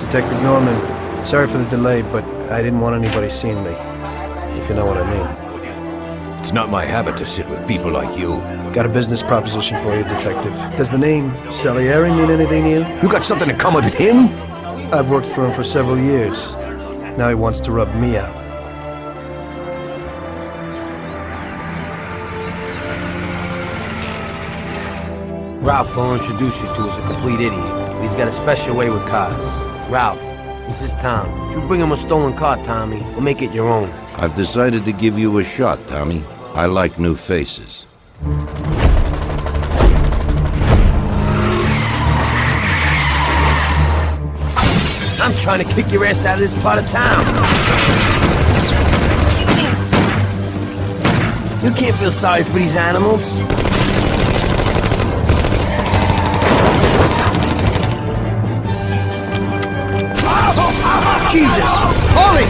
Detective Norman, sorry for the delay, but I didn't want anybody seeing me, if you know what I mean. It's not my habit to sit with people like you. Got a business proposition for you, Detective. Does the name Salieri mean anything to you? You got something in common with him? I've worked for him for several years. Now he wants to rub me out. Ralph, I'll introduce you to is a complete idiot. He's got a special way with cars. Ralph, this is Tom. If you bring him a stolen car, Tommy, we'll make it your own. I've decided to give you a shot, Tommy. I like new faces. I'm trying to kick your ass out of this part of town. You can't feel sorry for these animals. Jesus! Holy!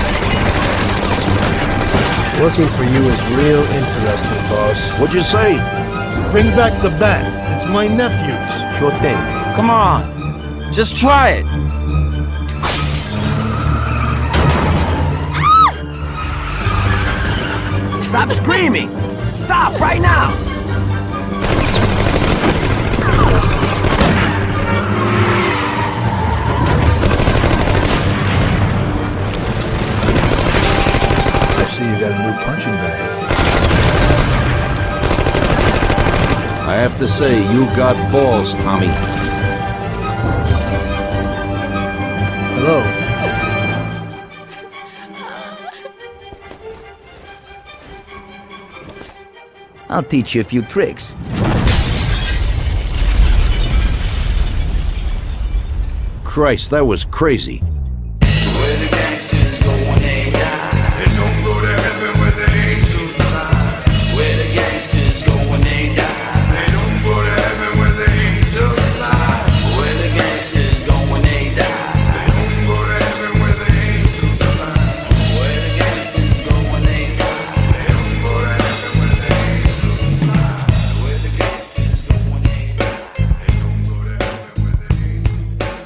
Working for you is real interesting, boss. What'd you say? Bring back the bat. It's my nephew's. Sure thing. Come on. Just try it. Stop screaming! Stop right now! I see you got a new punching bag. I have to say, you got balls, Tommy. Hello. I'll teach you a few tricks. Christ, that was crazy. Where the gangsters go when they die. They don't go to heaven where the angels fly. Where the gangsters go when they die. They don't go to heaven where the angels fly. Where the gangsters go when they die. They don't go to heaven where the angels fly. Where the gangsters go when they die. They don't go to heaven where the angels fly. Where the gangsters go when they die. They don't go to heaven where the angels fly.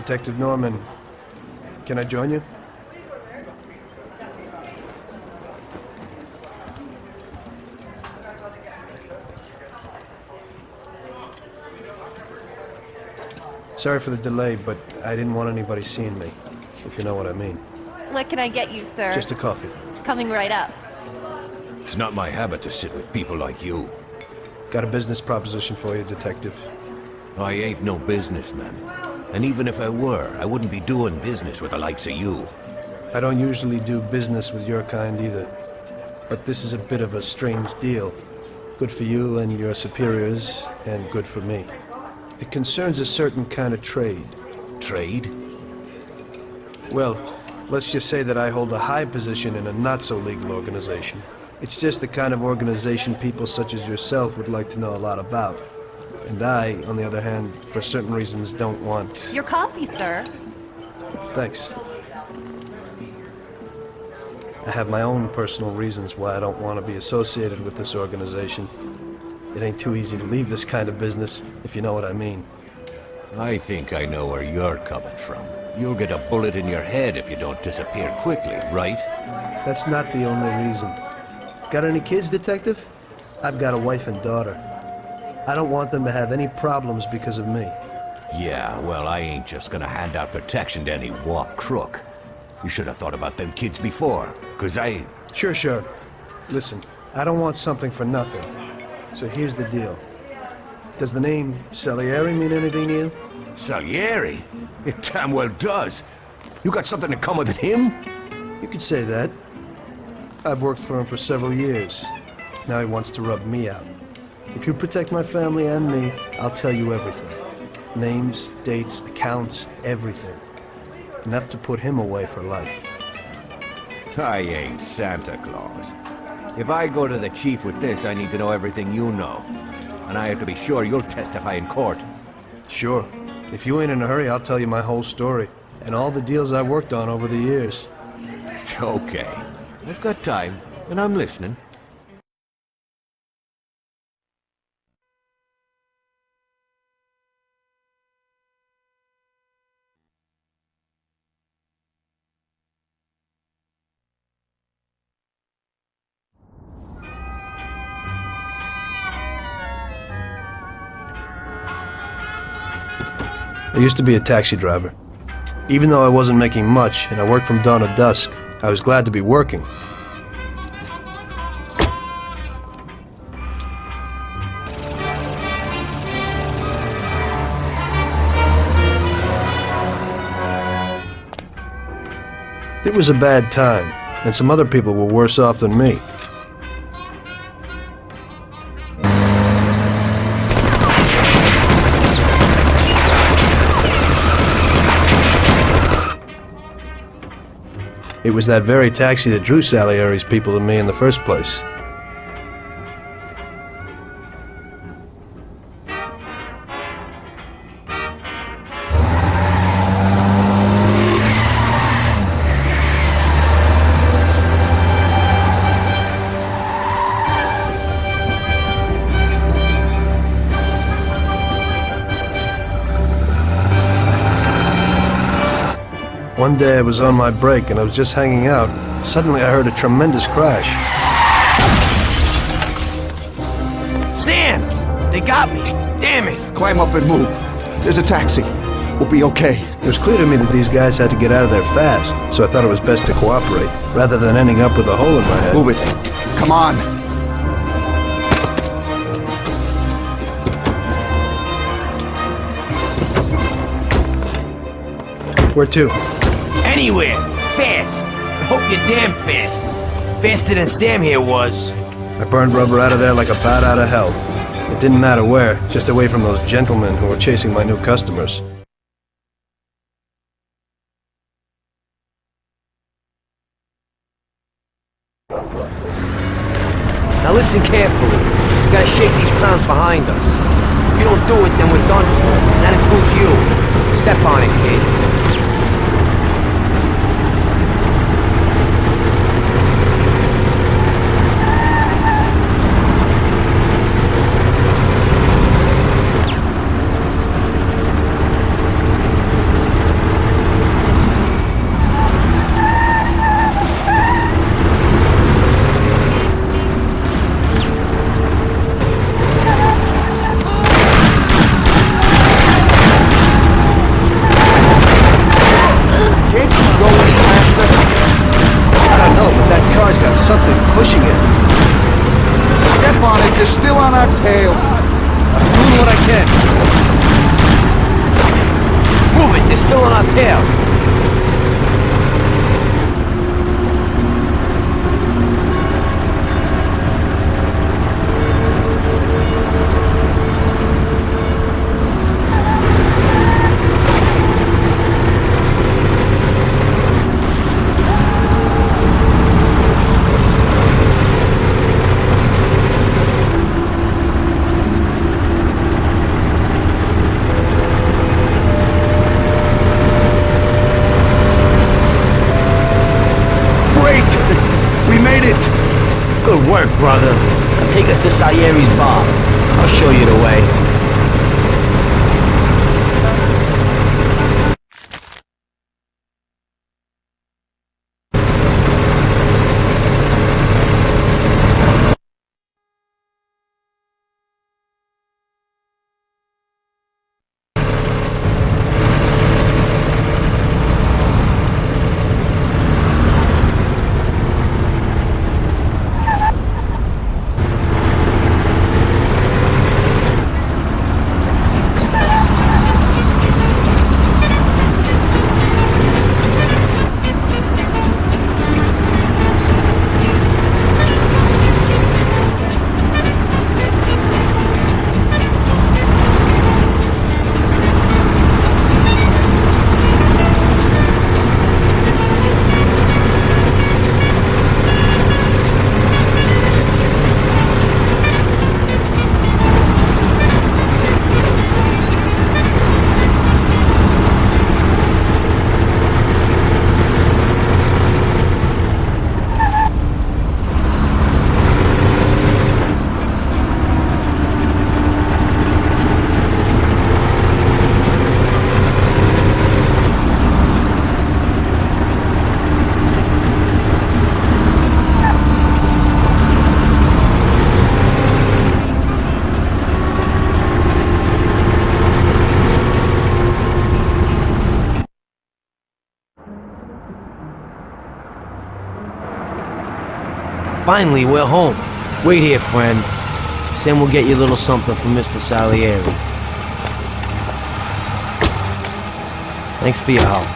Detective Norman, can I join you? Sorry for the delay, but I didn't want anybody seeing me, if you know what I mean. What can I get you, sir? Just a coffee. Coming right up. It's not my habit to sit with people like you. Got a business proposition for you, Detective. I ain't no businessman. And even if I were, I wouldn't be doing business with the likes of you. I don't usually do business with your kind either. But this is a bit of a strange deal. Good for you and your superiors, and good for me. It concerns a certain kind of trade. Trade? Well, let's just say that I hold a high position in a not-so-legal organization. It's just the kind of organization people such as yourself would like to know a lot about. And I, on the other hand, for certain reasons, don't want... Your coffee, sir. Thanks. I have my own personal reasons why I don't want to be associated with this organization. It ain't too easy to leave this kind of business, if you know what I mean. I think I know where you're coming from. You'll get a bullet in your head if you don't disappear quickly, right? That's not the only reason. Got any kids, Detective? I've got a wife and daughter. I don't want them to have any problems because of me. Yeah, well, I ain't just gonna hand out protection to any wop crook. You should have thought about them kids before, 'cause I... Sure. Listen, I don't want something for nothing. So here's the deal. Does the name Salieri mean anything to you? Salieri? It damn well does. You got something in common with him? You could say that. I've worked for him for several years. Now he wants to rub me out. If you protect my family and me, I'll tell you everything. Names, dates, accounts, everything. Enough to put him away for life. I ain't Santa Claus. If I go to the chief with this, I need to know everything you know. And I have to be sure you'll testify in court. Sure. If you ain't in a hurry, I'll tell you my whole story. And all the deals I worked on over the years. Okay. I've got time, and I'm listening. I used to be a taxi driver. Even though I wasn't making much, and I worked from dawn to dusk, I was glad to be working. It was a bad time, and some other people were worse off than me. It was that very taxi that drew Salieri's people to me in the first place. One day I was on my break and I was just hanging out. Suddenly I heard a tremendous crash. Sam! They got me! Damn it! Climb up and move. There's a taxi. We'll be okay. It was clear to me that these guys had to get out of there fast, so I thought it was best to cooperate, rather than ending up with a hole in my head. Move it. Come on. Where to? Anywhere! Fast! I hope you're damn fast! Faster than Sam here was. I burned rubber out of there like a bat out of hell. It didn't matter where, just away from those gentlemen who were chasing my new customers. Now listen carefully. We gotta shake these clowns behind us. If you don't do it, then we're done for. And that includes you. Step on it, kid. something pushing it. Step on it, they're still on our tail. I'm doing what I can. Move it, they're still on our tail. Good work, brother. Now take us to Salieri's bar. I'll show you the way. Finally, we're home. Wait here, friend. Sam will get you a little something from Mr. Salieri. Thanks for your help.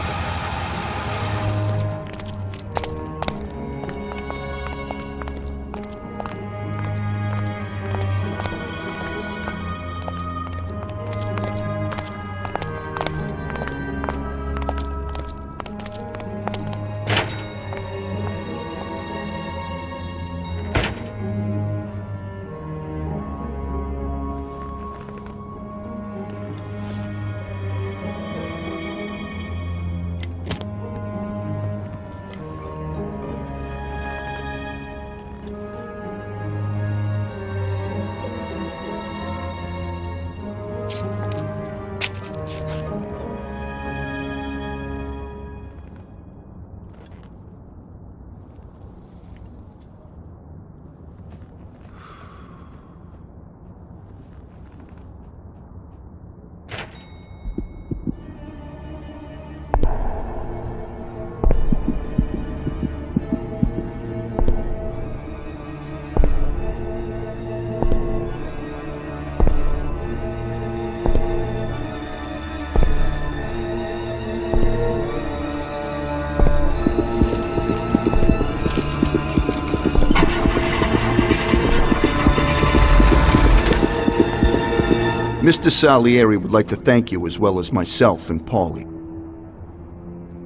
Mr. Salieri would like to thank you as well as myself and Paulie.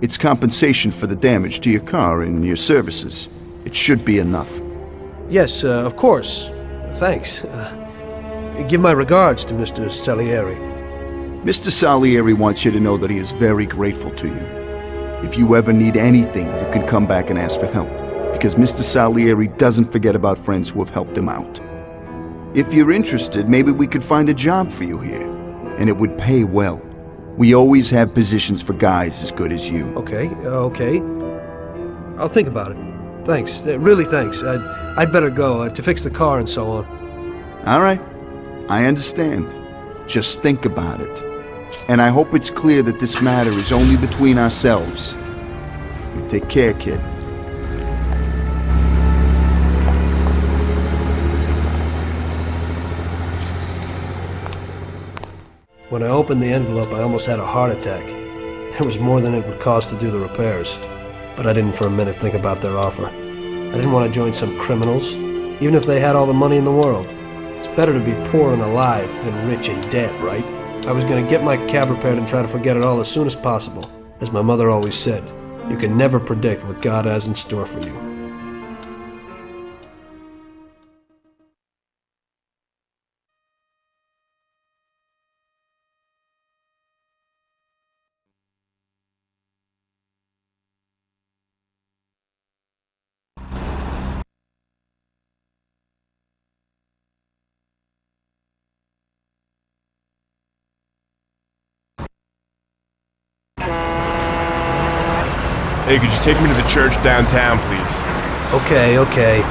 It's compensation for the damage to your car and your services. It should be enough. Yes, of course. Thanks. Give my regards to Mr. Salieri. Mr. Salieri wants you to know that he is very grateful to you. If you ever need anything, you can come back and ask for help, because Mr. Salieri doesn't forget about friends who have helped him out. If you're interested, maybe we could find a job for you here, and it would pay well. We always have positions for guys as good as you. Okay. I'll think about it. Thanks. Really thanks. I'd better go to fix the car and so on. All right. I understand. Just think about it. And I hope it's clear that this matter is only between ourselves. You take care, kid. When I opened the envelope, I almost had a heart attack. It was more than it would cost to do the repairs. But I didn't for a minute think about their offer. I didn't want to join some criminals, even if they had all the money in the world. It's better to be poor and alive than rich and dead, right? I was going to get my cab repaired and try to forget it all as soon as possible. As my mother always said, you can never predict what God has in store for you. Hey, could you take me to the church downtown, please? Okay.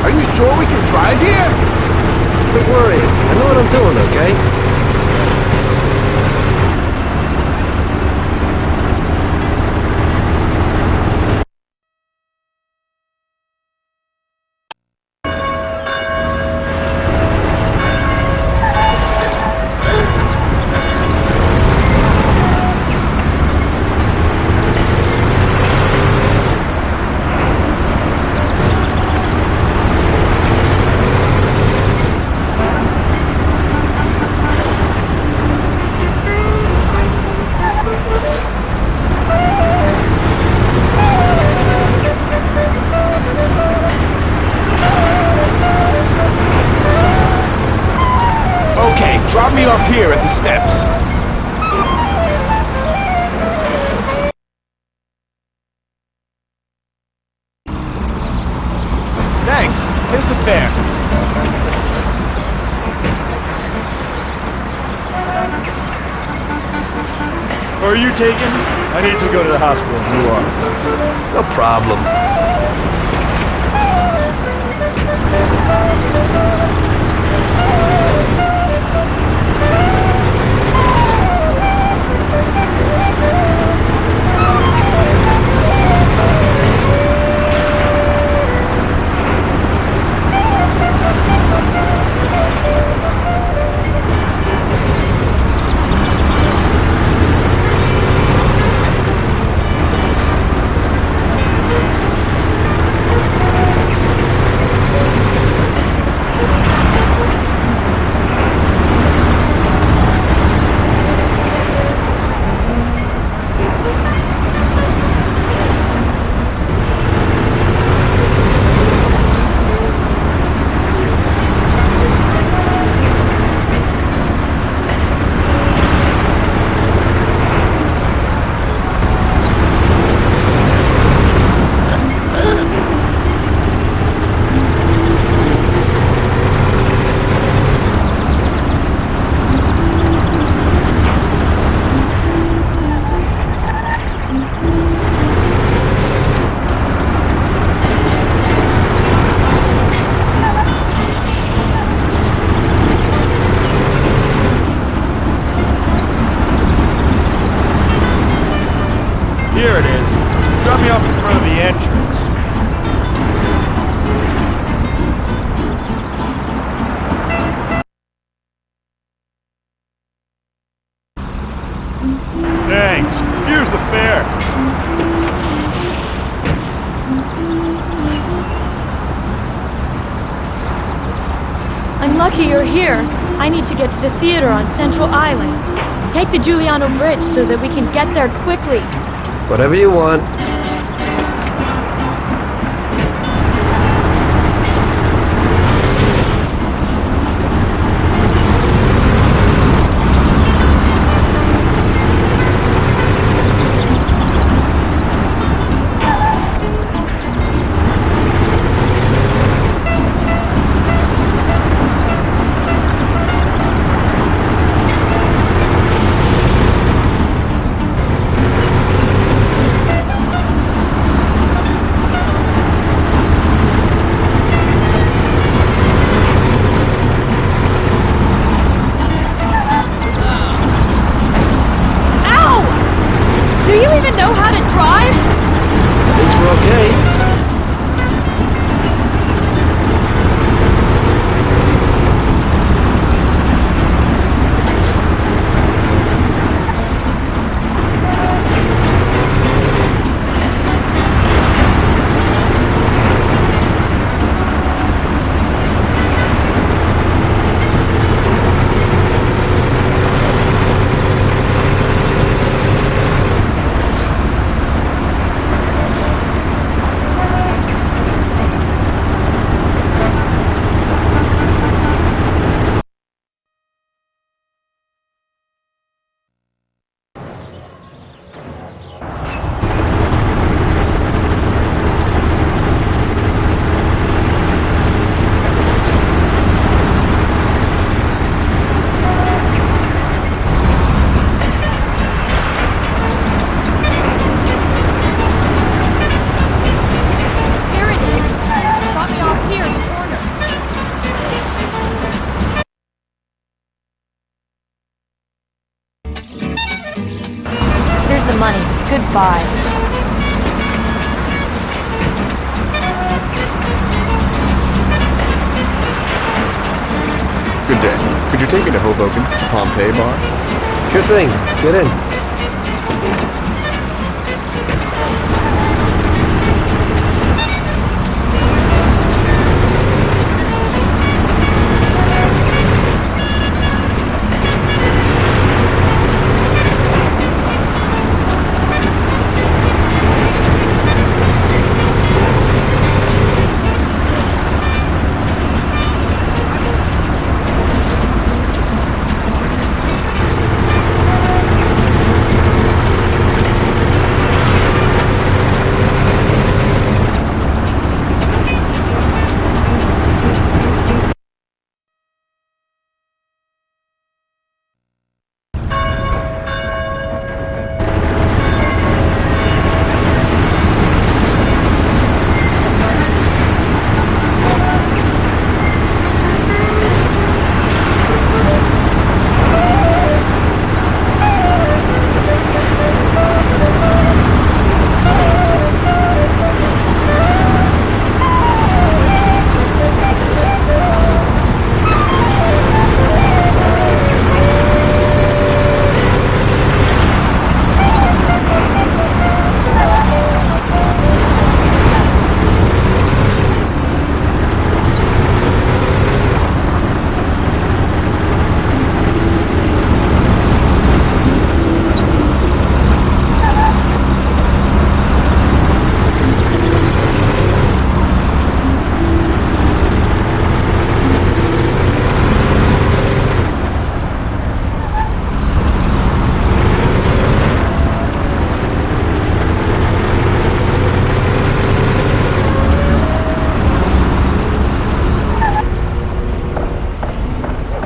Are you sure we can drive here? Quit worrying. I know what I'm doing, okay? Drop me off here at the steps. Thanks. Here's the fare. Are you taken? I need to go to the hospital. You are. No problem. Here it is. Drop me off in front of the entrance. Thanks. Here's the fare. I'm lucky you're here. I need to get to the theater on Central Island. Take the Giuliano Bridge so that we can get there quickly. Whatever you want. 5. Good day. Could you take me to Hoboken, Pompeii Bar? Sure thing. Get in.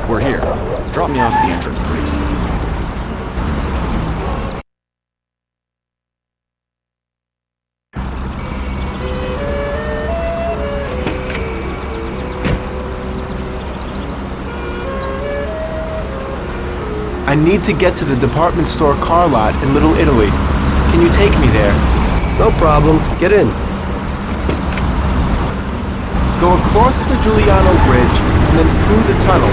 We're here. Drop me off at the entrance, please. I need to get to the department store car lot in Little Italy. Can you take me there? No problem. Get in. Go across the Giuliano Bridge and then through the tunnel.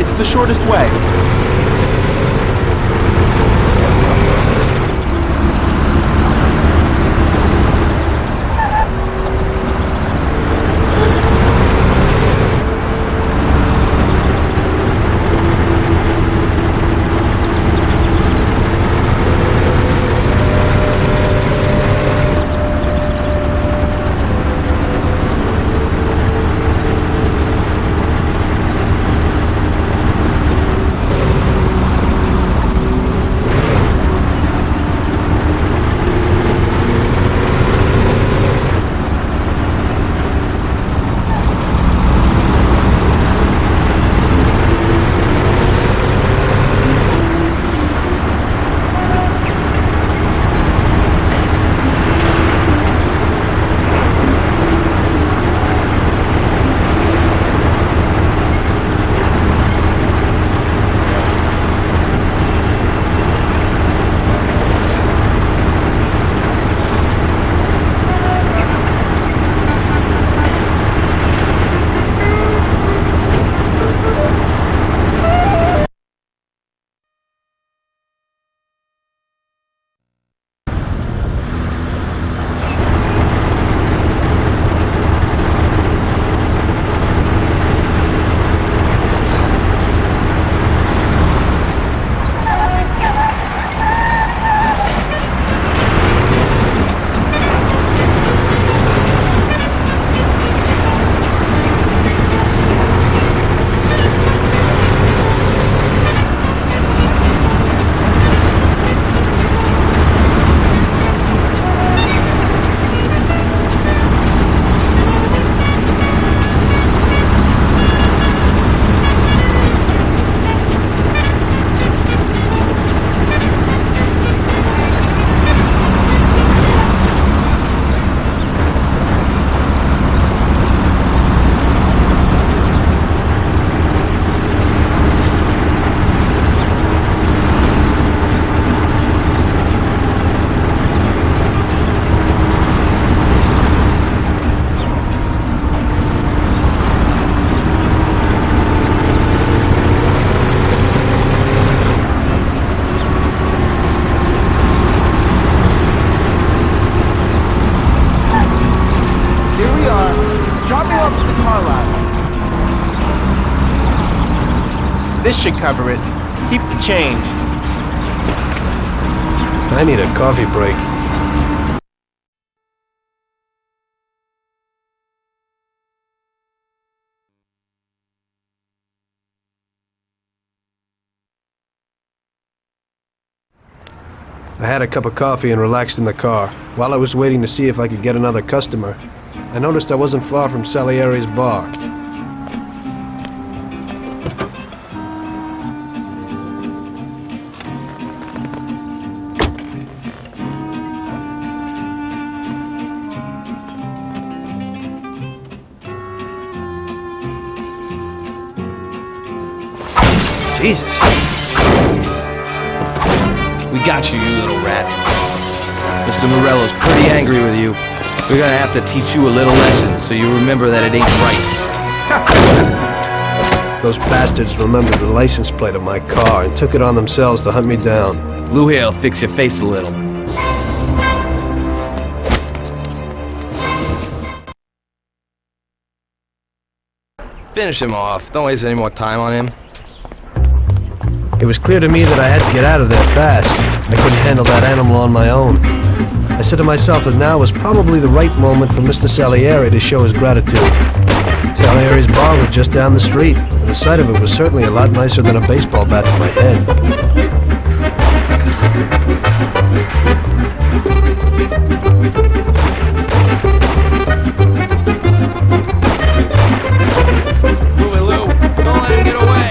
It's the shortest way. This should cover it. Keep the change. I need a coffee break. I had a cup of coffee and relaxed in the car. While I was waiting to see if I could get another customer, I noticed I wasn't far from Salieri's bar. Jesus. We got you, you little rat. Mr. Morello's pretty angry with you. We're gonna have to teach you a little lesson so you remember that it ain't right. Those bastards remembered the license plate of my car and took it on themselves to hunt me down. Blue hair'll fix your face a little. Finish him off. Don't waste any more time on him. It was clear to me that I had to get out of there fast. I couldn't handle that animal on my own. I said to myself that now was probably the right moment for Mr. Salieri to show his gratitude. Salieri's bar was just down the street, and the sight of it was certainly a lot nicer than a baseball bat to my head. Lou, don't let him get away!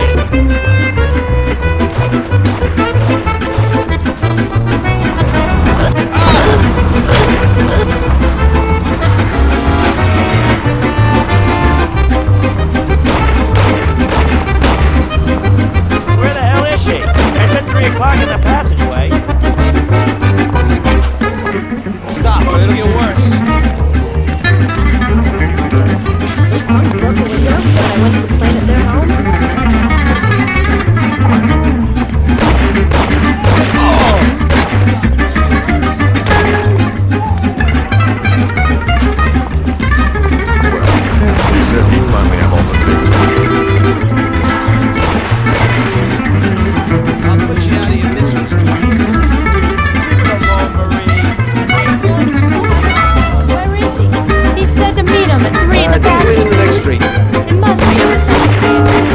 Where the hell is she? It's at 3 o'clock in the passageway. Stop, or it'll get worse. Those punks broke the window, and I went to the plane at their home. He said you finally have all the pictures. I'll put you out of your misery. Come on, Marie. Where is he? He said to meet him at 3 in the Alright, let's wait in the next street. It must be a misunderstanding.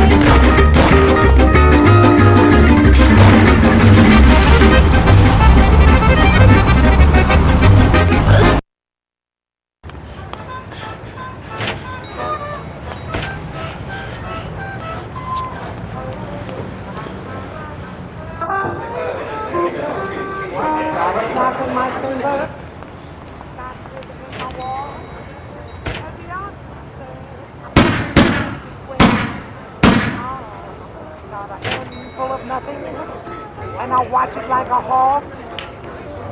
Full of nothing, and I watch it like a hawk.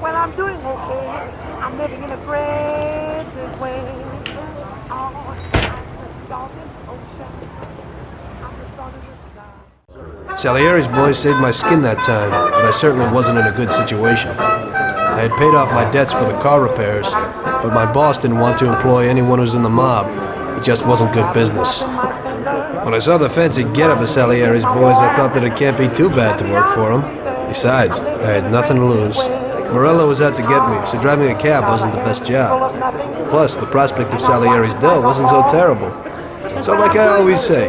Well, I'm doing okay. I'm living in a great big way. Oh, I'm the dog in the ocean. I'm the dog in the sky. Salieri's boys saved my skin that time, but I certainly wasn't in a good situation. I had paid off my debts for the car repairs, but my boss didn't want to employ anyone who's in the mob. It just wasn't good business. When I saw the fancy getup of Salieri's boys, I thought that it can't be too bad to work for him. Besides, I had nothing to lose. Morello was out to get me, so driving a cab wasn't the best job. Plus, the prospect of Salieri's dough wasn't so terrible. So like I always say,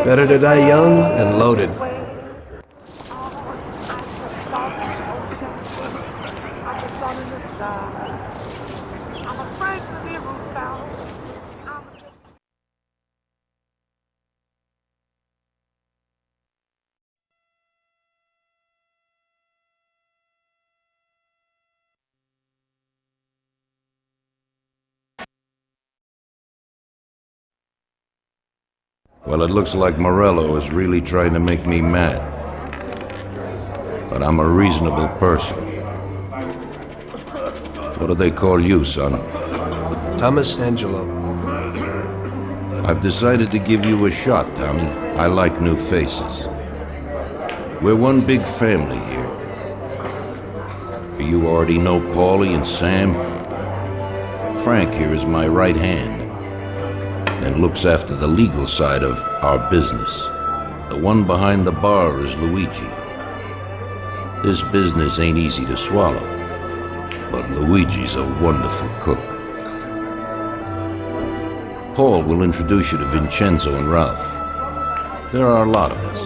better to die young and loaded. Well, it looks like Morello is really trying to make me mad. But I'm a reasonable person. What do they call you, son? Thomas Angelo. I've decided to give you a shot, Tommy. I like new faces. We're one big family here. You already know Paulie and Sam. Frank here is my right hand and looks after the legal side of our business. The one behind the bar is Luigi. This business ain't easy to swallow, but Luigi's a wonderful cook. Paul will introduce you to Vincenzo and Ralph. There are a lot of us,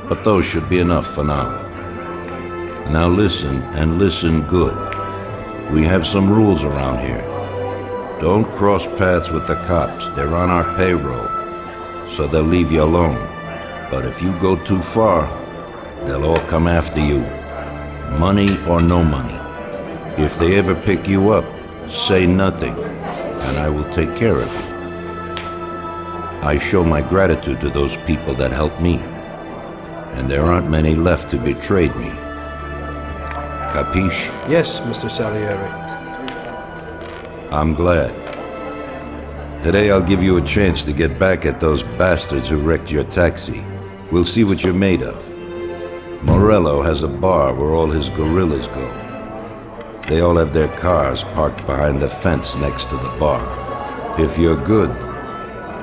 but those should be enough for now. Now listen, and listen good. We have some rules around here. Don't cross paths with the cops. They're on our payroll, so they'll leave you alone. But if you go too far, they'll all come after you. Money or no money. If they ever pick you up, say nothing, and I will take care of you. I show my gratitude to those people that helped me, and there aren't many left who betrayed me. Capiche? Yes, Mr. Salieri. I'm glad. Today I'll give you a chance to get back at those bastards who wrecked your taxi. We'll see what you're made of. Morello has a bar where all his gorillas go. They all have their cars parked behind the fence next to the bar. If you're good,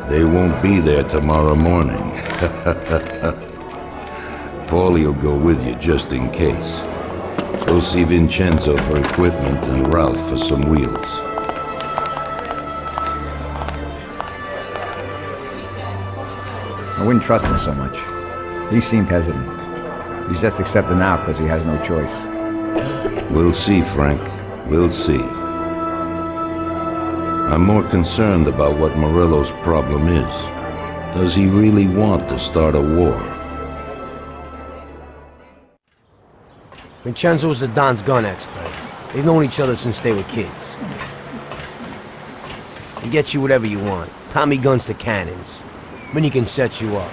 they won't be there tomorrow morning. Paulie'll go with you just in case. Go see Vincenzo for equipment and Ralph for some wheels. I wouldn't trust him so much. He seemed hesitant. He's just accepting now because he has no choice. We'll see, Frank. We'll see. I'm more concerned about what Morello's problem is. Does he really want to start a war? Vincenzo's the Don's gun expert. They've known each other since they were kids. He gets you whatever you want. Tommy guns to cannons. Then he can set you up.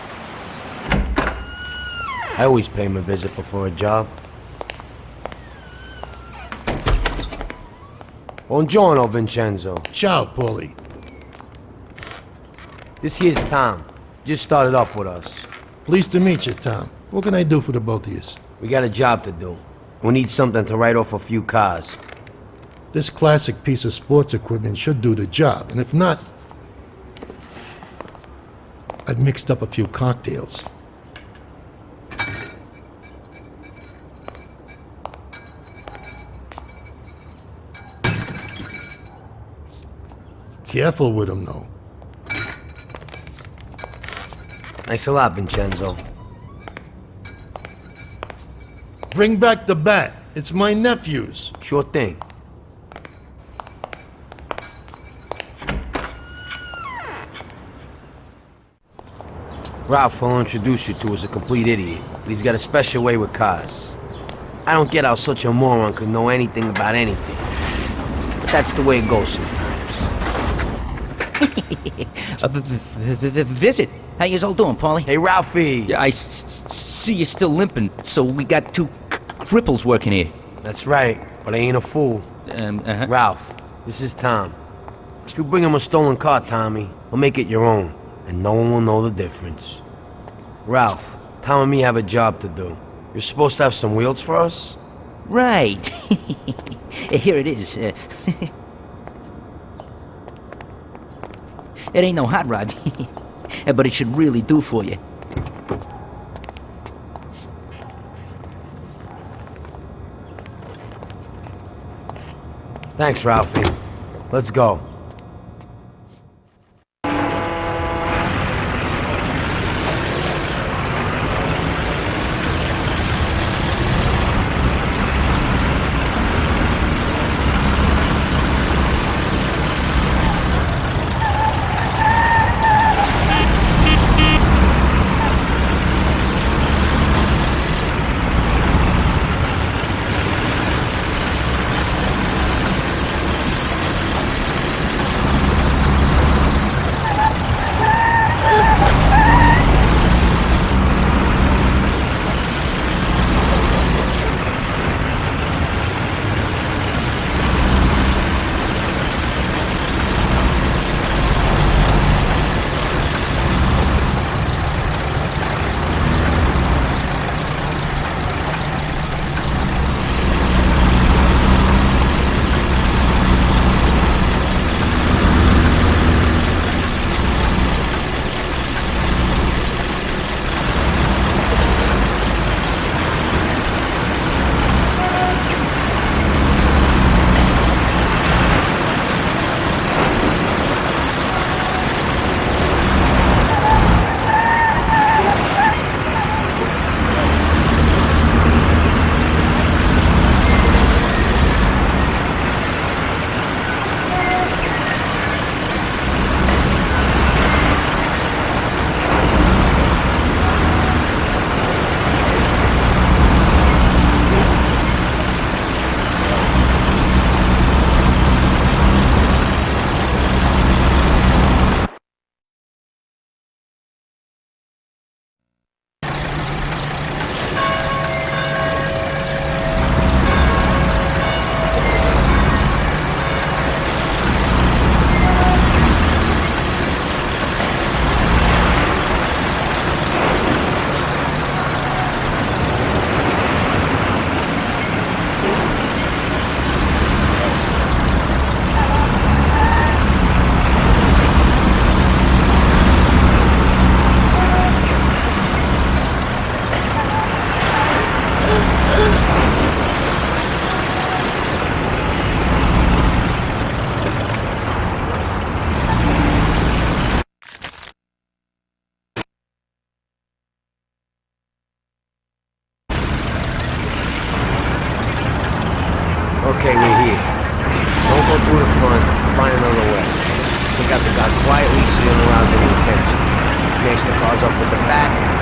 I always pay him a visit before a job. Buongiorno, Vincenzo. Ciao, Paulie. This here's Tom. Just started up with us. Pleased to meet you, Tom. What can I do for the both of you? We got a job to do. We need something to write off a few cars. This classic piece of sports equipment should do the job, and if not, I've mixed up a few cocktails. Careful with them, though. Thanks a lot, Vincenzo. Bring back the bat. It's my nephew's. Sure thing. Ralph, I'll introduce you to, is a complete idiot, but he's got a special way with cars. I don't get how such a moron could know anything about anything. But that's the way it goes sometimes. Visit. How you all doing, Paulie? Hey, Ralphie. Yeah, I see you're still limping, so we got two cripples working here. That's right, but I ain't a fool. Ralph, this is Tom. If you bring him a stolen car, Tommy, we'll make it your own, and no one will know the difference. Ralph, Tom and me have a job to do. You're supposed to have some wheels for us? Right. Here it is. It ain't no hot rod, but it should really do for you. Thanks, Ralphie. Let's go.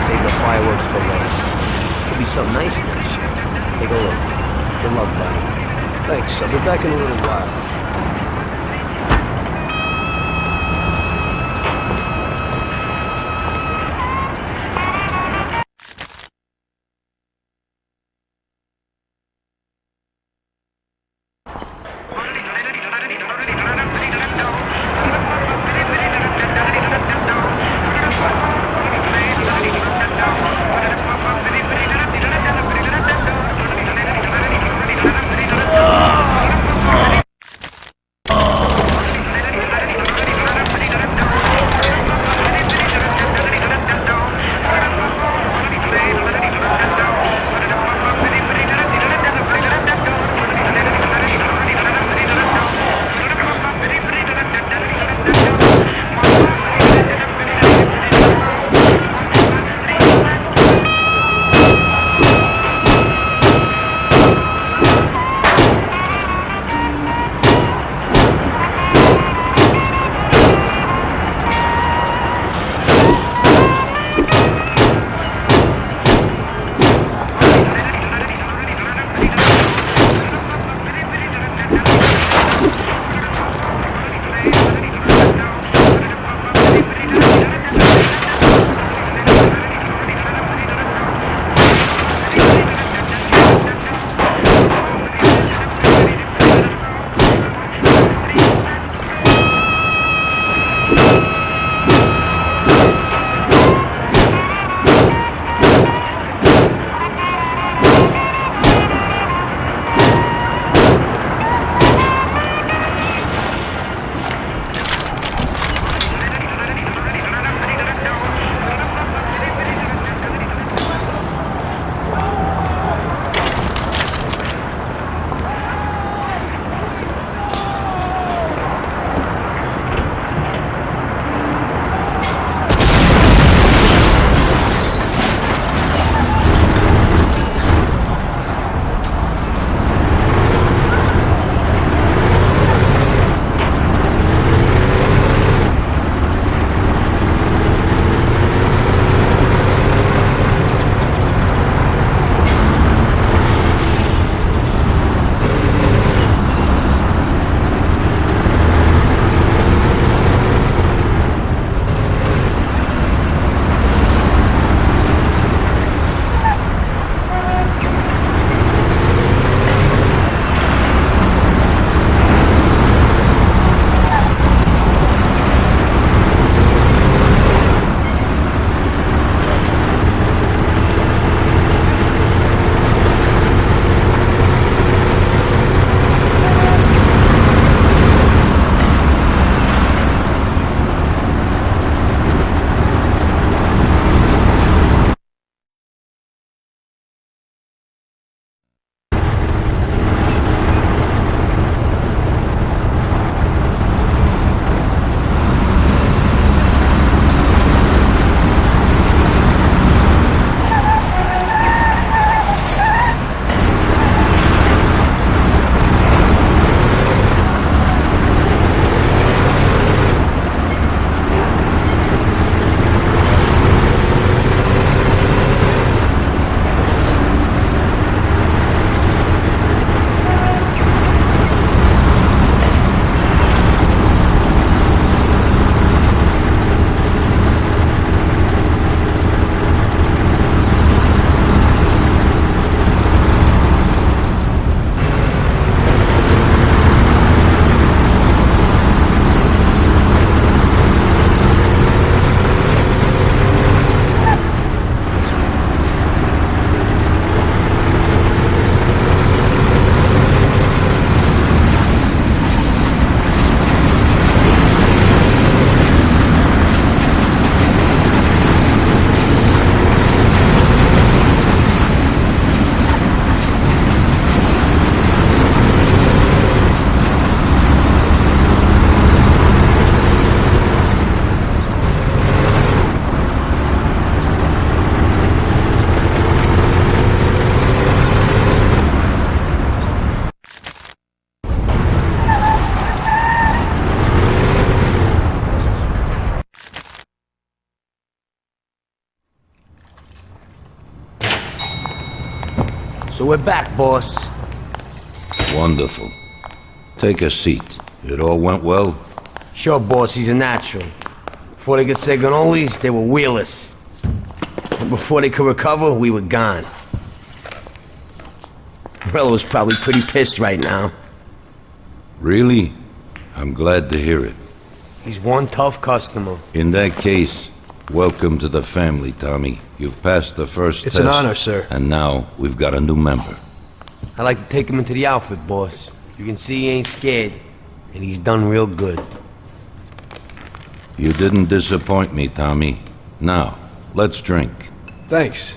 Save the fireworks for last. Could be something nice next year. Take a look. Good luck, buddy. Thanks. I'll be back in a little while. So we're back, boss. Wonderful. Take a seat. It all went well? Sure, boss, he's a natural. Before they could say cannolis, they were wheelers. And before they could recover, we were gone. Morello's probably pretty pissed right now. Really? I'm glad to hear it. He's one tough customer. In that case, welcome to the family, Tommy. You've passed the first test. It's an honor, sir. And now we've got a new member. I like to take him into the outfit, boss. You can see he ain't scared. And he's done real good. You didn't disappoint me, Tommy. Now, let's drink. Thanks.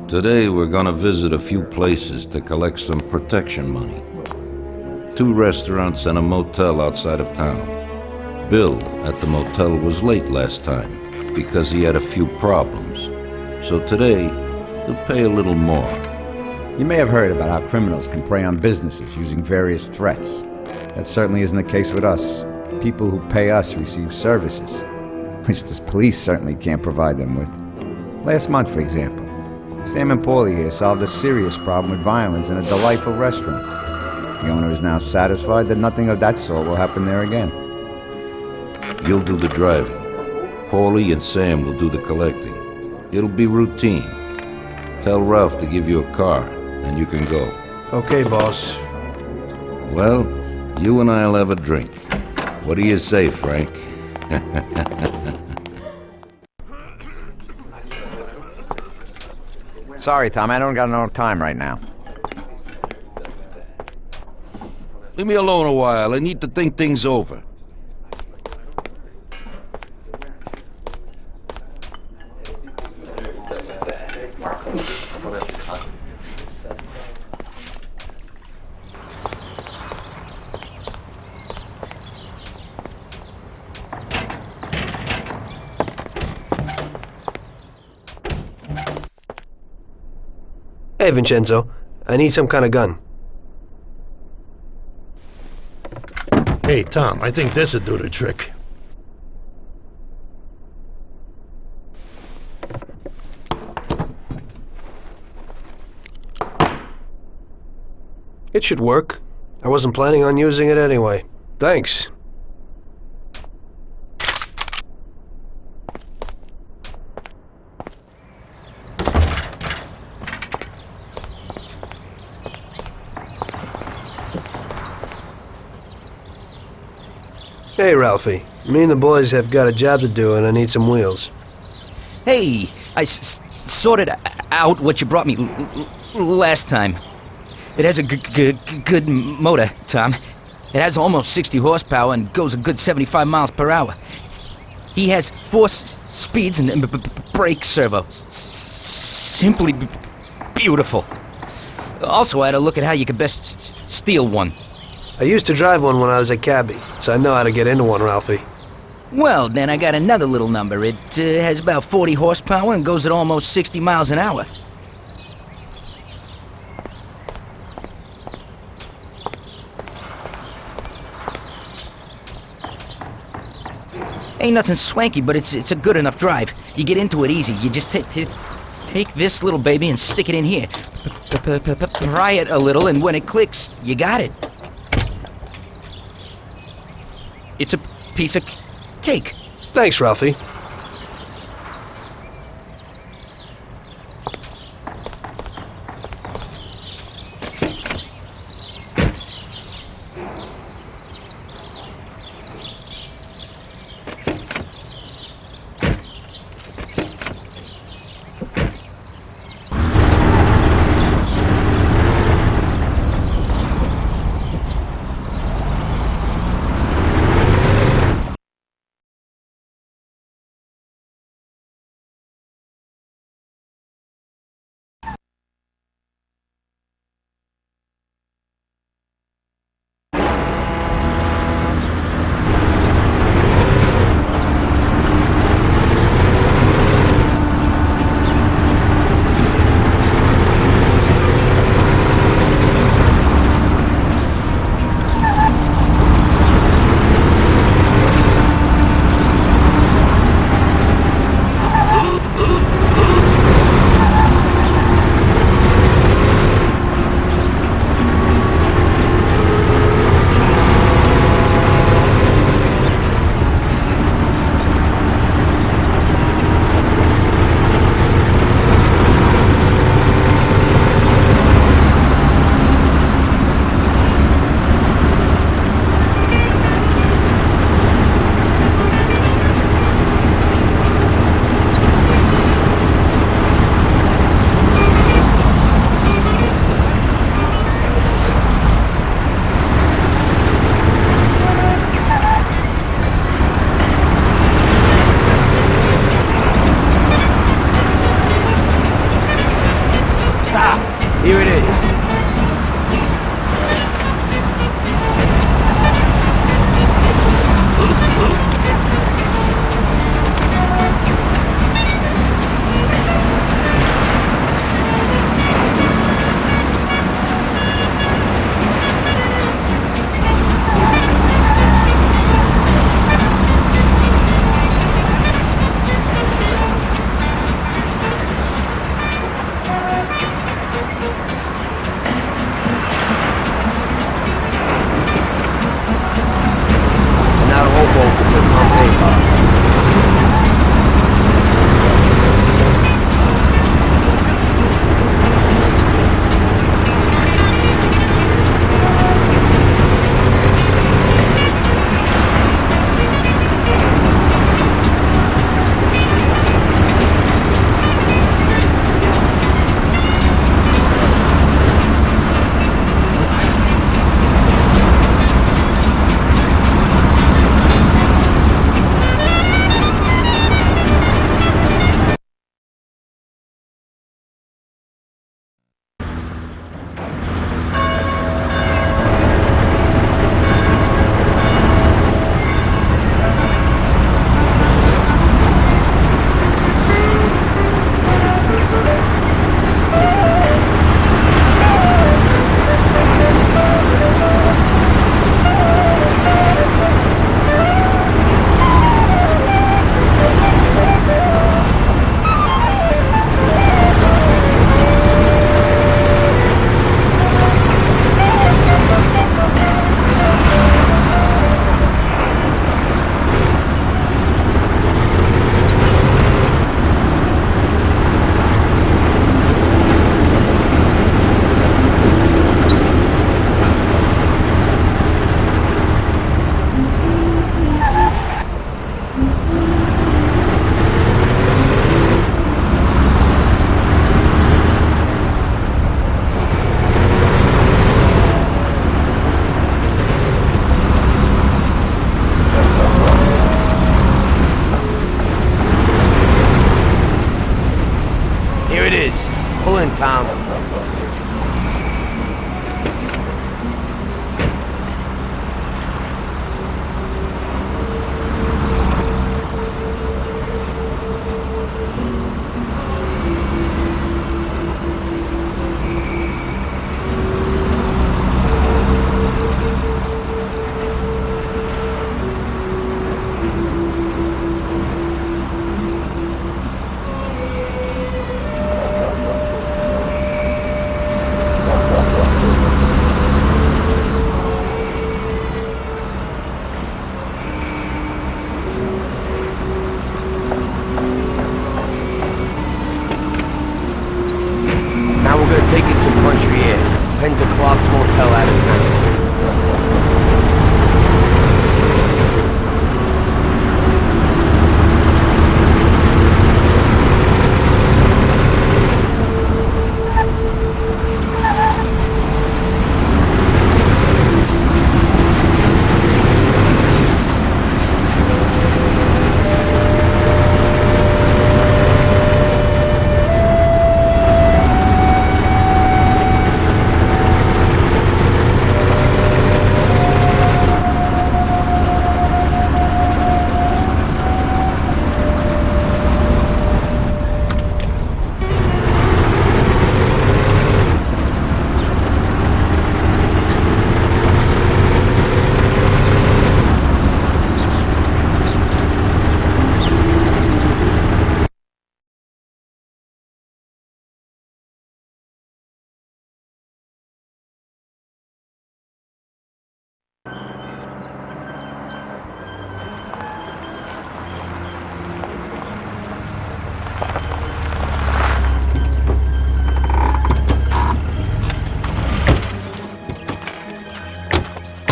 Today we're gonna visit a few places to collect some protection money. 2 restaurants and a motel outside of town. Bill at the motel was late last time because he had a few problems. So today, he'll pay a little more. You may have heard about how criminals can prey on businesses using various threats. That certainly isn't the case with us. People who pay us receive services, which the police certainly can't provide them with. Last month, for example, Sam and Paulie here solved a serious problem with violence in a delightful restaurant. The owner is now satisfied that nothing of that sort will happen there again. You'll do the driving. Paulie and Sam will do the collecting. It'll be routine. Tell Ralph to give you a car, and you can go. Okay, boss. Well, you and I'll have a drink. What do you say, Frank? Sorry, Tom, I don't got no time right now. Leave me alone a while. I need to think things over. Hey, Vincenzo. I need some kind of gun. Hey, Tom, I think this'd do the trick. It should work. I wasn't planning on using it anyway. Thanks. Hey, Ralphie. Me and the boys have got a job to do, and I need some wheels. Hey, I sorted out what you brought me last time. It has a good motor, Tom. It has almost 60 horsepower and goes a good 75 miles per hour. He has 4 speeds and brake servo. Simply beautiful. Also, I had a look at how you could best steal one. I used to drive one when I was a cabbie, so I know how to get into one, Ralphie. Well, then I got another little number. It has about 40 horsepower and goes at almost 60 miles an hour. Ain't nothing swanky, but it's a good enough drive. You get into it easy. You just take this little baby and stick it in here. Pry it a little, and when it clicks, you got it. It's a piece of cake. Thanks, Ralphie. Tom. Now we're gonna take in some country air. Head to Clark's Motel out of town.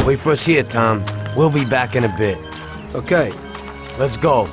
Wait for us here, Tom. We'll be back in a bit. Okay. Let's go.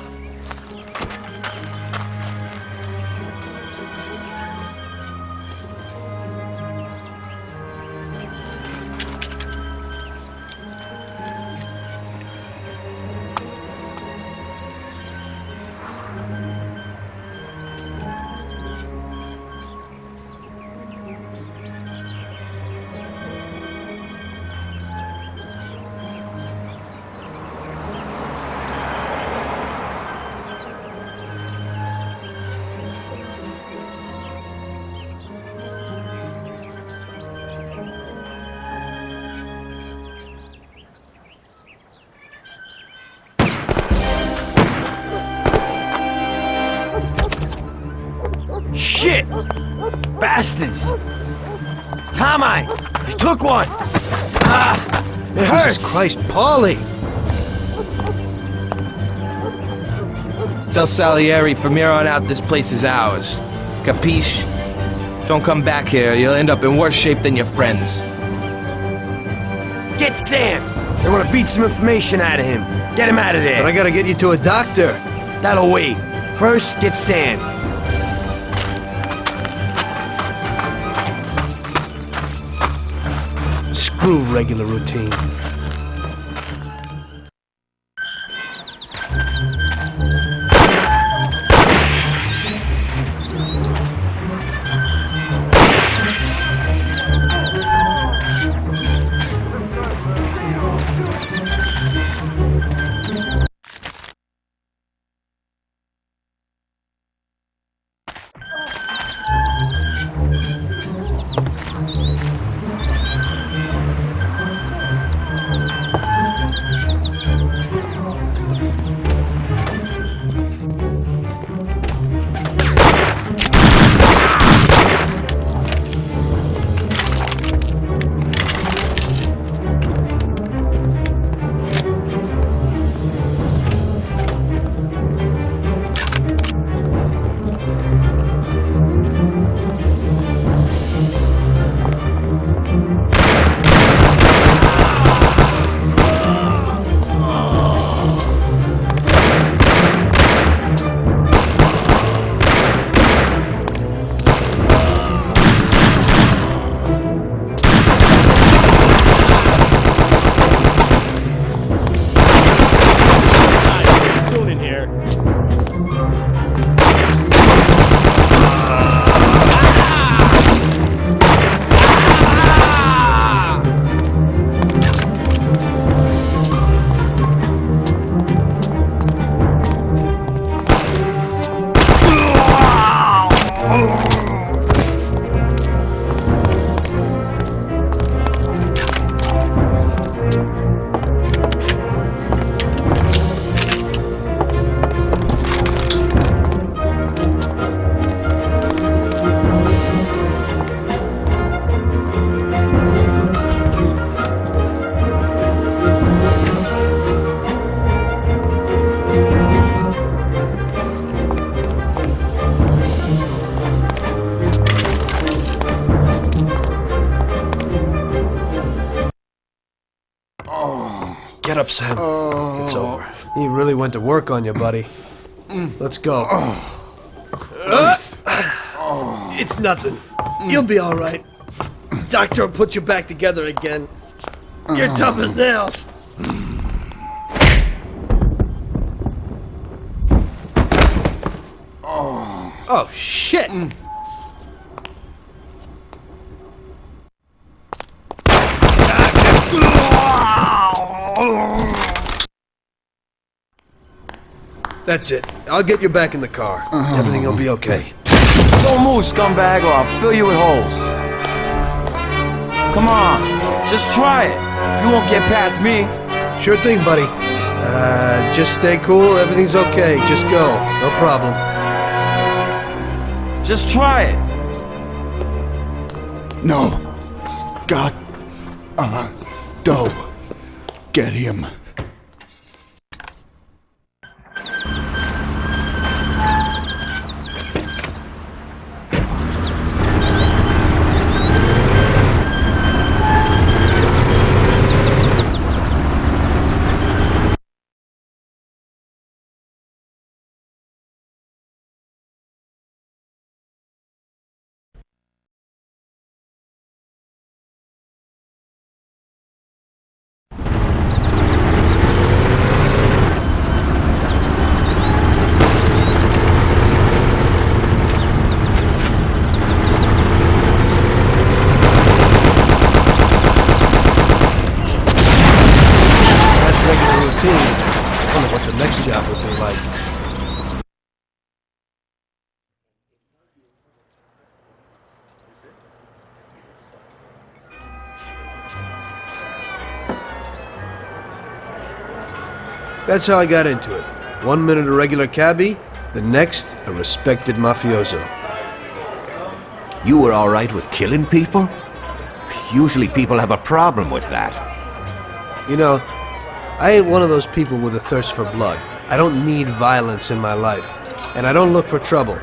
Shit! Bastards! Tom, I took one! Ah! It hurts! Jesus Christ, Paulie! Del Salieri, from here on out, this place is ours. Capiche? Don't come back here, you'll end up in worse shape than your friends. Get Sam! They want to beat some information out of him. Get him out of there. But I gotta get you to a doctor. That'll wait. First, get Sam. Screw regular routine. Get up, Sam. It's over. He really went to work on you, buddy. Let's go. It's nothing. You'll be all right. Doctor will put you back together again. You're tough as nails. Oh, shit! That's it. I'll get you back in the car. Everything will be okay. Don't move, scumbag, or I'll fill you with holes. Come on, just try it. You won't get past me. Sure thing, buddy. Just stay cool. Everything's okay. Just go. No problem. Just try it. No. God. Go. Get him. I wonder what the next job will be like. That's how I got into it. 1 minute a regular cabbie, the next a respected mafioso. You were all right with killing people? Usually people have a problem with that. You know, I ain't one of those people with a thirst for blood. I don't need violence in my life, and I don't look for trouble.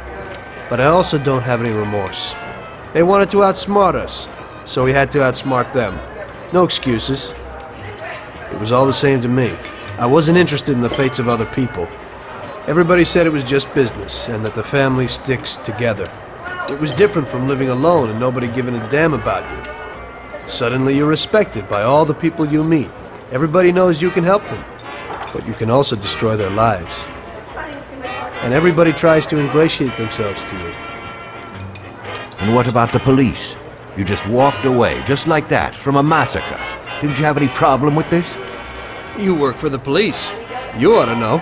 But I also don't have any remorse. They wanted to outsmart us, so we had to outsmart them. No excuses. It was all the same to me. I wasn't interested in the fates of other people. Everybody said it was just business, and that the family sticks together. It was different from living alone and nobody giving a damn about you. Suddenly you're respected by all the people you meet. Everybody knows you can help them, but you can also destroy their lives. And everybody tries to ingratiate themselves to you. And what about the police? You just walked away, just like that, from a massacre. Didn't you have any problem with this? You work for the police. You ought to know.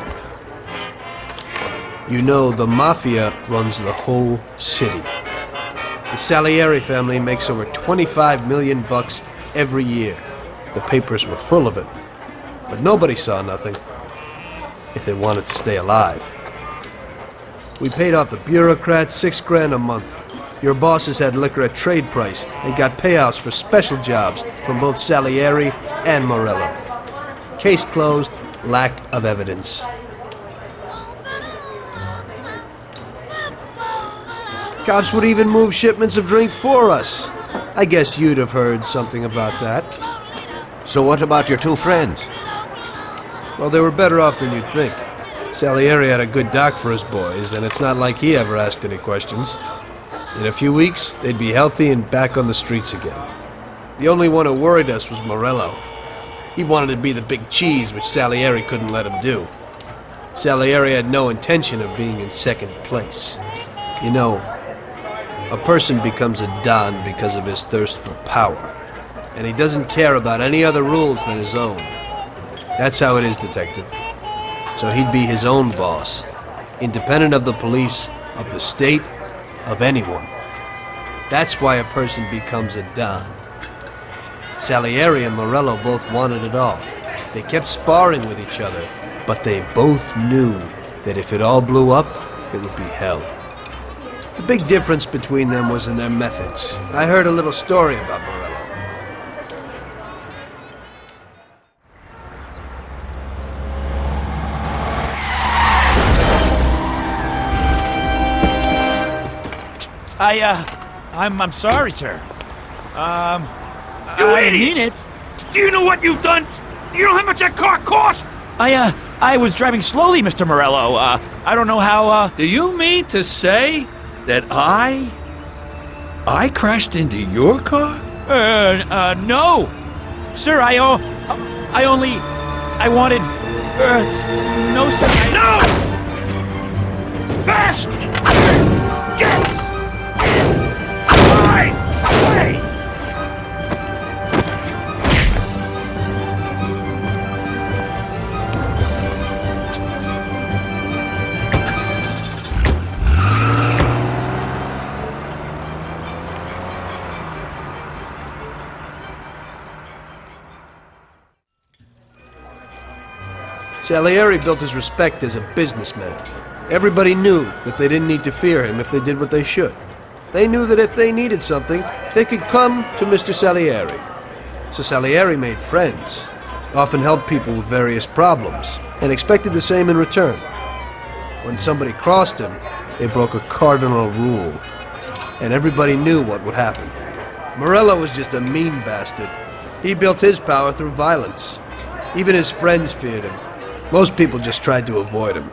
You know, the Mafia runs the whole city. The Salieri family makes over 25 million bucks every year. The papers were full of it. But nobody saw nothing. If they wanted to stay alive. We paid off the bureaucrats $6 grand a month. Your bosses had liquor at trade price and got payouts for special jobs from both Salieri and Morello. Case closed, lack of evidence. Cops would even move shipments of drink for us. I guess you'd have heard something about that. So what about your two friends? Well, they were better off than you'd think. Salieri had a good doc for his boys, and it's not like he ever asked any questions. In a few weeks, they'd be healthy and back on the streets again. The only one who worried us was Morello. He wanted to be the big cheese, which Salieri couldn't let him do. Salieri had no intention of being in second place. You know, a person becomes a Don because of his thirst for power. And he doesn't care about any other rules than his own. That's how it is, Detective. So he'd be his own boss, independent of the police, of the state, of anyone. That's why a person becomes a Don. Salieri and Morello both wanted it all. They kept sparring with each other, but they both knew that if it all blew up, it would be hell. The big difference between them was in their methods. I heard a little story about Morello. I'm sorry, sir. You I idiot! mean it. Do you know what you've done? You know how much that car cost? I was driving slowly, Mr. Morello. I don't know how, Do you mean to say that I crashed into your car? No. Sir, I wanted, no, sir, No! Fast! Get! Fine! Away! Salieri built his respect as a businessman. Everybody knew that they didn't need to fear him if they did what they should. They knew that if they needed something, they could come to Mr. Salieri. So Salieri made friends, often helped people with various problems, and expected the same in return. When somebody crossed him, they broke a cardinal rule, and everybody knew what would happen. Morello was just a mean bastard. He built his power through violence. Even his friends feared him. Most people just tried to avoid him.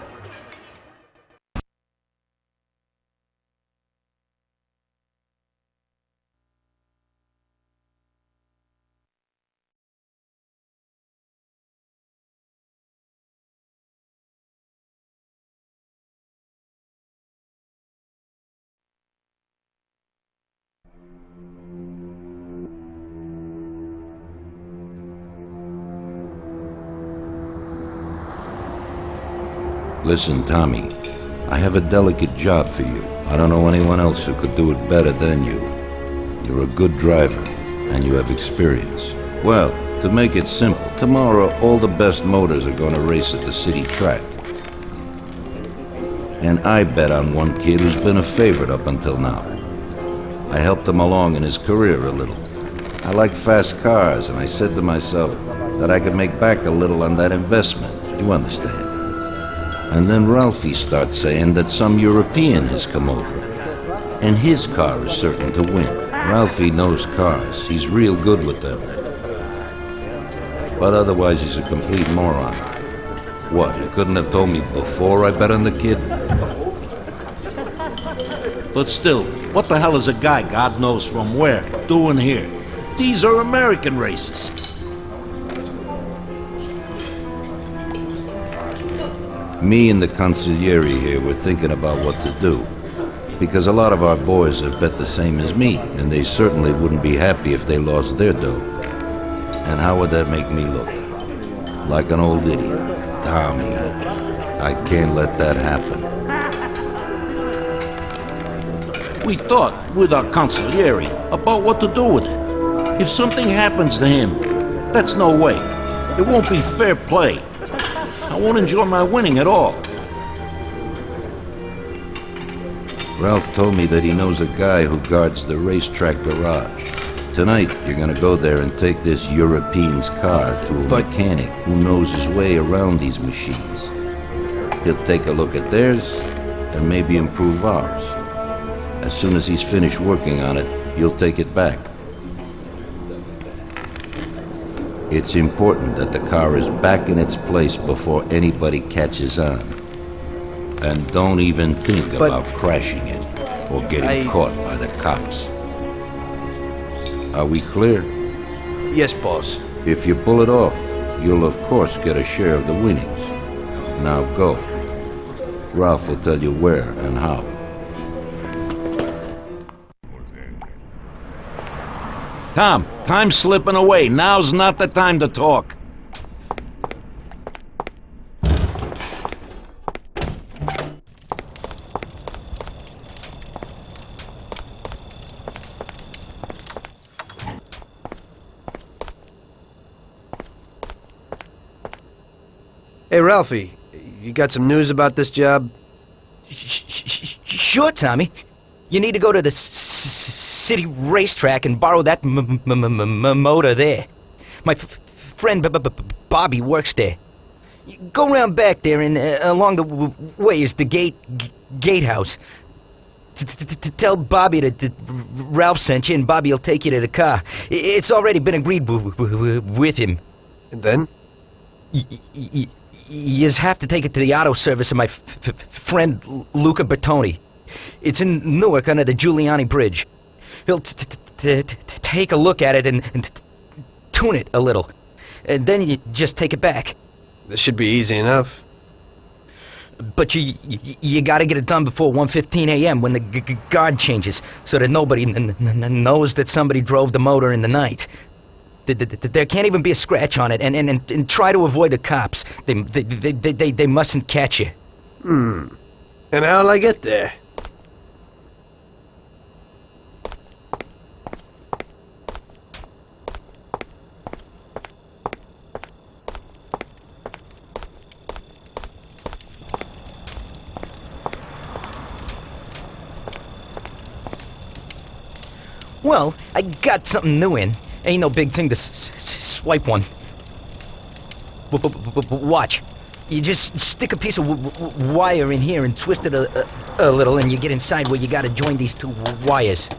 Listen, Tommy, I have a delicate job for you. I don't know anyone else who could do it better than you. You're a good driver, and you have experience. Well, to make it simple, tomorrow all the best motors are going to race at the city track. And I bet on one kid who's been a favorite up until now. I helped him along in his career a little. I like fast cars, and I said to myself that I could make back a little on that investment. You understand? And then Ralphie starts saying that some European has come over, and his car is certain to win. Ralphie knows cars. He's real good with them. But otherwise, he's a complete moron. What, you couldn't have told me before I bet on the kid? But still, what the hell is a guy, God knows from where, doing here? These are American races. Me and the consigliere here were thinking about what to do. Because a lot of our boys have bet the same as me, and they certainly wouldn't be happy if they lost their dough. And how would that make me look? Like an old idiot. Tommy, I can't let that happen. We thought, with our consigliere, about what to do with it. If something happens to him, that's no way. It won't be fair play. I won't enjoy my winning at all. Ralph told me that he knows a guy who guards the racetrack garage. Tonight, you're gonna go there and take this European's car to a mechanic who knows his way around these machines. He'll take a look at theirs and maybe improve ours. As soon as he's finished working on it, he'll take it back. It's important that the car is back in its place before anybody catches on. And don't even think about crashing it or getting caught by the cops. Are we clear? Yes, boss. If you pull it off, you'll of course get a share of the winnings. Now go. Ralph will tell you where and how. Tom, time's slipping away. Now's not the time to talk. Hey, Ralphie, you got some news about this job? Sure, Tommy. You need to go to the city racetrack and borrow that motor there. My friend Bobby works there. You go around back there, and along the way is the gatehouse. Tell Bobby that Ralph sent you, and Bobby will take you to the car. It's already been agreed with him. And then? You have to take it to the auto service of my friend Luca Bertoni. It's in Newark under the Giuliani Bridge. He'll take a look at it and tune it a little. And then you just take it back. This should be easy enough. But you gotta get it done before 1:15 a.m. when the guard changes, so that nobody knows that somebody drove the motor in the night. There can't even be a scratch on it, and try to avoid the cops. They mustn't catch you. And how'll I get there? Well, I got something new in. Ain't no big thing to swipe one. Watch. You just stick a piece of wire in here and twist it a little, and you get inside where you gotta join these two wires.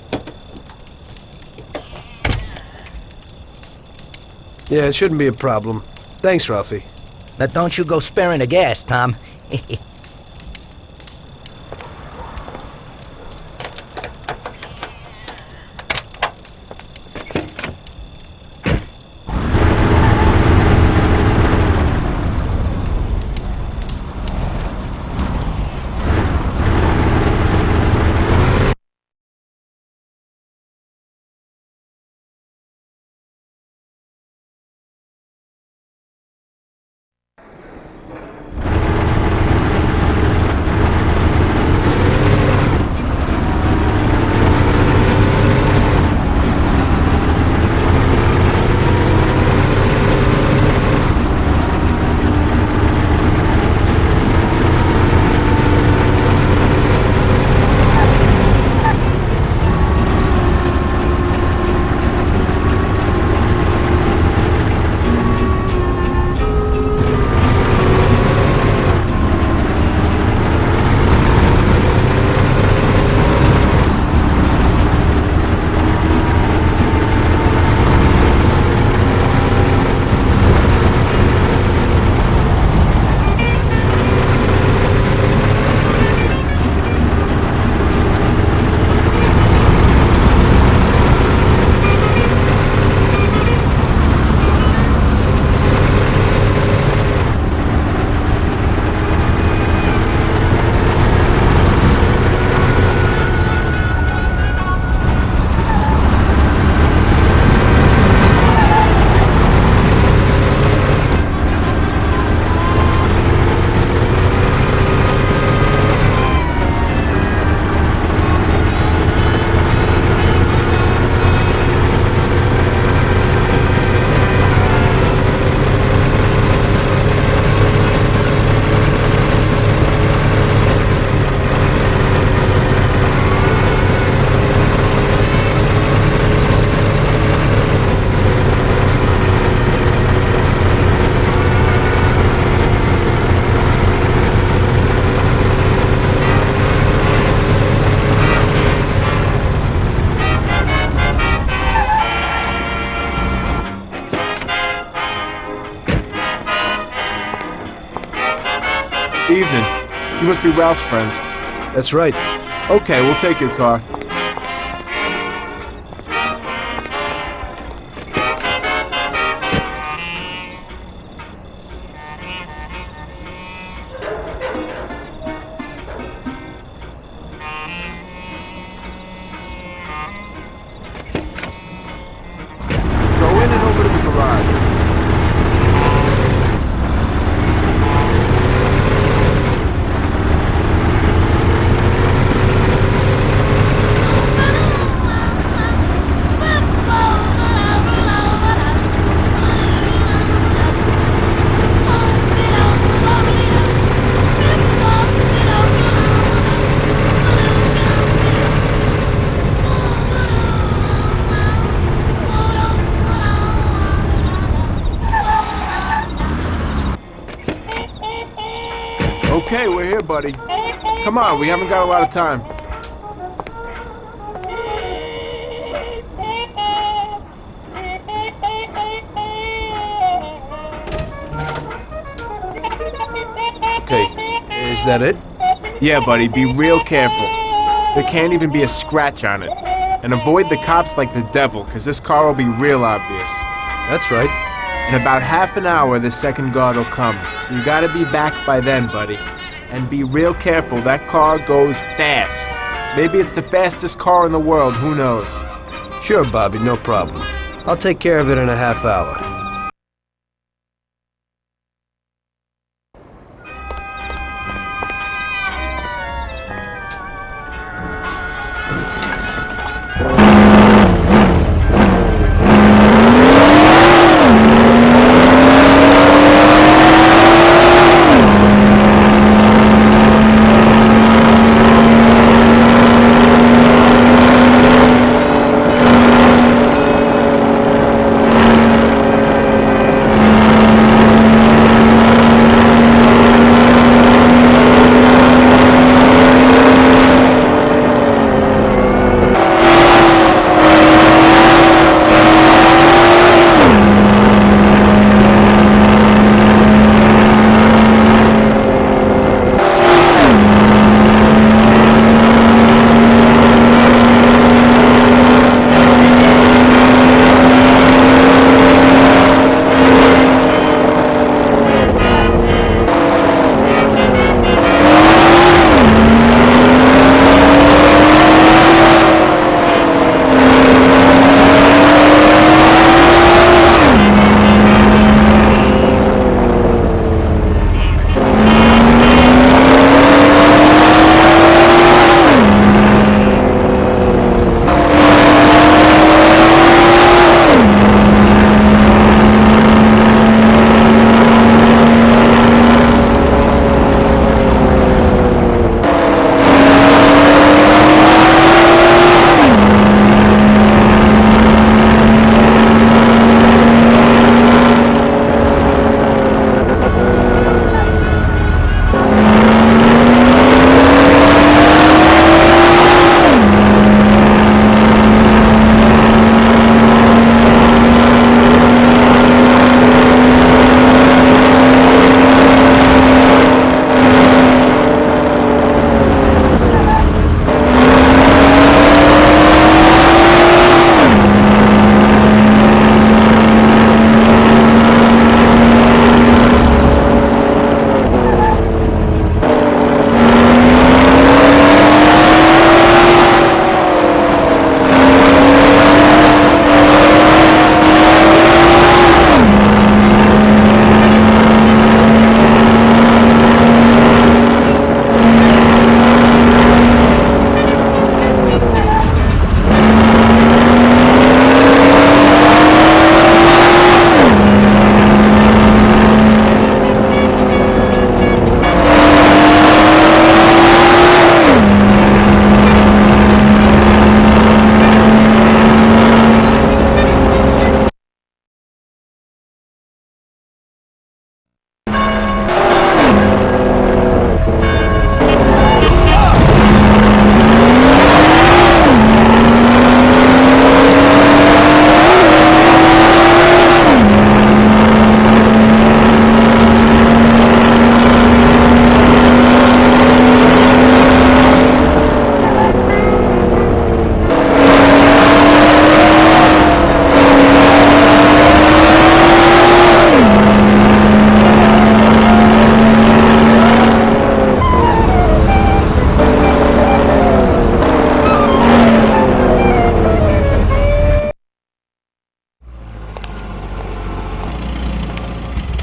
Yeah, it shouldn't be a problem. Thanks, Ralphie. Now don't you go sparing the gas, Tom. Evening. You must be Ralph's friend. That's right. Okay, we'll take your car. Go in and over to the garage. Okay, we're here, buddy. Come on, we haven't got a lot of time. that it? Yeah, buddy, be real careful. There can't even be a scratch on it. And avoid the cops like the devil, because this car will be real obvious. That's right. In about half an hour, the second guard will come. So you gotta be back by then, buddy. And be real careful, that car goes fast. Maybe it's the fastest car in the world, who knows? Sure, Bobby, no problem. I'll take care of it in a half hour.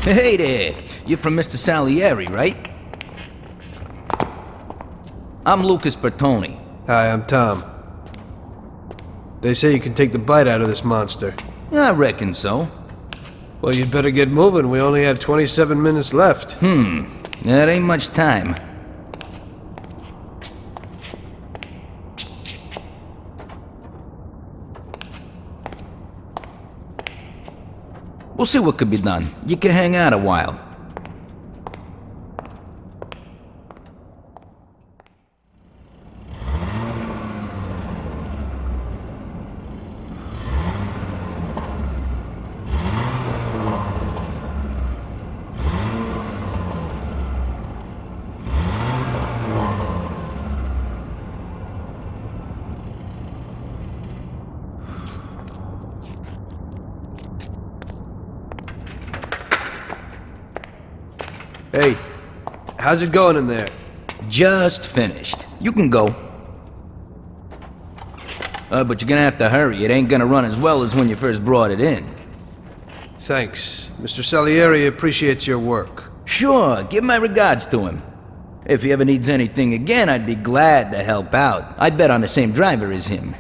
Hey there! You're from Mr. Salieri, right? I'm Lucas Bertoni. Hi, I'm Tom. They say you can take the bite out of this monster. I reckon so. Well, you'd better get moving. We only have 27 minutes left. That ain't much time. We'll see what could be done. You can hang out a while. Hey, how's it going in there? Just finished. You can go. But you're gonna have to hurry. It ain't gonna run as well as when you first brought it in. Thanks. Mr. Salieri appreciates your work. Sure, give my regards to him. If he ever needs anything again, I'd be glad to help out. I bet on the same driver as him.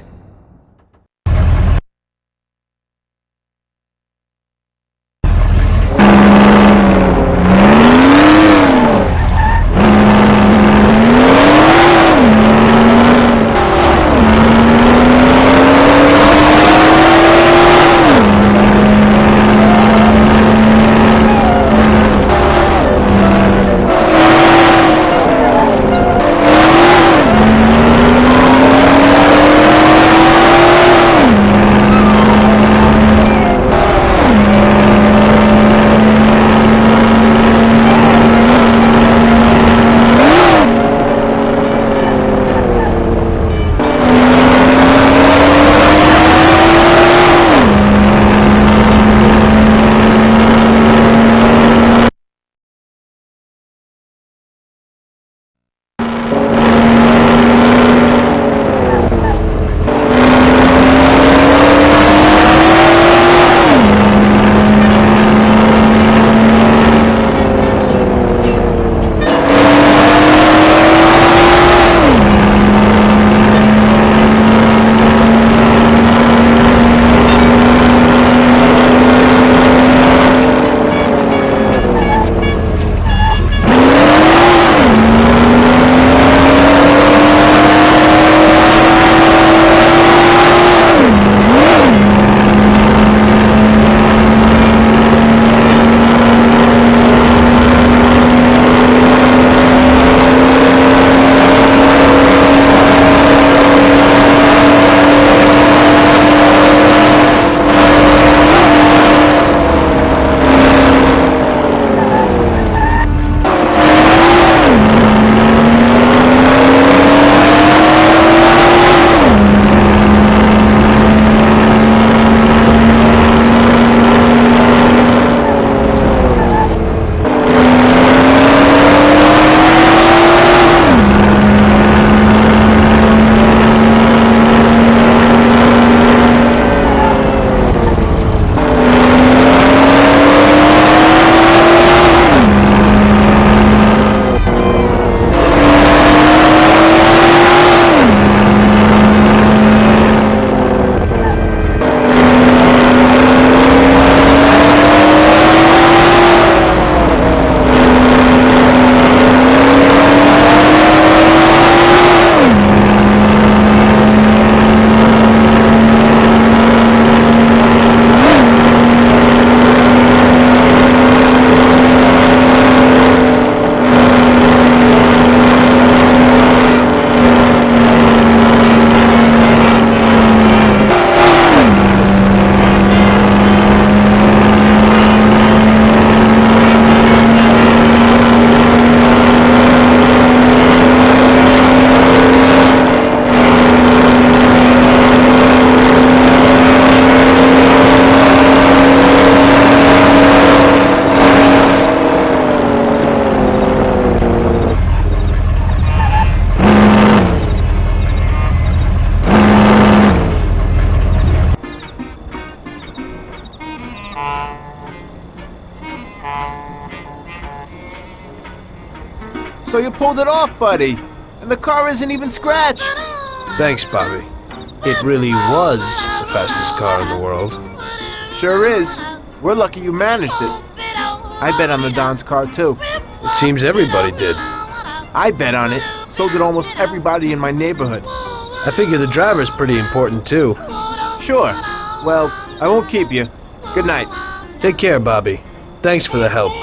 So you pulled it off, buddy. And the car isn't even scratched. Thanks, Bobby. It really was the fastest car in the world. Sure is. We're lucky you managed it. I bet on the Don's car, too. It seems everybody did. I bet on it. So did almost everybody in my neighborhood. I figure the driver's pretty important, too. Sure. Well, I won't keep you. Good night. Take care, Bobby. Thanks for the help.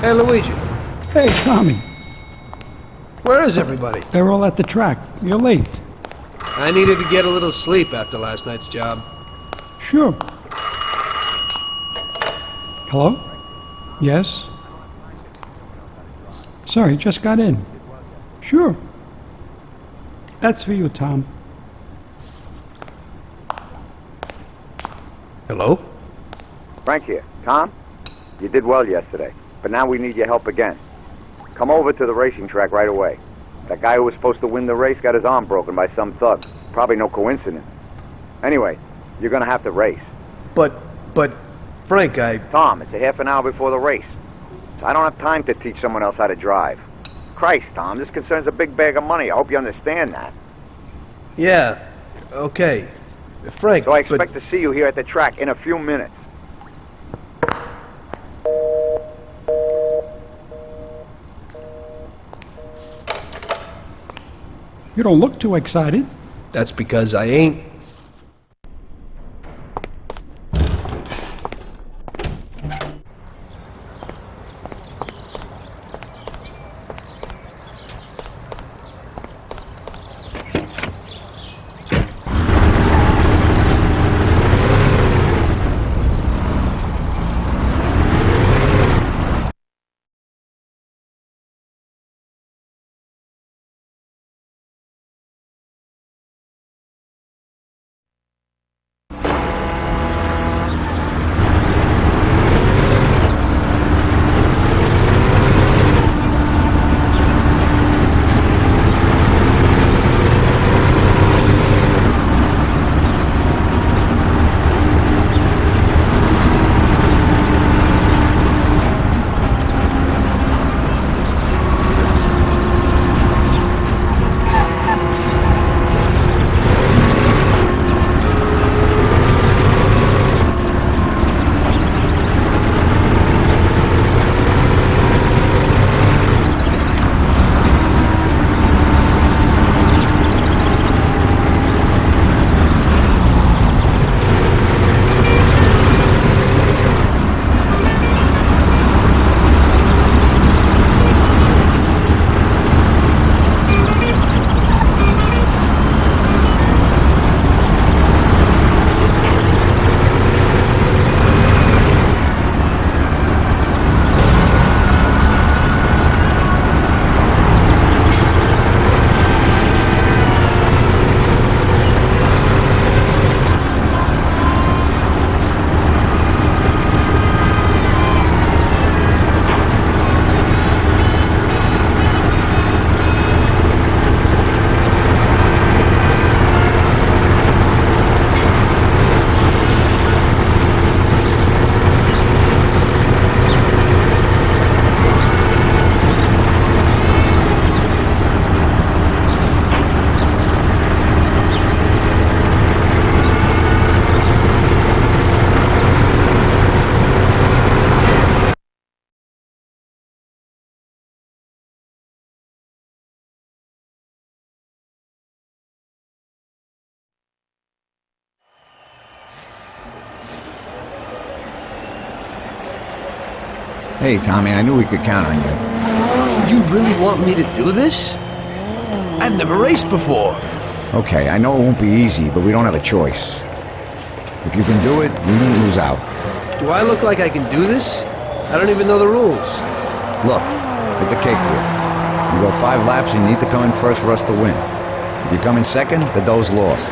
Hey, Luigi. Hey, Tommy. Where is everybody? They're all at the track. You're late. I needed to get a little sleep after last night's job. Sure. Hello? Yes? Sorry, just got in. Sure. That's for you, Tom. Hello? Frank here. Tom? You did well yesterday, but now we need your help again. Come over to the racing track right away. That guy who was supposed to win the race got his arm broken by some thug. Probably no coincidence. Anyway, you're gonna have to race. But, Frank, Tom, it's a half an hour before the race. So I don't have time to teach someone else how to drive. Christ, Tom, this concerns a big bag of money. I hope you understand that. Yeah, okay. Frank, So I expect to see you here at the track in a few minutes. You don't look too excited. That's because I ain't. Hey, Tommy, I knew we could count on you. You really want me to do this? I've never raced before. Okay, I know it won't be easy, but we don't have a choice. If you can do it, we won't lose out. Do I look like I can do this? I don't even know the rules. Look, it's a cake walk. You go 5 laps and you need to come in first for us to win. If you come in second, the dough's lost.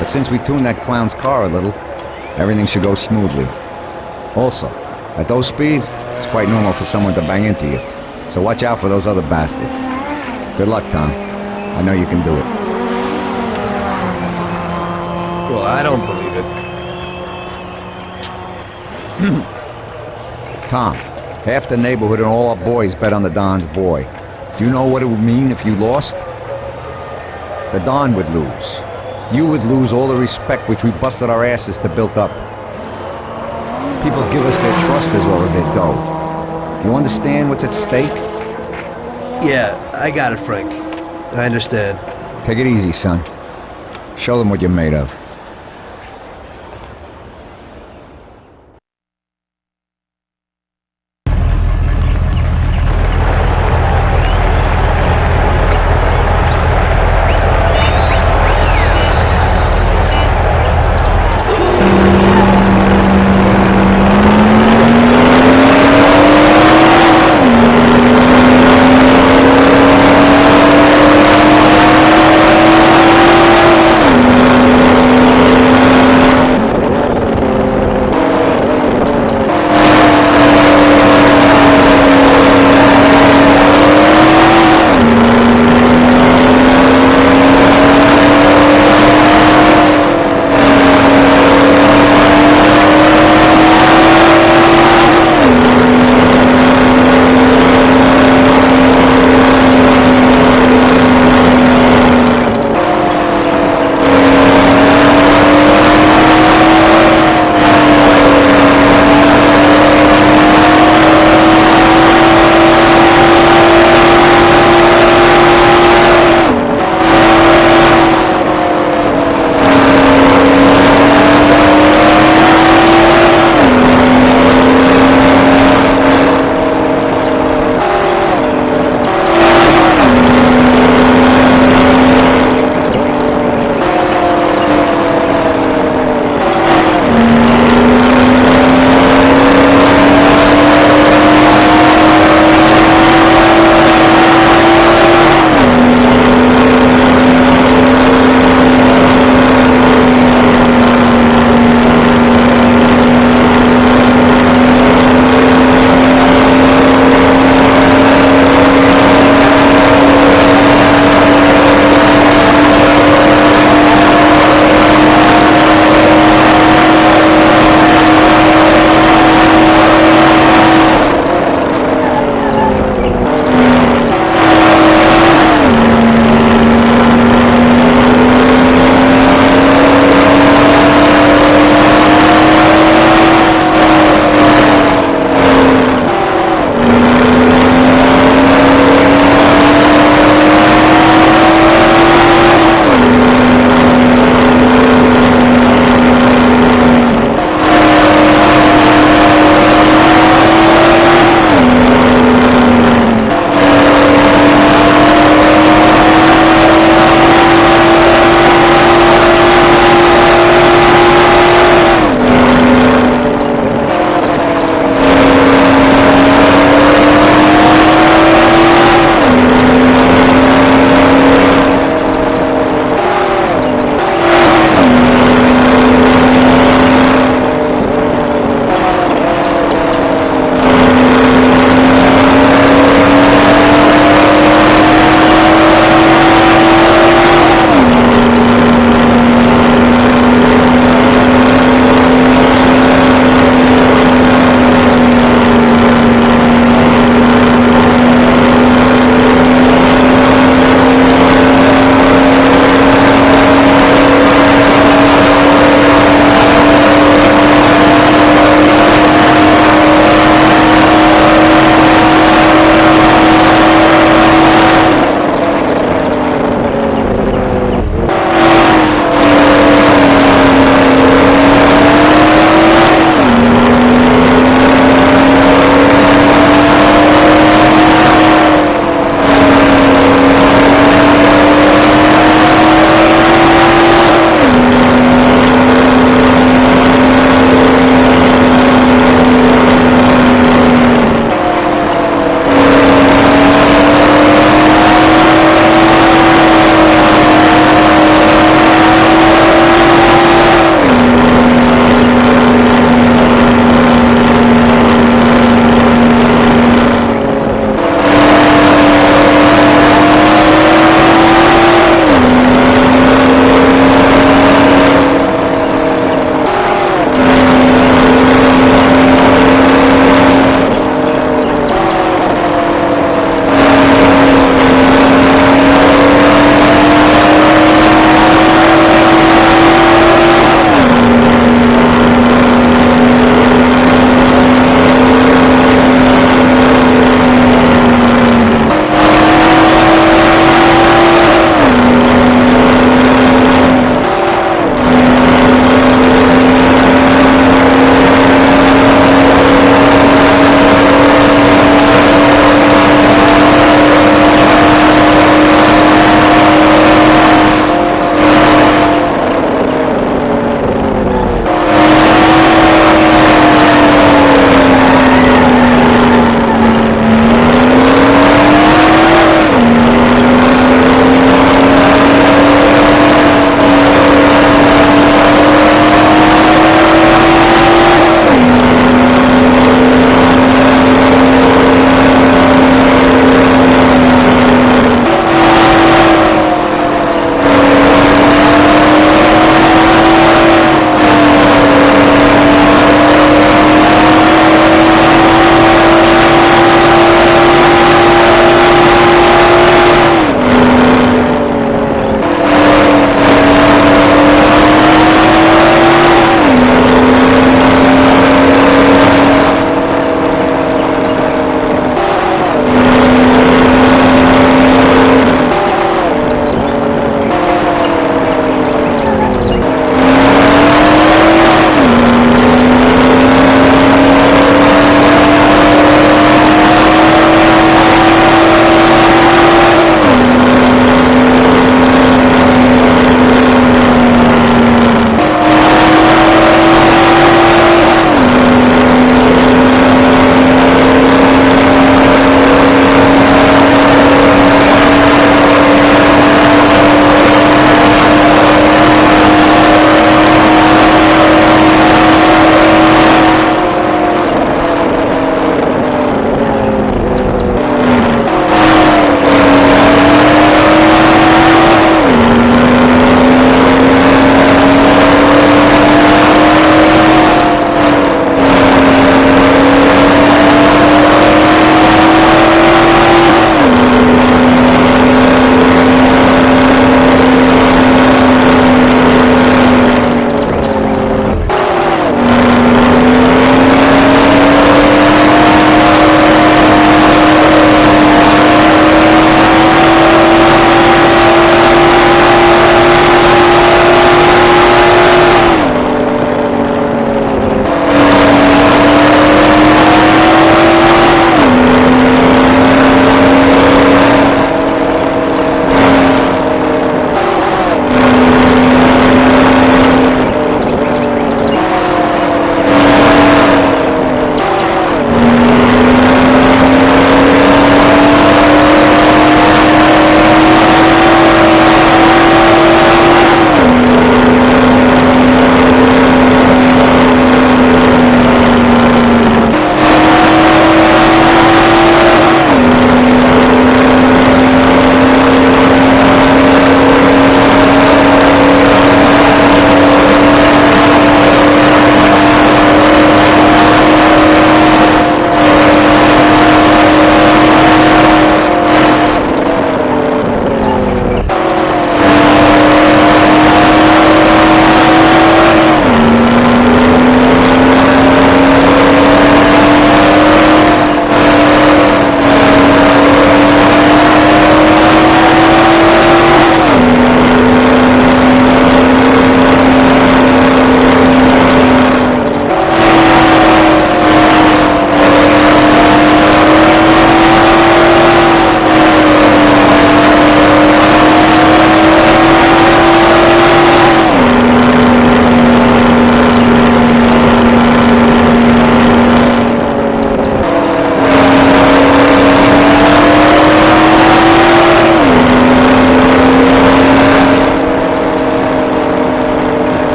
But since we tuned that clown's car a little, everything should go smoothly. Also, at those speeds, it's quite normal for someone to bang into you. So watch out for those other bastards. Good luck, Tom. I know you can do it. Well, I don't believe it. Tom, half the neighborhood and all our boys bet on the Don's boy. Do you know what it would mean if you lost? The Don would lose. You would lose all the respect which we busted our asses to build up. People give us their trust as well as their dough. Do you understand what's at stake? Yeah, I got it, Frank. I understand. Take it easy, son. Show them what you're made of.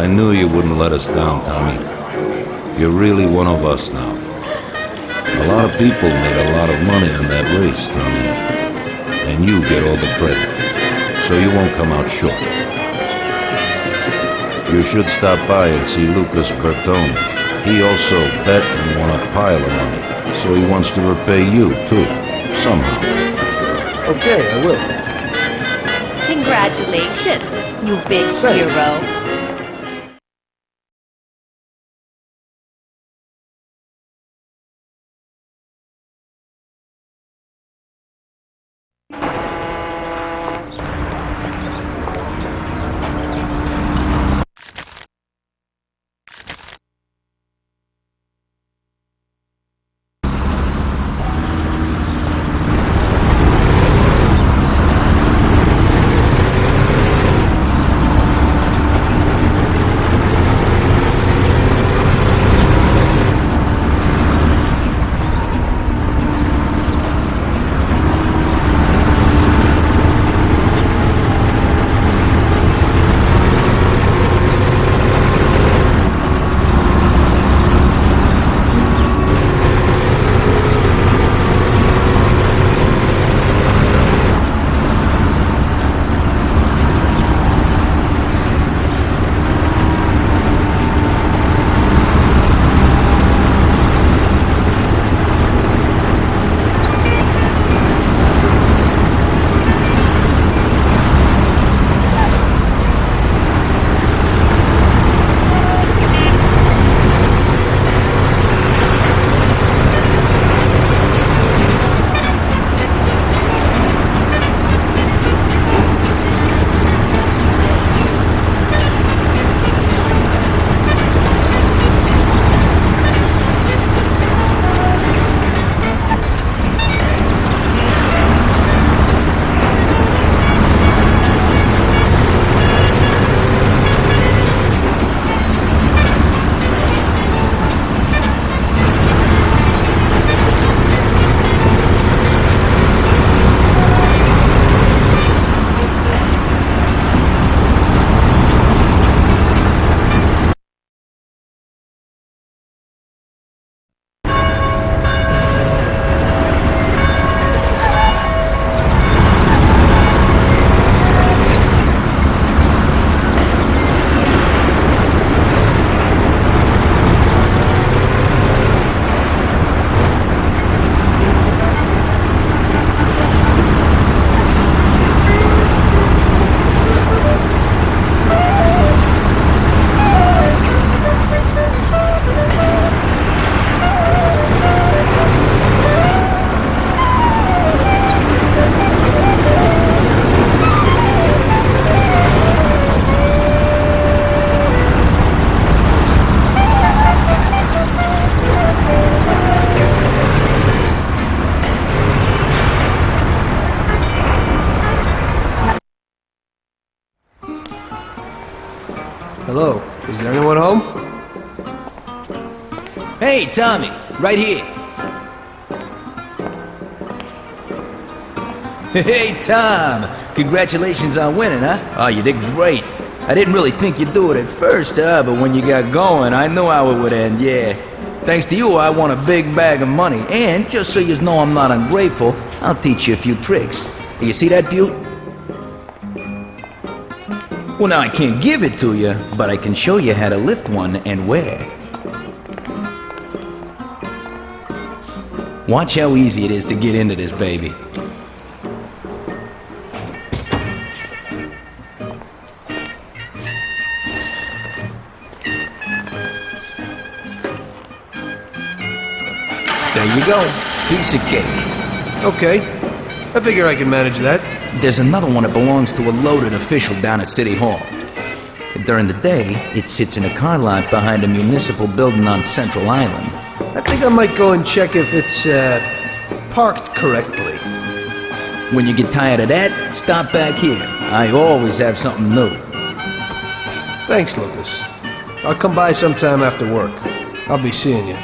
I knew you wouldn't let us down, Tommy. You're really one of us now. A lot of people made a lot of money on that race, Tommy. And you get all the credit. So you won't come out short. You should stop by and see Lucas Bertone. He also bet and won a pile of money. So he wants to repay you, too. Somehow. Okay, I will. Congratulations, you big Thanks. hero. Hello, is there anyone home? Hey, Tommy, right here. Hey, Tom, congratulations on winning, huh? Oh, you did great. I didn't really think you'd do it at first, but when you got going, I knew how it would end, yeah. Thanks to you, I won a big bag of money, and just so you know I'm not ungrateful, I'll teach you a few tricks. You see that, Butte? Well, now I can't give it to you, but I can show you how to lift one and where. Watch how easy it is to get into this baby. There you go. Piece of cake. Okay. I figure I can manage that. There's another one that belongs to a loaded official down at City Hall. During the day, it sits in a car lot behind a municipal building on Central Island. I think I might go and check if it's, parked correctly. When you get tired of that, stop back here. I always have something new. Thanks, Lucas. I'll come by sometime after work. I'll be seeing you.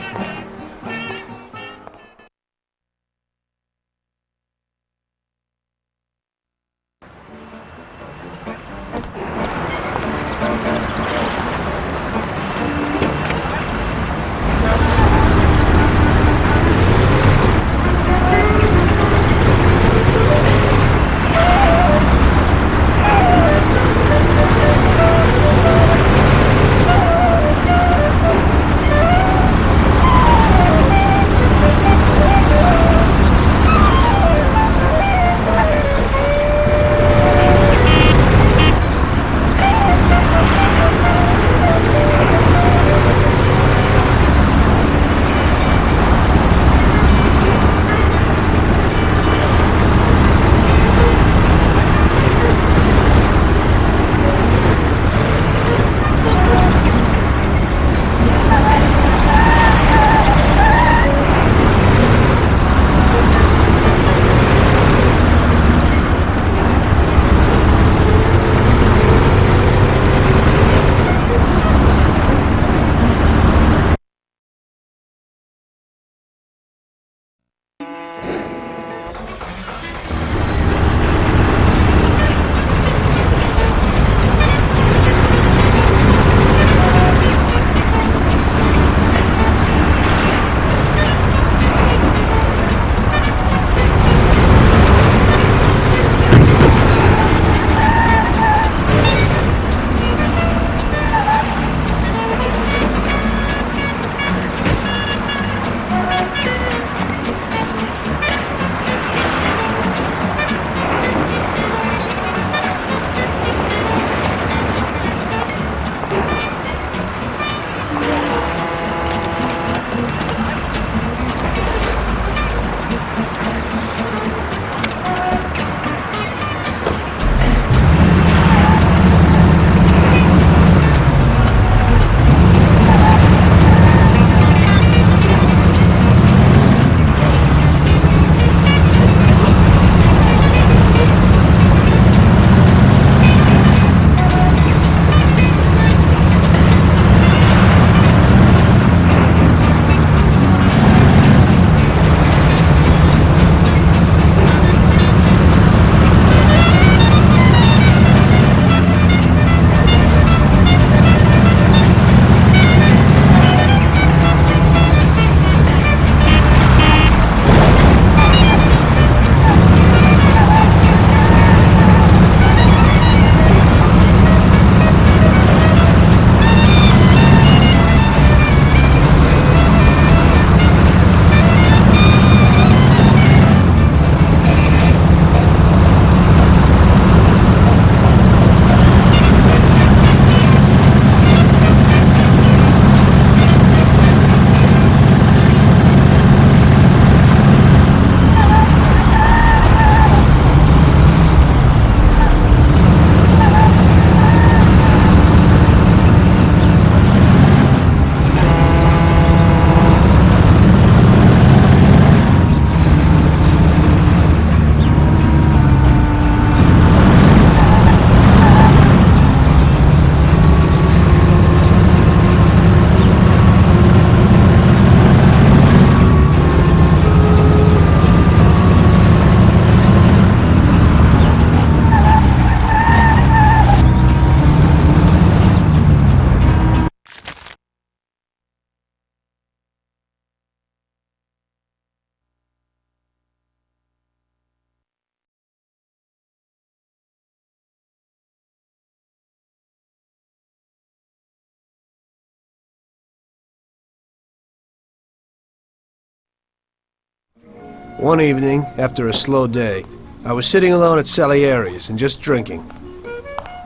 One evening, after a slow day, I was sitting alone at Salieri's and just drinking.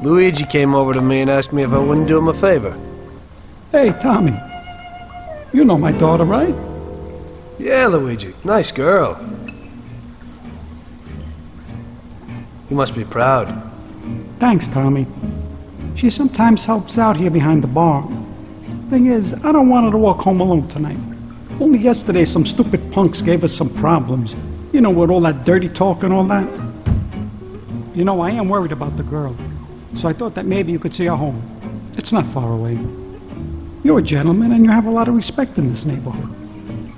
Luigi came over to me and asked me if I wouldn't do him a favor. Hey, Tommy. You know my daughter, right? Yeah, Luigi. Nice girl. You must be proud. Thanks, Tommy. She sometimes helps out here behind the bar. Thing is, I don't want her to walk home alone tonight. Only yesterday some stupid punks gave us some problems. You know, with all that dirty talk and all that. You know, I am worried about the girl. So I thought that maybe you could see her home. It's not far away. You're a gentleman and you have a lot of respect in this neighborhood.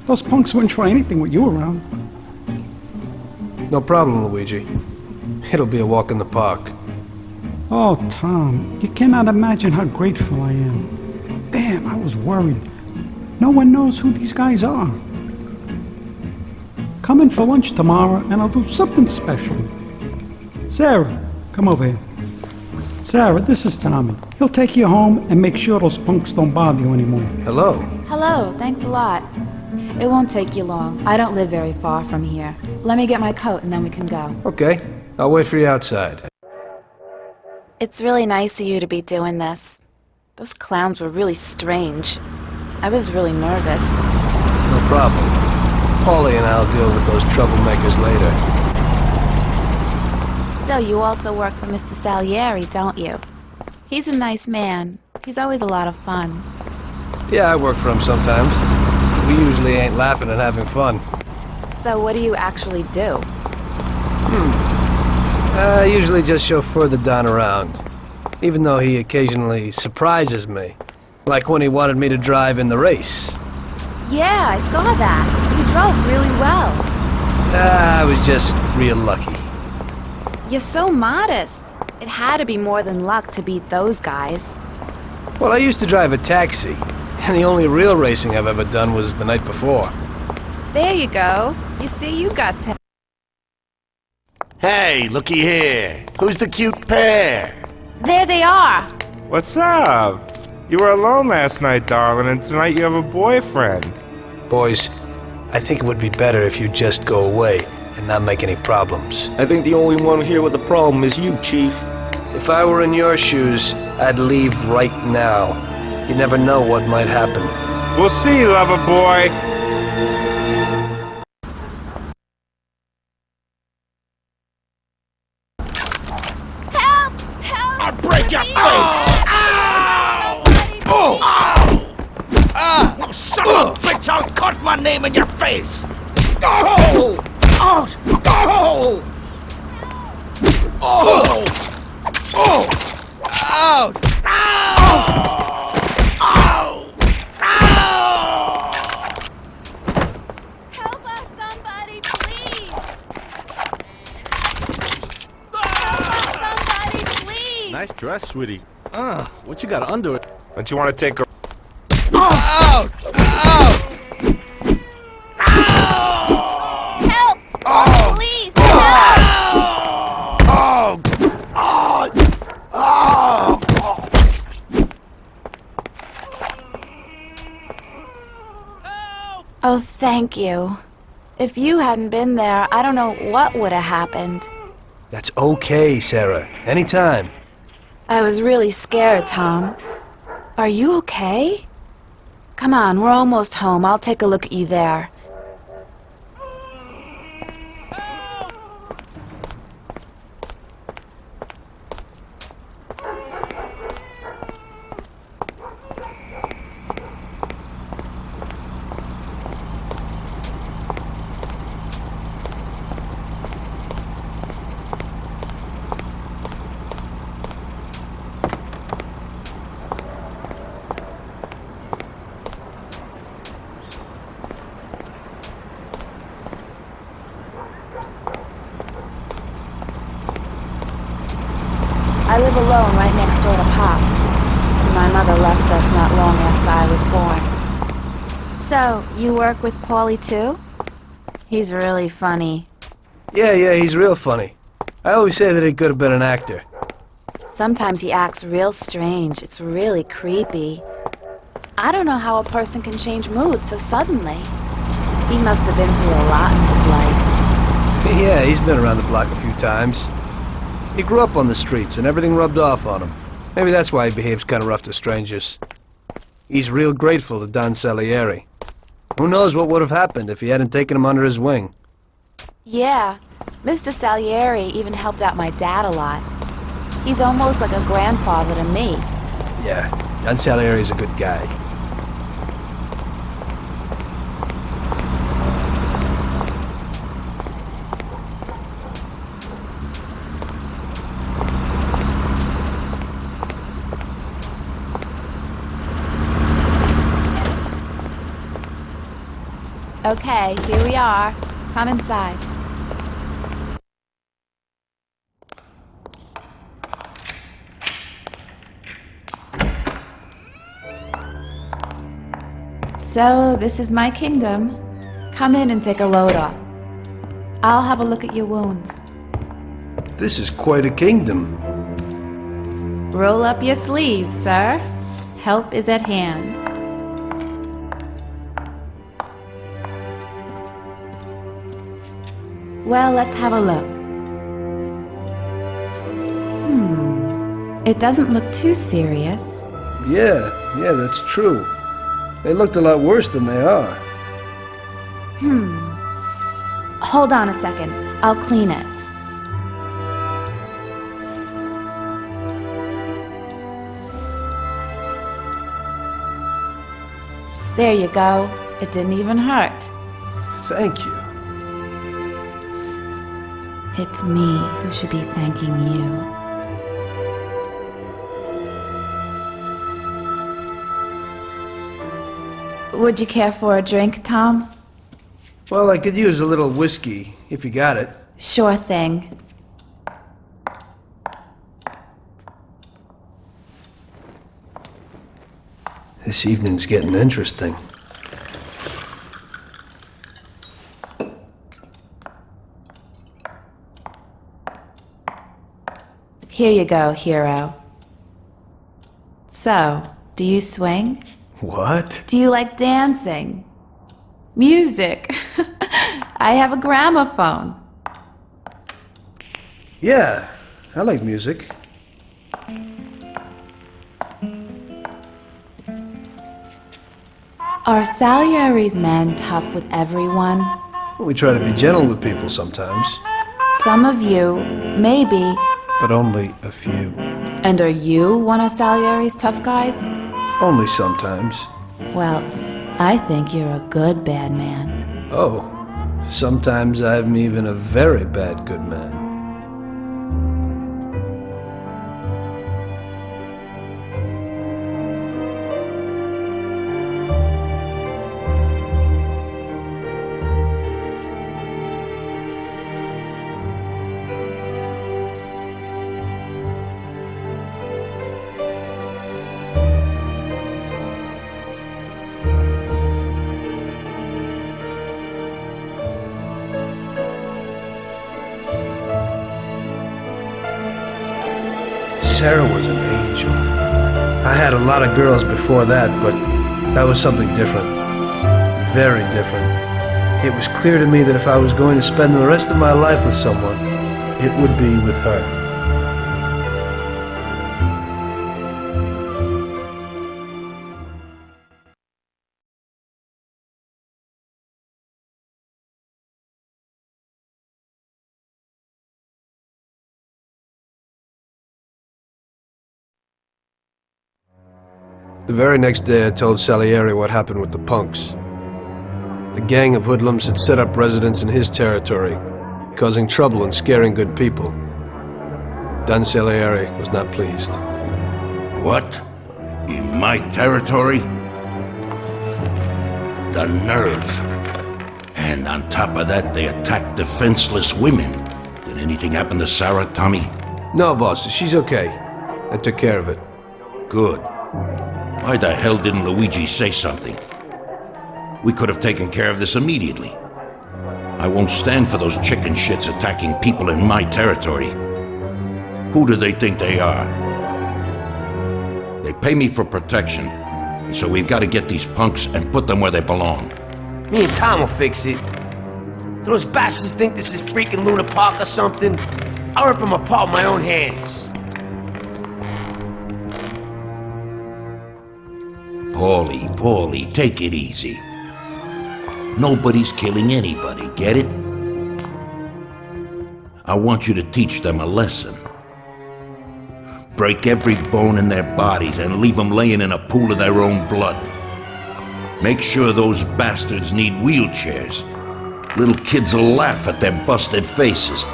Those punks wouldn't try anything with you around. No problem, Luigi. It'll be a walk in the park. Oh, Tom, you cannot imagine how grateful I am. Damn, I was worried. No one knows who these guys are. Come in for lunch tomorrow and I'll do something special. Sarah, come over here. Sarah, this is Tommy. He'll take you home and make sure those punks don't bother you anymore. Hello. Hello, thanks a lot. It won't take you long. I don't live very far from here. Let me get my coat and then we can go. Okay. I'll wait for you outside. It's really nice of you to be doing this. Those clowns were really strange. I was really nervous. No problem. Paulie and I'll deal with those troublemakers later. So you also work for Mr. Salieri, don't you? He's a nice man. He's always a lot of fun. Yeah, I work for him sometimes. We usually ain't laughing and having fun. So what do you actually do? I usually just chauffeur the Don around. Even though he occasionally surprises me. Like when he wanted me to drive in the race. Yeah, I saw that. You drove really well. I was just real lucky. You're so modest. It had to be more than luck to beat those guys. Well, I used to drive a taxi. And the only real racing I've ever done was the night before. There you go. You see, you got to... Hey, looky here. Who's the cute pair? There they are. What's up? You were alone last night, darling, and tonight you have a boyfriend. Boys, I think it would be better if you just go away and not make any problems. I think the only one here with a problem is you, Chief. If I were in your shoes, I'd leave right now. You never know what might happen. We'll see, lover boy. Help! Help! I'll break your face! Ow! Oh! Ah! Oh, son of a bitch, I'll cut my name in your face! Oh! Oh! Oh! Oh! Oh! Out! Help us, somebody, please! Help us, somebody, please! Nice dress, sweetie. What you got under it? Don't you want to take a... Out! Out! Help! Oh! Please! Oh! Help! Oh! Oh! Oh, thank you. If you hadn't been there, I don't know what would have happened. That's okay, Sarah. Anytime. I was really scared, Tom. Are you okay? Come on, we're almost home. I'll take a look at you there. I live alone right next door to Pop. My mother left us not long after I was born. So, you work with Paulie too? He's really funny. Yeah, he's real funny. I always say that he could have been an actor. Sometimes he acts real strange. It's really creepy. I don't know how a person can change mood so suddenly. He must have been through a lot in his life. Yeah, he's been around the block a few times. He grew up on the streets and everything rubbed off on him. Maybe that's why he behaves kind of rough to strangers. He's real grateful to Don Salieri. Who knows what would have happened if he hadn't taken him under his wing. Yeah, Mr. Salieri even helped out my dad a lot. He's almost like a grandfather to me. Yeah, Don Salieri's a good guy. Okay, here we are. Come inside. So, this is my kingdom. Come in and take a load off. I'll have a look at your wounds. This is quite a kingdom. Roll up your sleeves, sir. Help is at hand. Well, let's have a look. It doesn't look too serious. Yeah, that's true. They looked a lot worse than they are. Hold on a second. I'll clean it. There you go. It didn't even hurt. Thank you. It's me who should be thanking you. Would you care for a drink, Tom? Well, I could use a little whiskey, if you got it. Sure thing. This evening's getting interesting. Here you go, hero. So, do you swing? What? Do you like dancing? Music? I have a gramophone. Yeah, I like music. Are Salieri's men tough with everyone? We try to be gentle with people sometimes. Some of you, maybe. But only a few. And are you one of Salieri's tough guys? Only sometimes. Well, I think you're a good bad man. Oh, sometimes I'm even a very bad good man. Sarah was an angel. I had a lot of girls before that, but that was something different. Very different. It was clear to me that if I was going to spend the rest of my life with someone, it would be with her. The very next day I told Salieri what happened with the punks. The gang of hoodlums had set up residence in his territory, causing trouble and scaring good people. Don Salieri was not pleased. What? In my territory? The nerve. And on top of that, they attacked defenseless women. Did anything happen to Sarah, Tommy? No, boss. She's okay. I took care of it. Good. Why the hell didn't Luigi say something? We could have taken care of this immediately. I won't stand for those chicken shits attacking people in my territory. Who do they think they are? They pay me for protection, so we've got to get these punks and put them where they belong. Me and Tom will fix it. Do those bastards think this is freaking Luna Park or something? I'll rip them apart with my own hands. Paulie, take it easy. Nobody's killing anybody, get it? I want you to teach them a lesson. Break every bone in their bodies and leave them laying in a pool of their own blood. Make sure those bastards need wheelchairs. Little kids will laugh at their busted faces.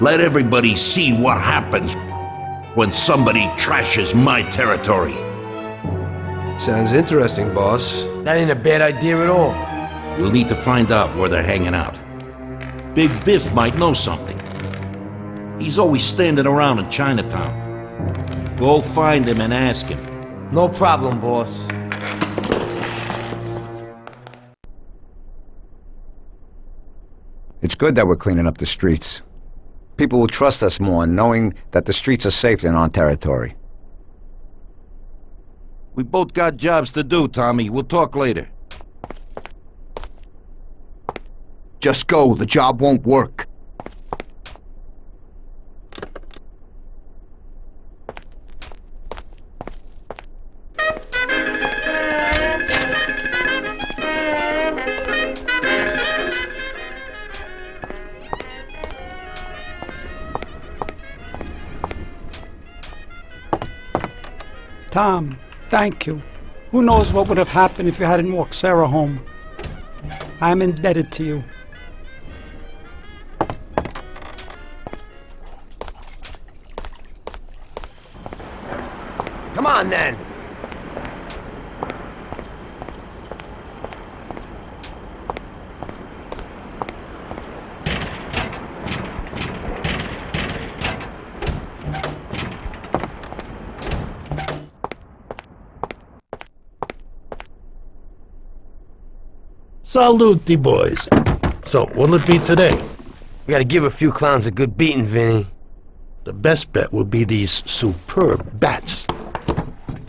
Let everybody see what happens when somebody trashes my territory. Sounds interesting, boss. That ain't a bad idea at all. We'll need to find out where they're hanging out. Big Biff might know something. He's always standing around in Chinatown. Go find him and ask him. No problem, boss. It's good that we're cleaning up the streets. People will trust us more knowing that the streets are safe in our territory. We both got jobs to do, Tommy. We'll talk later. Just go. The job won't work. Tom, thank you. Who knows what would have happened if you hadn't walked Sarah home. I am indebted to you. Come on, then. Salute, boys. So, what'll it be today? We gotta give a few clowns a good beating, Vinny. The best bet would be these superb bats.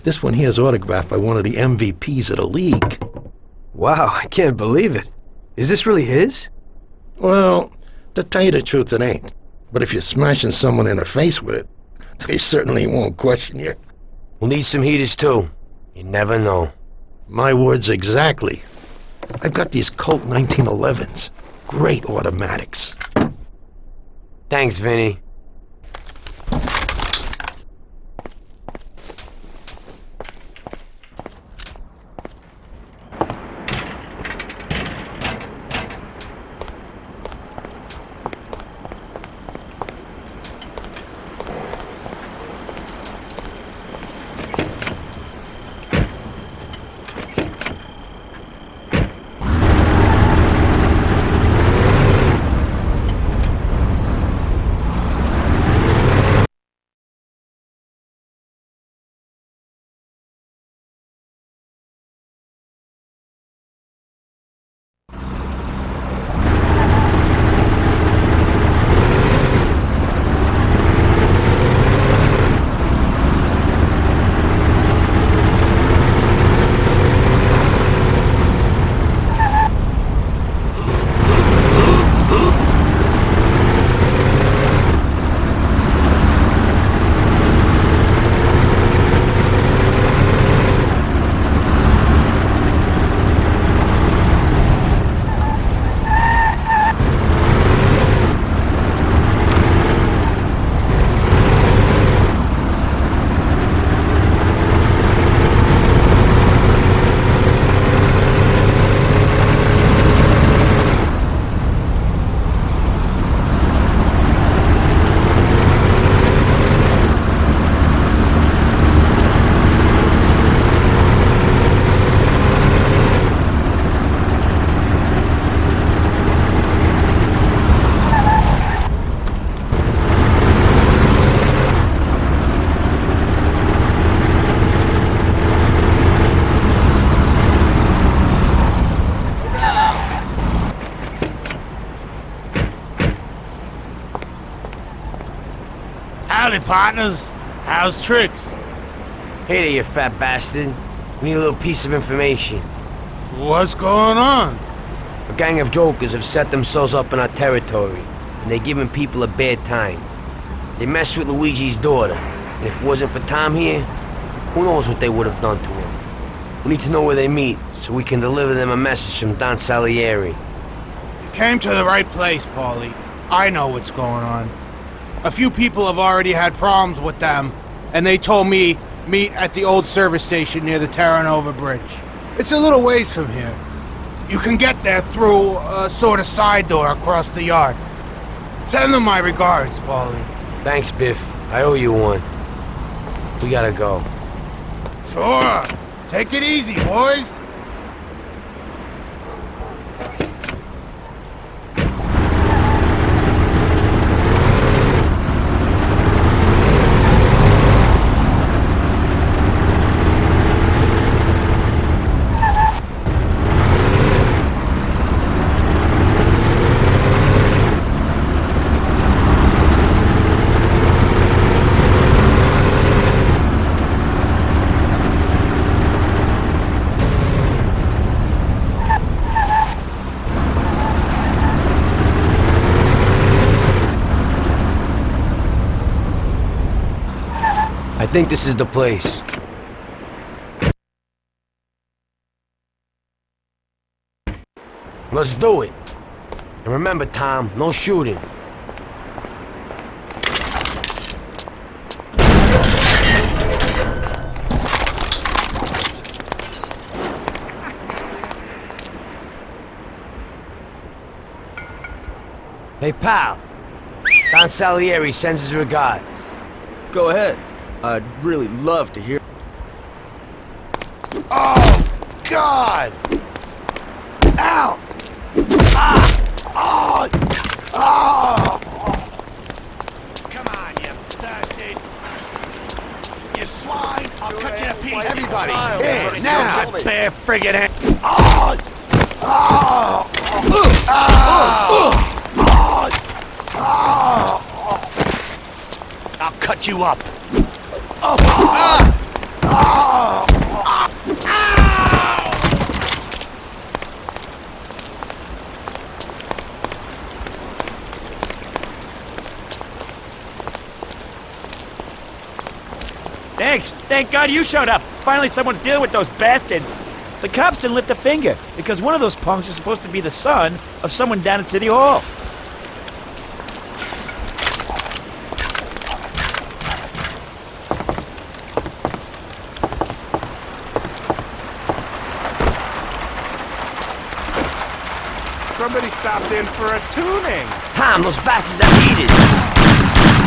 This one here's autographed by one of the MVPs of the league. Wow, I can't believe it. Is this really his? Well, to tell you the truth, it ain't. But if you're smashing someone in the face with it, they certainly won't question you. We'll need some heaters, too. You never know. My words exactly. I've got these Colt 1911s. Great automatics. Thanks, Vinny. Howdy, partners. How's tricks? Hey there, you fat bastard. We need a little piece of information. What's going on? A gang of jokers have set themselves up in our territory, and they're giving people a bad time. They messed with Luigi's daughter, and if it wasn't for Tom here, who knows what they would have done to him. We need to know where they meet, so we can deliver them a message from Don Salieri. You came to the right place, Paulie. I know what's going on. A few people have already had problems with them, and they told me meet at the old service station near the Terranova Bridge. It's a little ways from here. You can get there through a sort of side door across the yard. Send them my regards, Paulie. Thanks, Biff. I owe you one. We gotta go. Sure. Take it easy, boys. I think this is the place. Let's do it. And remember, Tom, no shooting. Hey, pal. Don Salieri sends his regards. Go ahead. I'd really love to hear. Oh, God! Ow! Ah! Oh! Oh! Come on, you bastard! You swine! I'll cut you to pieces! Everybody, here, now! That bare friggin' hand! Oh! Oh! Oh! Oh! I'll cut you up! Oh! Oh! Oh! Thanks. Thank God you showed up. Finally someone's dealing with those bastards. The cops didn't lift a finger, because one of those punks is supposed to be the son of someone down at City Hall. Somebody stopped in for a tuning. Tom, those bastards are heated.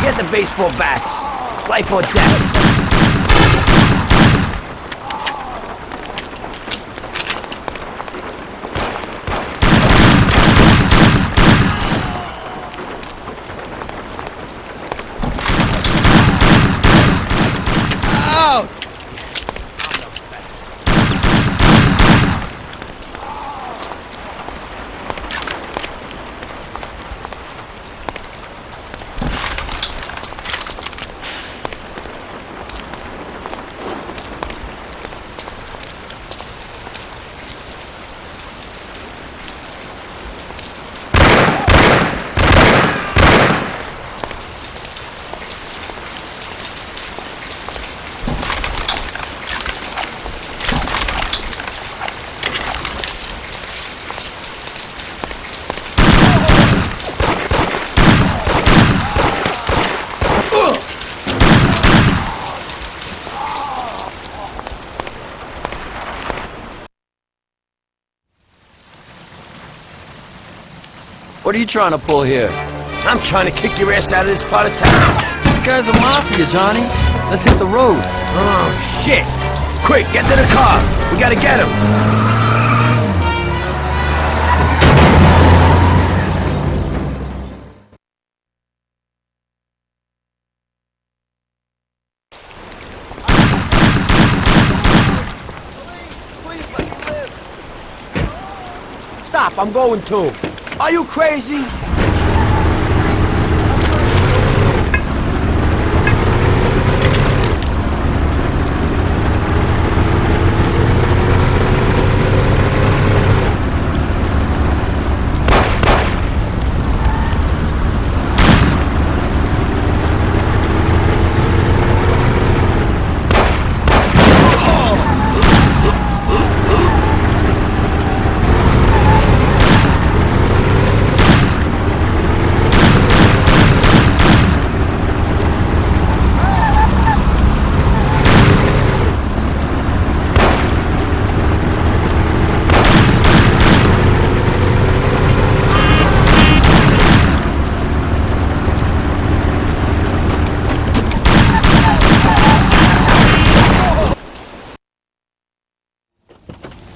Get the baseball bats. It's life or death. What are you trying to pull here? I'm trying to kick your ass out of this part of town. These guys are Mafia, Johnny. Let's hit the road. Oh, shit. Quick, get to the car. We gotta get him. Stop, I'm going to. Are you crazy?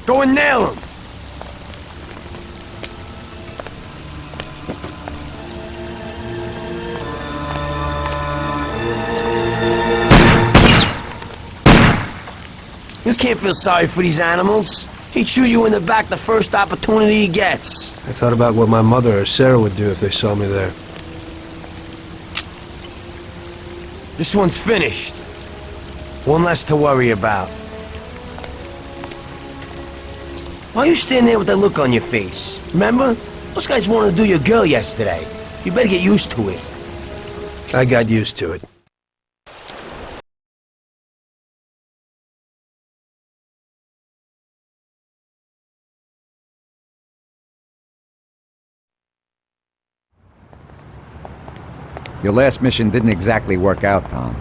Go and nail him! You can't feel sorry for these animals. He'd shoot you in the back the first opportunity he gets. I thought about what my mother or Sarah would do if they saw me there. This one's finished. One less to worry about. Why you stand there with that look on your face? Remember? Those guys wanted to do your girl yesterday. You better get used to it. I got used to it. Your last mission didn't exactly work out, Tom.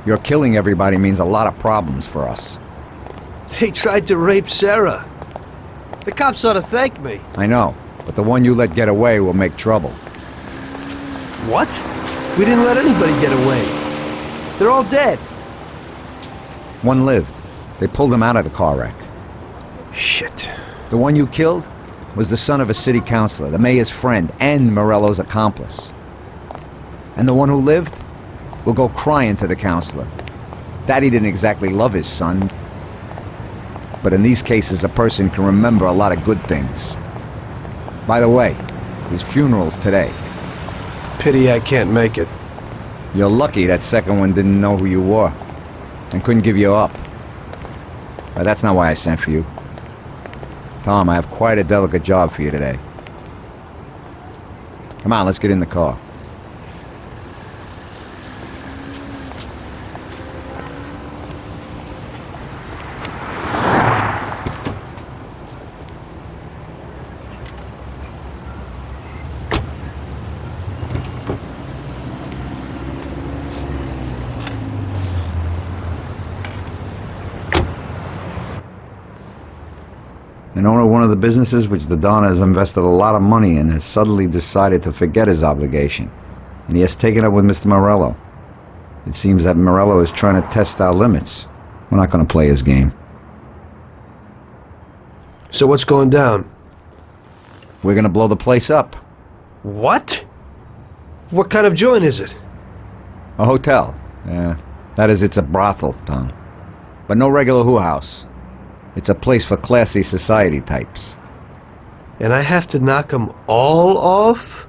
Your killing everybody means a lot of problems for us. They tried to rape Sarah. The cops ought to thank me. I know, but the one you let get away will make trouble. What? We didn't let anybody get away. They're all dead. One lived. They pulled him out of the car wreck. Shit. The one you killed was the son of a city councilor, the mayor's friend, and Morello's accomplice. And the one who lived will go crying to the counselor. Daddy didn't exactly love his son. But in these cases, a person can remember a lot of good things. By the way, his funeral's today. Pity I can't make it. You're lucky that second one didn't know who you were and couldn't give you up. But that's not why I sent for you. Tom, I have quite a delicate job for you today. Come on, let's get in the car. An owner of one of the businesses which the Don has invested a lot of money in has suddenly decided to forget his obligation, and he has taken up with Mr. Morello. It seems that Morello is trying to test our limits. We're not going to play his game. So what's going down? We're going to blow the place up. What? What kind of joint is it? A hotel. Yeah, that is, it's a brothel, Tom. But no regular who house. It's a place for classy society types. And I have to knock them all off?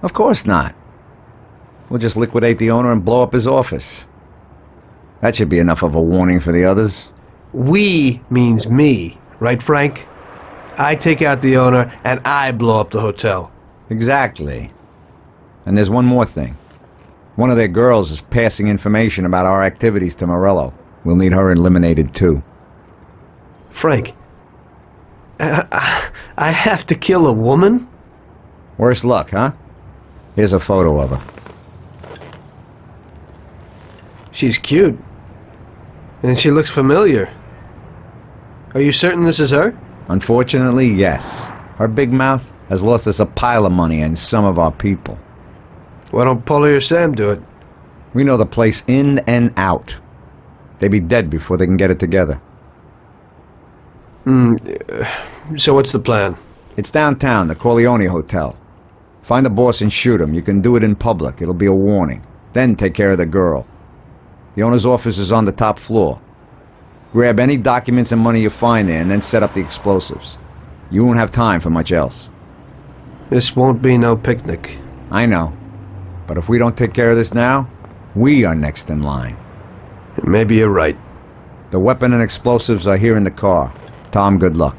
Of course not. We'll just liquidate the owner and blow up his office. That should be enough of a warning for the others. We means me, right, Frank? I take out the owner and I blow up the hotel. Exactly. And there's one more thing. One of their girls is passing information about our activities to Morello. We'll need her eliminated too. Frank, I have to kill a woman? Worse luck, huh? Here's a photo of her. She's cute. And she looks familiar. Are you certain this is her? Unfortunately, yes. Her big mouth has lost us a pile of money and some of our people. Why don't Paulie or Sam do it? We know the place in and out. They'd be dead before they can get it together. So what's the plan? It's downtown, the Corleone Hotel. Find the boss and shoot him. You can do it in public. It'll be a warning. Then take care of the girl. The owner's office is on the top floor. Grab any documents and money you find there and then set up the explosives. You won't have time for much else. This won't be no picnic. I know. But if we don't take care of this now, we are next in line. Maybe you're right. The weapon and explosives are here in the car. Tom, good luck.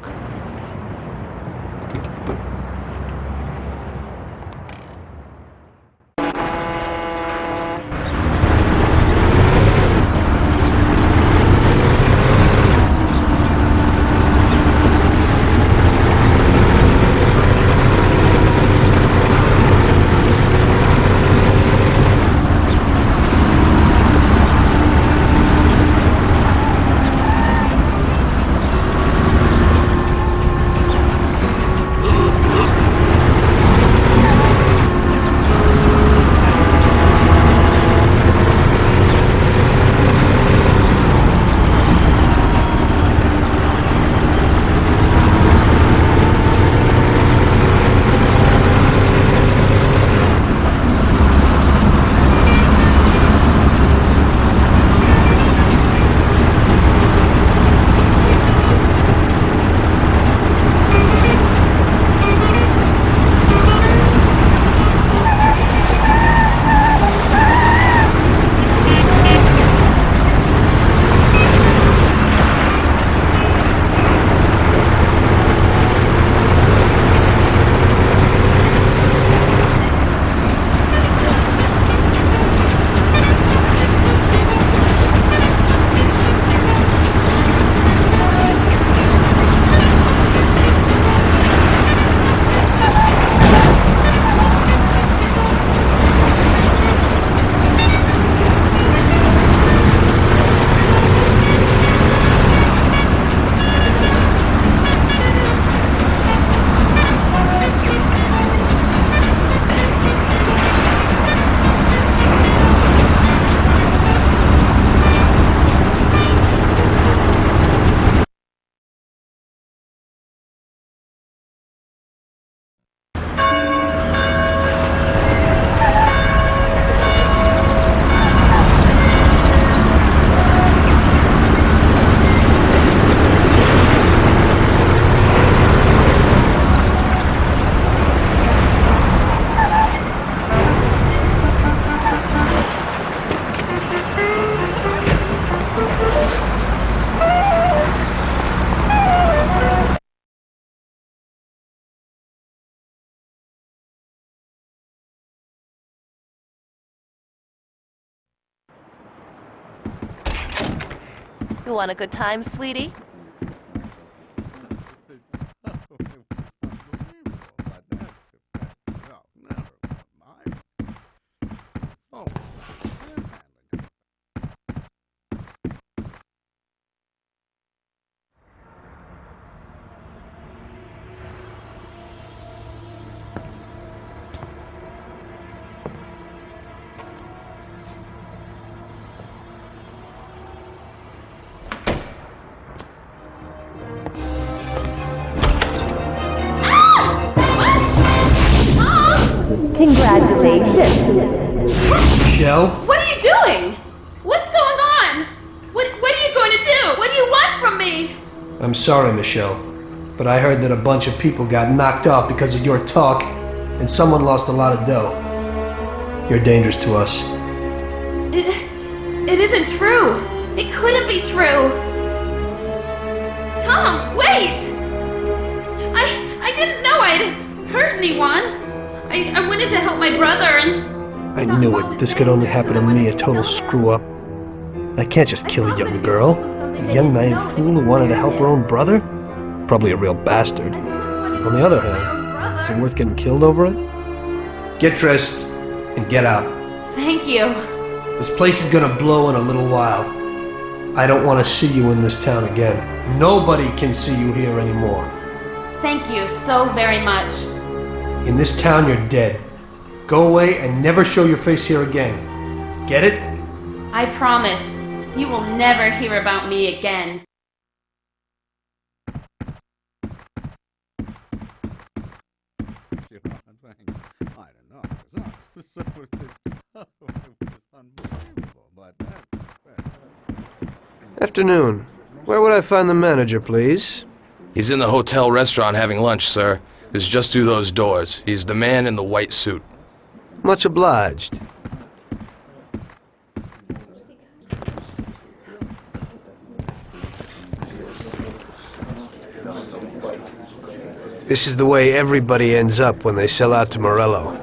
You want a good time, sweetie? Congratulations. Michelle? What are you doing? What's going on? What are you going to do? What do you want from me? I'm sorry, Michelle, but I heard that a bunch of people got knocked off because of your talk, and someone lost a lot of dough. You're dangerous to us. It isn't true. It couldn't be true. Tom, wait! I didn't know I'd hurt anyone. I wanted to help my brother and... I knew it. This could only happen to me, a total screw-up. I can't just kill a young girl. A young, naive fool who wanted to help her own brother? Probably a real bastard. On the other hand, is it worth getting killed over it? Get dressed and get out. Thank you. This place is gonna blow in a little while. I don't want to see you in this town again. Nobody can see you here anymore. Thank you so very much. In this town, you're dead. Go away and never show your face here again. Get it? I promise. You will never hear about me again. Afternoon. Where would I find the manager, please? He's in the hotel restaurant having lunch, sir. It's just through those doors. He's the man in the white suit. Much obliged. This is the way everybody ends up when they sell out to Morello.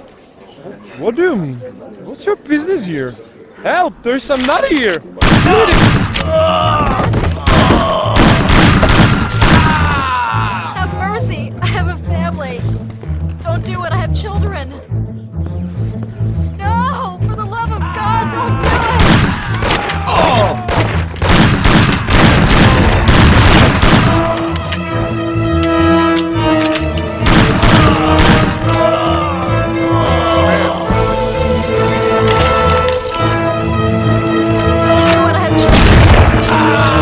What do you mean? What's your business here? Help! There's some nut here! Have mercy! I have a family! Don't do it, I have children! No! For the love of God, don't do it! Oh! Don't do it, I have children!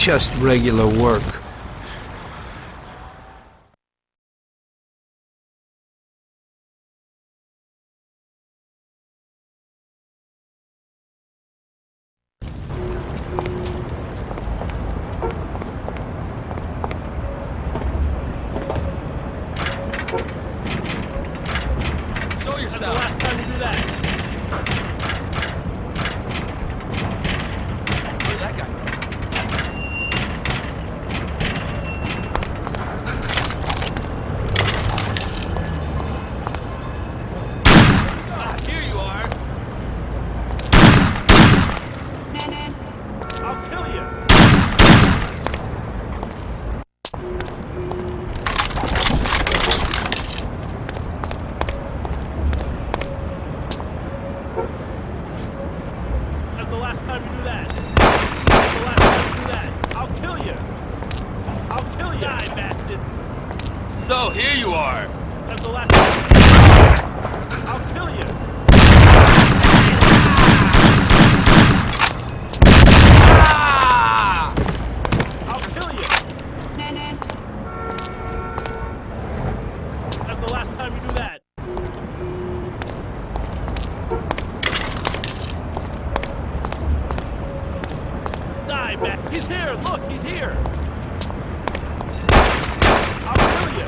just regular work. Show yourself. That's the last time you do that. Where's that guy? Ah, here you are. I'll kill you. That's the last time you do that. That's the last time you do that. I'll kill you. I'll kill you. Die, bastard. So, here you are. That's the last time. I'll kill you. Ah! I'll kill you. That's the last time you do that. Die, man. He's here. Look, he's here. I'll kill you.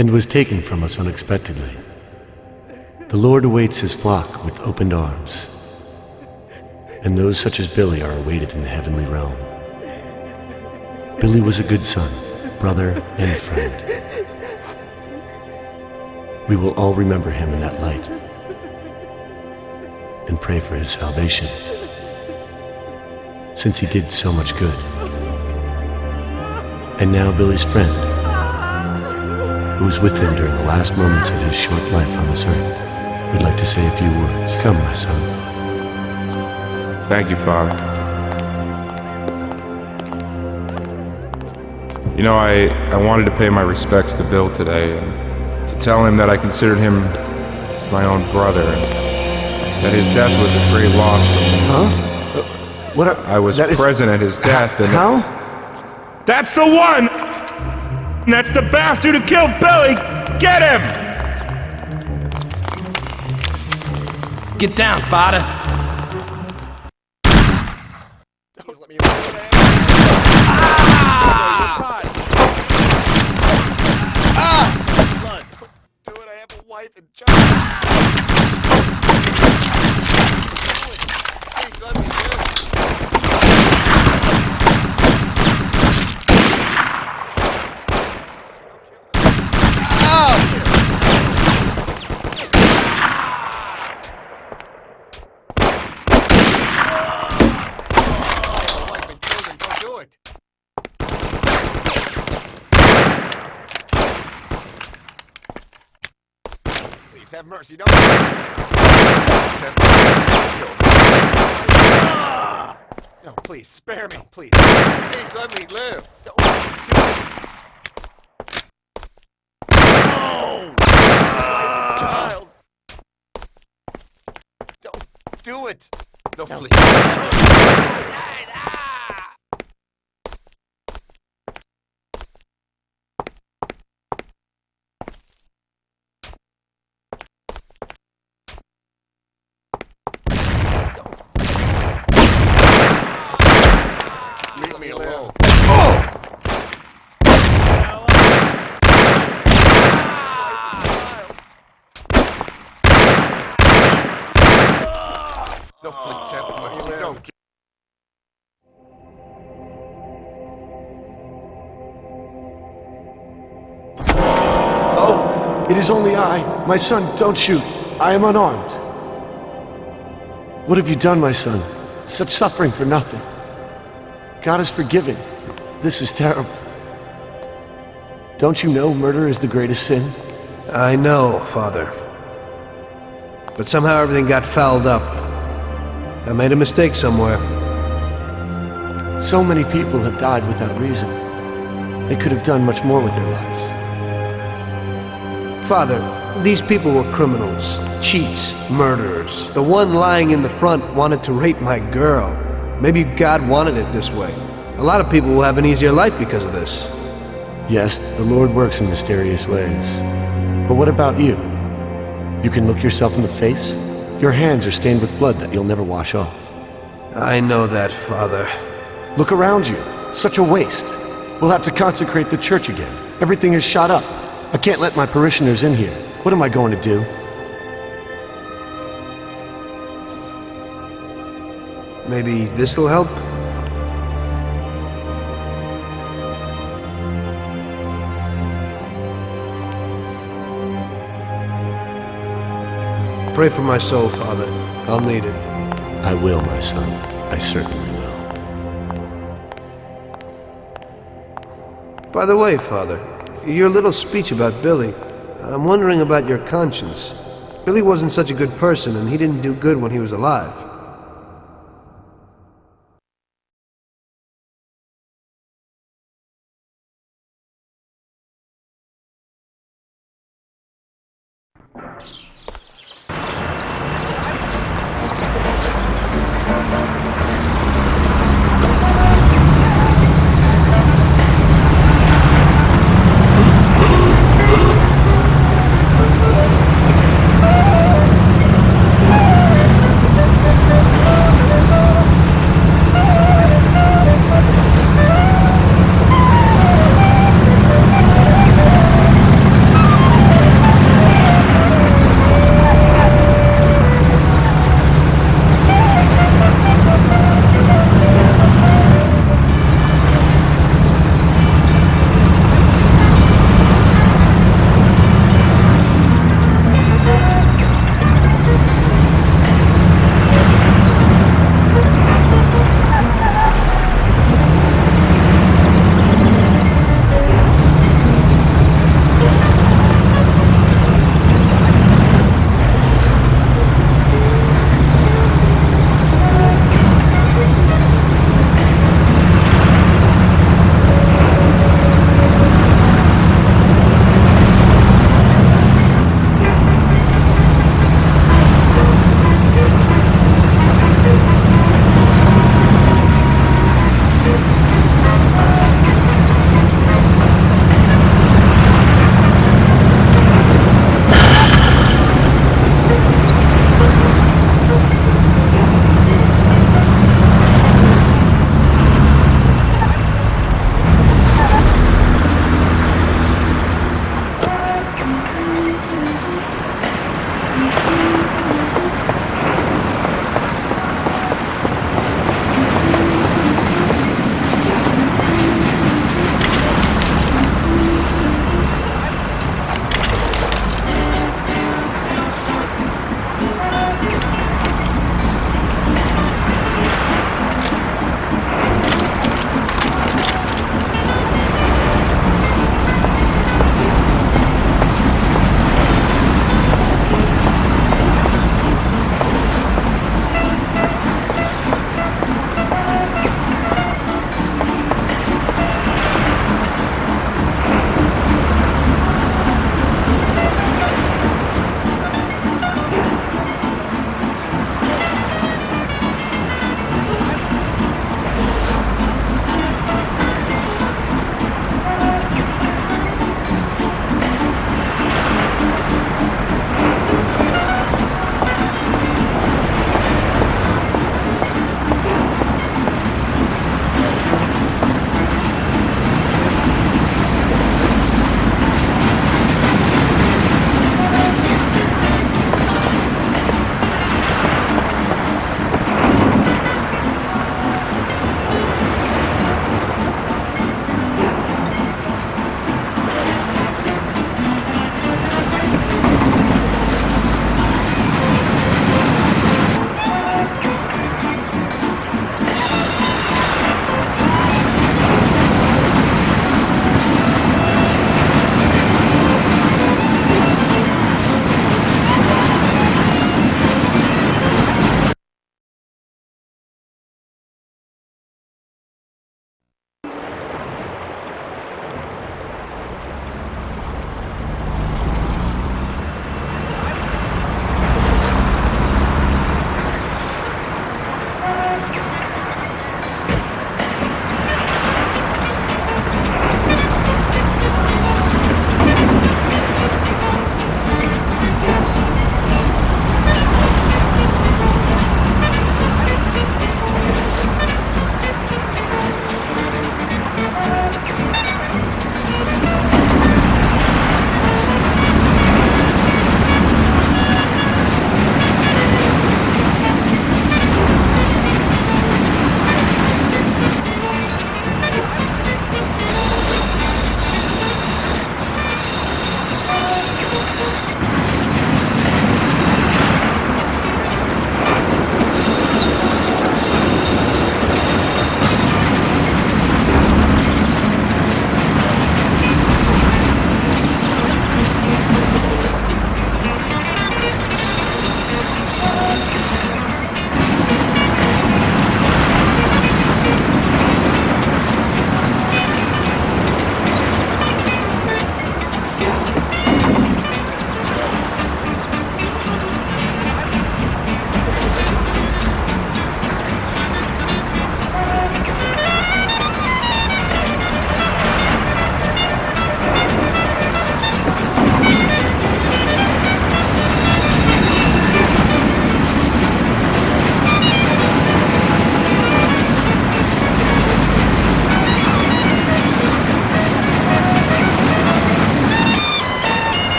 and was taken from us unexpectedly. The Lord awaits his flock with opened arms, and those such as Billy are awaited in the heavenly realm. Billy was a good son, brother, and friend. We will all remember him in that light and pray for his salvation, since he did so much good. And now Billy's friend, who was with him during the last moments of his short life on this earth, would like to say a few words. Come, my son. Thank you, Father. You know, I wanted to pay my respects to Bill today and to tell him that I considered him as my own brother and that his death was a great loss for me. Huh? What? I was present at his death and... How? That's the one! That's the bastard who killed Billy! Get him! Get down, father. Have mercy, don't. No, please, spare me, please. Please let me live. Don't do it. No! Child. Don't do it. No, please. Leave me alone. No, please have mercy. Don't. Oh, it is only I. My son, don't shoot. I am unarmed. What have you done, my son? Such suffering for nothing. God is forgiving. This is terrible. Don't you know murder is the greatest sin? I know, Father. But somehow everything got fouled up. I made a mistake somewhere. So many people have died without reason. They could have done much more with their lives. Father, these people were criminals, cheats, murderers. The one lying in the front wanted to rape my girl. Maybe God wanted it this way. A lot of people will have an easier life because of this. Yes, the Lord works in mysterious ways. But what about you? You can look yourself in the face? Your hands are stained with blood that you'll never wash off. I know that, Father. Look around you. Such a waste. We'll have to consecrate the church again. Everything is shot up. I can't let my parishioners in here. What am I going to do? Maybe this'll help? Pray for my soul, Father. I'll need it. I will, my son. I certainly will. By the way, Father, your little speech about Billy, I'm wondering about your conscience. Billy wasn't such a good person, and he didn't do good when he was alive.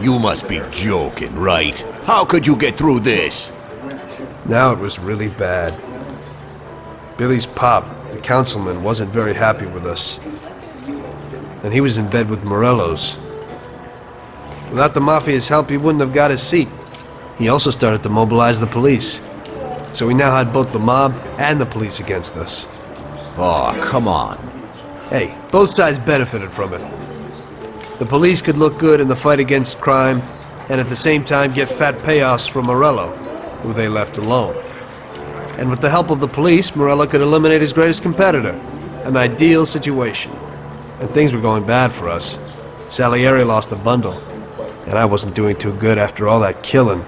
You must be joking, right? How could you get through this? Now it was really bad. Billy's pop, the councilman, wasn't very happy with us. And he was in bed with Morello's. Without the Mafia's help, he wouldn't have got his seat. He also started to mobilize the police. So we now had both the mob and the police against us. Oh, come on. Hey, both sides benefited from it. The police could look good in the fight against crime, and at the same time get fat payoffs from Morello, who they left alone. And with the help of the police, Morello could eliminate his greatest competitor. An ideal situation. And things were going bad for us. Salieri lost a bundle, and I wasn't doing too good after all that killing.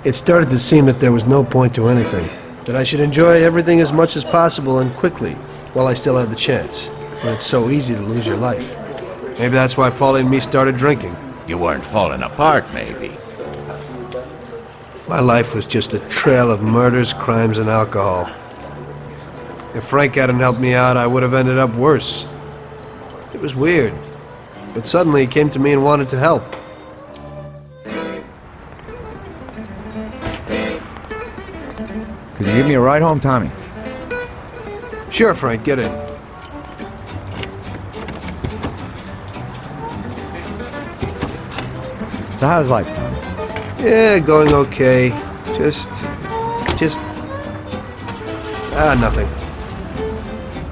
It started to seem that there was no point to anything. That I should enjoy everything as much as possible and quickly, while I still had the chance. But it's so easy to lose your life. Maybe that's why Paulie and me started drinking. You weren't falling apart, maybe. My life was just a trail of murders, crimes, and alcohol. If Frank hadn't helped me out, I would have ended up worse. It was weird. But suddenly he came to me and wanted to help. Could you give me a ride home, Tommy? Sure, Frank, get in. So how's life, Tommy? Yeah, going okay. Nothing.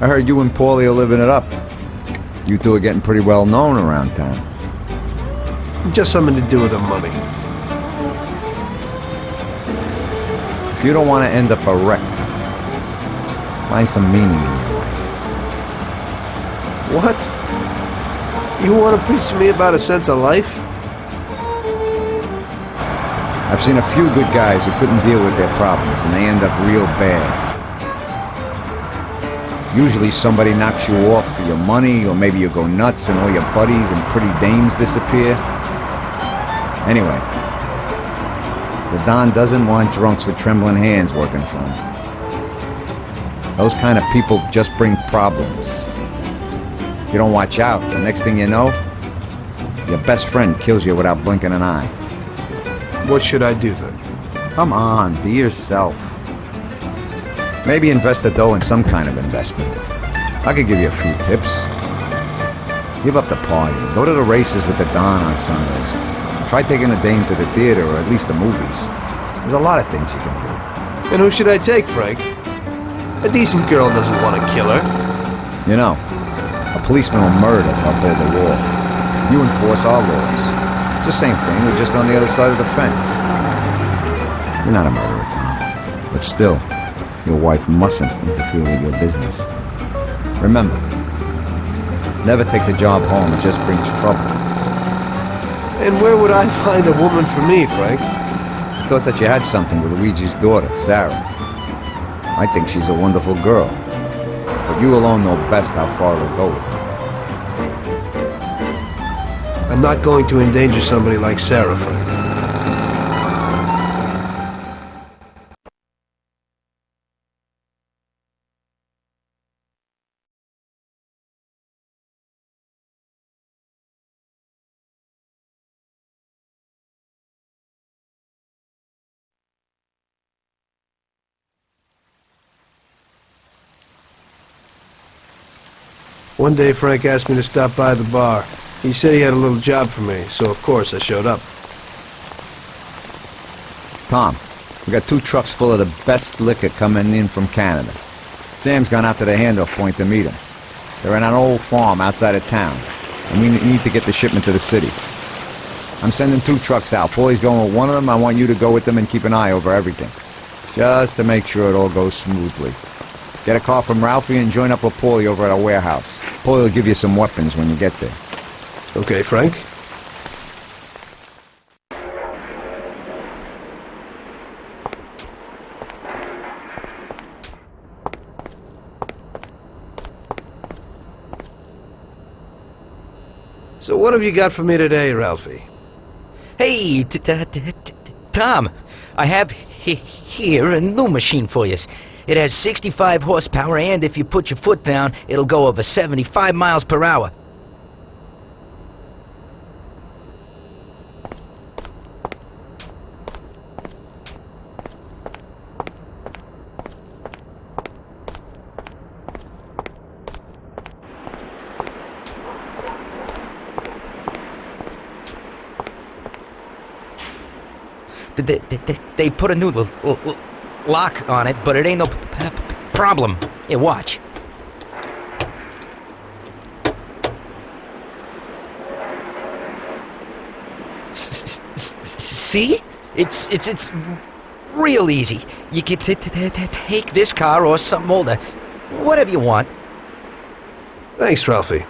I heard you and Paulie are living it up. You two are getting pretty well known around town. Just something to do with the money. If you don't want to end up a wreck, find some meaning in your life. What? You want to preach to me about a sense of life? I've seen a few good guys who couldn't deal with their problems, and they end up real bad. Usually somebody knocks you off for your money, or maybe you go nuts and all your buddies and pretty dames disappear. Anyway, the Don doesn't want drunks with trembling hands working for him. Those kind of people just bring problems. If you don't watch out, the next thing you know, your best friend kills you without blinking an eye. What should I do then? Come on, be yourself. Maybe invest the dough in some kind of investment. I could give you a few tips. Give up the party. Go to the races with the Don on Sundays. Try taking a dame to the theater, or at least the movies. There's a lot of things you can do. And who should I take, Frank? A decent girl doesn't want to kill her. You know, a policeman will murder to uphold the law. You enforce our laws. It's the same thing, we're just on the other side of the fence. You're not a murderer, Tom. But still, your wife mustn't interfere with your business. Remember, never take the job home, it just brings trouble. And where would I find a woman for me, Frank? I thought that you had something with Luigi's daughter, Sarah. I think she's a wonderful girl. But you alone know best how far to go with her. I'm not going to endanger somebody like Sarah, Frank. One day, Frank asked me to stop by the bar. He said he had a little job for me, so of course I showed up. Tom, we got 2 trucks full of the best liquor coming in from Canada. Sam's gone out to the handoff point to meet him. They're in an old farm outside of town, and we need to get the shipment to the city. I'm sending 2 trucks out. Paulie's going with one of them. I want you to go with them and keep an eye over everything, just to make sure it all goes smoothly. Get a call from Ralphie and join up with Paulie over at our warehouse. Paulie will give you some weapons when you get there. Okay, Frank. So what have you got for me today, Ralphie? Hey, Tom, I have here a new machine for you. It has 65 horsepower, and if you put your foot down, it'll go over 75 miles per hour. They put a new lock on it, but it ain't no problem. Here, watch. See? It's real easy. You can take this car or something older, whatever you want. Thanks, Ralphie.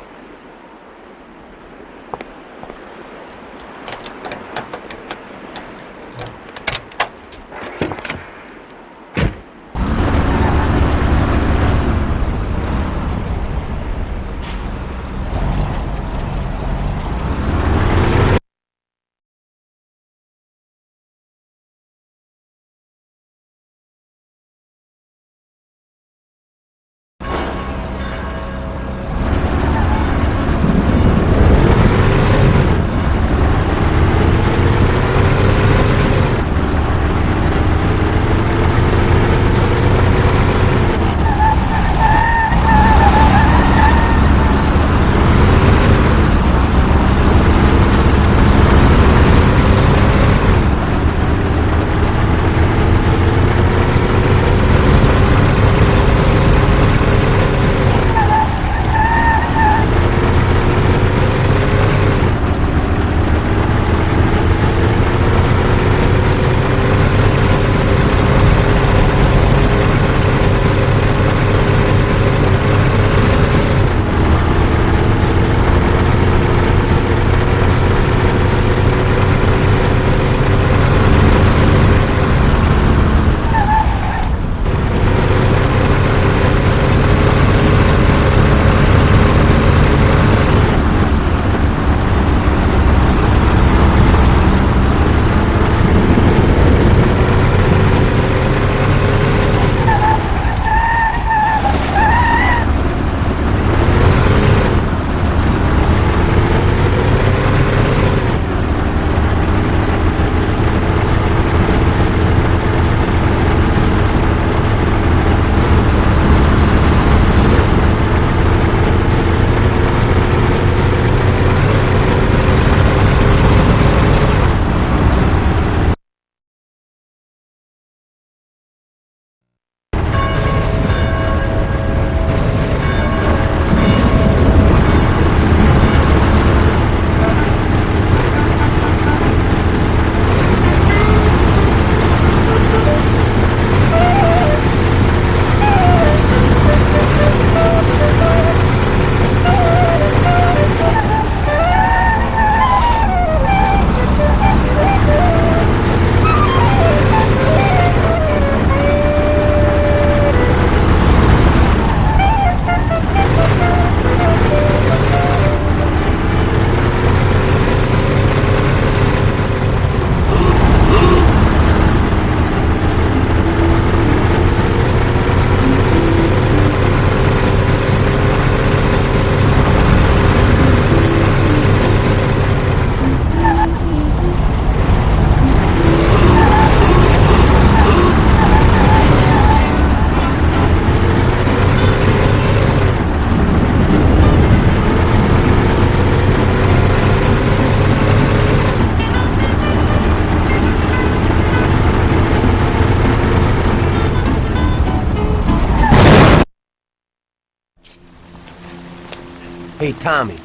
Hey, Tommy.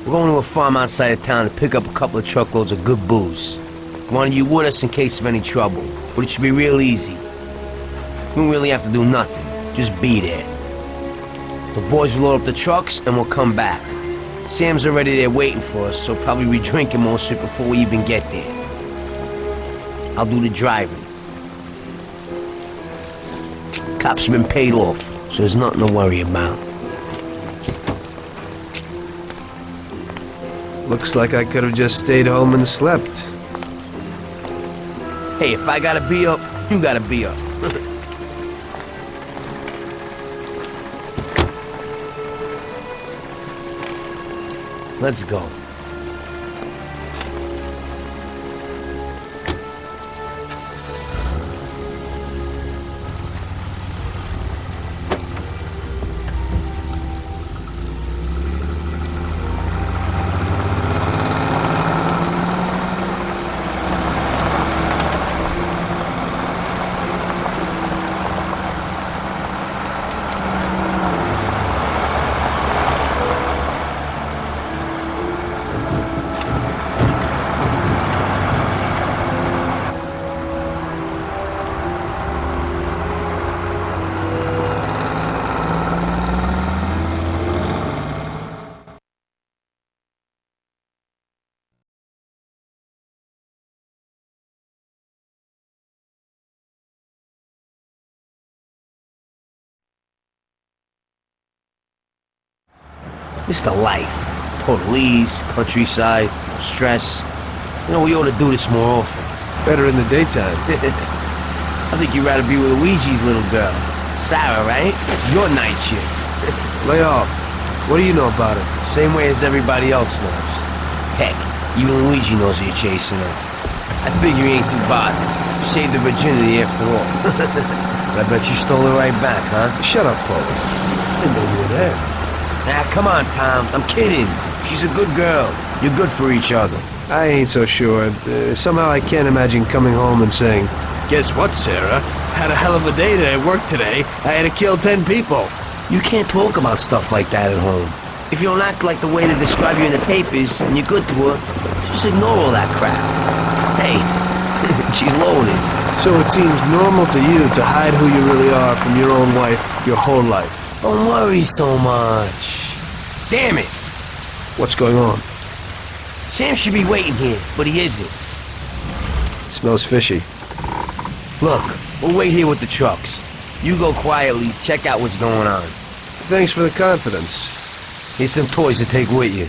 We're going to a farm outside of town to pick up a couple of truckloads of good booze. Wanted you with us in case of any trouble, but it should be real easy. You don't really have to do nothing. Just be there. The boys will load up the trucks and we'll come back. Sam's already there waiting for us, so probably be drinking most of it before we even get there. I'll do the driving. Cops have been paid off, so there's nothing to worry about. Looks like I could have just stayed home and slept. Hey, if I gotta be up, you gotta be up. Let's go. It's the life. Police, countryside, stress. You know, we ought to do this more often. Better in the daytime. I think you'd rather be with Luigi's little girl. Sarah, right? It's your night shift. Lay off. What do you know about it? Same way as everybody else knows. Heck, even Luigi knows you're chasing her. I figure you ain't too bothered. Saved the virginity after all. But I bet you stole her right back, huh? Shut up, Paul. I didn't know you were there. Nah, come on, Tom. I'm kidding. She's a good girl. You're good for each other. I ain't so sure. Somehow I can't imagine coming home and saying, "Guess what, Sarah? Had a hell of a day at work today. I had to kill 10 people." You can't talk about stuff like that at home. If you don't act like the way they describe you in the papers and you're good to her, just ignore all that crap. Hey, she's loaded. So it seems normal to you to hide who you really are from your own wife your whole life. Don't worry so much. Damn it! What's going on? Sam should be waiting here, but he isn't. Smells fishy. Look, we'll wait here with the trucks. You go quietly, check out what's going on. Thanks for the confidence. Here's some toys to take with you.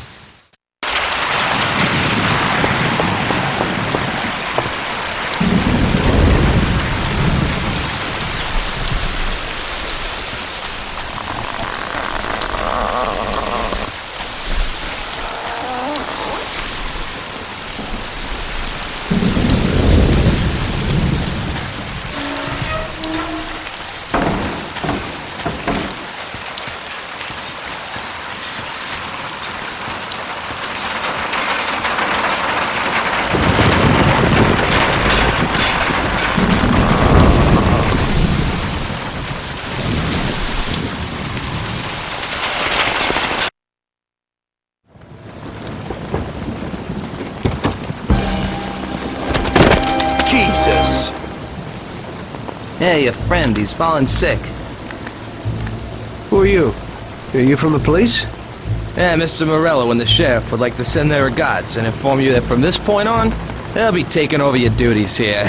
Jesus! Hey, your friend, he's fallen sick. Who are you? Are you from the police? Yeah, Mr. Morello and the sheriff would like to send their regards and inform you that from this point on, they'll be taking over your duties here.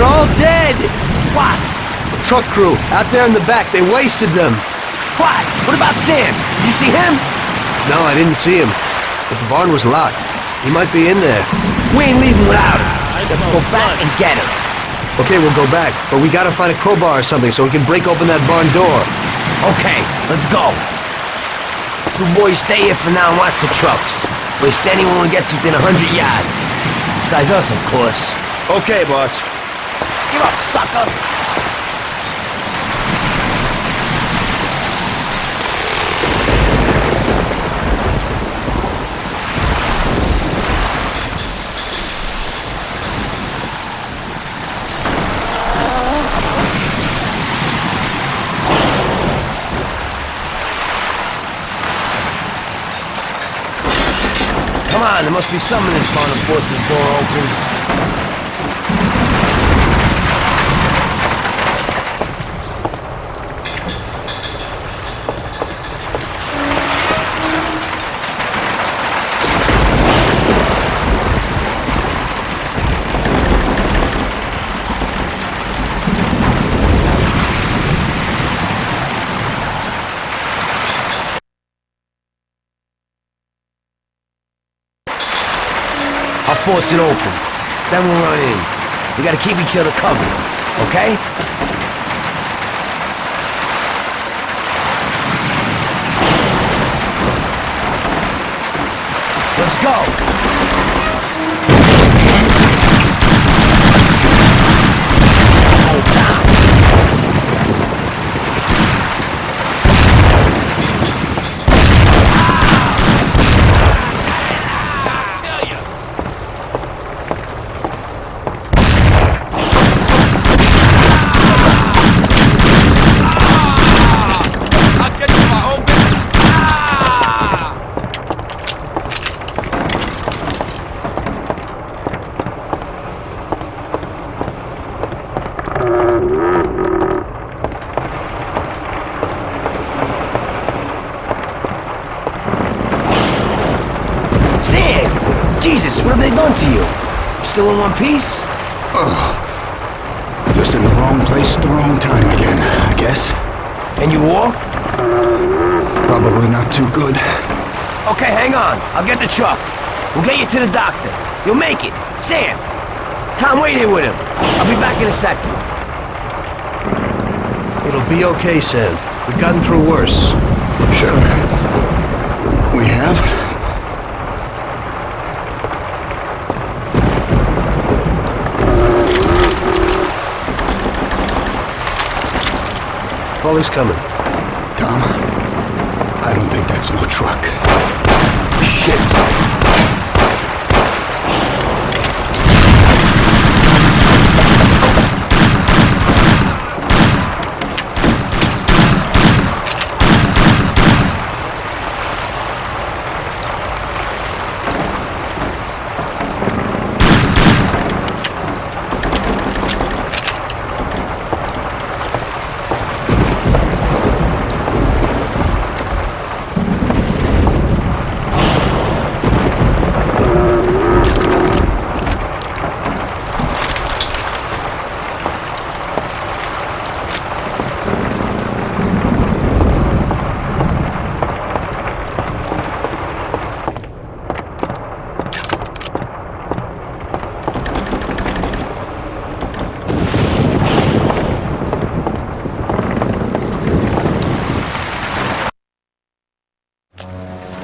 all dead! What? The truck crew, out there in the back, they wasted them. What? What about Sam? Did you see him? No, I didn't see him. But the barn was locked. He might be in there. We ain't leaving without him. Let's go back and get him. Okay, we'll go back, but we gotta find a crowbar or something so we can break open that barn door. Okay, let's go. You boys stay here for now and watch the trucks. Waste anyone who gets within 100 yards. Besides us, of course. Okay, boss. Give up, sucker! Come on, there must be someone in this barn to force this door open. I'll force it open. Then we'll run in. We gotta keep each other covered, okay? Let's go! Hold down! Jesus, what have they done to you? Still in one piece? Just in the wrong place at the wrong time again, I guess. And you walk? Probably not too good. Okay, hang on. I'll get the truck. We'll get you to the doctor. You'll make it. Sam! Tom, wait here with him. I'll be back in a second. It'll be okay, Sam. We've gotten through worse. Sure. We have? Paulie's coming. Tom, I don't think that's no truck. Shit.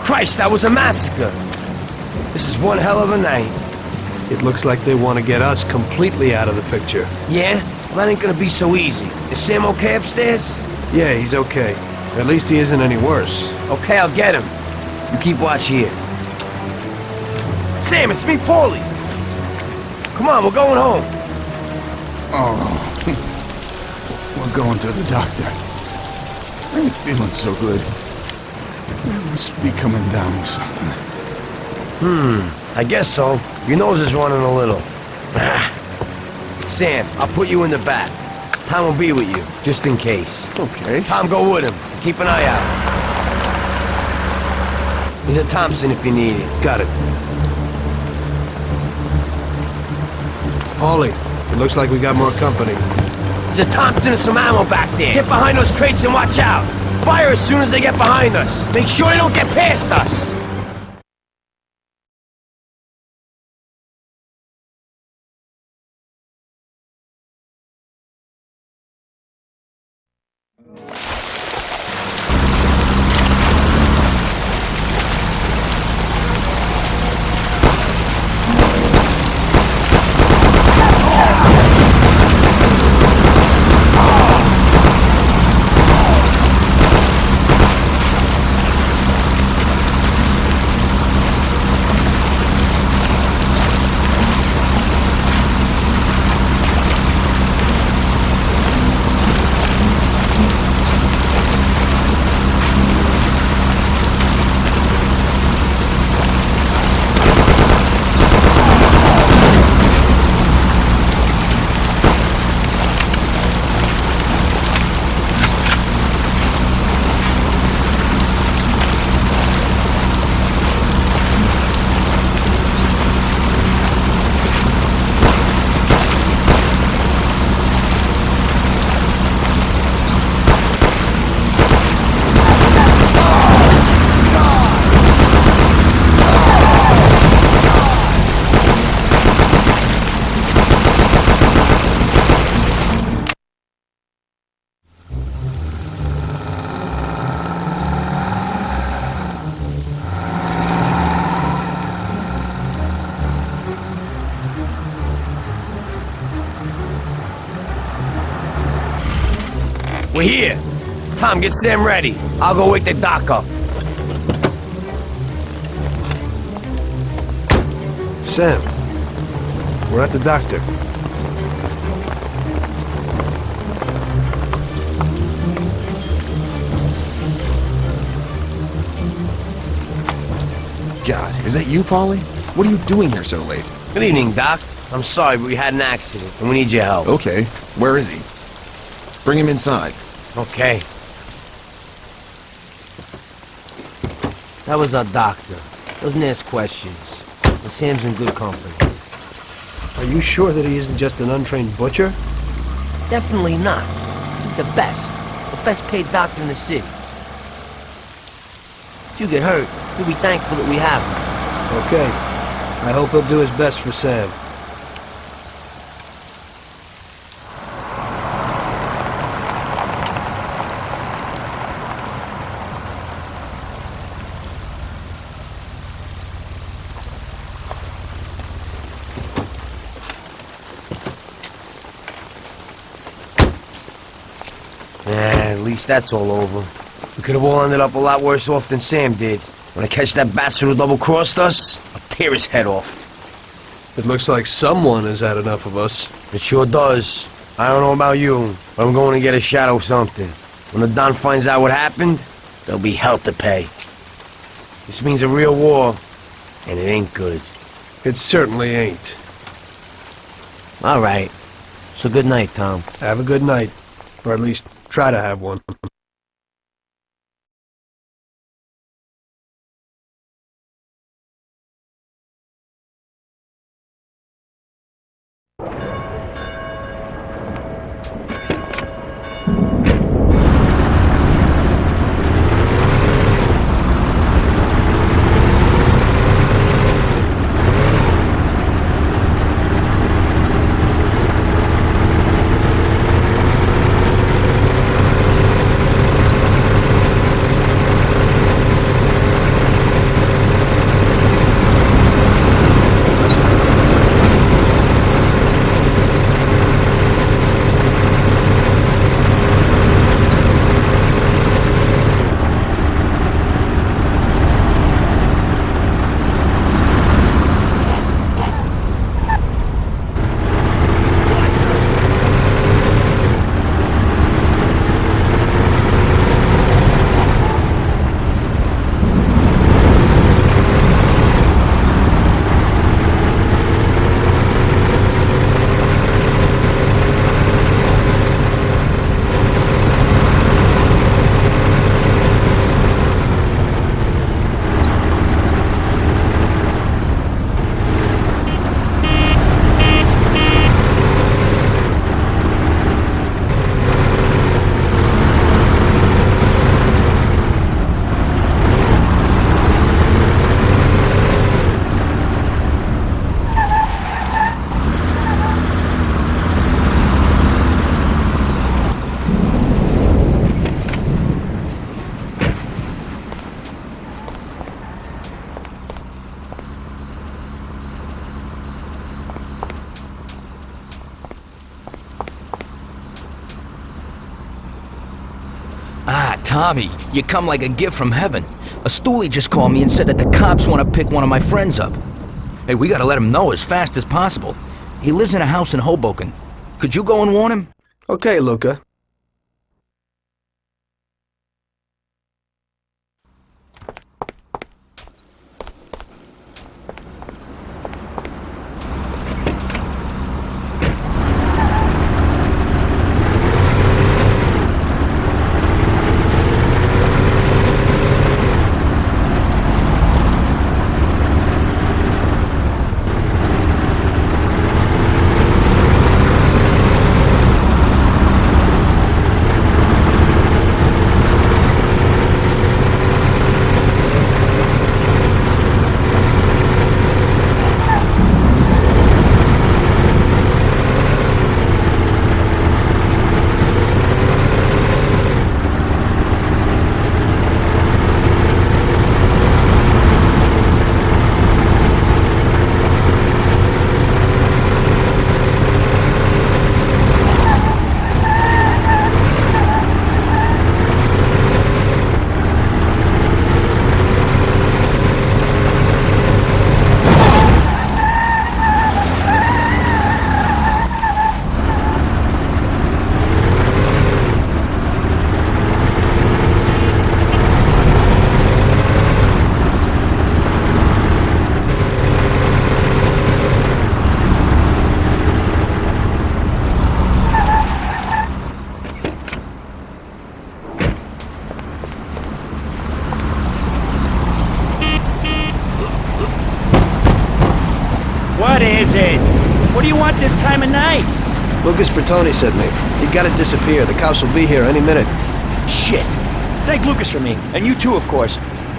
Christ, that was a massacre! This is one hell of a night. It looks like they want to get us completely out of the picture. Yeah? Well, that ain't gonna be so easy. Is Sam okay upstairs? Yeah, he's okay. At least he isn't any worse. Okay, I'll get him. You keep watch here. Sam, it's me, Paulie! Come on, we're going home. Oh, we're going to the doctor. I ain't feeling so good. I must be coming down with something. I guess so. Your nose is running a little. Sam, I'll put you in the back. Tom will be with you, just in case. Okay. Tom, go with him. Keep an eye out. He's at Thompson if you need it. Got it. Paulie, It looks like we got more company. There's a Thompson and some ammo back there. Get behind those crates and watch out. Fire as soon as they get behind us. Make sure they don't get past us. We're here. Tom, get Sam ready. I'll go wake the doc up. Sam, we're at the doctor. God, is that you, Paulie? What are you doing here so late? Good evening, Doc. I'm sorry, but we had an accident, and we need your help. Okay, where is he? Bring him inside. Okay. That was our doctor. Doesn't ask questions. And Sam's in good company. Are you sure that he isn't just an untrained butcher? Definitely not. He's the best paid doctor in the city. If you get hurt, you'll be thankful that we have him. Okay. I hope he'll do his best for Sam. At least that's all over. We could have all ended up a lot worse off than Sam did. When I catch that bastard who double-crossed us, I'll tear his head off. It looks like someone has had enough of us. It sure does. I don't know about you, but I'm going to get a shot of something. When the Don finds out what happened, there'll be hell to pay. This means a real war, and it ain't good. It certainly ain't. All right. So good night, Tom. Have a good night. Or at least try to have one. Tommy, you come like a gift from heaven. A stoolie just called me and said that the cops want to pick one of my friends up. Hey, we gotta let him know as fast as possible. He lives in a house in Hoboken. Could you go and warn him? Okay, Luca. What is it? What do you want this time of night? Lucas Bertoni sent me. You gotta disappear. The cops will be here any minute. Shit. Thank Lucas for me. And you too, of course.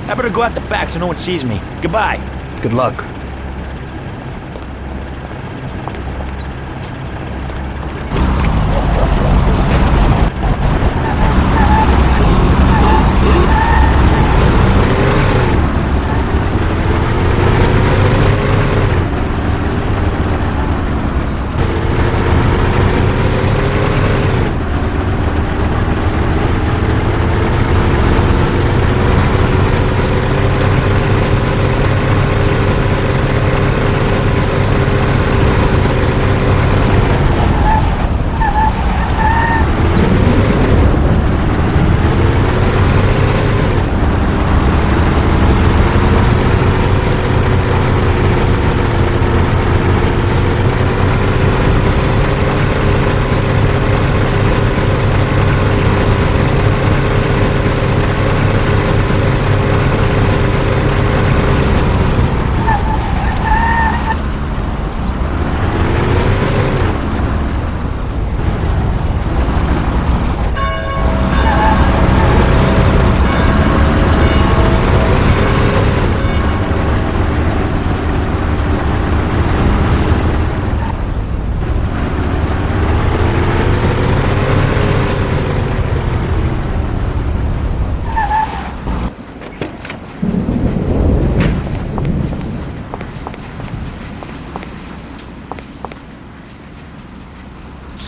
I better go out the back so no one sees me. Goodbye. Good luck.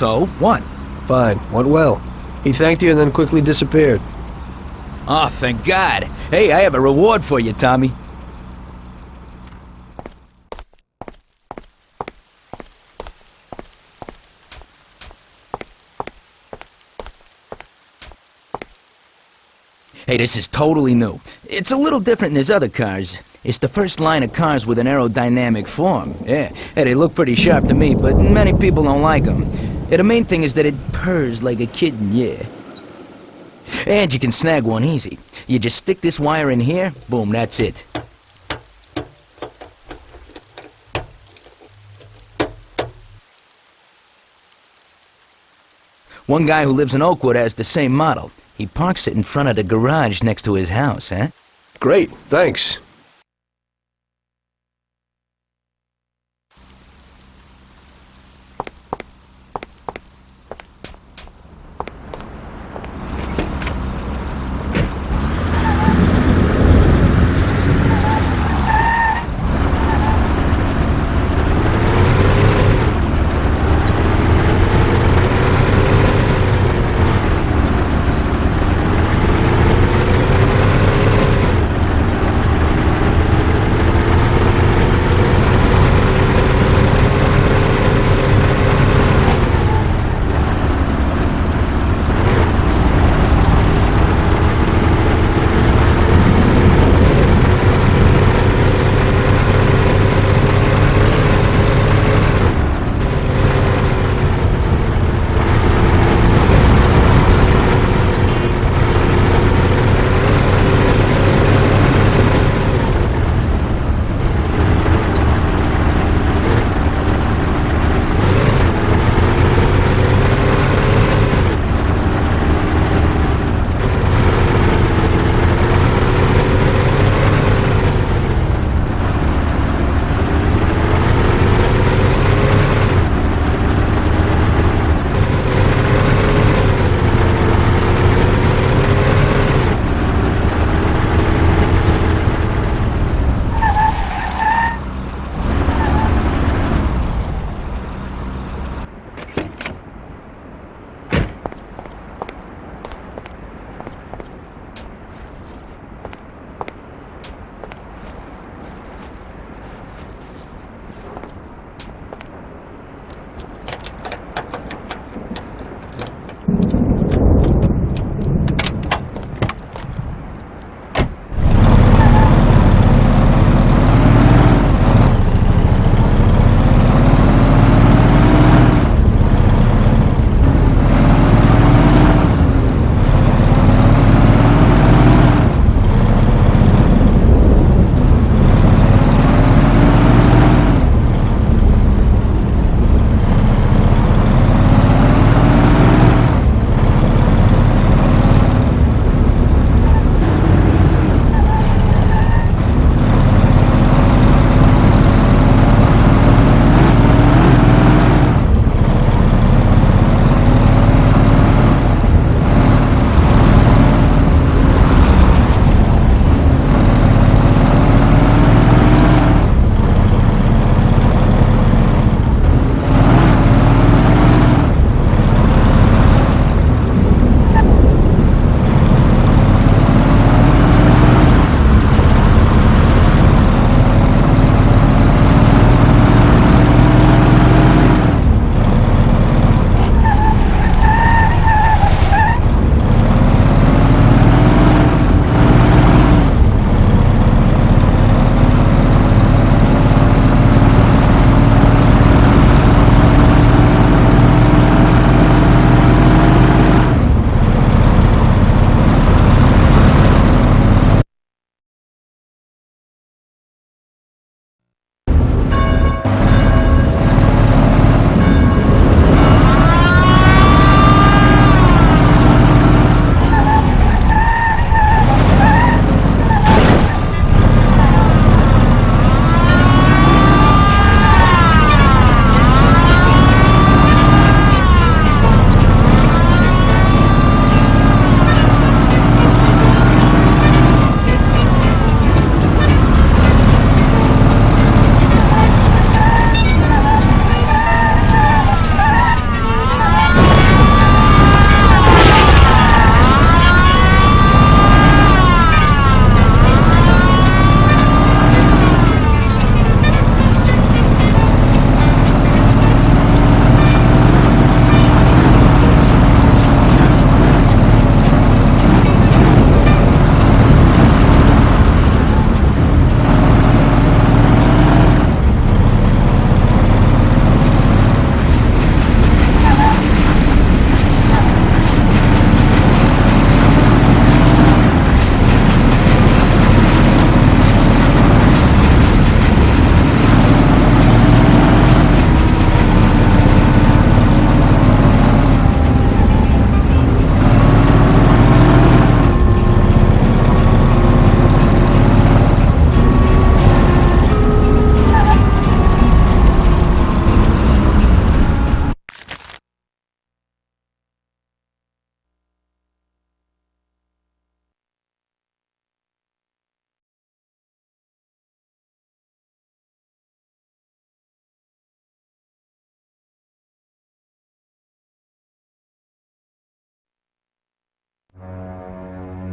So, what? Fine. Went well. He thanked you and then quickly disappeared. Oh, thank God. Hey, I have a reward for you, Tommy. Hey, this is totally new. It's a little different than his other cars. It's the first line of cars with an aerodynamic form. Yeah, hey, they look pretty sharp to me, but many people don't like them. Yeah, the main thing is that it purrs like a kitten, yeah. And you can snag one easy. You just stick this wire in here, boom, that's it. One guy who lives in Oakwood has the same model. He parks it in front of the garage next to his house, huh? Great, thanks.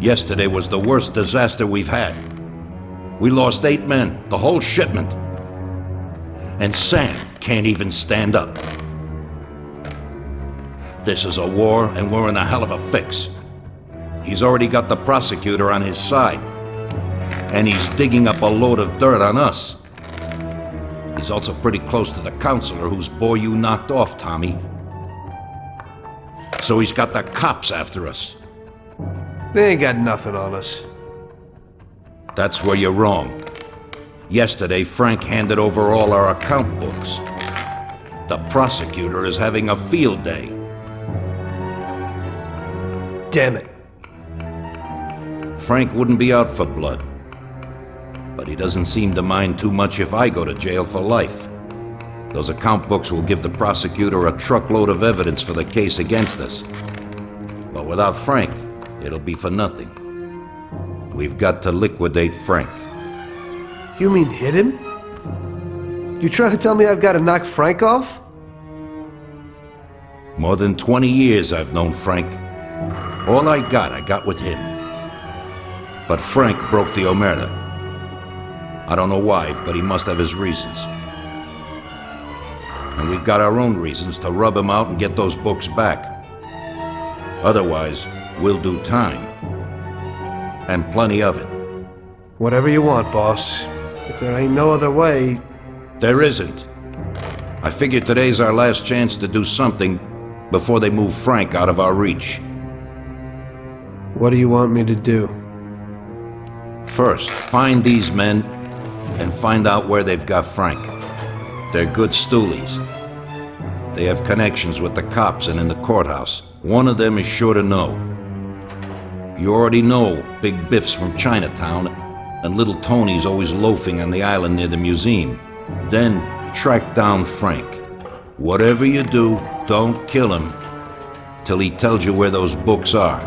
Yesterday was the worst disaster we've had. We lost 8 men, the whole shipment. And Sam can't even stand up. This is a war, and we're in a hell of a fix. He's already got the prosecutor on his side. And he's digging up a load of dirt on us. He's also pretty close to the counselor whose boy you knocked off, Tommy. So he's got the cops after us. They ain't got nothing on us. That's where you're wrong. Yesterday, Frank handed over all our account books. The prosecutor is having a field day. Damn it. Frank wouldn't be out for blood. But he doesn't seem to mind too much if I go to jail for life. Those account books will give the prosecutor a truckload of evidence for the case against us. But without Frank, it'll be for nothing. We've got to liquidate Frank. You mean hit him? You trying to tell me I've got to knock Frank off? More than 20 years I've known Frank. All I got with him. But Frank broke the omerta. I don't know why, but he must have his reasons. And we've got our own reasons to rub him out and get those books back. Otherwise, we'll do time. And plenty of it. Whatever you want, boss. If there ain't no other way... There isn't. I figure today's our last chance to do something before they move Frank out of our reach. What do you want me to do? First, find these men and find out where they've got Frank. They're good stoolies. They have connections with the cops and in the courthouse. One of them is sure to know. You already know Big Biff's from Chinatown, and Little Tony's always loafing on the island near the museum. Then track down Frank. Whatever you do, don't kill him till he tells you where those books are.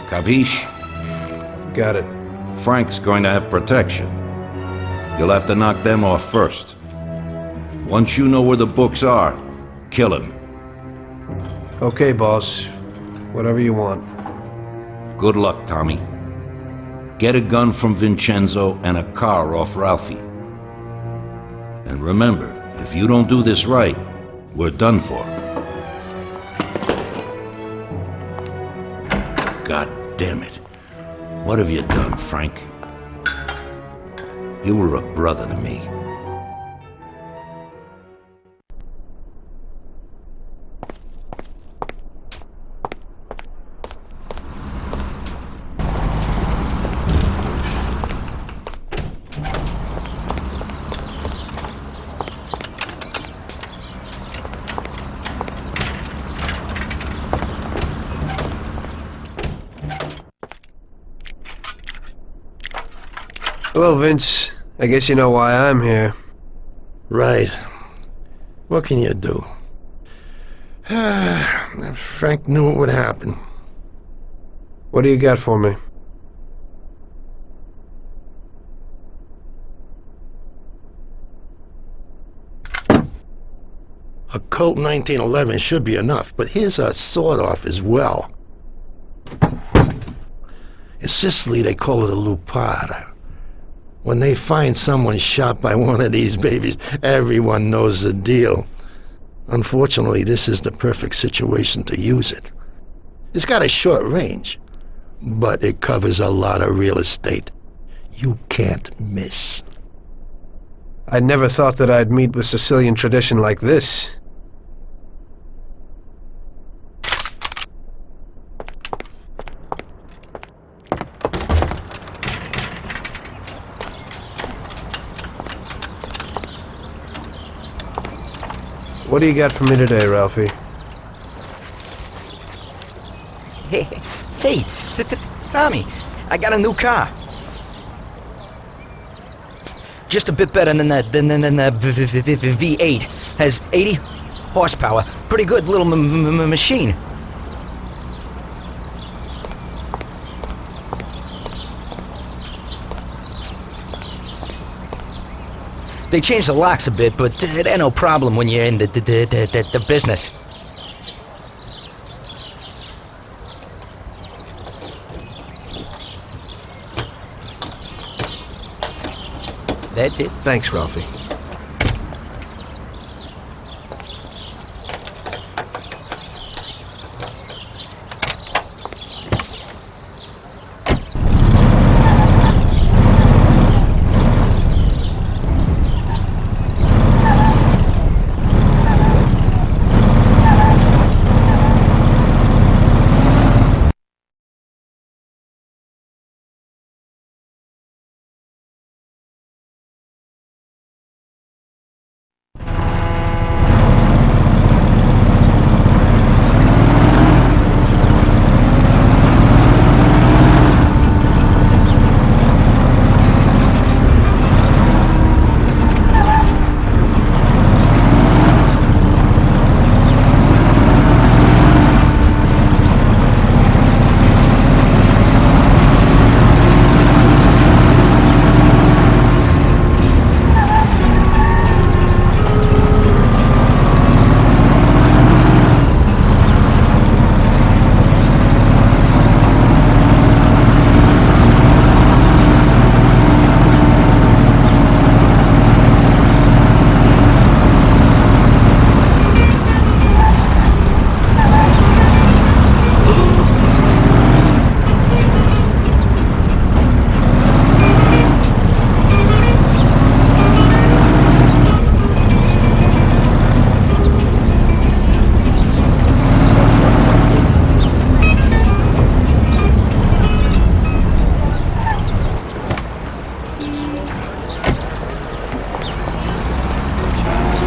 Capiche? Got it. Frank's going to have protection. You'll have to knock them off first. Once you know where the books are, kill him. Okay, boss. Whatever you want. Good luck, Tommy. Get a gun from Vincenzo and a car off Ralphie. And remember, if you don't do this right, we're done for. God damn it. What have you done, Frank? You were a brother to me. Hello, Vince. I guess you know why I'm here. Right. What can you do? Frank knew what would happen. What do you got for me? A Colt 1911 should be enough, but here's a sawed-off as well. In Sicily, they call it a lupara. When they find someone shot by one of these babies, everyone knows the deal. Unfortunately, this is the perfect situation to use it. It's got a short range, but it covers a lot of real estate. You can't miss. I never thought that I'd meet with Sicilian tradition like this. What do you got for me today, Ralphie? Hey, Tommy, I got a new car. Just a bit better than the V8. Has 80 horsepower. Pretty good little machine. They changed the locks a bit, but it ain't no problem when you're in the business. That's it. Thanks, Ralphie.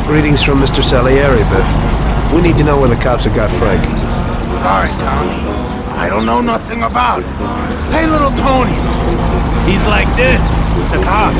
Greetings from Mr. Salieri, Biff. We need to know where the cops have got Frank. Sorry, Tommy. I don't know nothing about it. Hey, little Tony. He's like this with the cops.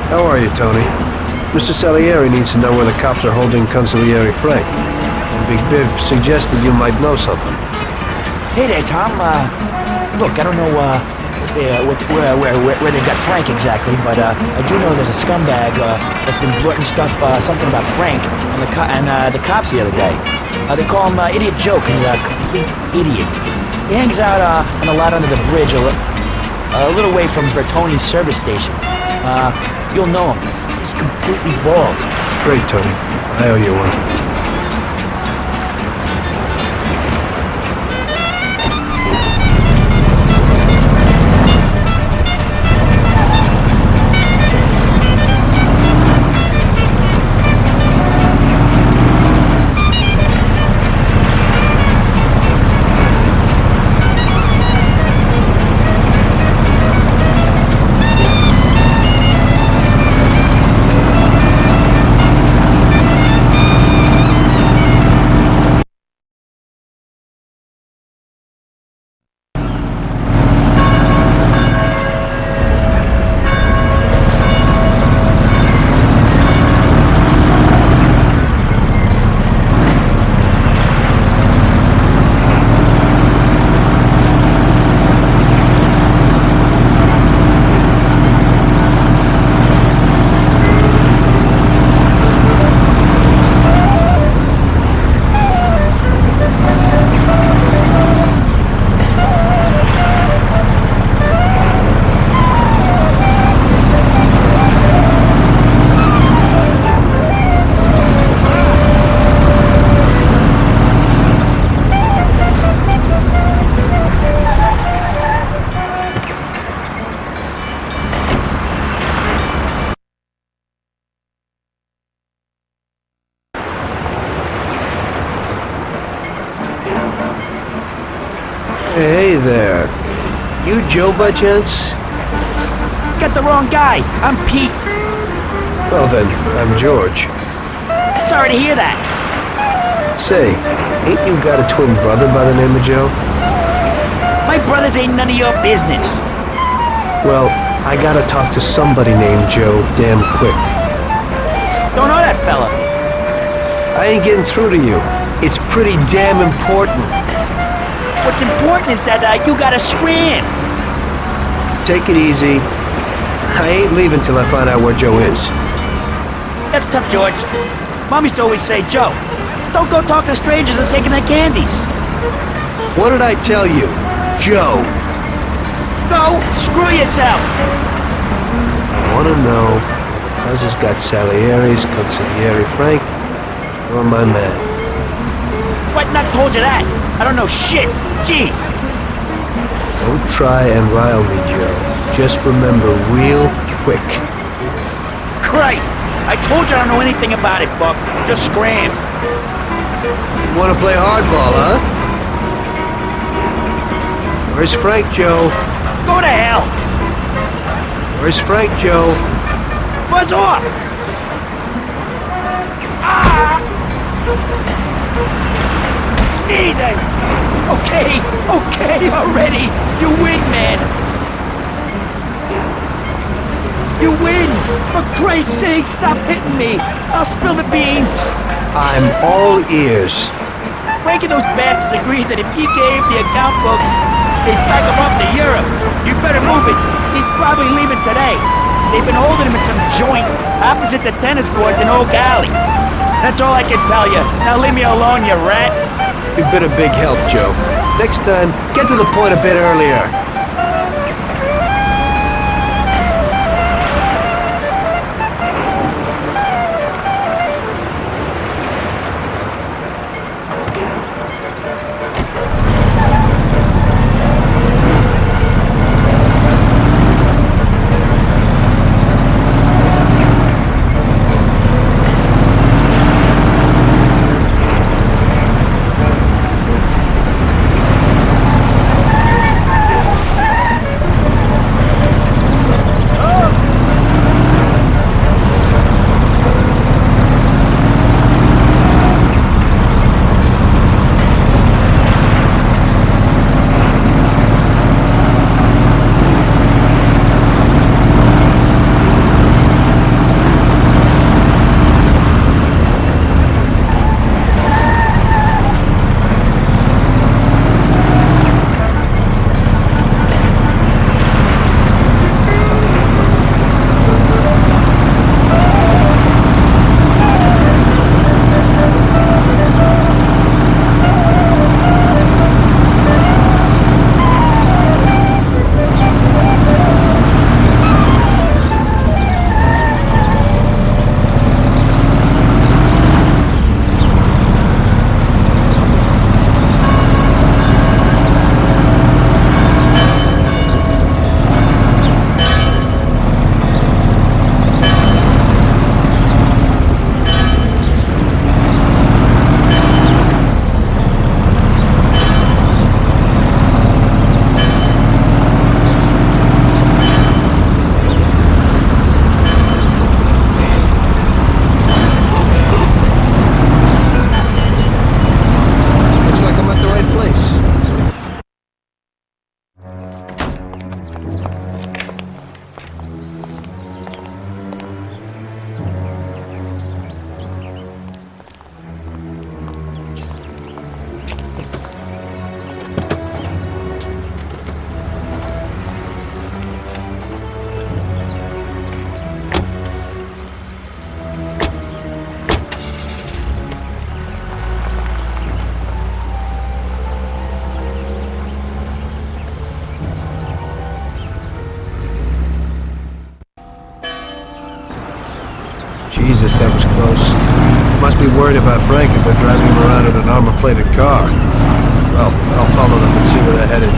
How are you, Tony? Mr. Salieri needs to know where the cops are holding Consigliere Frank. And Big Biv suggested you might know something. Hey there, Tom. Look, I don't know where they got Frank exactly, but I do know there's a scumbag that's been blurting stuff, something about Frank and the cops the other day. They call him Idiot Joe because he's a complete idiot. He hangs out on a lot under the bridge, a little way from Bertoni's service station. You'll know him. He's completely bald. Great, Tony. I owe you one. there. You Joe by chance? Got the wrong guy. I'm Pete. Well then, I'm George. Sorry to hear that. Say, ain't you got a twin brother by the name of Joe? My brothers ain't none of your business. Well, I gotta talk to somebody named Joe damn quick. Don't know that fella. I ain't getting through to you. It's pretty damn important. What's important is that you gotta scram. Take it easy. I ain't leaving till I find out where Joe is. That's tough, George. Mom used to always say, Joe, don't go talking to strangers and taking their candies. What did I tell you? Joe. Go screw yourself. I wanna know if Fuzz has got Salieri's, Consigliere Frank, or my man. What? Not told you that. I don't know shit. Jeez. Don't try and rile me, Joe. Just remember real quick. Christ! I told you I don't know anything about it, Buck. Just scram. You wanna play hardball, huh? Where's Frank, Joe? Go to hell! Where's Frank, Joe? Buzz off! Ah! Me then! Okay, already! You win, man! You win! For Christ's sake, stop hitting me! I'll spill the beans! I'm all ears. Frank and those bastards agreed that if he gave the account books, they'd back him off to Europe. You better move it. He's probably leaving today. They've been holding him in some joint opposite the tennis courts in Oak Alley. That's all I can tell you. Now leave me alone, you rat. You've been a big help, Joe. Next time, get to the point a bit earlier. Jesus, that was close. Must be worried about Frank if they're driving him around in an armor-plated car. Well, I'll follow them and see where they're headed.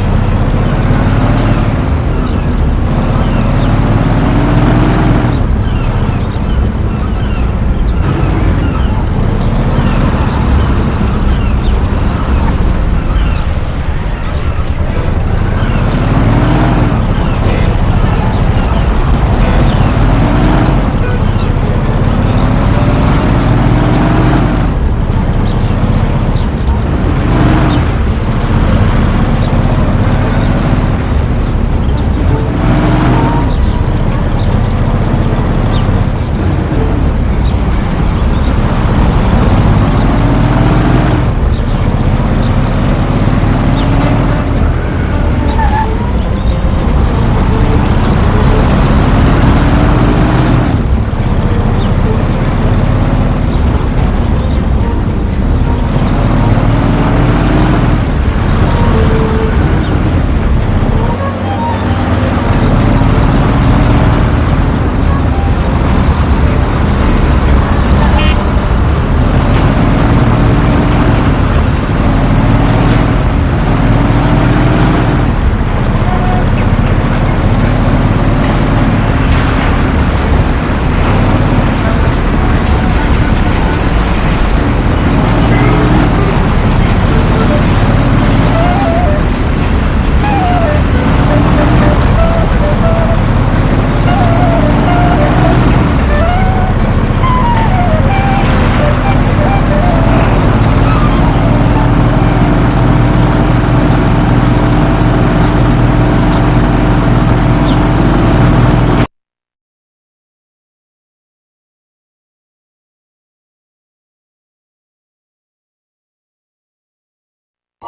I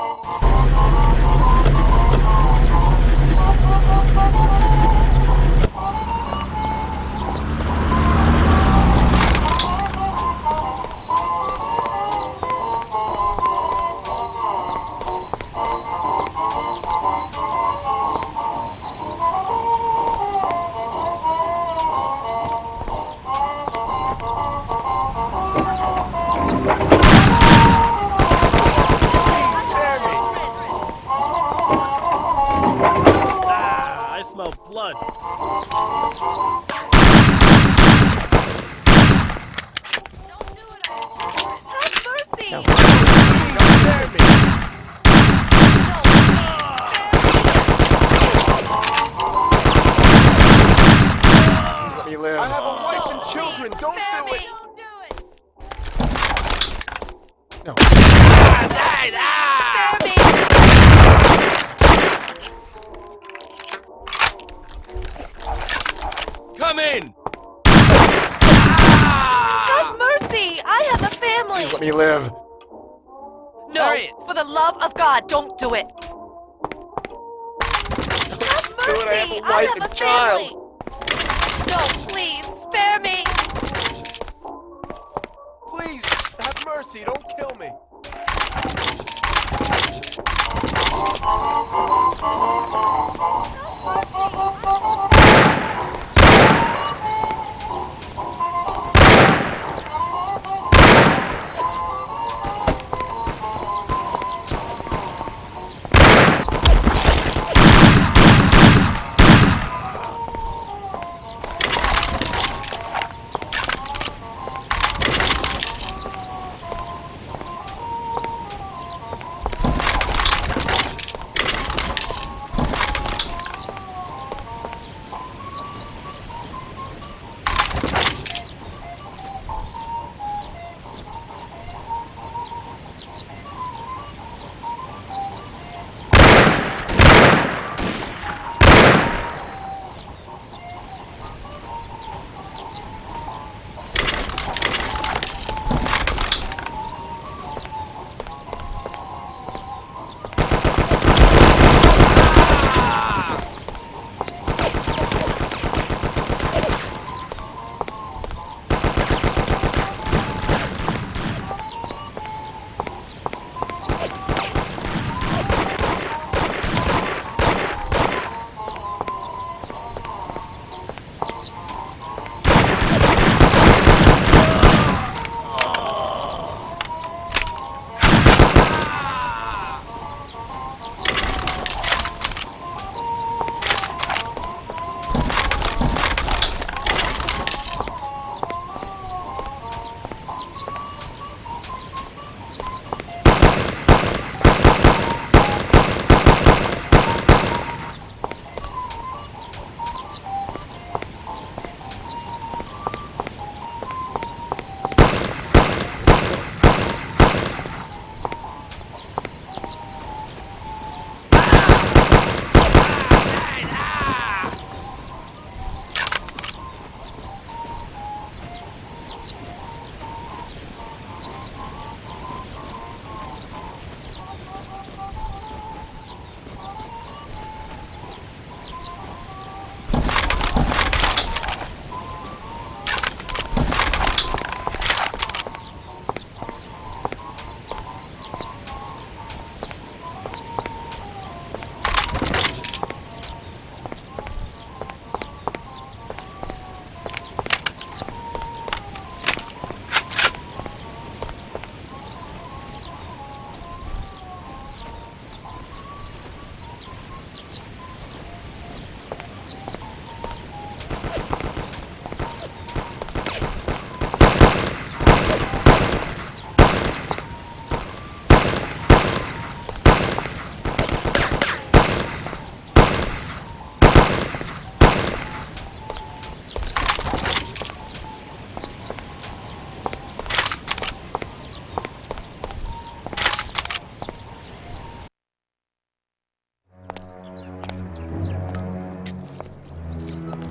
smell blood. Have mercy! Don't spare me! Please let me live. I have a wife and children. Don't do it. No. Come in! Have mercy! I have a family! Please let me live. No, for the love of God, don't do it! Have mercy! Do it. I have a wife and child. No, please, spare me! Please, have mercy. Don't kill me.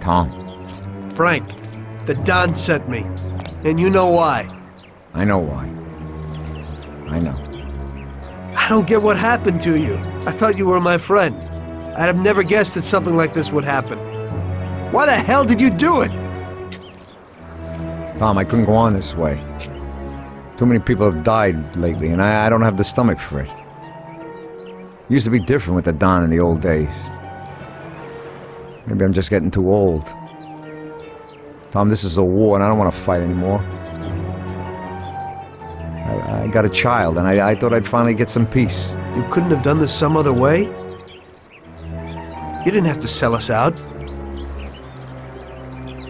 Tom. Frank, the Don sent me. And you know why. I know why. I know. I don't get what happened to you. I thought you were my friend. I'd have never guessed that something like this would happen. Why the hell did you do it? Tom, I couldn't go on this way. Too many people have died lately, and I don't have the stomach for it. It used to be different with the Don in the old days. Maybe I'm just getting too old. Tom, this is a war, and I don't want to fight anymore. I got a child, and I thought I'd finally get some peace. You couldn't have done this some other way? You didn't have to sell us out.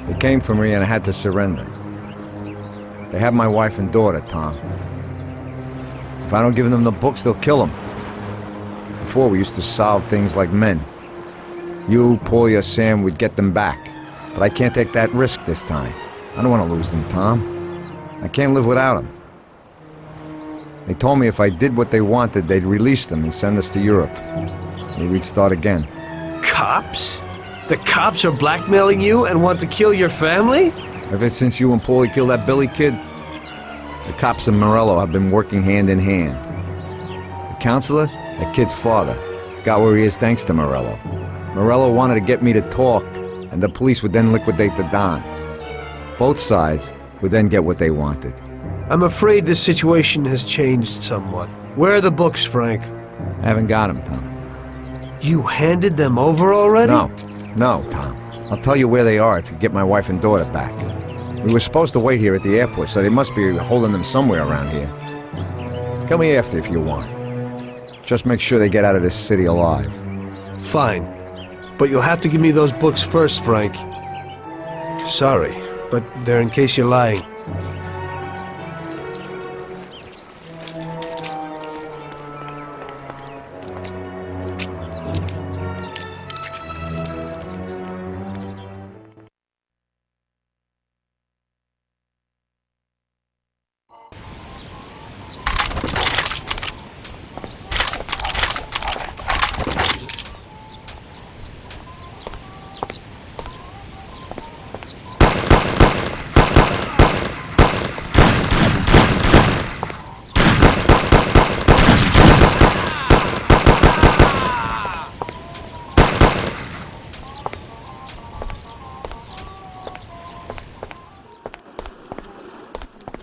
They came for me, and I had to surrender. They have my wife and daughter, Tom. If I don't give them the books, they'll kill them. Before, we used to solve things like men. You, Paulie, or Sam would get them back. But I can't take that risk this time. I don't want to lose them, Tom. I can't live without them. They told me if I did what they wanted, they'd release them and send us to Europe. Maybe we'd start again. Cops? The cops are blackmailing you and want to kill your family? Ever since you and Paulie killed that Billy kid, the cops in Morello have been working hand in hand. The counselor, that kid's father, got where he is thanks to Morello. Morello wanted to get me to talk, and the police would then liquidate the Don. Both sides would then get what they wanted. I'm afraid this situation has changed somewhat. Where are the books, Frank? I haven't got them, Tom. You handed them over already? No, Tom. I'll tell you where they are if you get my wife and daughter back. We were supposed to wait here at the airport, so they must be holding them somewhere around here. Tell me after if you want. Just make sure they get out of this city alive. Fine. But you'll have to give me those books first, Frank. Sorry, but they're in case you're lying.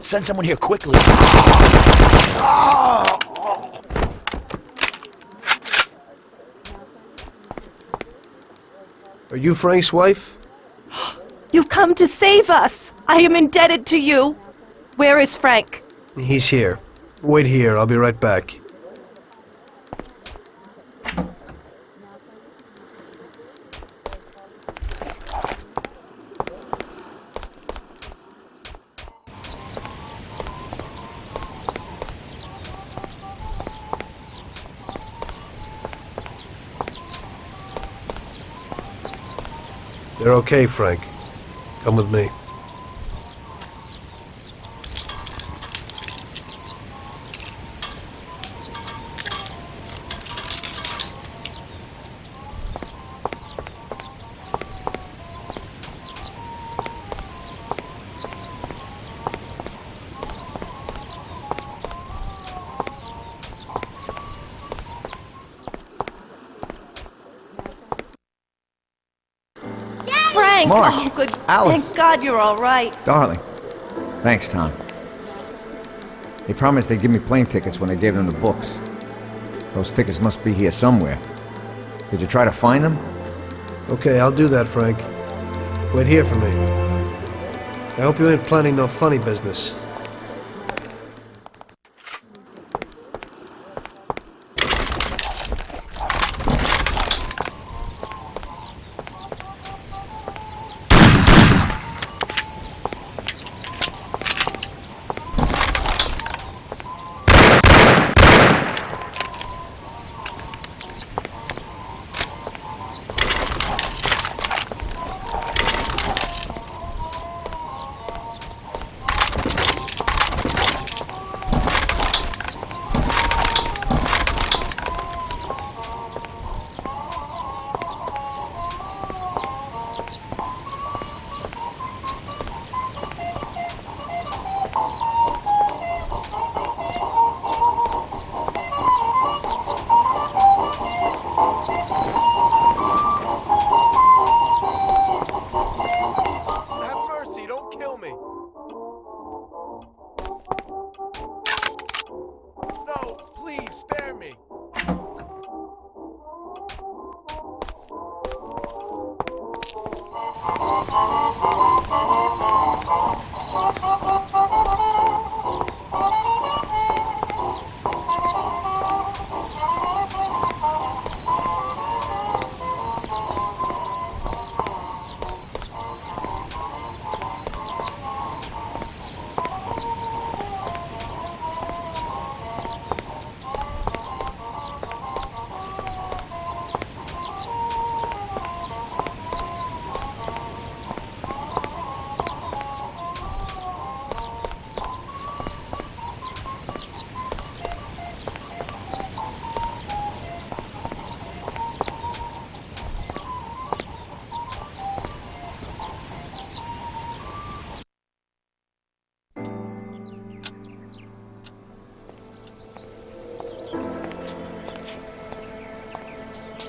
Send someone here quickly. Are you Frank's wife? You've come to save us. I am indebted to you. Where is Frank? He's here. Wait here, I'll be right back. They're okay, Frank. Come with me. Frank! Mark, Oh, good. Alice. Thank God you're all right. Darling. Thanks, Tom. They promised they'd give me plane tickets when I gave them the books. Those tickets must be here somewhere. Did you try to find them? Okay, I'll do that, Frank. Wait here for me. I hope you ain't planning no funny business. No! Please, spare me!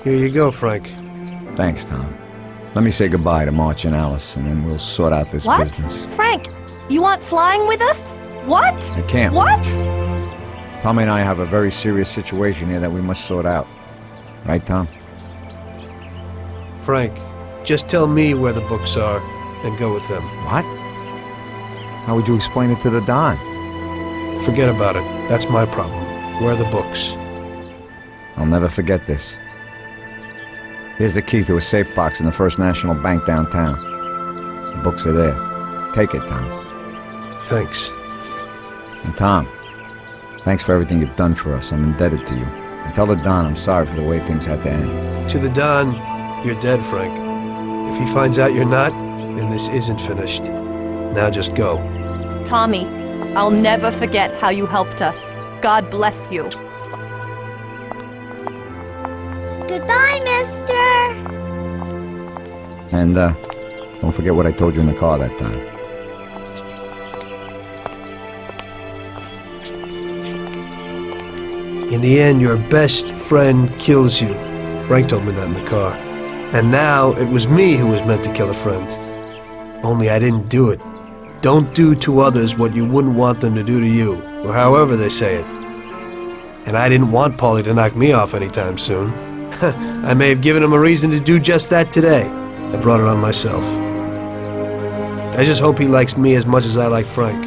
Here you go, Frank. Thanks, Tom. Let me say goodbye to March and Alice, and then we'll sort out this What? business. Frank, you want flying with us? What? I can't. What? Tommy and I have a very serious situation here that we must sort out. Right, Tom? Frank, just tell me where the books are and go with them. What? How would you explain it to the Don? Forget about it. That's my problem. Where are the books? I'll never forget this. Here's the key to a safe box in the First National Bank downtown. The books are there. Take it, Tom. Thanks. And Tom, thanks for everything you've done for us. I'm indebted to you. And tell the Don I'm sorry for the way things had to end. To the Don, you're dead, Frank. If he finds out you're not, then this isn't finished. Now just go. Tommy, I'll never forget how you helped us. God bless you. Goodbye, mister! And, don't forget what I told you in the car that time. In the end, your best friend kills you. Frank told me that in the car. And now, it was me who was meant to kill a friend. Only I didn't do it. Don't do to others what you wouldn't want them to do to you, or however they say it. And I didn't want Paulie to knock me off anytime soon. I may have given him a reason to do just that today. I brought it on myself. I just hope he likes me as much as I like Frank.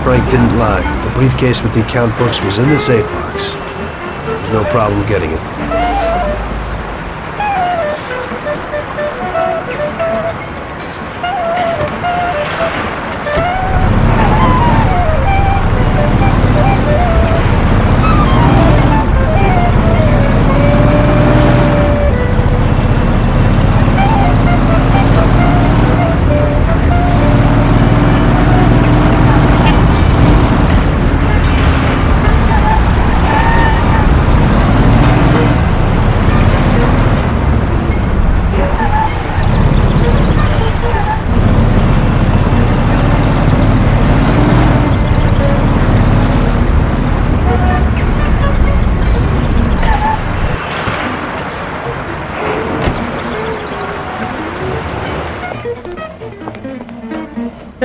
Frank didn't lie. The briefcase with the account books was in the safe box. There's no problem getting it.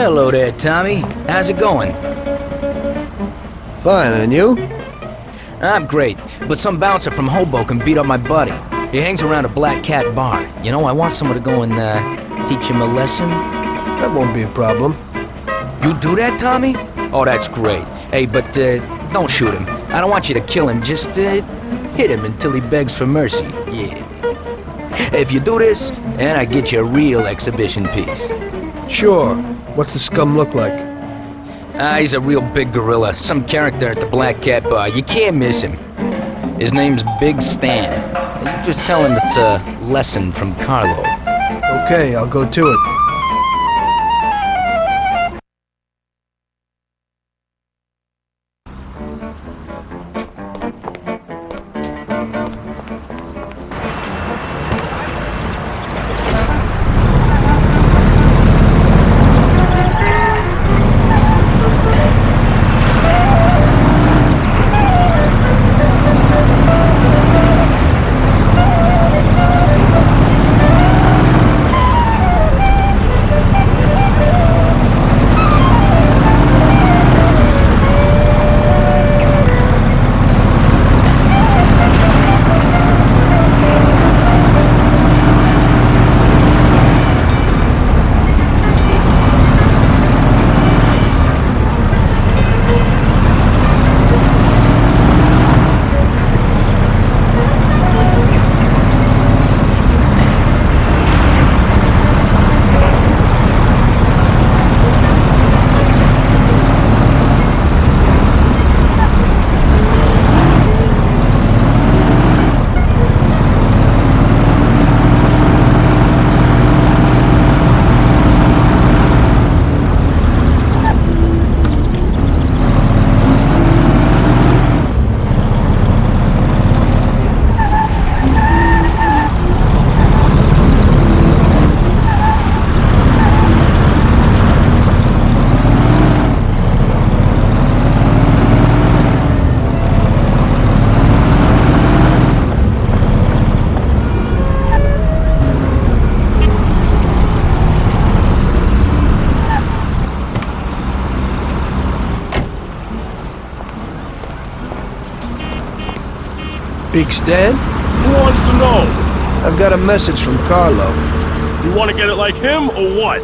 Hello there, Tommy. How's it going? Fine, and you? I'm great, but some bouncer from Hoboken beat up my buddy. He hangs around a Black Cat bar. You know, I want someone to go and, teach him a lesson. That won't be a problem. You do that, Tommy? Oh, that's great. Hey, but, don't shoot him. I don't want you to kill him, just, hit him until he begs for mercy. Yeah. If you do this, then I get you a real exhibition piece. Sure. What's the scum look like? He's a real big gorilla. Some character at the Black Cat bar. You can't miss him. His name's Big Stan. You just tell him it's a lesson from Carlo. Okay, I'll go to it. Big Stan? Who wants to know? I've got a message from Carlo. You want to get it like him, or what?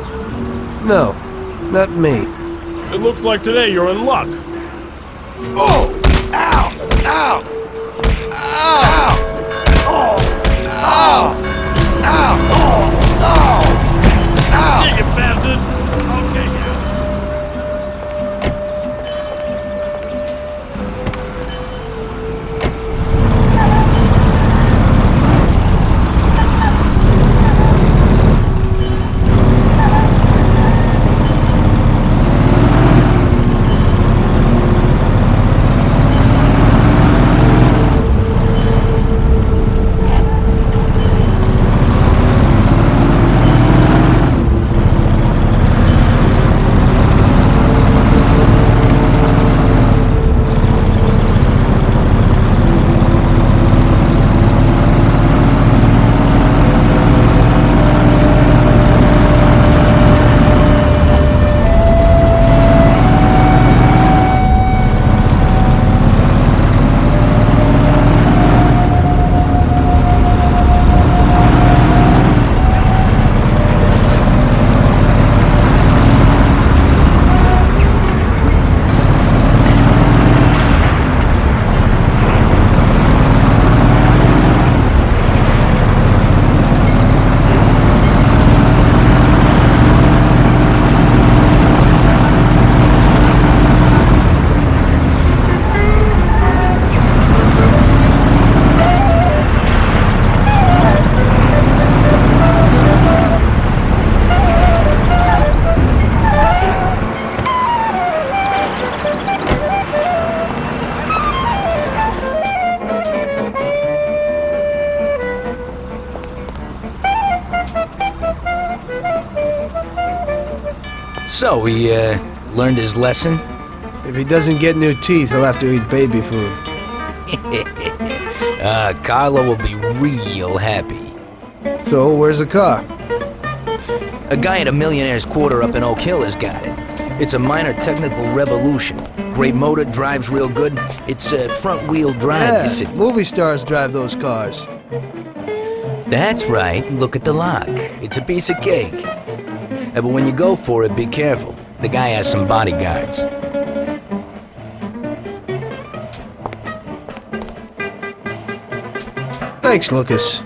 No, not me. It looks like today you're in luck. Oh! Ow! Ow! Ow! Oh! Ow! Ow! Oh! Oh! Ow! Get you bastard! I'll get you. So, he, learned his lesson? If he doesn't get new teeth, he'll have to eat baby food. Carlo will be real happy. So, where's the car? A guy at a millionaire's quarter up in Oak Hill has got it. It's a minor technical revolution. Great motor, drives real good. It's front-wheel drive, you see. Movie stars drive those cars. That's right. Look at the lock. It's a piece of cake. But when you go for it, be careful. The guy has some bodyguards. Thanks, Lucas.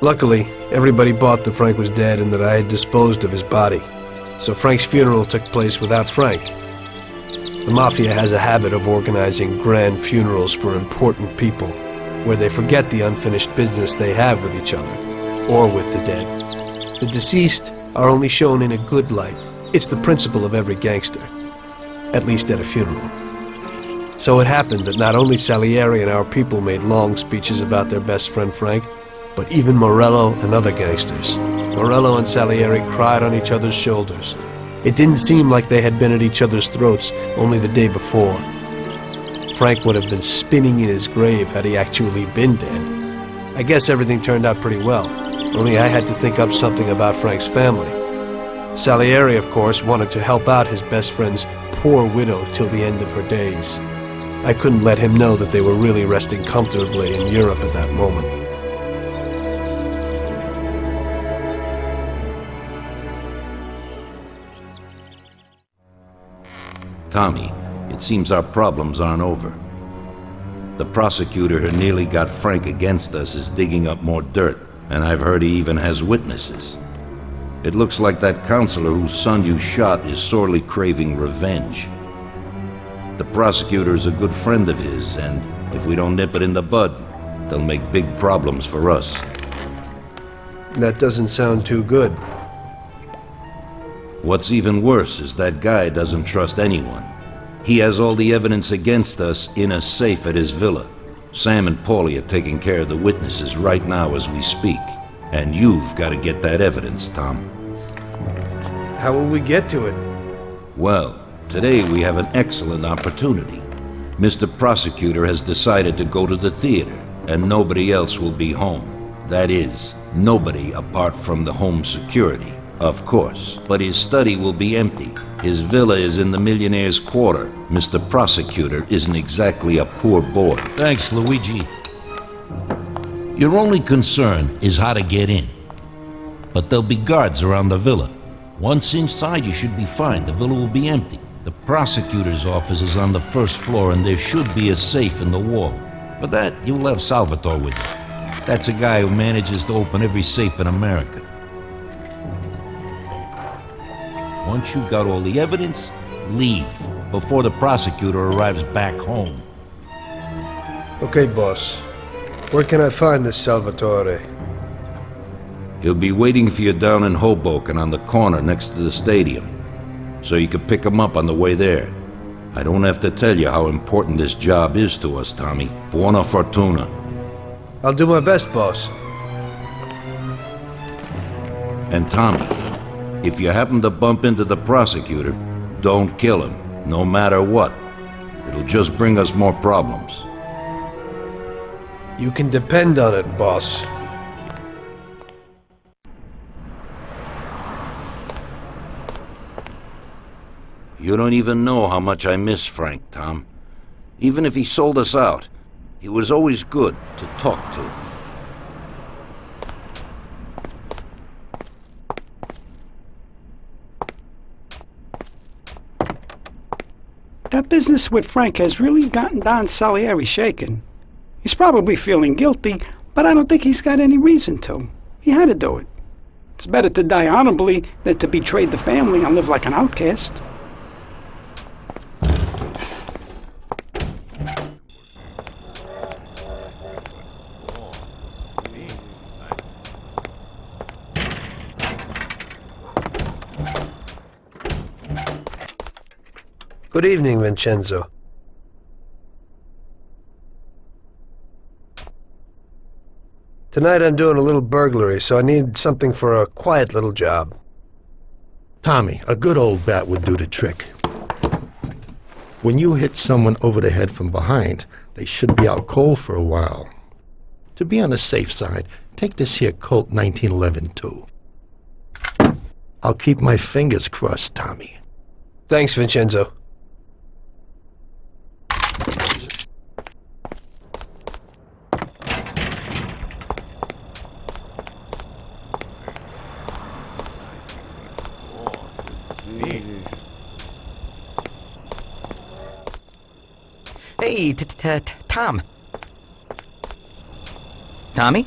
Luckily, everybody bought that Frank was dead and that I had disposed of his body. So Frank's funeral took place without Frank. The Mafia has a habit of organizing grand funerals for important people, where they forget the unfinished business they have with each other, or with the dead. The deceased are only shown in a good light. It's the principle of every gangster, at least at a funeral. So it happened that not only Salieri and our people made long speeches about their best friend Frank, but even Morello and other gangsters. Morello and Salieri cried on each other's shoulders. It didn't seem like they had been at each other's throats only the day before. Frank would have been spinning in his grave had he actually been dead. I guess everything turned out pretty well, only I had to think up something about Frank's family. Salieri, of course, wanted to help out his best friend's poor widow till the end of her days. I couldn't let him know that they were really resting comfortably in Europe at that moment. Tommy, it seems our problems aren't over. The prosecutor who nearly got Frank against us is digging up more dirt, and I've heard he even has witnesses. It looks like that counselor whose son you shot is sorely craving revenge. The prosecutor is a good friend of his, and if we don't nip it in the bud, they'll make big problems for us. That doesn't sound too good. What's even worse is that guy doesn't trust anyone. He has all the evidence against us in a safe at his villa. Sam and Paulie are taking care of the witnesses right now as we speak. And you've got to get that evidence, Tom. How will we get to it? Well, today we have an excellent opportunity. Mr. Prosecutor has decided to go to the theater, and nobody else will be home. That is, nobody apart from the home security. Of course, but his study will be empty. His villa is in the millionaire's quarter. Mr. Prosecutor isn't exactly a poor boy. Thanks, Luigi. Your only concern is how to get in. But there'll be guards around the villa. Once inside, you should be fine. The villa will be empty. The prosecutor's office is on the first floor, and there should be a safe in the wall. For that, you'll have Salvatore with you. That's a guy who manages to open every safe in America. Once you've got all the evidence, leave before the prosecutor arrives back home. Okay, boss. Where can I find this Salvatore? He'll be waiting for you down in Hoboken on the corner next to the stadium, so you can pick him up on the way there. I don't have to tell you how important this job is to us, Tommy. Buona fortuna. I'll do my best, boss. And Tommy, if you happen to bump into the prosecutor, don't kill him, no matter what. It'll just bring us more problems. You can depend on it, boss. You don't even know how much I miss Frank, Tom. Even if he sold us out, he was always good to talk to. That business with Frank has really gotten Don Salieri shaken. He's probably feeling guilty, but I don't think he's got any reason to. He had to do it. It's better to die honorably than to betray the family and live like an outcast. Good evening, Vincenzo. Tonight I'm doing a little burglary, so I need something for a quiet little job. Tommy, a good old bat would do the trick. When you hit someone over the head from behind, they should be out cold for a while. To be on the safe side, take this here Colt 1911 too. I'll keep my fingers crossed, Tommy. Thanks, Vincenzo. Hey, Tom. Tommy?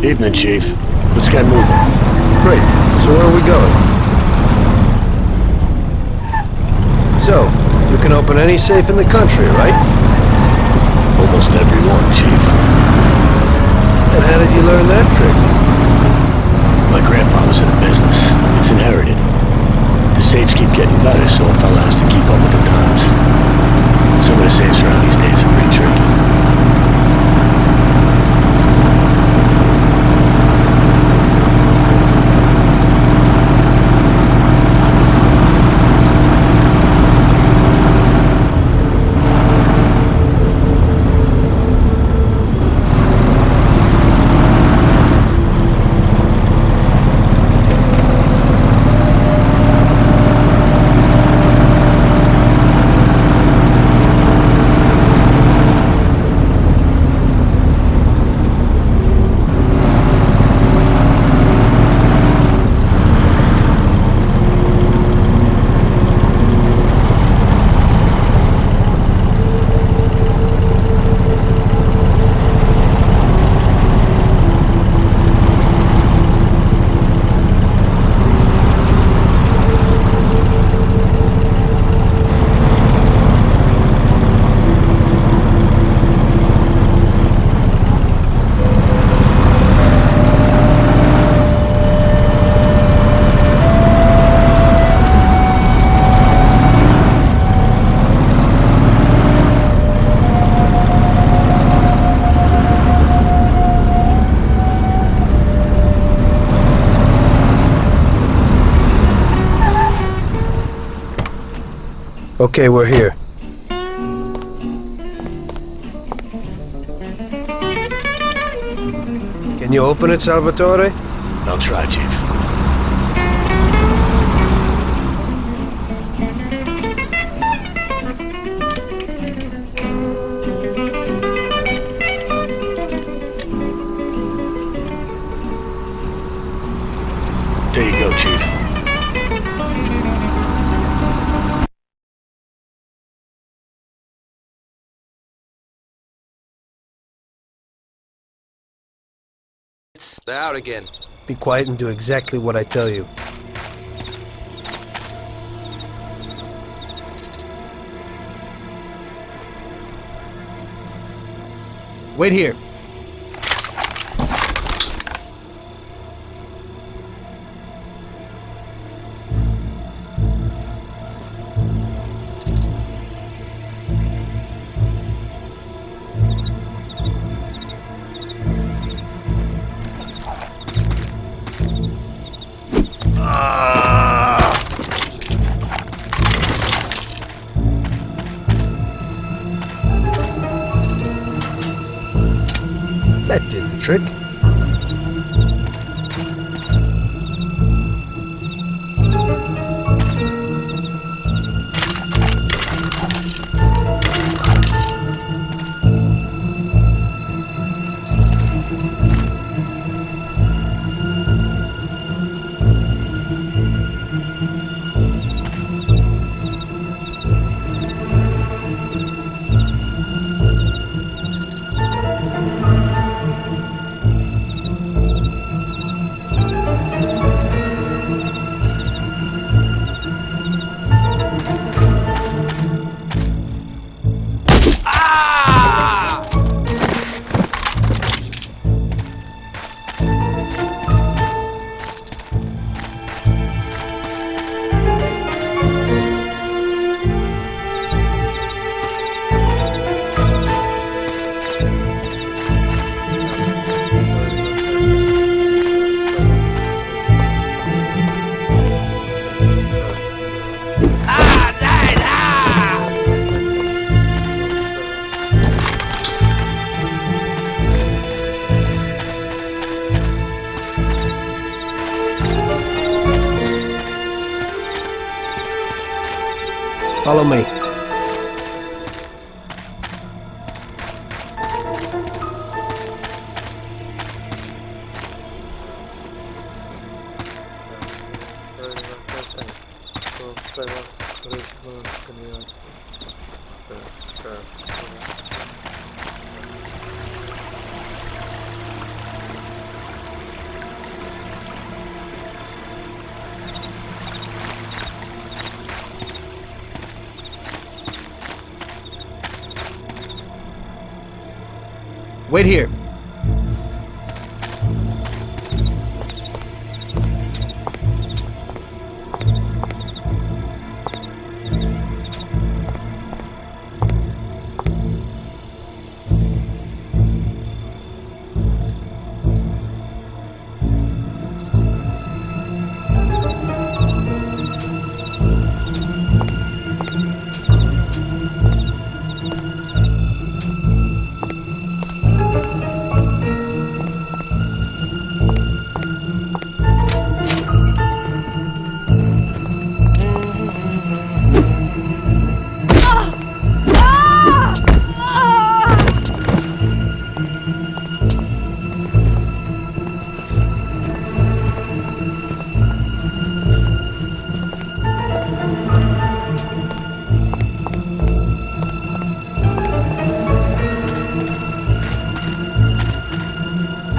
Evening, Chief. Let's get moving. Great. So where are we going? So, you can open any safe in the country, right? Almost every one, Chief. And how did you learn that trick? My grandpa was in the business. It's inherited. The safes keep getting better, so a fella has to keep up with the times. Some of the safes around these days are pretty tricky. Okay, we're here. Can you open it, Salvatore? I'll try, Chief. There you go, Chief. They're out again. Be quiet and do exactly what I tell you. Wait here. That did the trick. Follow me. Wait here.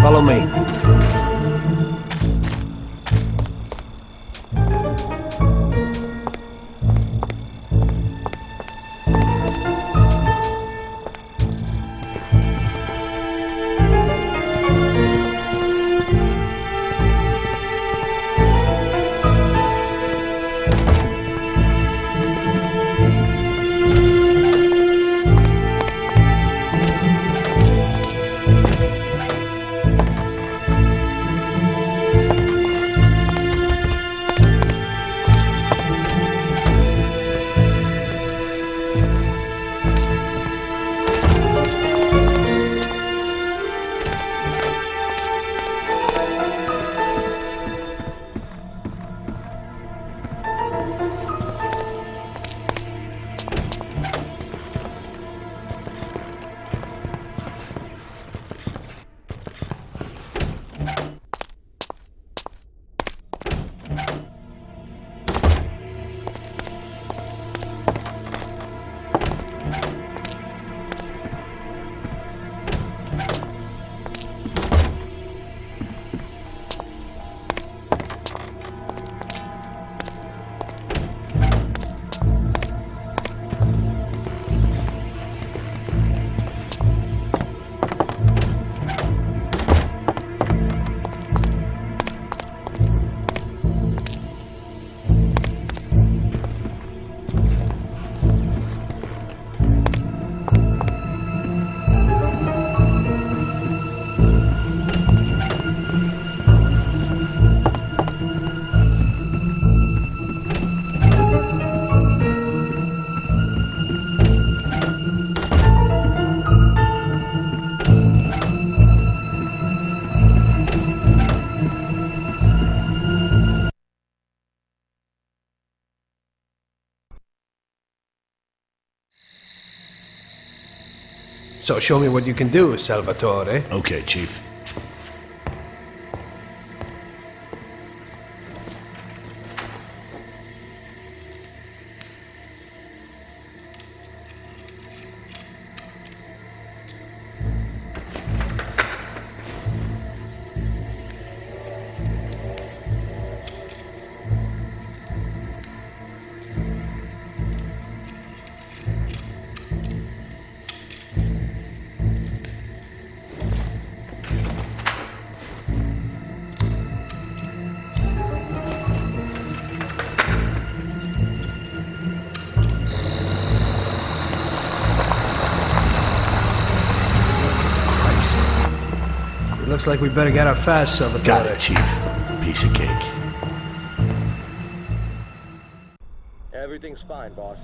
Follow me. So show me what you can do, Salvatore. Okay, Chief. Looks like we better get out fast, Salvatore. Got it, Chief. Piece of cake. Everything's fine, boss.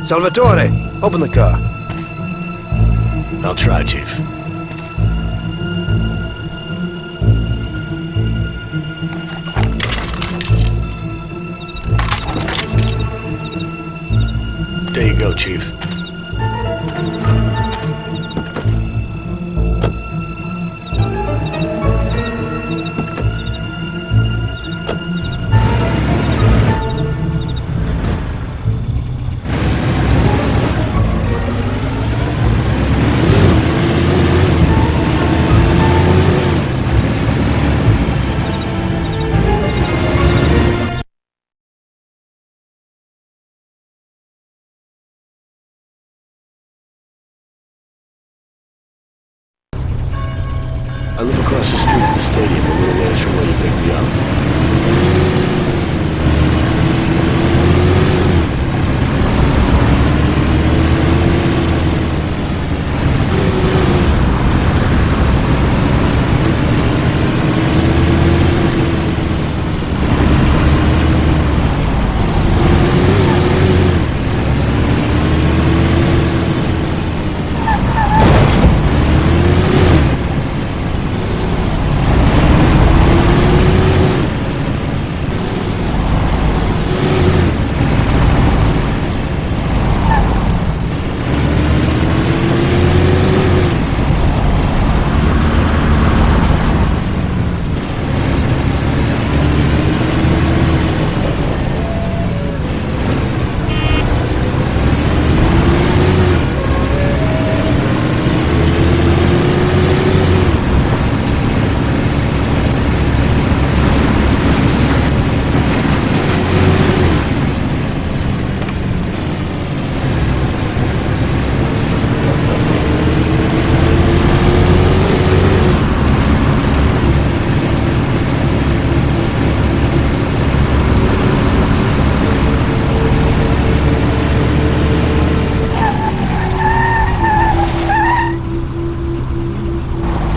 Salvatore, open the car. I'll try, Chief. There you go, Chief. I live across the street at the stadium, a little ways from where you picked me up.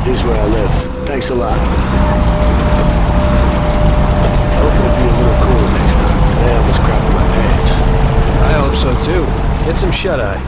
Here's where I live. Thanks a lot. I hope it'll be a little cooler next time. Today I almost crapped my pants. I hope so too. Get some shut-eye.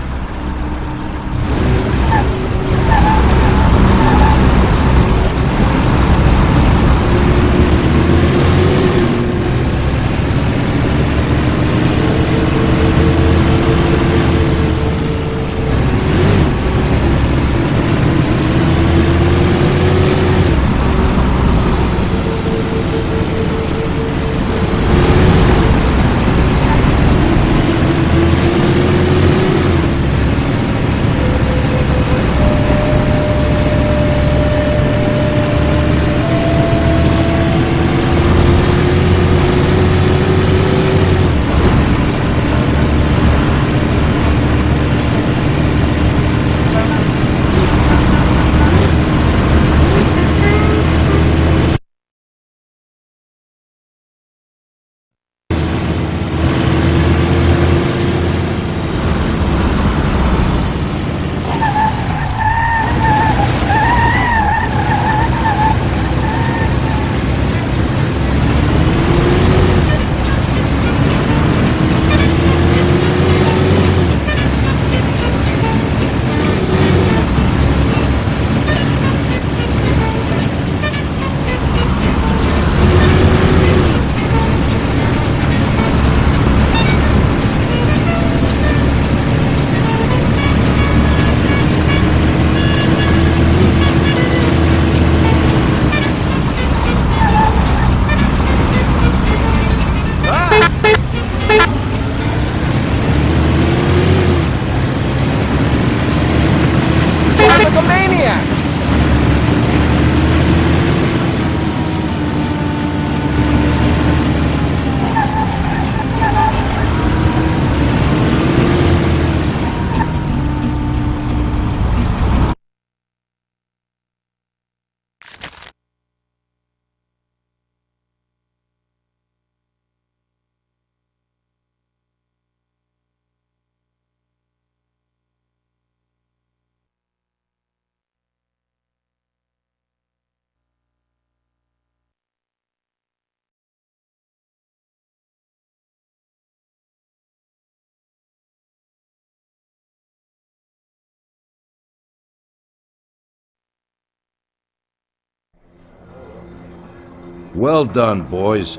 Well done, boys.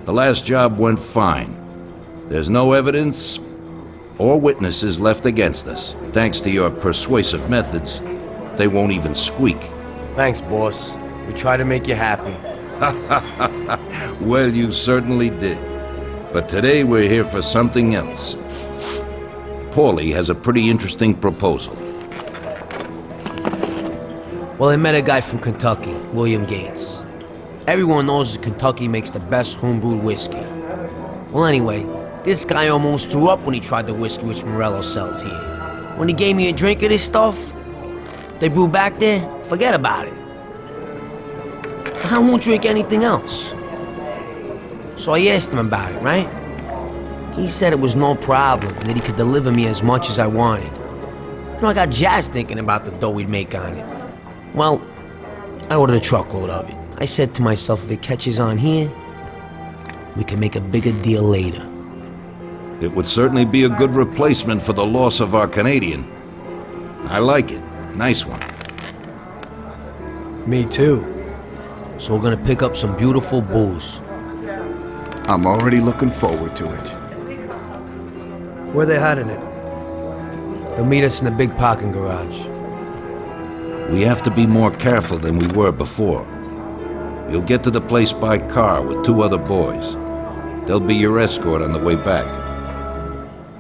The last job went fine. There's no evidence or witnesses left against us. Thanks to your persuasive methods, they won't even squeak. Thanks, boss. We try to make you happy. Well, you certainly did. But today we're here for something else. Paulie has a pretty interesting proposal. Well, I met a guy from Kentucky, William Gates. Everyone knows that Kentucky makes the best homebrewed whiskey. Well, anyway, this guy almost threw up when he tried the whiskey which Morello sells here. When he gave me a drink of this stuff they brew back there, forget about it. I won't drink anything else. So I asked him about it, right? He said it was no problem, that he could deliver me as much as I wanted. You know, I got jazzed thinking about the dough we'd make on it. Well, I ordered a truckload of it. I said to myself, if it catches on here, we can make a bigger deal later. It would certainly be a good replacement for the loss of our Canadian. I like it. Nice one. Me too. So we're gonna pick up some beautiful booze. I'm already looking forward to it. Where they hiding it? They'll meet us in the big parking garage. We have to be more careful than we were before. You'll get to the place by car with 2 other boys. They'll be your escort on the way back.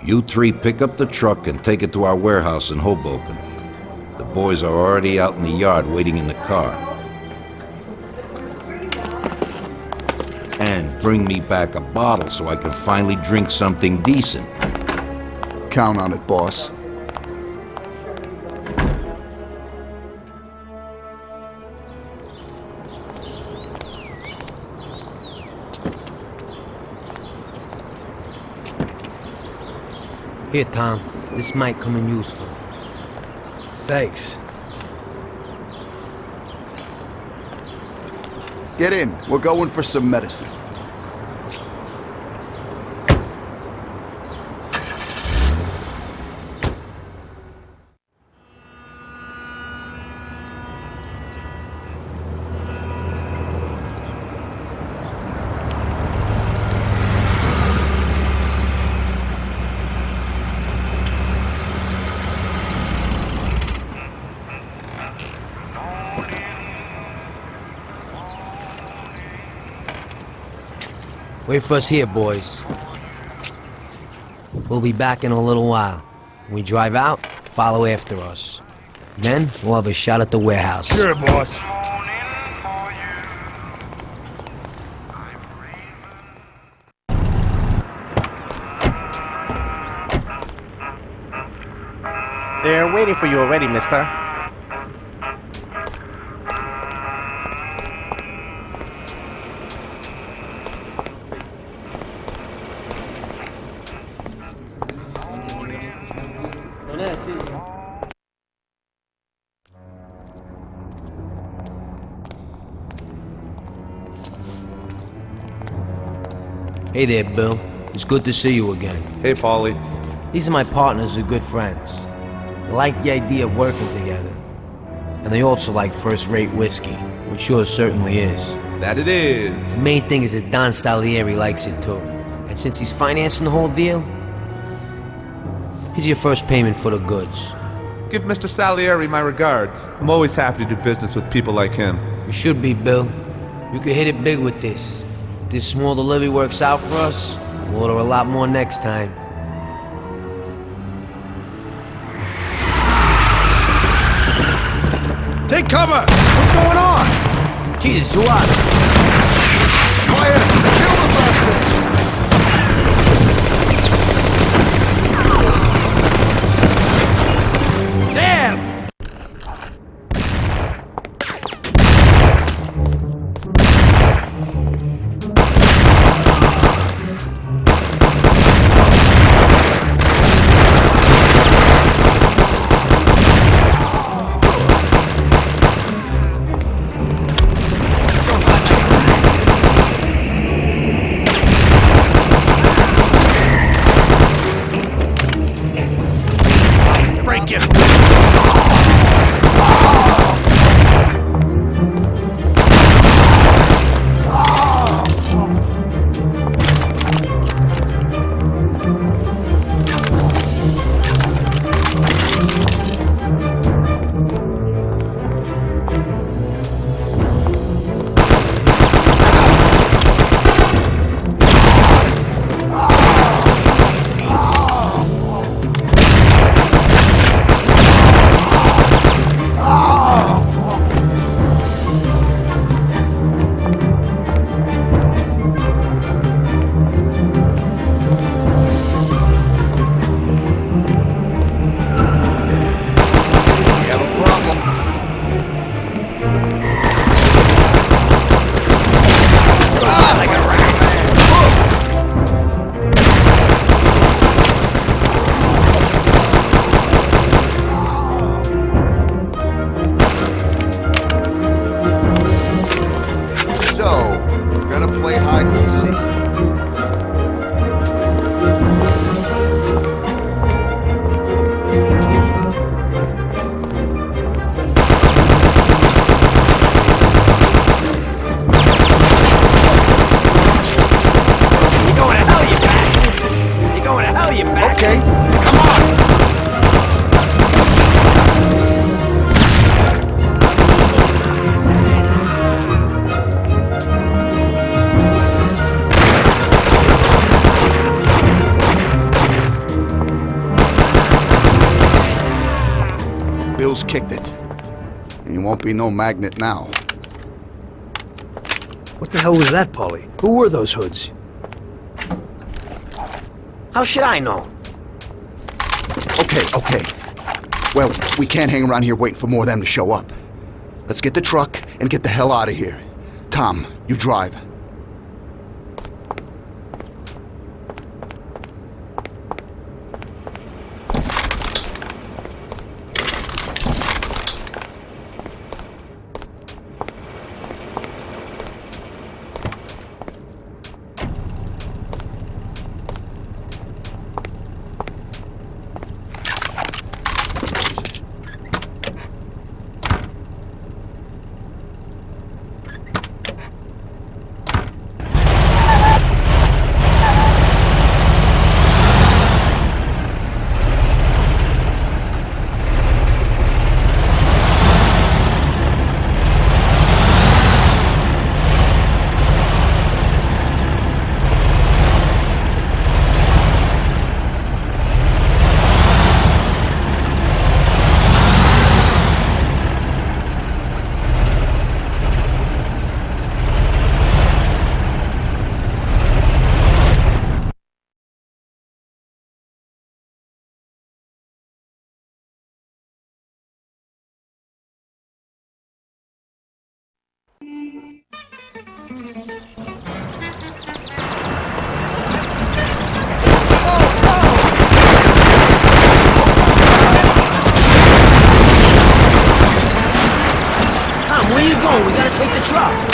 You 3 pick up the truck and take it to our warehouse in Hoboken. The boys are already out in the yard waiting in the car. And bring me back a bottle so I can finally drink something decent. Count on it, boss. Here, Tom. This might come in useful. Thanks. Get in. We're going for some medicine. Wait for us here, boys. We'll be back in a little while. When we drive out, follow after us. Then, we'll have a shot at the warehouse. Sure, boss. They're waiting for you already, mister. Hey there, Bill. It's good to see you again. Hey, Paulie. These are my partners who are good friends. They like the idea of working together. And they also like first-rate whiskey, which yours certainly is. That it is. The main thing is that Don Salieri likes it too. And since he's financing the whole deal, here's your first payment for the goods. Give Mr. Salieri my regards. I'm always happy to do business with people like him. You should be, Bill. You could hit it big with this. If this small delivery works out for us, we'll order a lot more next time. Take cover! What's going on? Jesus, who are they? Quiet! Kill the bastards! Damn! Bill's kicked it. And he won't be no magnet now. What the hell was that, Paulie? Who were those hoods? How should I know? Okay. Well, we can't hang around here waiting for more of them to show up. Let's get the truck and get the hell out of here. Tom, you drive. Where you going? We gotta take the truck.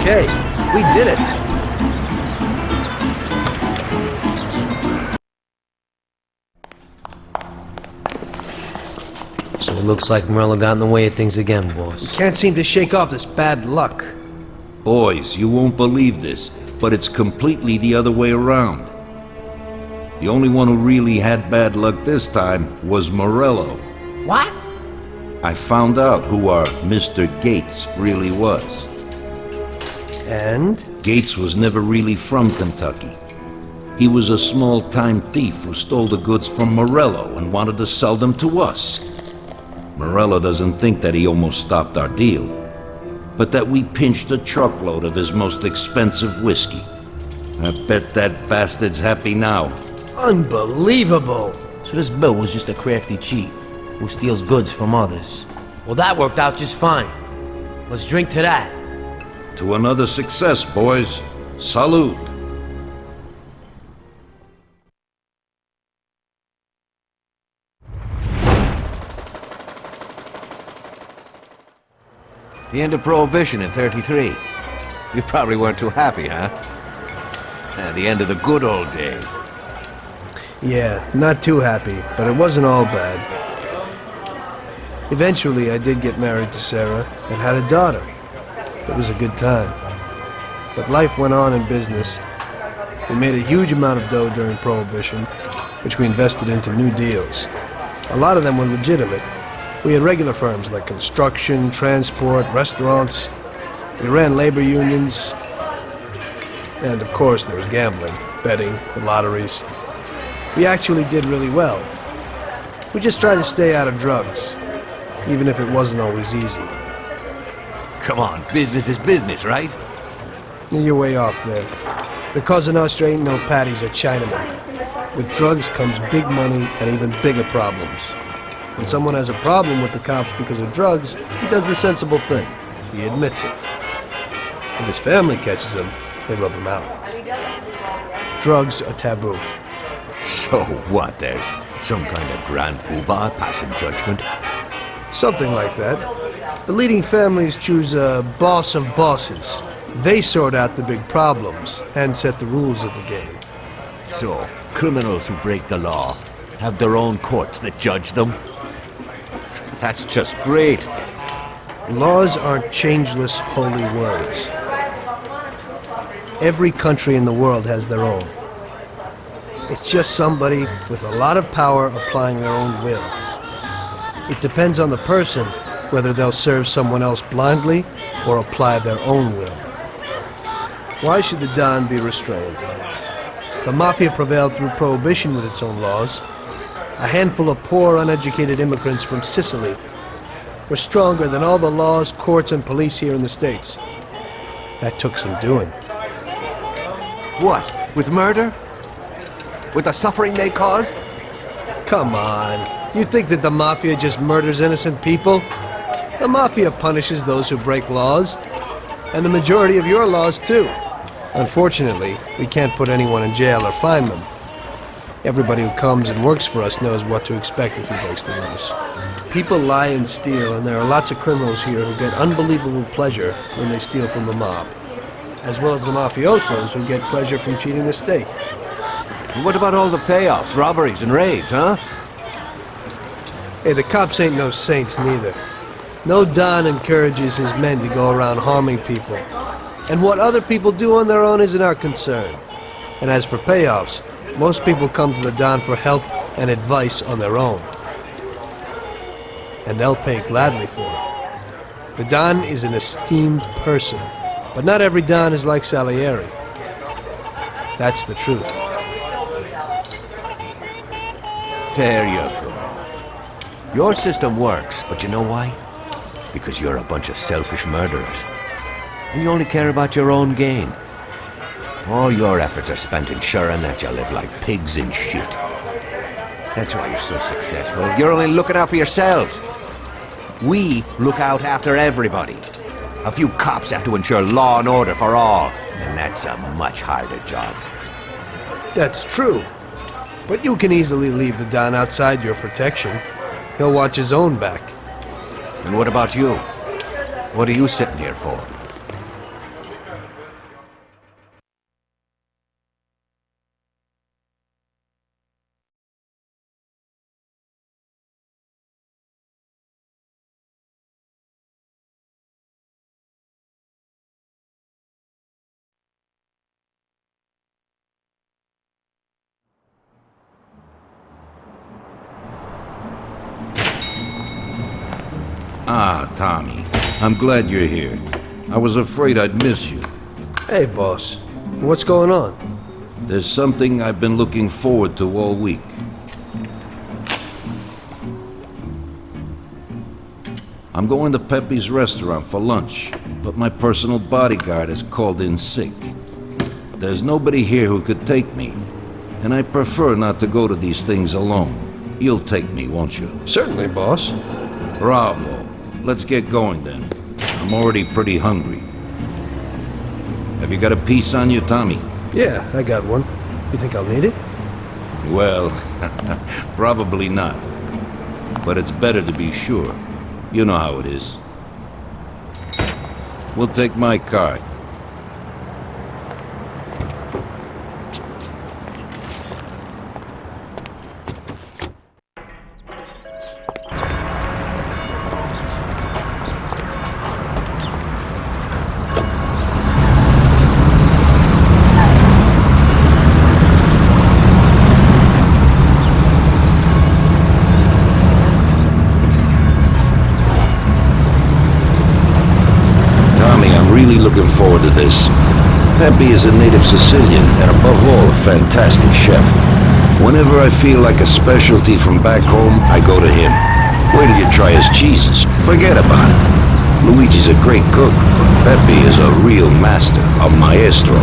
Okay, we did it. So it looks like Morello got in the way of things again, boss. Can't seem to shake off this bad luck. Boys, you won't believe this, but it's completely the other way around. The only one who really had bad luck this time was Morello. What? I found out who our Mr. Gates really was. And? Gates was never really from Kentucky. He was a small-time thief who stole the goods from Morello and wanted to sell them to us. Morello doesn't think that he almost stopped our deal, but that we pinched a truckload of his most expensive whiskey. I bet that bastard's happy now. Unbelievable! So this Bill was just a crafty cheat who steals goods from others. Well, that worked out just fine. Let's drink to that. To another success, boys. Salute. The end of Prohibition in '33. You probably weren't too happy, huh? The end of the good old days. Yeah, not too happy, but it wasn't all bad. Eventually, I did get married to Sarah and had a daughter. It was a good time. But life went on in business. We made a huge amount of dough during Prohibition, which we invested into new deals. A lot of them were legitimate. We had regular firms like construction, transport, restaurants. We ran labor unions. And of course, there was gambling, betting, the lotteries. We actually did really well. We just tried to stay out of drugs, even if it wasn't always easy. Come on, business is business, right? You're way off there. The Cosa Nostra ain't no patties or Chinamen. With drugs comes big money and even bigger problems. When someone has a problem with the cops because of drugs, he does the sensible thing. He admits it. If his family catches him, they rub him out. Drugs are taboo. So what, there's some kind of grand poobah passing judgment? Something like that. The leading families choose a boss of bosses. They sort out the big problems and set the rules of the game. So, criminals who break the law have their own courts that judge them? That's just great. Laws aren't changeless, holy words. Every country in the world has their own. It's just somebody with a lot of power applying their own will. It depends on the person whether they'll serve someone else blindly or apply their own will. Why should the Don be restrained? The Mafia prevailed through Prohibition with its own laws. A handful of poor, uneducated immigrants from Sicily were stronger than all the laws, courts, and police here in the States. That took some doing. What? With murder? With the suffering they caused? Come on. You think that the Mafia just murders innocent people? The Mafia punishes those who break laws. And the majority of your laws, too. Unfortunately, we can't put anyone in jail or fine them. Everybody who comes and works for us knows what to expect if he breaks the rules. People lie and steal, and there are lots of criminals here who get unbelievable pleasure when they steal from the mob. As well as the mafiosos who get pleasure from cheating the state. And what about all the payoffs, robberies, and raids, huh? Hey, the cops ain't no saints neither. No Don encourages his men to go around harming people. And what other people do on their own isn't our concern. And as for payoffs, most people come to the Don for help and advice on their own. And they'll pay gladly for it. The Don is an esteemed person, but not every Don is like Salieri. That's the truth. There you go. Your system works, but you know why? Because you're a bunch of selfish murderers. And you only care about your own gain. All your efforts are spent ensuring that you live like pigs in shit. That's why you're so successful. You're only looking out for yourselves. We look out after everybody. A few cops have to ensure law and order for all, and that's a much harder job. That's true. But you can easily leave the Don outside your protection. He'll watch his own back. And what about you? What are you sitting here for? Ah, Tommy. I'm glad you're here. I was afraid I'd miss you. Hey, boss. What's going on? There's something I've been looking forward to all week. I'm going to Pepe's restaurant for lunch, but my personal bodyguard has called in sick. There's nobody here who could take me, and I prefer not to go to these things alone. You'll take me, won't you? Certainly, boss. Bravo. Let's get going then. I'm already pretty hungry. Have you got a piece on you, Tommy? Yeah, I got one. You think I'll need it? Well, probably not. But it's better to be sure. You know how it is. We'll take my card. Looking forward to this. Pepe is a native Sicilian and above all a fantastic chef. Whenever I feel like a specialty from back home, I go to him. Wait till you try his cheeses. Forget about it. Luigi's a great cook, but Pepe is a real master, a maestro.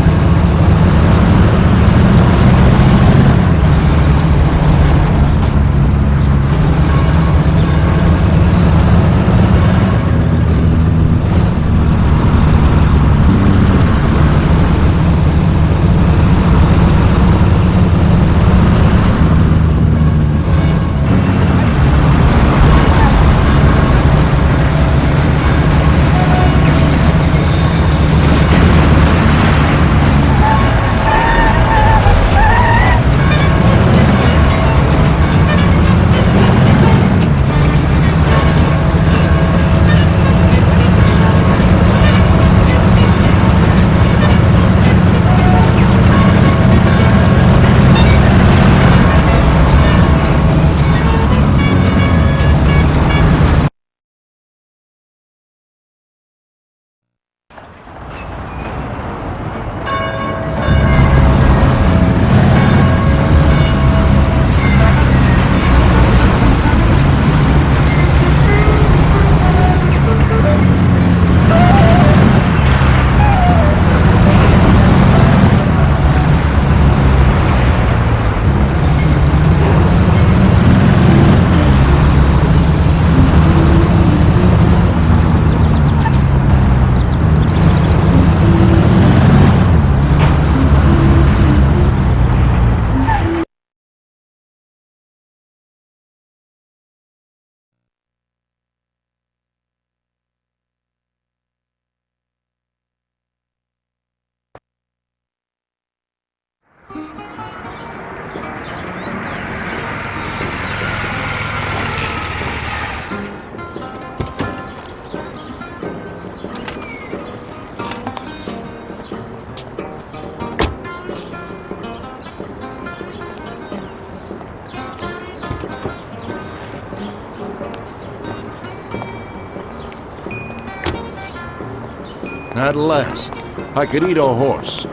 At last, I could eat a horse.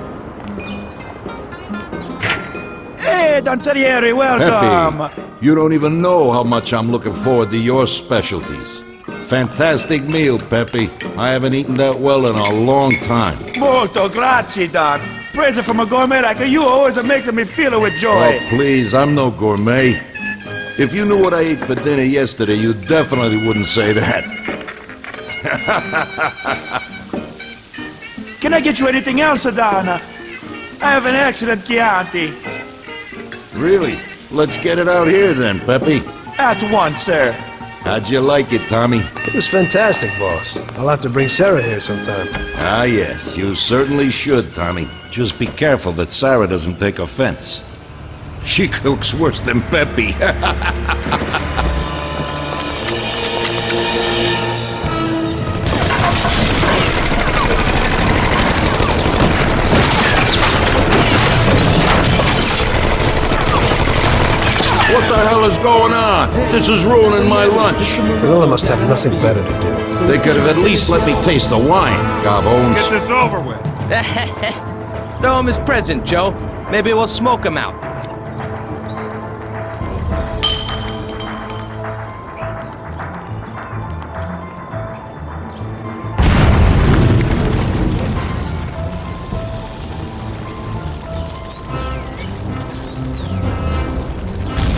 Hey, Don Salieri, welcome! Pepe, you don't even know how much I'm looking forward to your specialties. Fantastic meal, Pepe. I haven't eaten that well in a long time. Molto grazie, Don. Praise from a gourmet like you always makes me feel with joy. Oh, please, I'm no gourmet. If you knew what I ate for dinner yesterday, you definitely wouldn't say that. Can I get you anything else, Don? I have an excellent Chianti. Really? Let's get it out here then, Pepe. At once, sir. How'd you like it, Tommy? It was fantastic, boss. I'll have to bring Sarah here sometime. Ah, yes. You certainly should, Tommy. Just be careful that Sarah doesn't take offense. She cooks worse than Pepe. What the hell is going on? This is ruining my lunch. Gorilla must have nothing better to do. They could have at least let me taste the wine, gobbones. Get this over with. Throw him his present, Joe. Maybe we'll smoke him out.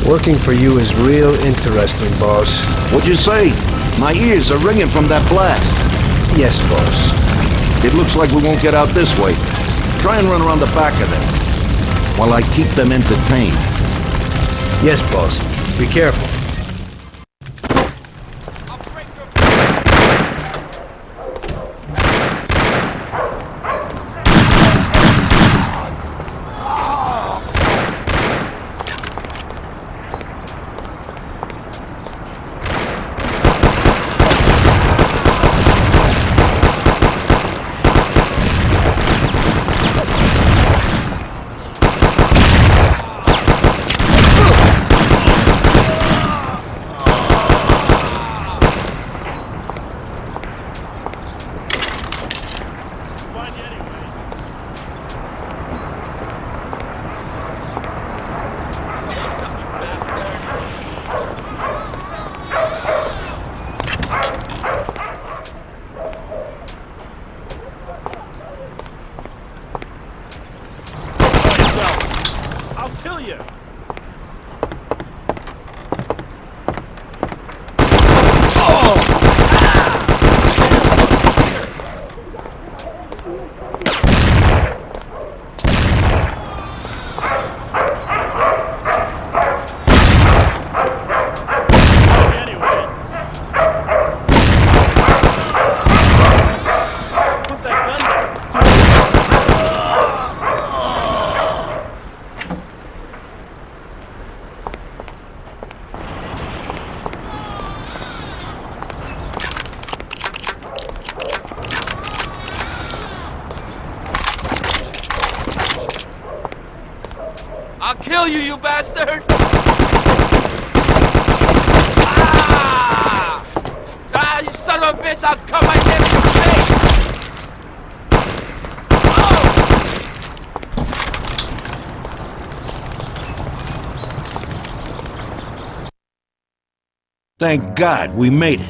Working for you is real interesting, boss. What'd you say? My ears are ringing from that blast. Yes, boss. It looks like we won't get out this way. Try and run around the back of them, while I keep them entertained. Yes, boss. Be careful. I'll kill you, you bastard! You son of a bitch! I'll cut my head in your face! Thank God we made it.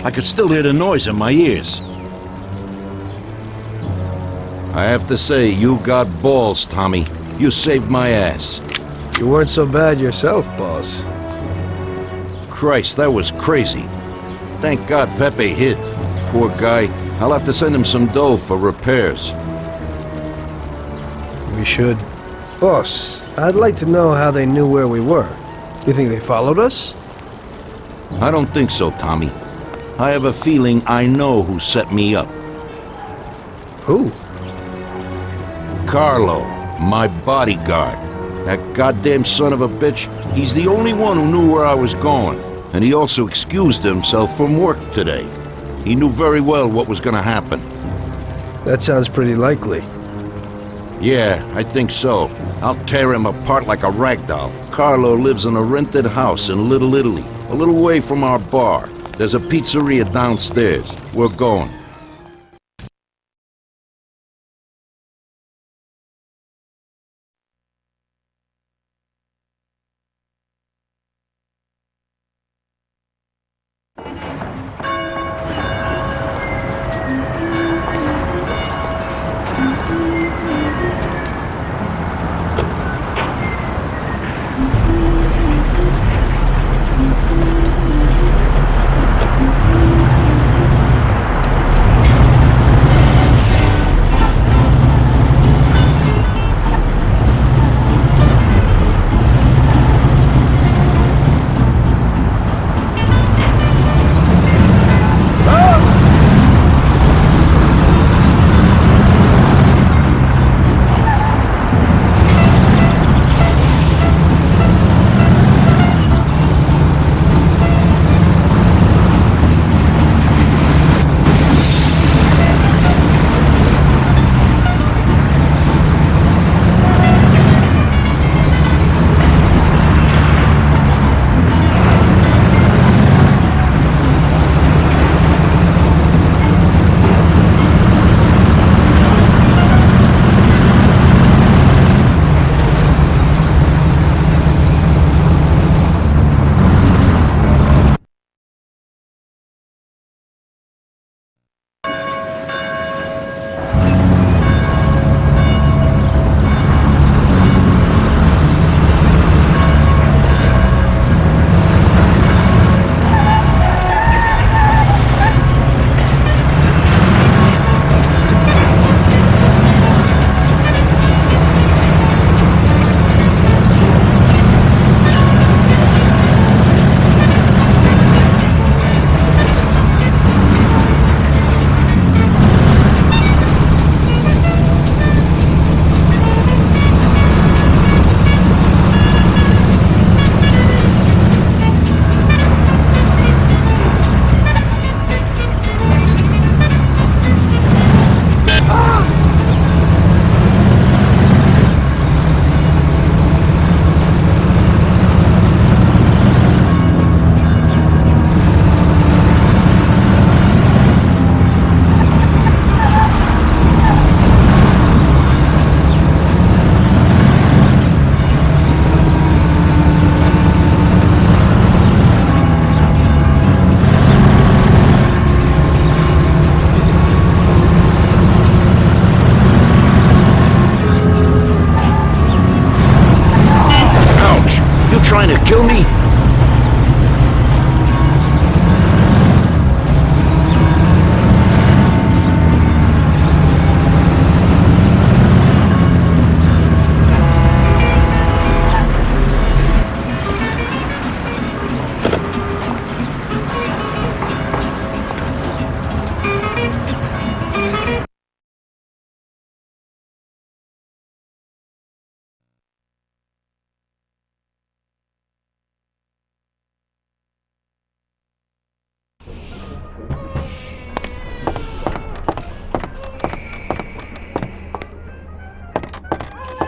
I could still hear the noise in my ears. I have to say, you got balls, Tommy. You saved my ass. You weren't so bad yourself, boss. Christ, that was crazy. Thank God Pepe hid. Poor guy. I'll have to send him some dough for repairs. We should. Boss, I'd like to know how they knew where we were. You think they followed us? I don't think so, Tommy. I have a feeling I know who set me up. Who? Carlo, my bodyguard. That goddamn son of a bitch, he's the only one who knew where I was going. And he also excused himself from work today. He knew very well what was gonna happen. That sounds pretty likely. Yeah, I think so. I'll tear him apart like a ragdoll. Carlo lives in a rented house in Little Italy, a little way from our bar. There's a pizzeria downstairs. We're going. You trying to kill me?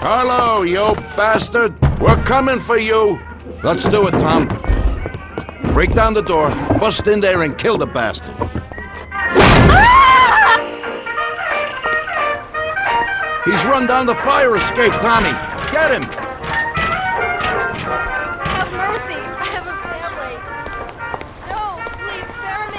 Hello, you bastard! We're coming for you! Let's do it, Tom. Break down the door, bust in there, and kill the bastard. He's run down the fire escape, Tommy! Get him! Have mercy! I have a family! No, please spare me!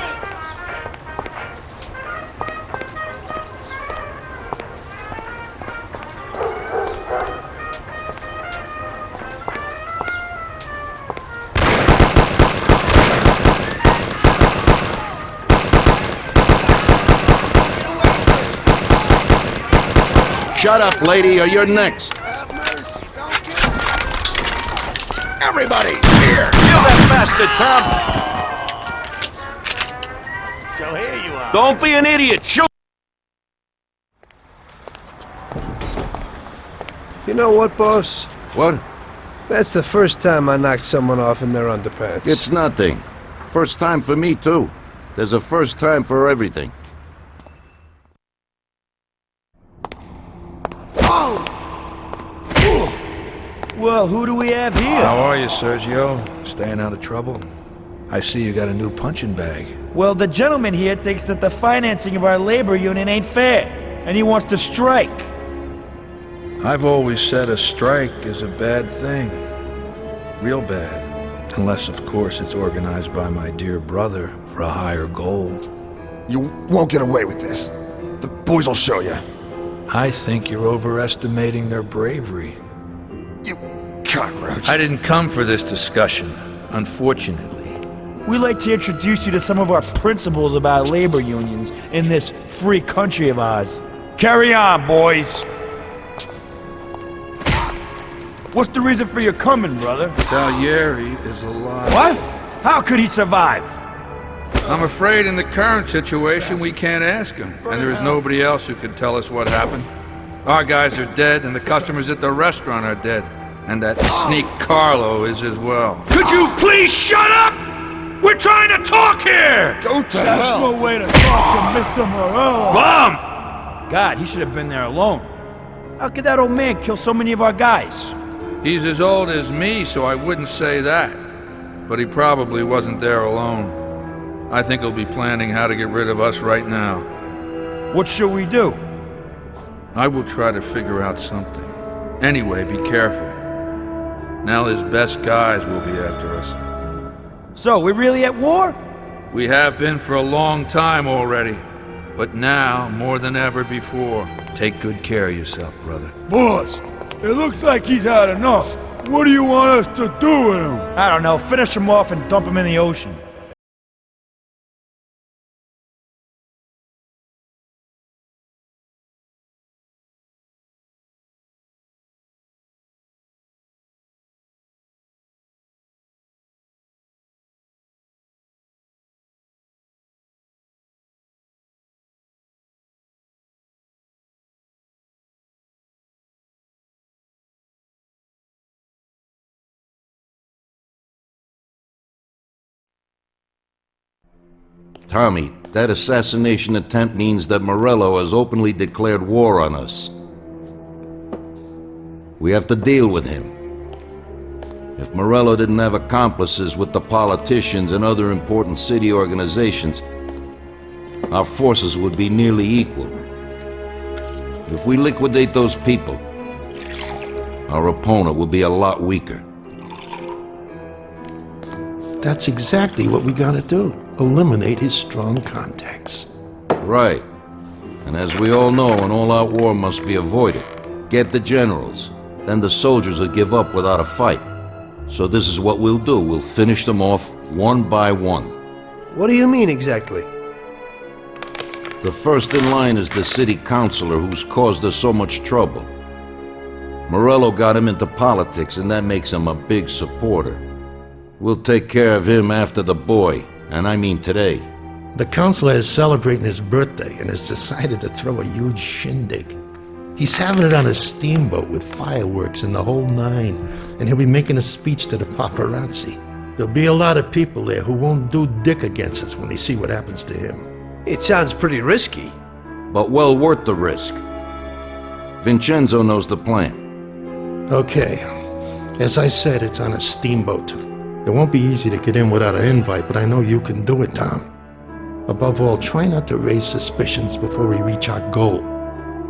Shut up, lady, or you're next. Everybody, here! Kill that bastard, Tom! So here you are. Don't be an idiot! Shoot! You know what, boss? What? That's the first time I knocked someone off in their underpants. It's nothing. First time for me, too. There's a first time for everything. Well, who do we have here? How are you, Sergio? Staying out of trouble? I see you got a new punching bag. Well, the gentleman here thinks that the financing of our labor union ain't fair, and he wants to strike. I've always said a strike is a bad thing. Real bad. Unless, of course, it's organized by my dear brother for a higher goal. You won't get away with this. The boys will show you. I think you're overestimating their bravery. You cockroach. I didn't come for this discussion, unfortunately. We'd like to introduce you to some of our principles about labor unions in this free country of ours. Carry on, boys. What's the reason for your coming, brother? Salieri is alive. What? How could he survive? I'm afraid in the current situation we can't ask him, and there is nobody else who could tell us what happened. Our guys are dead, and the customers at the restaurant are dead. And that sneak Carlo is as well. Could you please shut up? We're trying to talk here! Go to That's hell. no way to talk to Mr. Morello. Bum! God, he should have been there alone. How could that old man kill so many of our guys? He's as old as me, so I wouldn't say that. But he probably wasn't there alone. I think he'll be planning how to get rid of us right now. What should we do? I will try to figure out something. Anyway, be careful. Now his best guys will be after us. So, we're really at war? We have been for a long time already. But now, more than ever before, take good care of yourself, brother. Boss, it looks like he's had enough. What do you want us to do with him? I don't know. Finish him off and dump him in the ocean. Tommy, that assassination attempt means that Morello has openly declared war on us. We have to deal with him. If Morello didn't have accomplices with the politicians and other important city organizations, our forces would be nearly equal. If we liquidate those people, our opponent will be a lot weaker. That's exactly what we gotta do. Eliminate his strong contacts. Right. And as we all know, an all-out war must be avoided. Get the generals. Then the soldiers will give up without a fight. So this is what we'll do. We'll finish them off one by one. What do you mean exactly? The first in line is the city councilor who's caused us so much trouble. Morello got him into politics, and that makes him a big supporter. We'll take care of him after the boy, and I mean today. The councilor is celebrating his birthday and has decided to throw a huge shindig. He's having it on a steamboat with fireworks and the whole nine, and he'll be making a speech to the paparazzi. There'll be a lot of people there who won't do dick against us when they see what happens to him. It sounds pretty risky. But well worth the risk. Vincenzo knows the plan. Okay. As I said, it's on a steamboat. It won't be easy to get in without an invite, but I know you can do it, Tom. Above all, try not to raise suspicions before we reach our goal.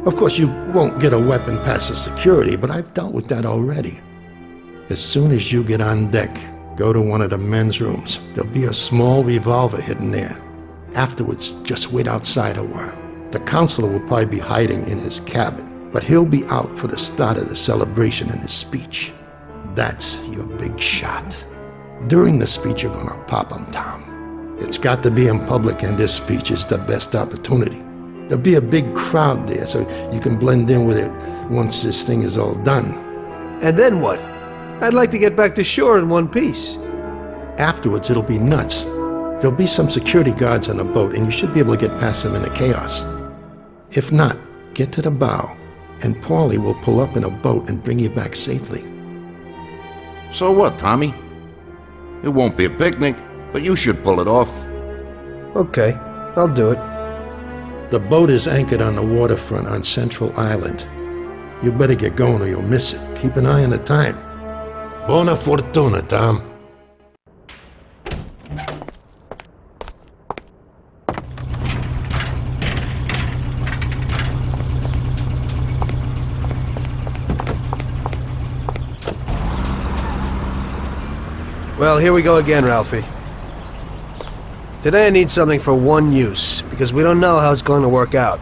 Of course, you won't get a weapon past the security, but I've dealt with that already. As soon as you get on deck, go to one of the men's rooms. There'll be a small revolver hidden there. Afterwards, just wait outside a while. The counselor will probably be hiding in his cabin, but he'll be out for the start of the celebration and his speech. That's your big shot. During the speech, you're gonna pop him, Tom. It's got to be in public, and this speech is the best opportunity. There'll be a big crowd there, so you can blend in with it once this thing is all done. And then what? I'd like to get back to shore in one piece. Afterwards, it'll be nuts. There'll be some security guards on the boat, and you should be able to get past them in the chaos. If not, get to the bow, and Paulie will pull up in a boat and bring you back safely. So what, Tommy? It won't be a picnic, but you should pull it off. Okay, I'll do it. The boat is anchored on the waterfront on Central Island. You better get going or you'll miss it. Keep an eye on the time. Buona fortuna, Tom. Well, here we go again, Ralphie. Today I need something for one use, because we don't know how it's going to work out.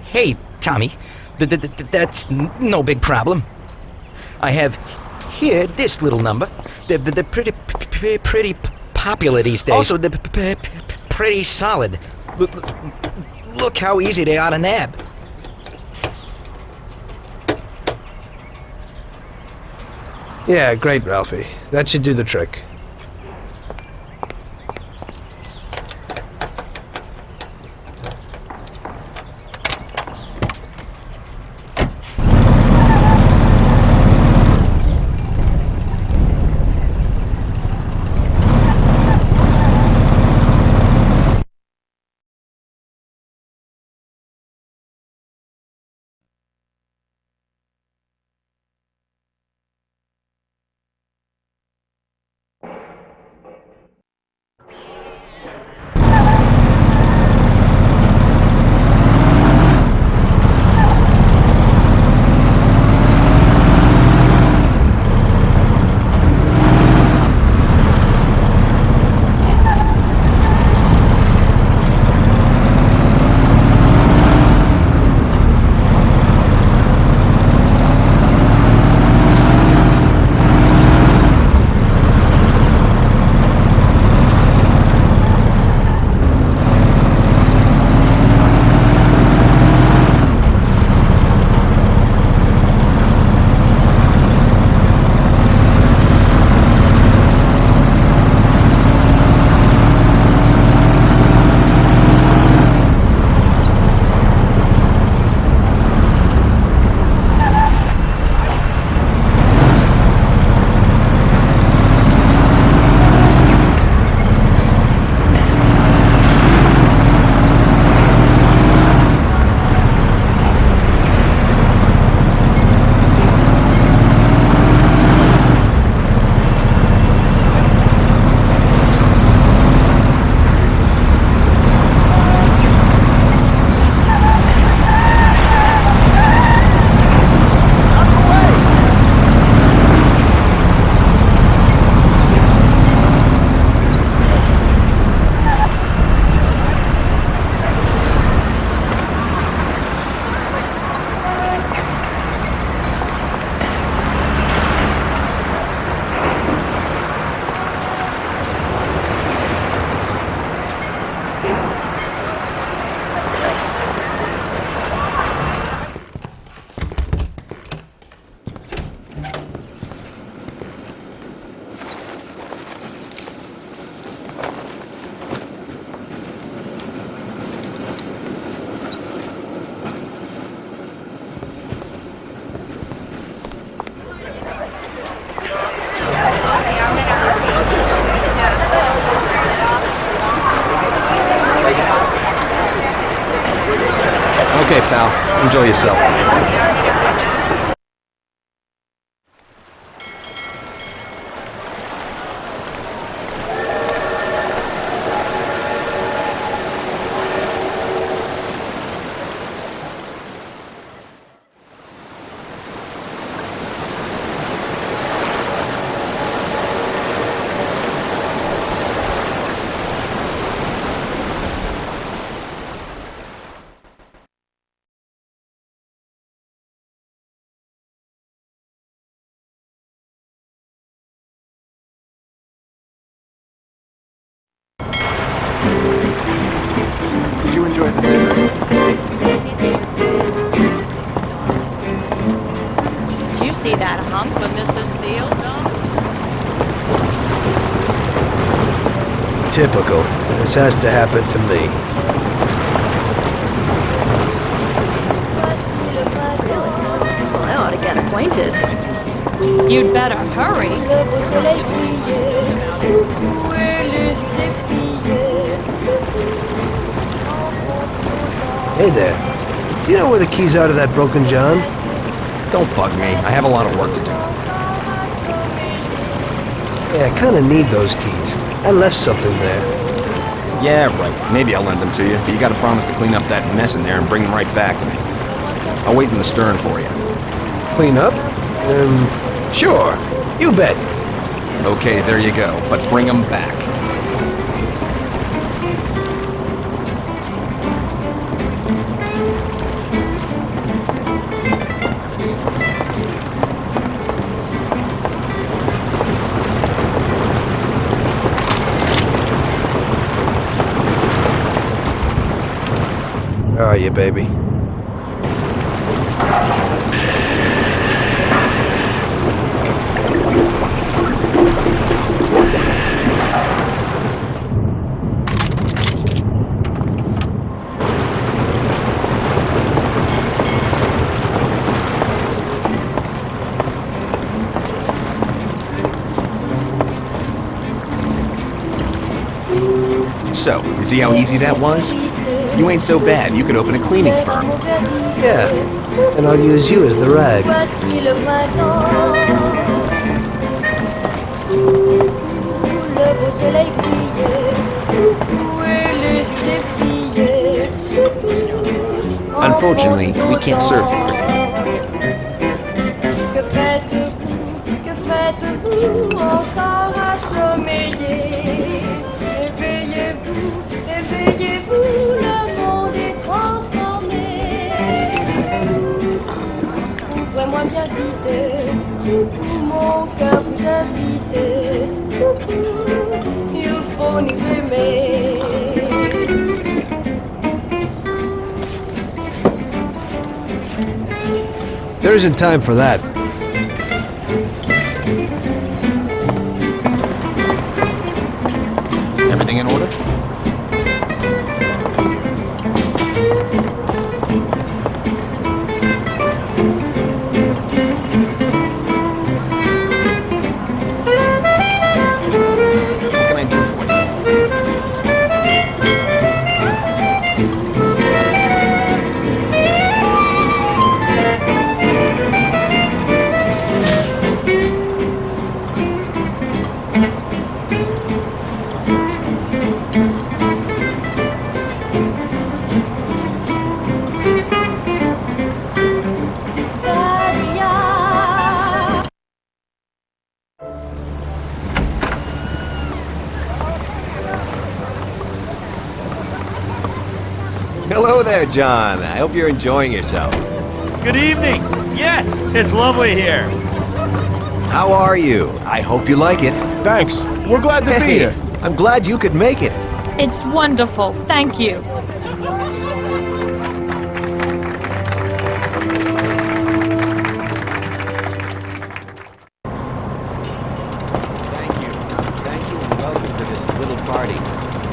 Hey, Tommy. That's no big problem. I have here this little number. They're pretty popular these days. Also, they're pretty solid. Look how easy they are to nab. Yeah, great, Ralphie. That should do the trick. Enjoy yourself. Did you enjoy the dinner? Did you see that hunk with Mr. Steele, Don? Typical. This has to happen to me. Well, I ought to get acquainted. You'd better hurry. Hey there. Do you know where the keys are to that broken John? Don't bug me. I have a lot of work to do. Yeah, I kinda need those keys. I left something there. Yeah, right. Maybe I'll lend them to you, but you gotta promise to clean up that mess in there and bring them right back to me. I'll wait in the stern for you. Clean up? Sure. You bet. Okay, there you go. But bring them back. Where are you, baby? So, you see how easy that was? You ain't so bad. You could open a cleaning firm. Yeah, and I'll use you as the rag. Unfortunately, we can't serve you. Ouvrez-moi bien vite, coucou, mon cœur vous invite, coucou, il faut nous aimer. There isn't time for that. Everything in order? Hello there, John. I hope you're enjoying yourself. Good evening. Yes, it's lovely here. How are you? I hope you like it. Thanks. We're glad to be here. I'm glad you could make it. It's wonderful. Thank you. Thank you and welcome to this little party.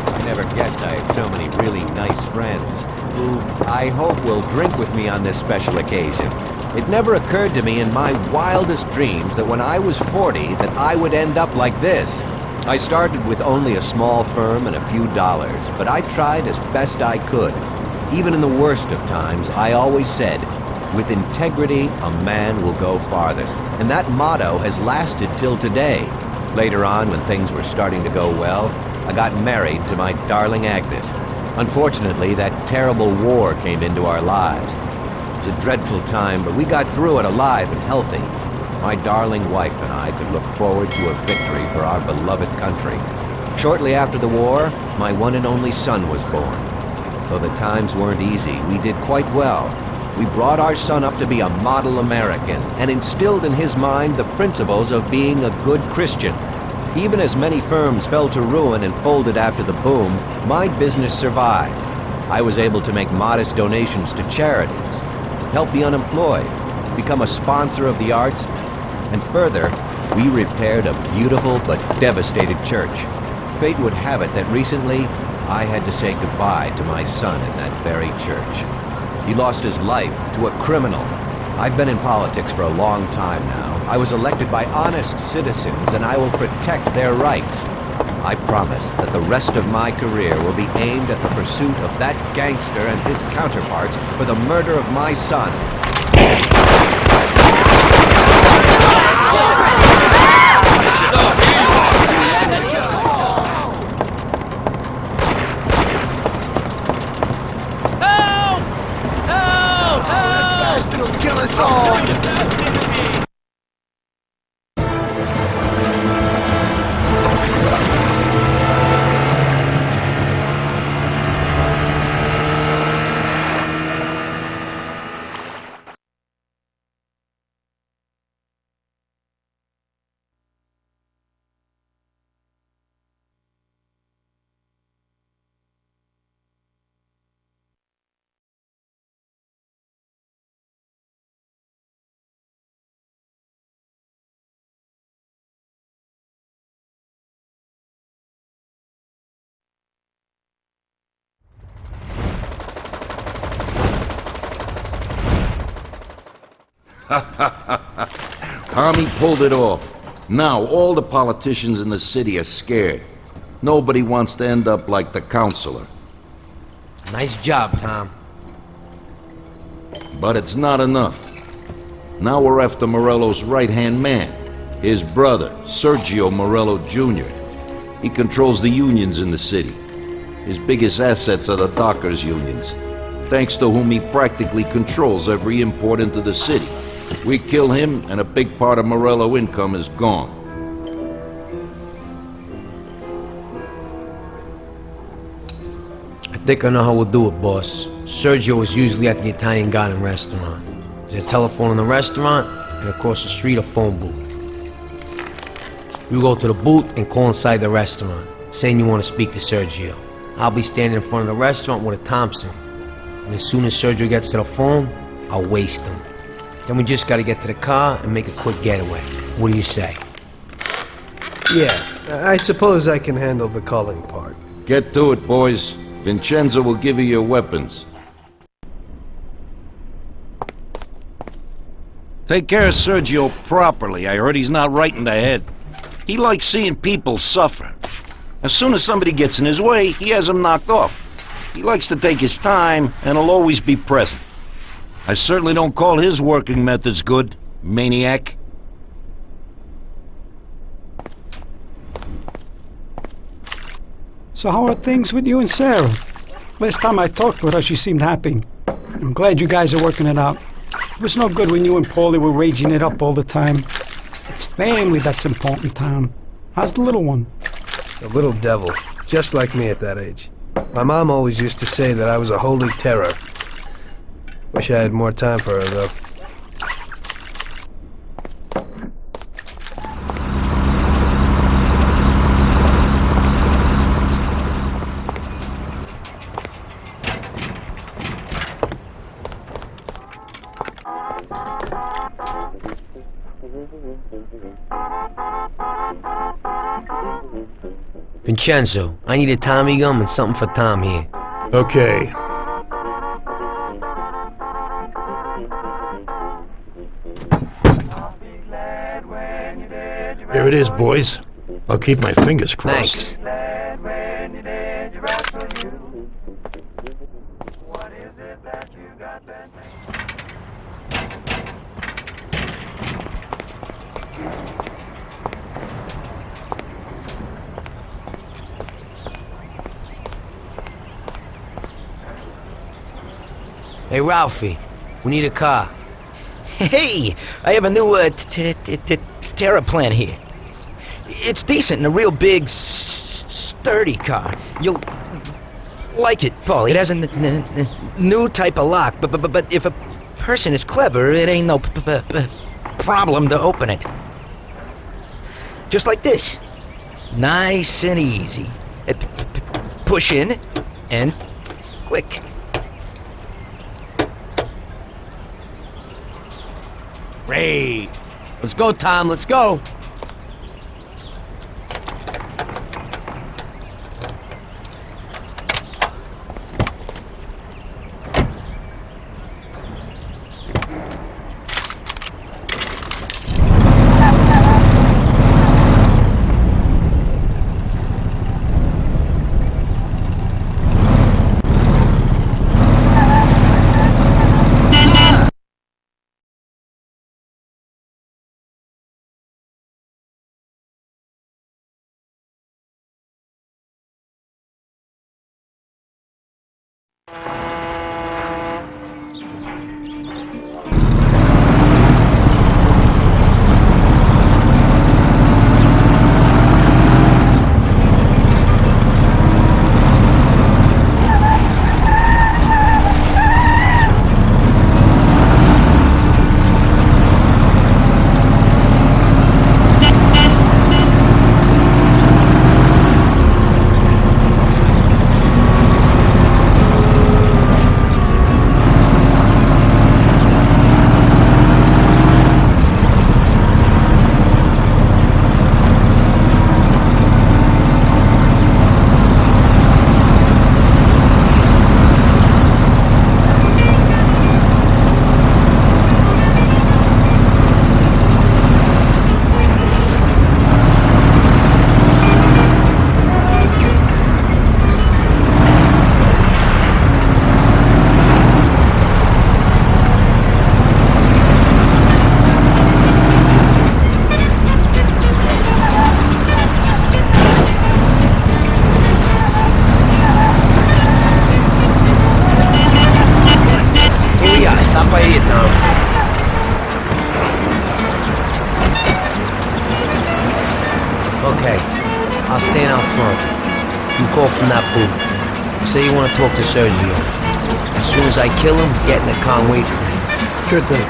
I never guessed I had so many really nice friends who I hope will drink with me on this special occasion. It never occurred to me in my wildest dreams that when I was 40 that I would end up like this. I started with only a small firm and a few dollars, but I tried as best I could. Even in the worst of times, I always said, with integrity, a man will go farthest. And that motto has lasted till today. Later on, when things were starting to go well, I got married to my darling Agnes. Unfortunately, that terrible war came into our lives. It was a dreadful time, but we got through it alive and healthy. My darling wife and I could look forward to a victory for our beloved country. Shortly after the war, my one and only son was born. Though the times weren't easy, we did quite well. We brought our son up to be a model American and instilled in his mind the principles of being a good Christian. Even as many firms fell to ruin and folded after the boom, my business survived. I was able to make modest donations to charities, help the unemployed, become a sponsor of the arts, and further, we repaired a beautiful but devastated church. Fate would have it that recently, I had to say goodbye to my son in that very church. He lost his life to a criminal. I've been in politics for a long time now. I was elected by honest citizens, and I will protect their rights. I promise that the rest of my career will be aimed at the pursuit of that gangster and his counterparts for the murder of my son. Kill us all! Tommy pulled it off. Now all the politicians in the city are scared. Nobody wants to end up like the counselor. Nice job, Tom. But it's not enough. Now we're after Morello's right-hand man, his brother, Sergio Morello Jr. He controls the unions in the city. His biggest assets are the dockers' unions, thanks to whom he practically controls every import into the city. We kill him, and a big part of Morello income is gone. I think I know how we'll do it, boss. Sergio is usually at the Italian Garden restaurant. There's a telephone in the restaurant, and across the street a phone booth. You go to the booth and call inside the restaurant, saying you want to speak to Sergio. I'll be standing in front of the restaurant with a Thompson. And as soon as Sergio gets to the phone, I'll waste him. Then we just gotta get to the car and make a quick getaway. What do you say? Yeah, I suppose I can handle the calling part. Get to it, boys. Vincenzo will give you your weapons. Take care of Sergio properly. I heard he's not right in the head. He likes seeing people suffer. As soon as somebody gets in his way, he has them knocked off. He likes to take his time, and he'll always be present. I certainly don't call his working methods good, maniac. So how are things with you and Sarah? Last time I talked with her, she seemed happy. I'm glad you guys are working it out. It was no good when you and Paulie were raging it up all the time. It's family that's important, Tom. How's the little one? A little devil, just like me at that age. My mom always used to say that I was a holy terror. Wish I had more time for her, though. Vincenzo, I need a Tommy gum and something for Tom here. Okay. Here it is, boys. I'll keep my fingers crossed. Thanks. Hey, Ralphie, we need a car. Hey, I have a new Terraplan here. It's decent and a real big, sturdy car. You'll like it, Paul. It has a new type of lock, but if a person is clever, it ain't no problem to open it. Just like this. Nice and easy. Push in and click. Great. Let's go, Tom, let's go. Okay, I'll stand out front. You call from that booth. Say you want to talk to Sergio. As soon as I kill him, get in the car and wait for me. Sure thing.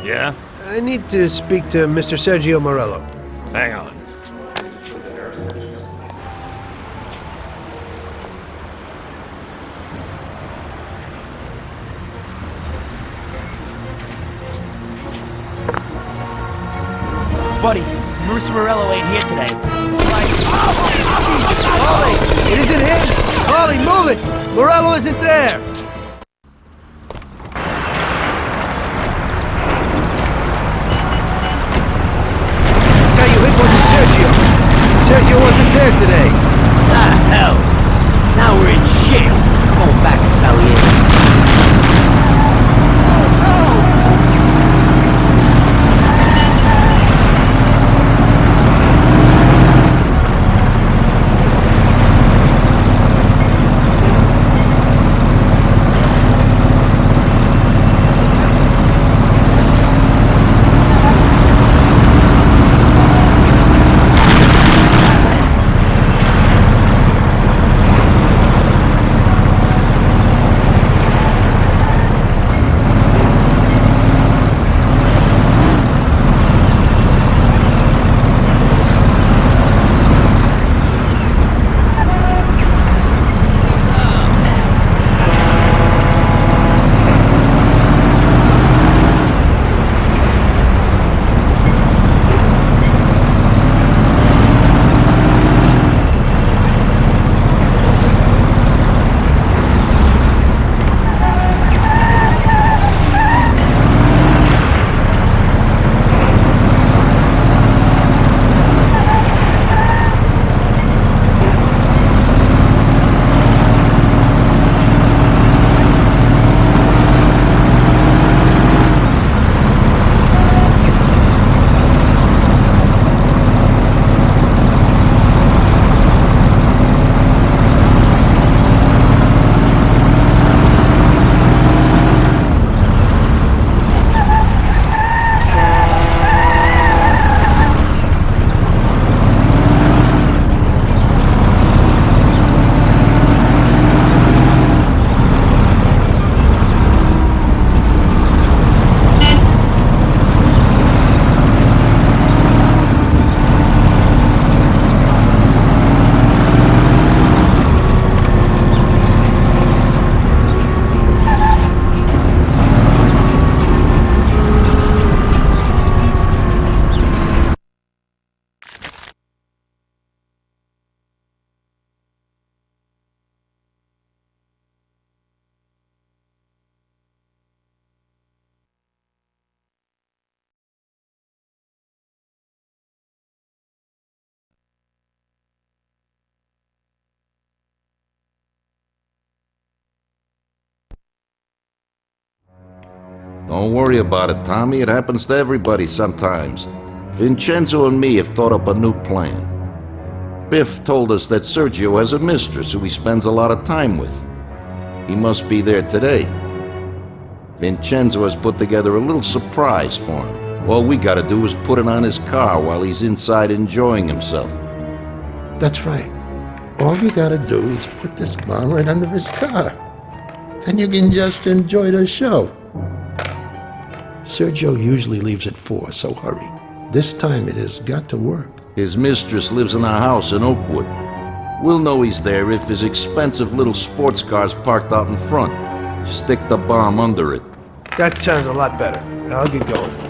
Yeah? I need to speak to Mr. Sergio Morello. Hang on. Buddy, Mr. Morello ain't here today. Harley! It isn't him! Harley, move it! Morello isn't there! Sergio wasn't there today. Ah, hell. Now we're in shit. Going back to Salieri. Don't worry about it, Tommy. It happens to everybody sometimes. Vincenzo and me have thought up a new plan. Biff told us that Sergio has a mistress who he spends a lot of time with. He must be there today. Vincenzo has put together a little surprise for him. All we gotta do is put it on his car while he's inside enjoying himself. That's right. All you gotta do is put this bomb right under his car. Then you can just enjoy the show. Sergio usually leaves at 4, so hurry. This time it has got to work. His mistress lives in a house in Oakwood. We'll know he's there if his expensive little sports car's parked out in front. Stick the bomb under it. That sounds a lot better. I'll get going.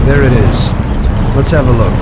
There it is. Let's have a look.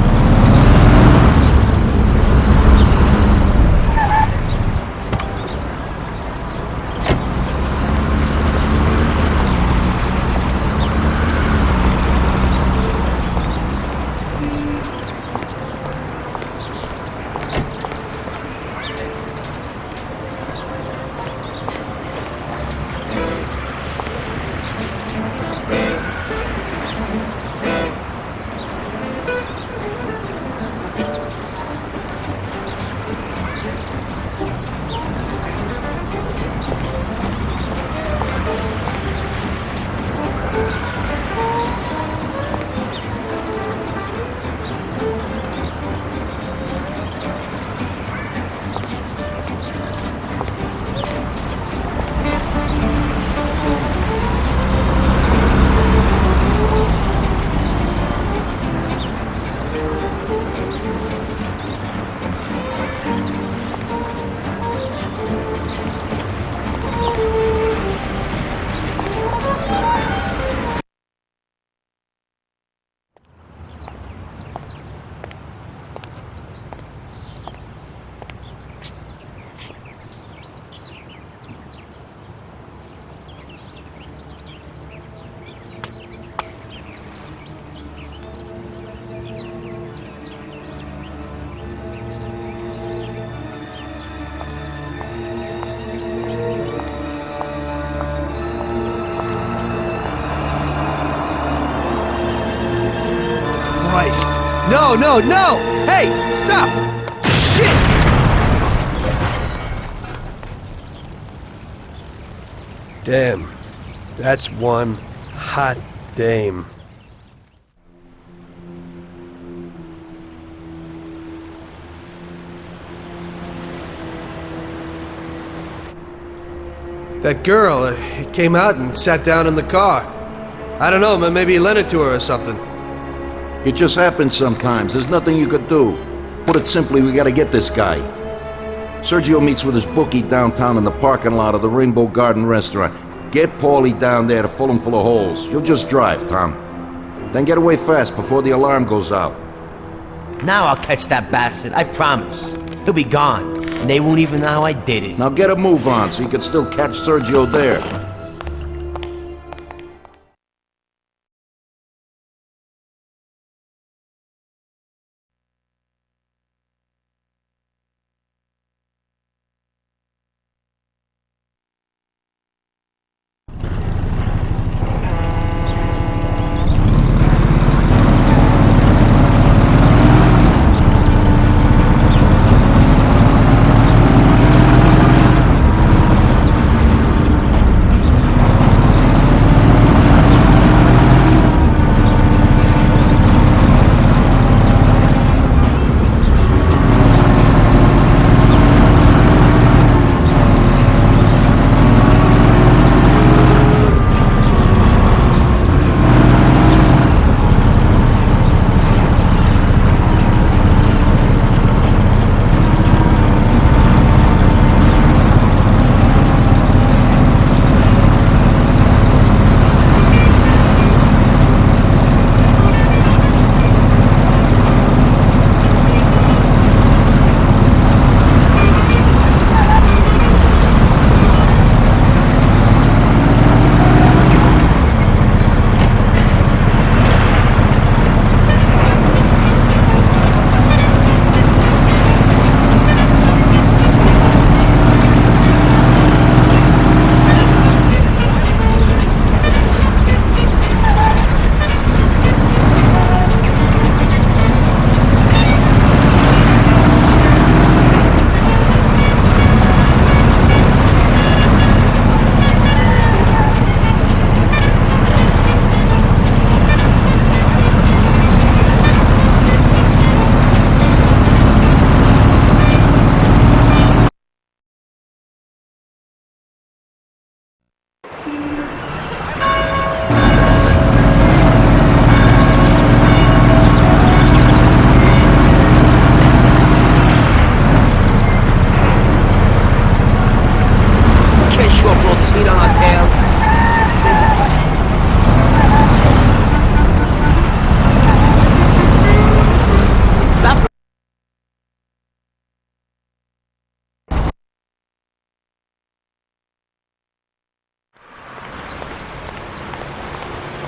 No, no, no! Hey, stop! Shit! Damn. That's one hot dame. That girl, came out and sat down in the car. I don't know, man, maybe he lent it to her or something. It just happens sometimes. There's nothing you could do. Put it simply, we gotta get this guy. Sergio meets with his bookie downtown in the parking lot of the Rainbow Garden restaurant. Get Paulie down there to fill him full of holes. You'll just drive, Tom. Then get away fast before the alarm goes out. Now I'll catch that bastard, I promise. He'll be gone, and they won't even know how I did it. Now get a move on so you can still catch Sergio there.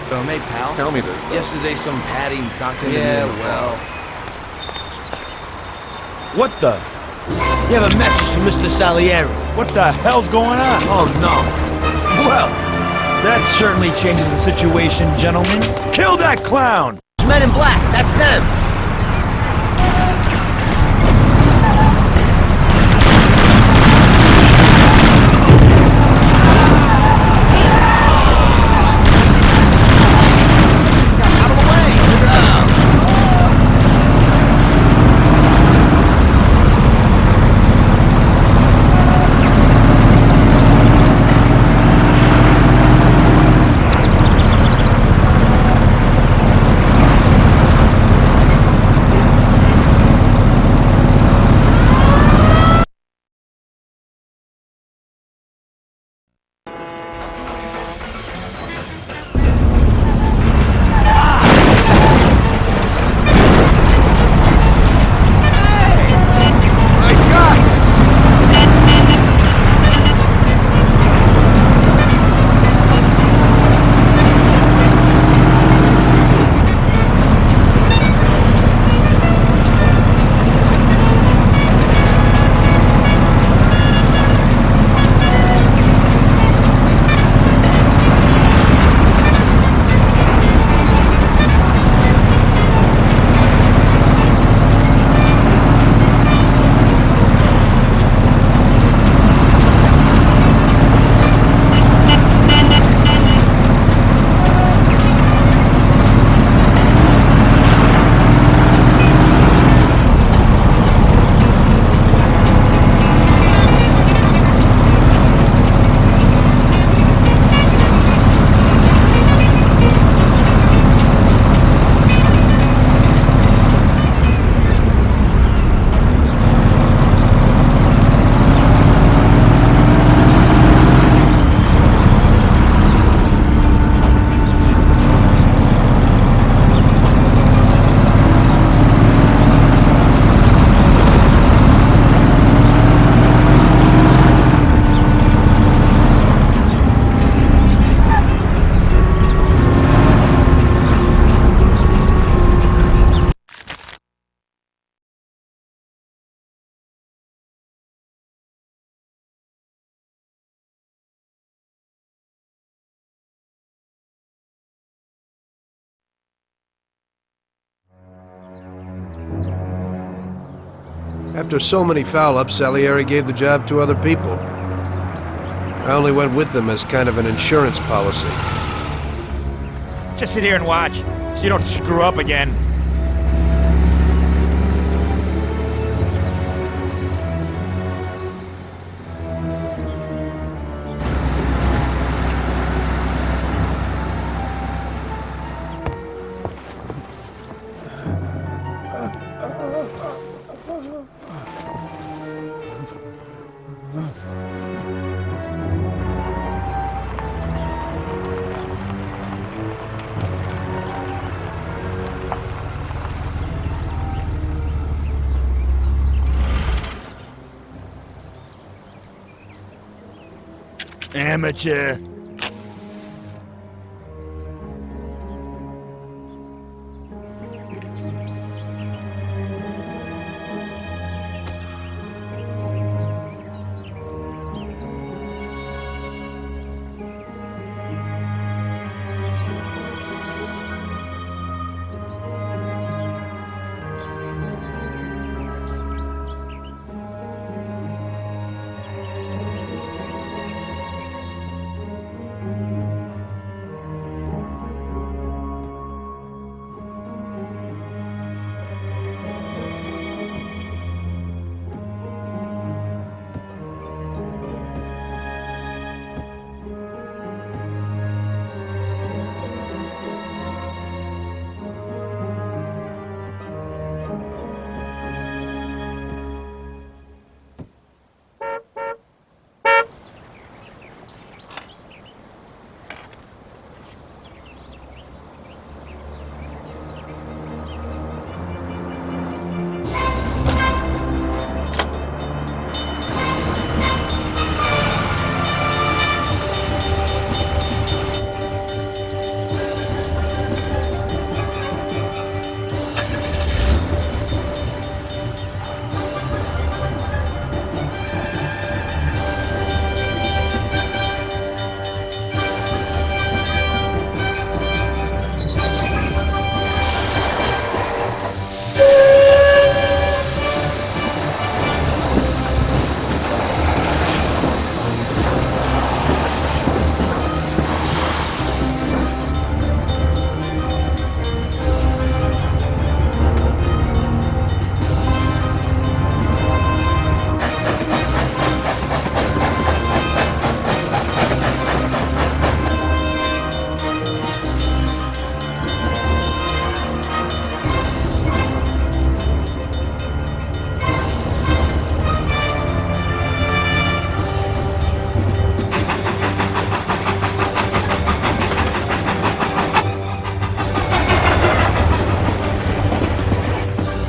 So, hey, pal. Tell me this, though. Yesterday, some Patty knocked into me. Yeah, well. What the? You have a message from Mr. Salieri. What the hell's going on? Oh, no. Well, that certainly changes the situation, gentlemen. Kill that clown! Men in black, that's them. After so many foul-ups, Salieri gave the job to other people. I only went with them as kind of an insurance policy. Just sit here and watch, so you don't screw up again. Amateur.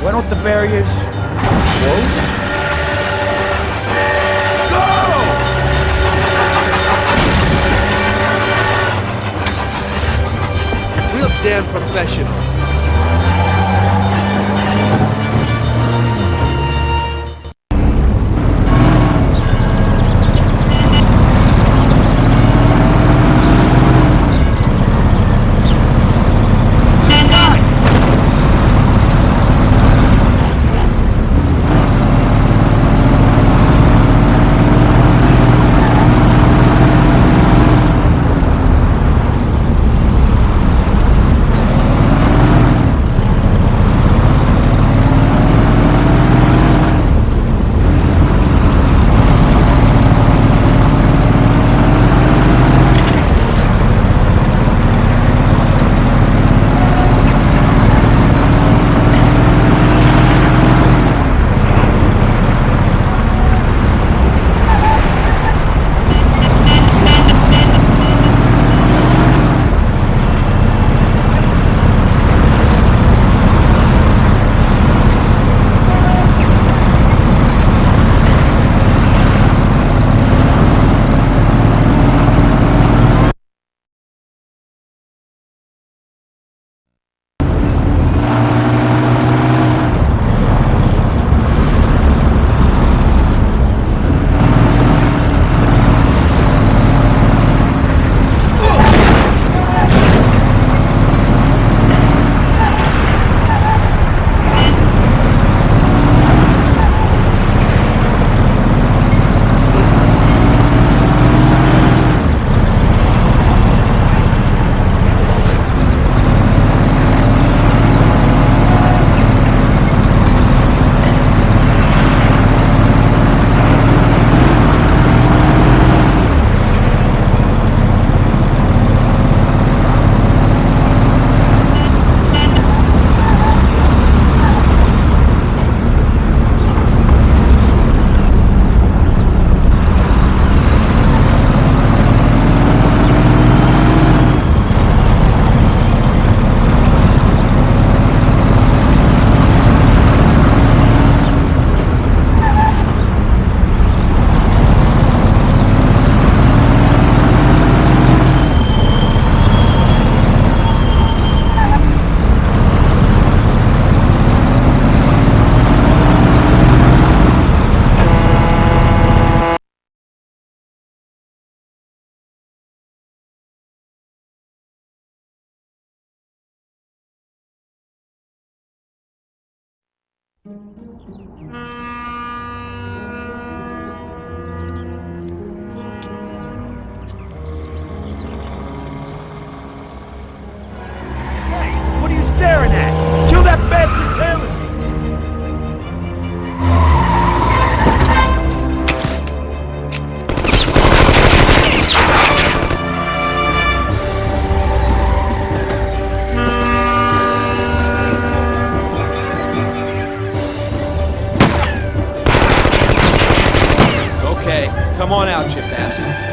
Why don't the barriers close? Go! Real damn professional. Okay, come on out, chip ass.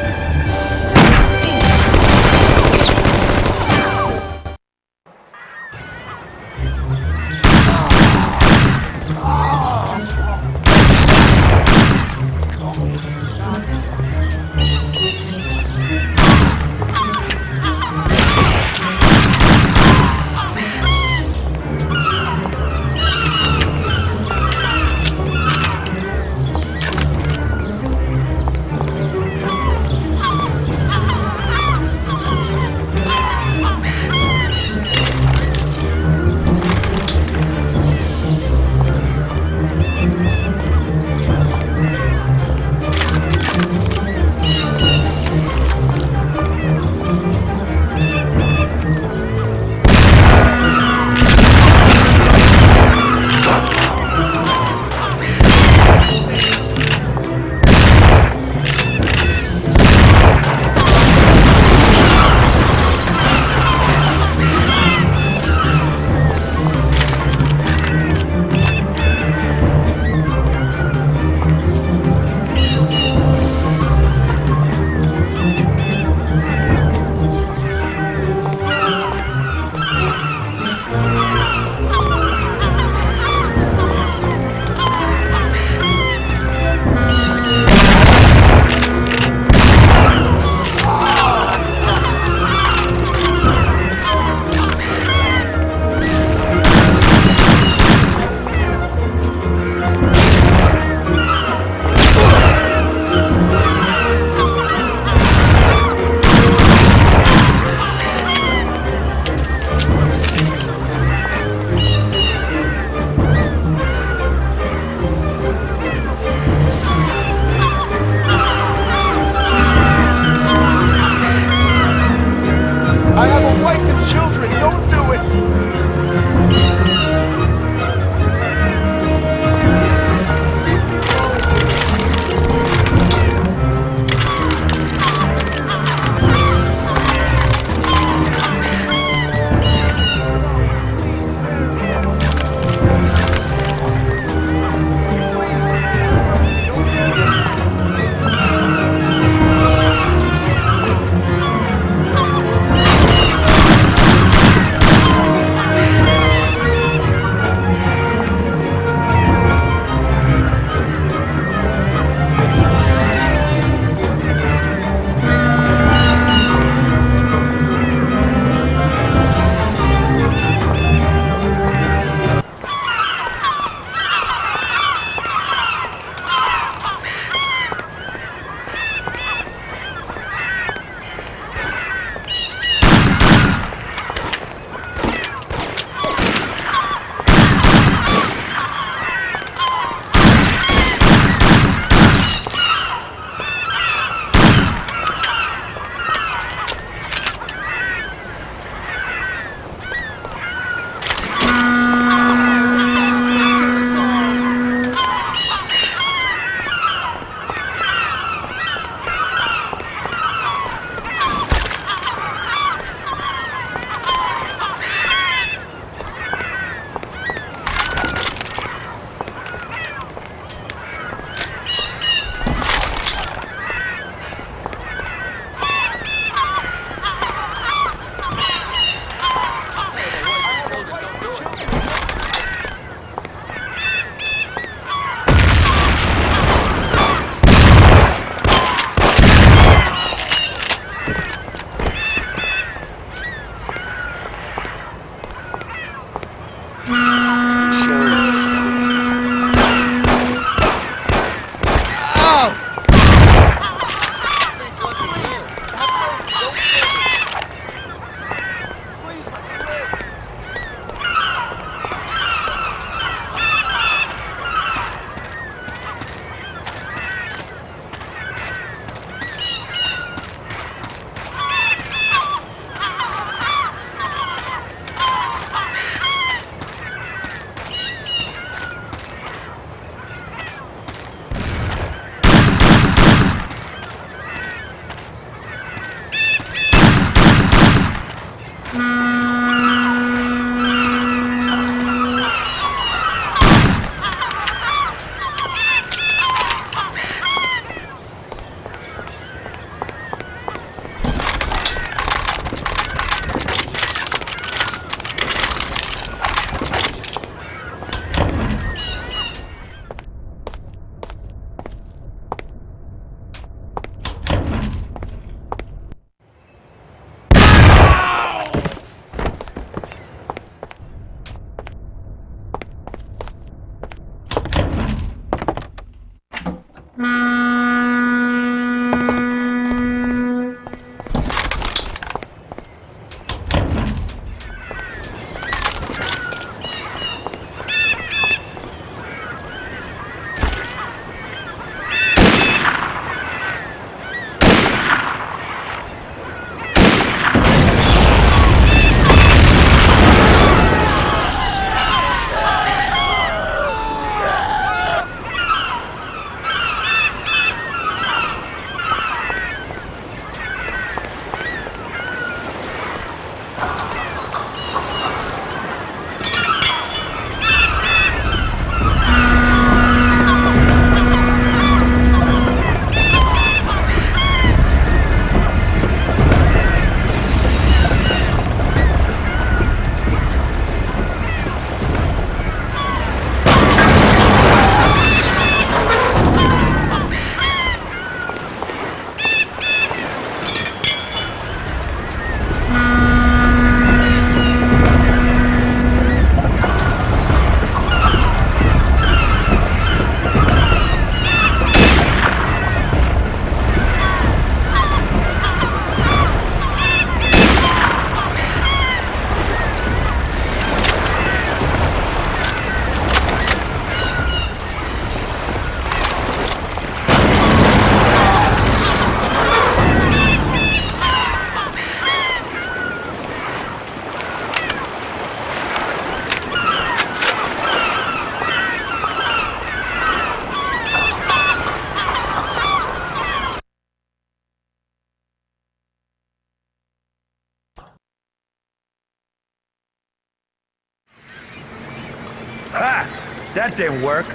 That didn't work.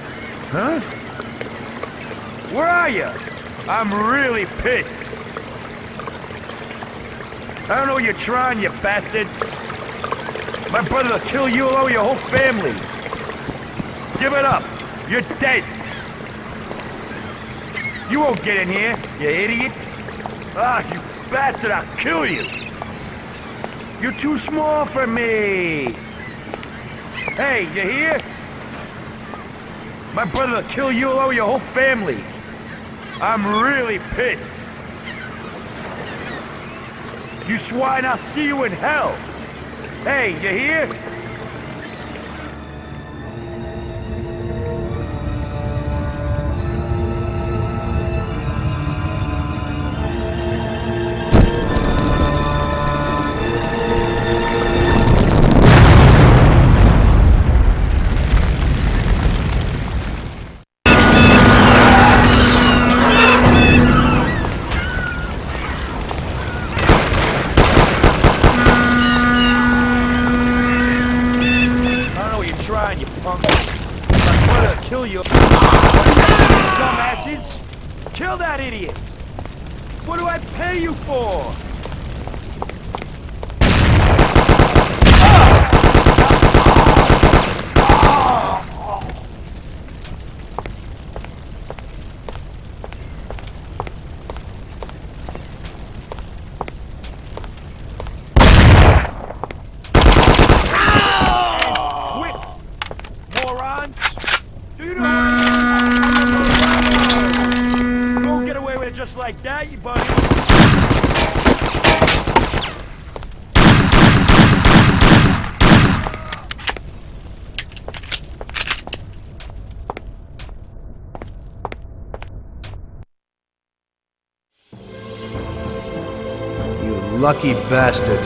Huh? Where are you? I'm really pissed. I don't know what you're trying, you bastard. My brother will kill you along with your whole family. Give it up. You're dead. You won't get in here, you idiot. Ah, you bastard, I'll kill you. You're too small for me. Hey, you hear? My brother will kill you along with your whole family. I'm really pissed. You swine, I'll see you in hell. Hey, you hear? Dumbasses! Kill that idiot! What do I pay you for? Quit, morons! Do you know don't get away with it just like that, you buddy. You lucky bastard.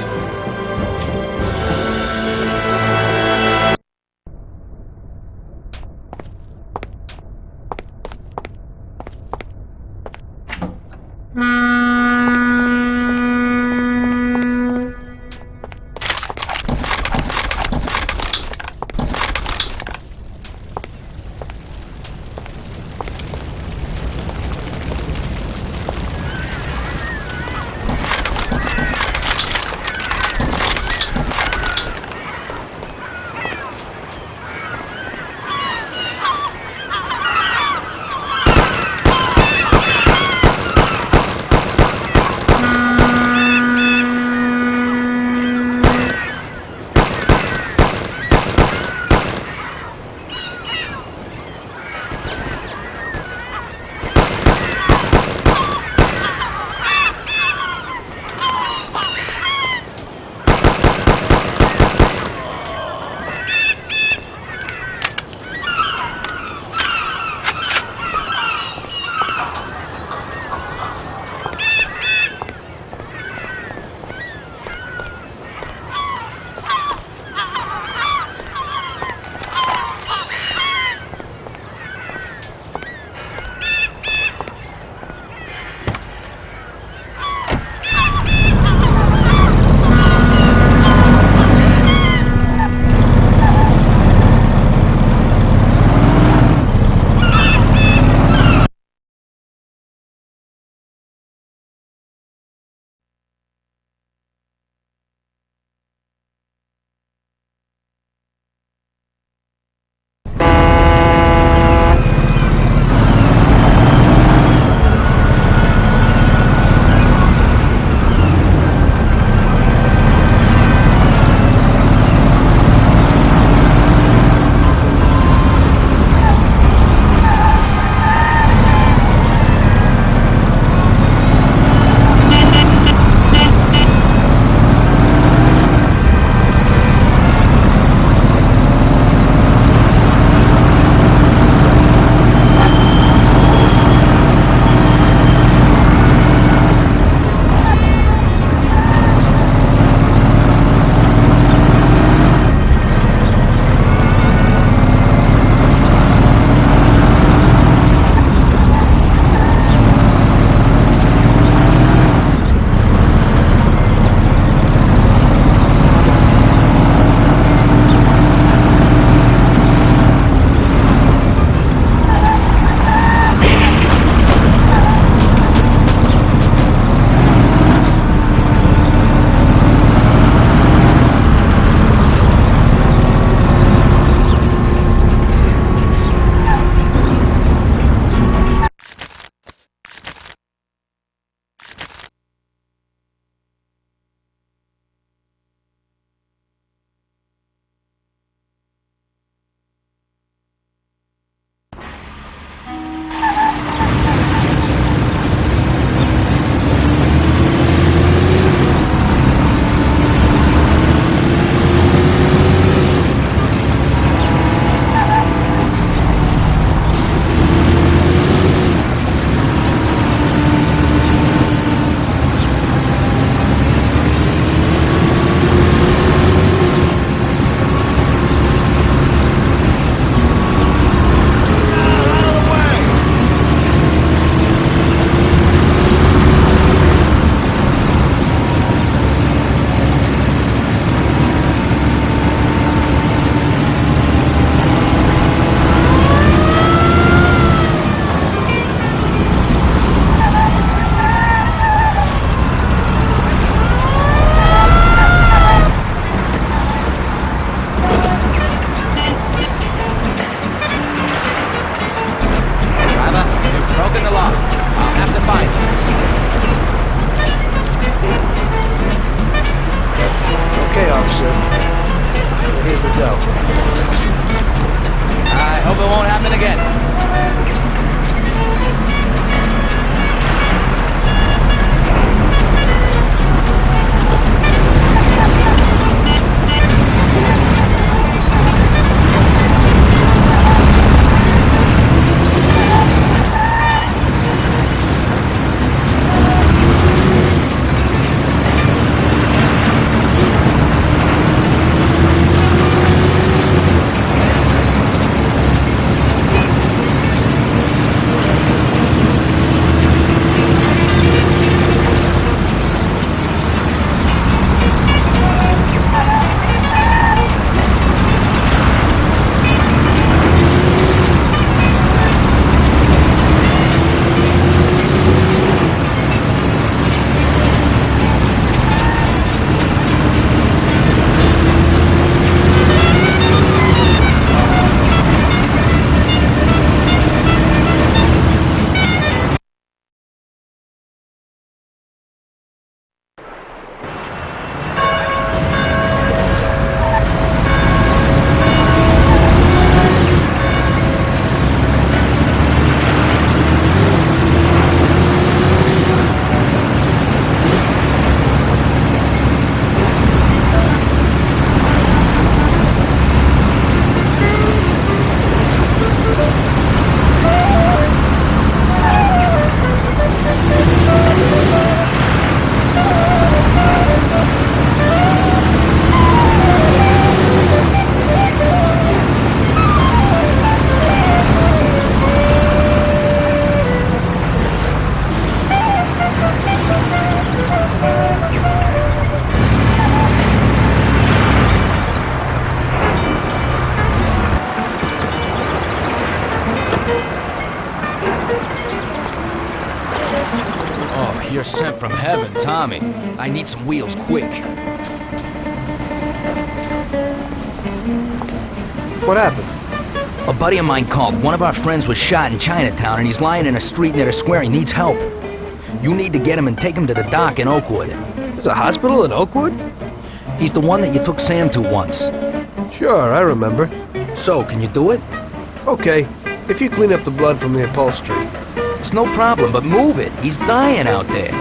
You're sent from heaven, Tommy. I need some wheels quick. What happened? A buddy of mine called. One of our friends was shot in Chinatown, and he's lying in a street near the square. He needs help. You need to get him and take him to the dock in Oakwood. There's a hospital in Oakwood? He's the one that you took Sam to once. Sure, I remember. So, can you do it? Okay, if you clean up the blood from the upholstery. It's no problem, but move it. He's dying out there.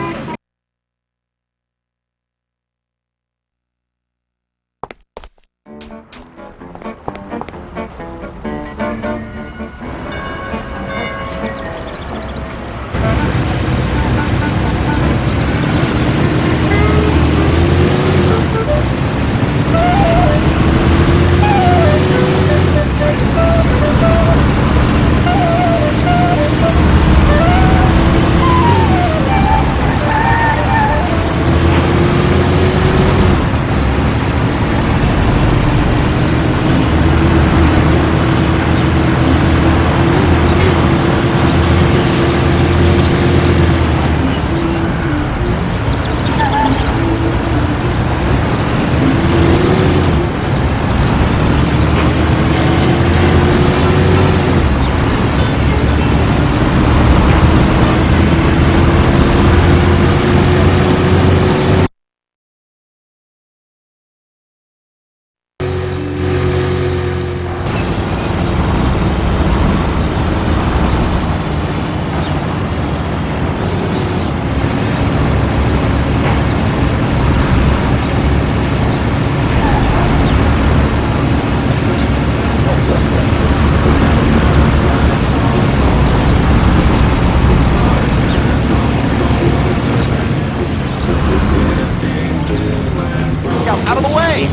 Out of the way!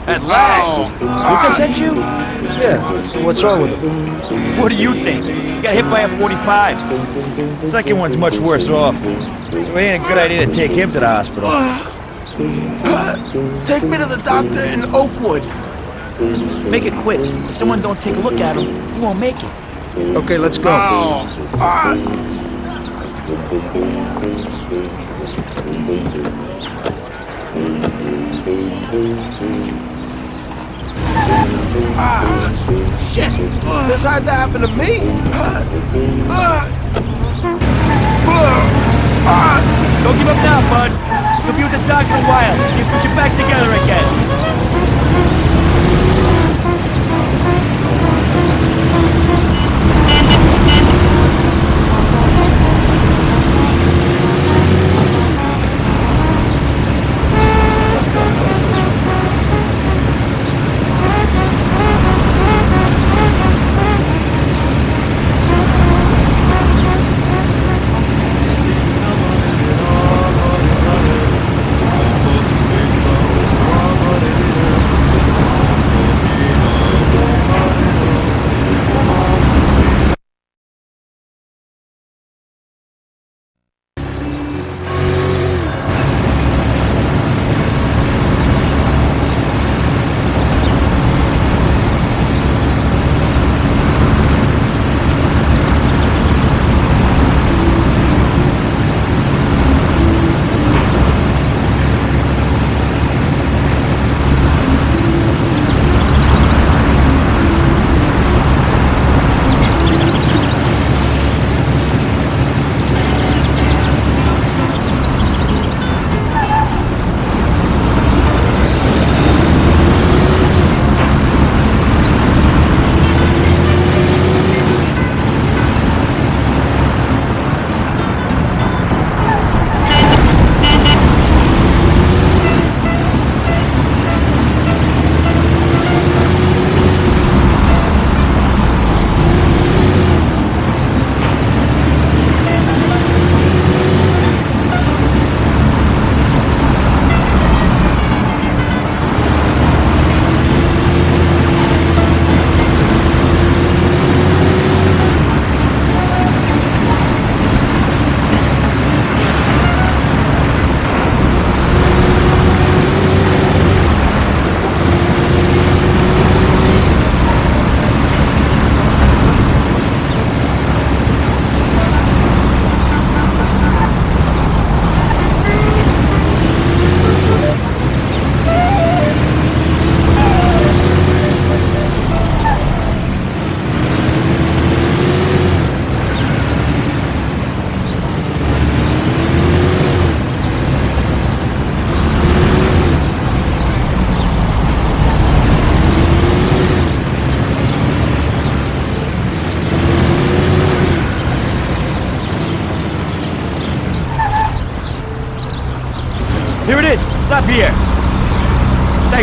At last! Lucas sent you? Yeah, what's wrong with him? What do you think? He got hit by a 45. The second one's much worse off. So it ain't a good idea to take him to the hospital. Take me to the doctor in Oakwood. Make it quick. If someone don't take a look at him, he won't make it. Okay, let's go. Shit! This had to happen to me! Don't give up now, bud. You'll be with the doc in a while. He'll put you back together again.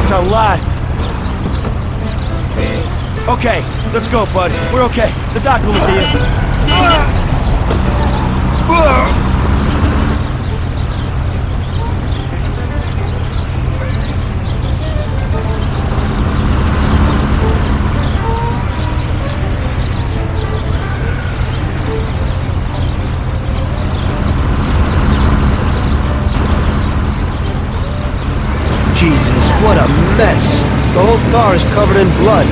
That's a lot. Okay, let's go, bud. We're okay. The doctor will be here. Jesus, what a mess. The whole car is covered in blood.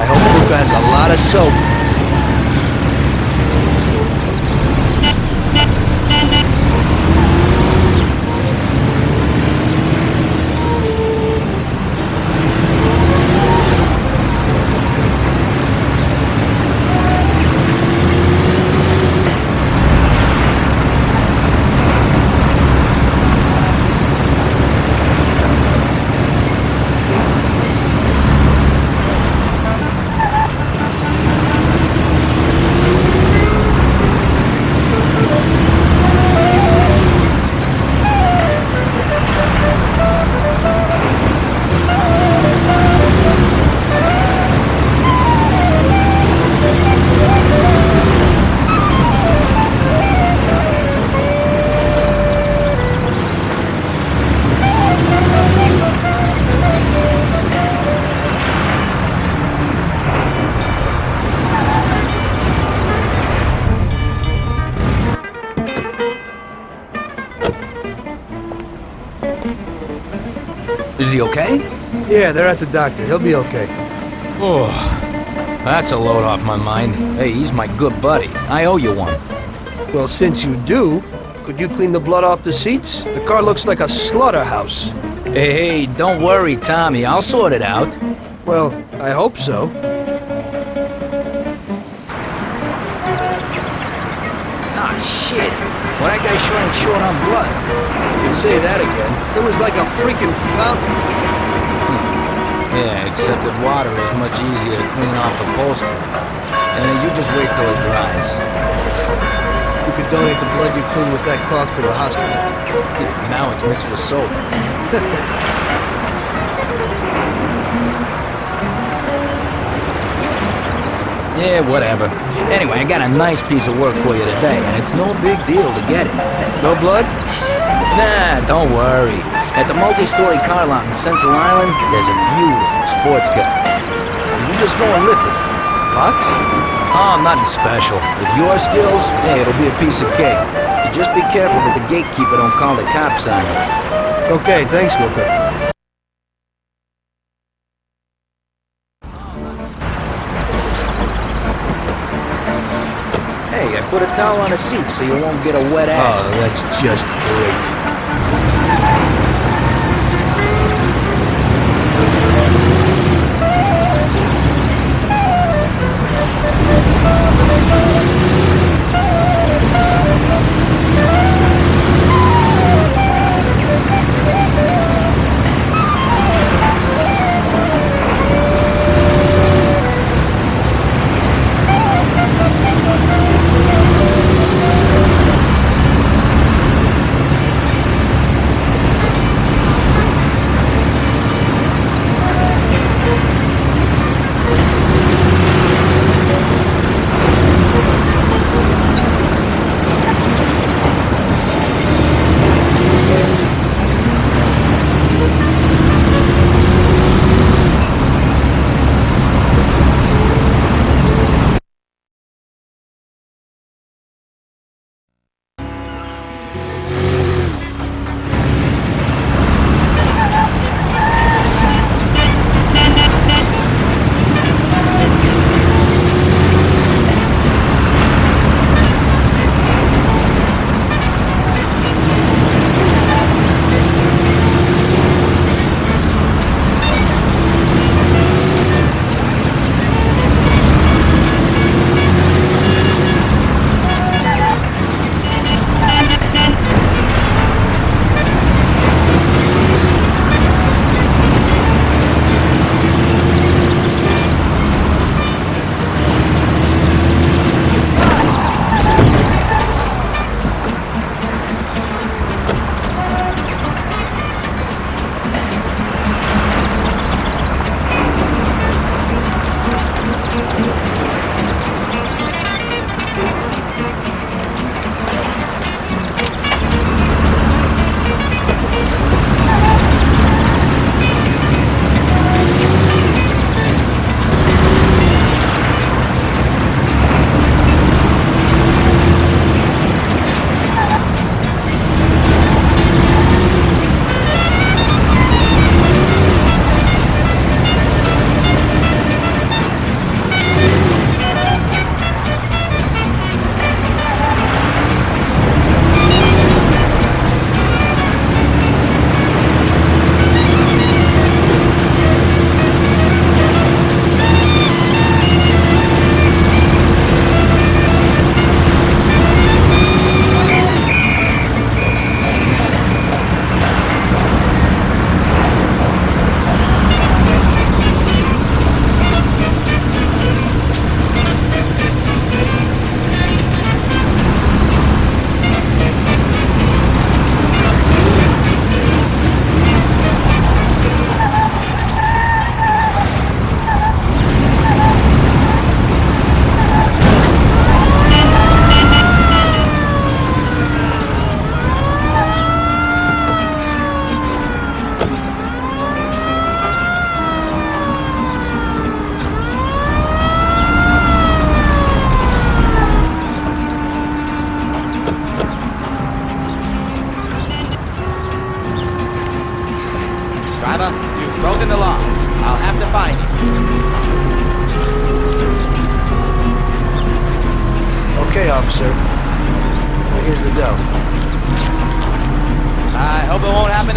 I hope Luca has a lot of soap. Is he okay? Yeah, they're at the doctor. He'll be okay. Oh, that's a load off my mind. Hey, he's my good buddy. I owe you one. Well, since you do, could you clean the blood off the seats? The car looks like a slaughterhouse. Hey, don't worry, Tommy. I'll sort it out. Well, I hope so. Ah, shit. Well, that guy's running short on blood. You can say that again. It was like a freaking fountain. Yeah, except that water is much easier to clean off upholstery. And you just wait till it dries. You could donate the blood you clean with that cloth to the hospital. Now it's mixed with soap. Yeah, whatever. Anyway, I got a nice piece of work for you today, and it's no big deal to get it. No blood? Nah, don't worry. At the multi-story car lot in Central Island, there's a beautiful sports car. You just go and lift it. Box? Oh, nothing special. With your skills, hey, it'll be a piece of cake. You just be careful that the gatekeeper don't call the cops on you. Okay, thanks, Luca. Hey, I put a towel on the seat so you won't get a wet ass. Oh, that's just great.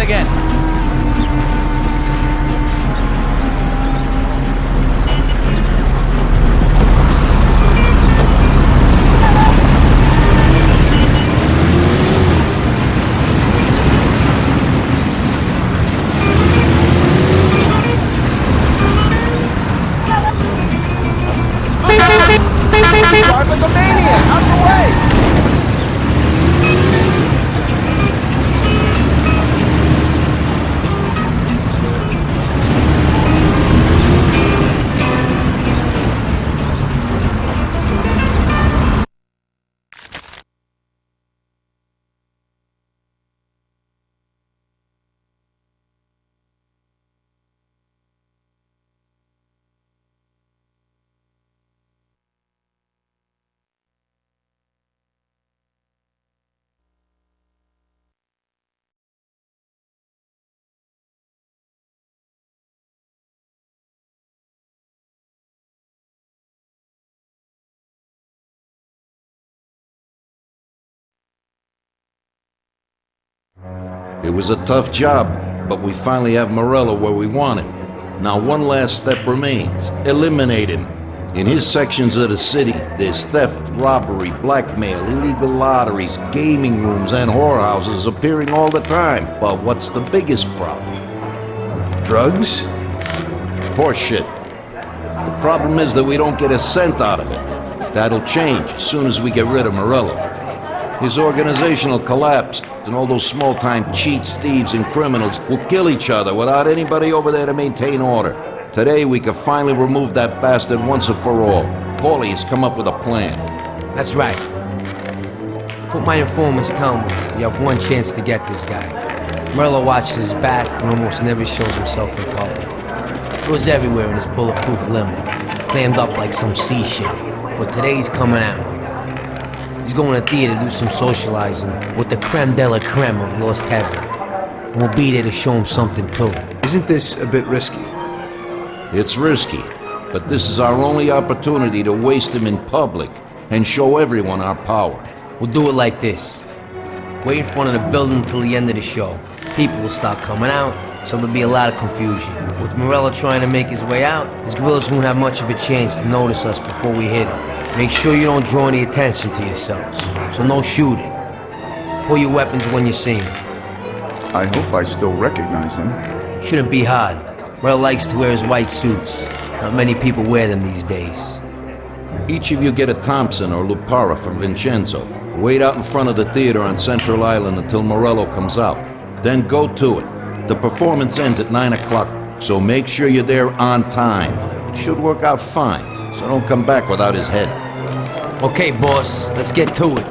happen again. Drive like a maniac! Out the way! It was a tough job, but we finally have Morello where we want him. Now one last step remains. Eliminate him. In his sections of the city, there's theft, robbery, blackmail, illegal lotteries, gaming rooms, and whorehouses appearing all the time. But what's the biggest problem? Drugs? Horseshit. The problem is that we don't get a cent out of it. That'll change as soon as we get rid of Morello. His organization will collapse, and all those small-time cheats, thieves, and criminals will kill each other without anybody over there to maintain order. Today, we can finally remove that bastard once and for all. Paulie has come up with a plan. That's right. What my informants tell me, you have one chance to get this guy. Morello watches his back and almost never shows himself in public. Goes everywhere in his bulletproof limo, clammed up like some seashell. But today's coming out. He's going to theater to do some socializing with the creme de la creme of Lost Heaven. And we'll be there to show him something too. Isn't this a bit risky? It's risky, but this is our only opportunity to waste him in public and show everyone our power. We'll do it like this. Wait in front of the building till the end of the show. People will start coming out, so there'll be a lot of confusion. With Morello trying to make his way out, his guerrillas won't have much of a chance to notice us before we hit him. Make sure you don't draw any attention to yourselves, so no shooting. Pull your weapons when you see him. I hope I still recognize him. Shouldn't be hard. Morello likes to wear his white suits. Not many people wear them these days. Each of you get a Thompson or Lupara from Vincenzo. Wait out in front of the theater on Central Island until Morello comes out. Then go to it. The performance ends at 9 o'clock, so make sure you're there on time. It should work out fine, so don't come back without his head. Okay, boss, let's get to it.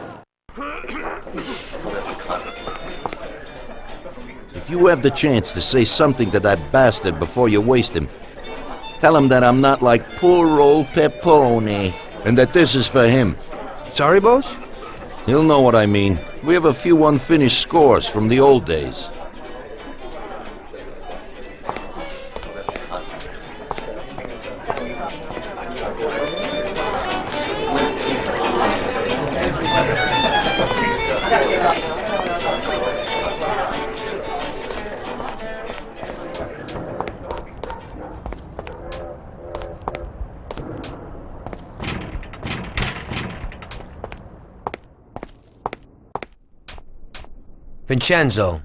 If you have the chance to say something to that bastard before you waste him, tell him that I'm not like poor old Pepone, and that this is for him. Sorry, boss? He'll know what I mean. We have a few unfinished scores from the old days. Vincenzo,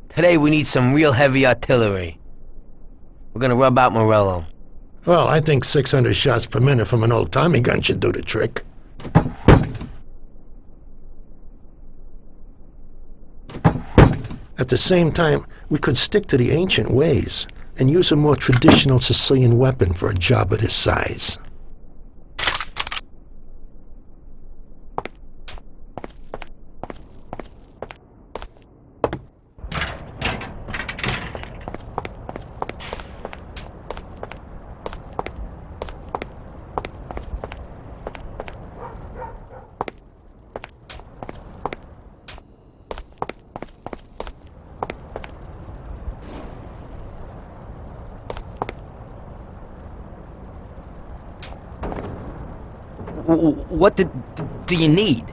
today we need some real heavy artillery. We're gonna rub out Morello. Well, I think 600 shots per minute from an old Tommy gun should do the trick. At the same time, we could stick to the ancient ways and use a more traditional Sicilian weapon for a job of this size. What do you need?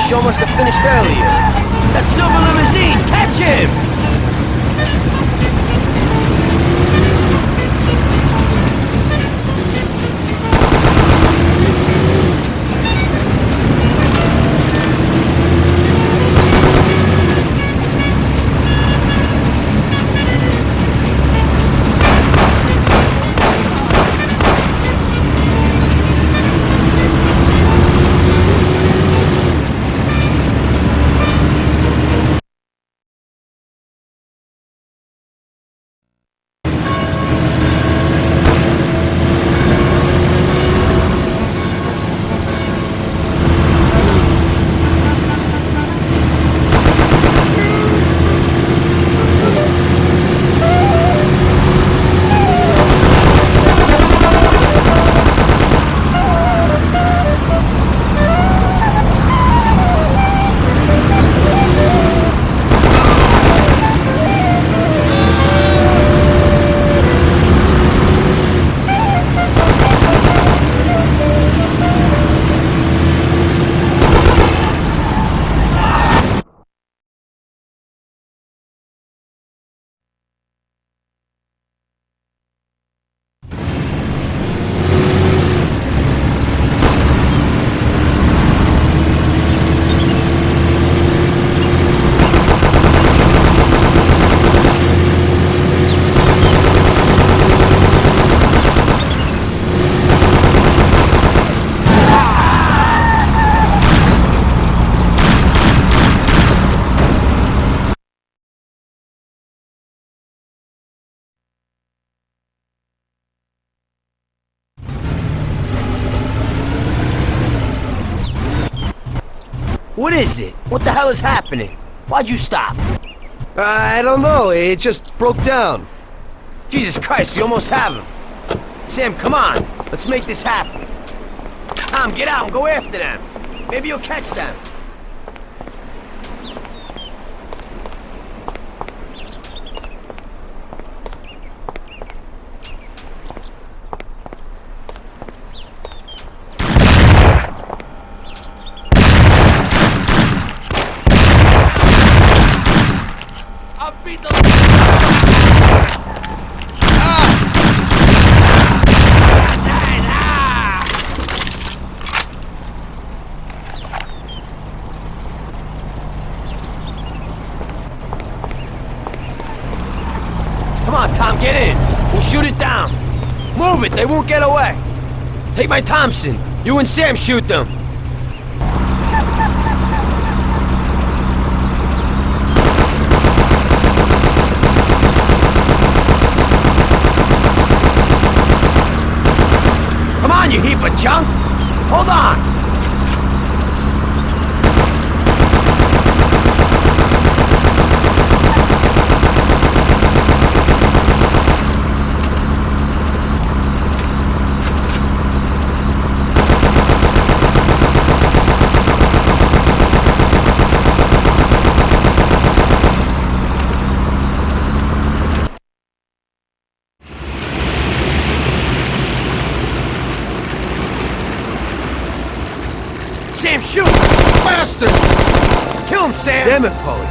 show must have finished earlier. That silver limousine! Catch him! What is it? What the hell is happening? Why'd you stop? I don't know. It just broke down. Jesus Christ, you almost have him. Sam, come on. Let's make this happen. Tom, get out and go after them. Maybe you'll catch them. Come on, Tom, get in. We'll shoot it down. Move it, they won't get away. Take my Thompson. You and Sam shoot them. Come on, you heap of junk. Hold on. Sam, shoot! Bastard! Kill him, Sam! Damn it, Polly.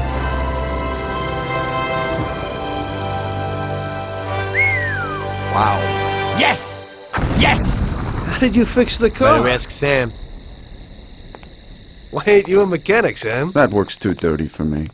Wow. Yes! Yes! How did you fix the car? Better ask Sam. Why ain't you a mechanic, Sam? That works too dirty for me.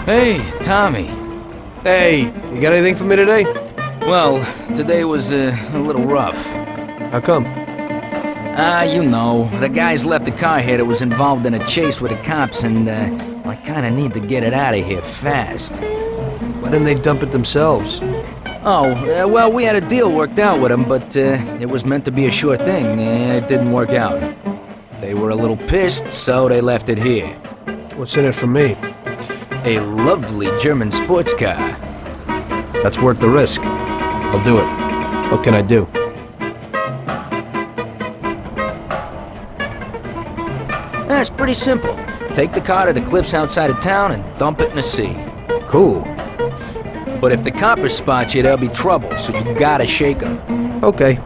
Hey, Tommy. Hey, you got anything for me today? Well, today was a little rough. How come? You know, the guys left the car here that was involved in a chase with the cops, and I kinda need to get it out of here fast. Why didn't they dump it themselves? Oh, well, we had a deal worked out with them, but it was meant to be a sure thing. It didn't work out. They were a little pissed, so they left it here. What's in it for me? A lovely German sports car. That's worth the risk. I'll do it. What can I do? It's pretty simple. Take the car to the cliffs outside of town and dump it in the sea. Cool. But if the coppers spot you, there'll be trouble, so you gotta shake them. Okay.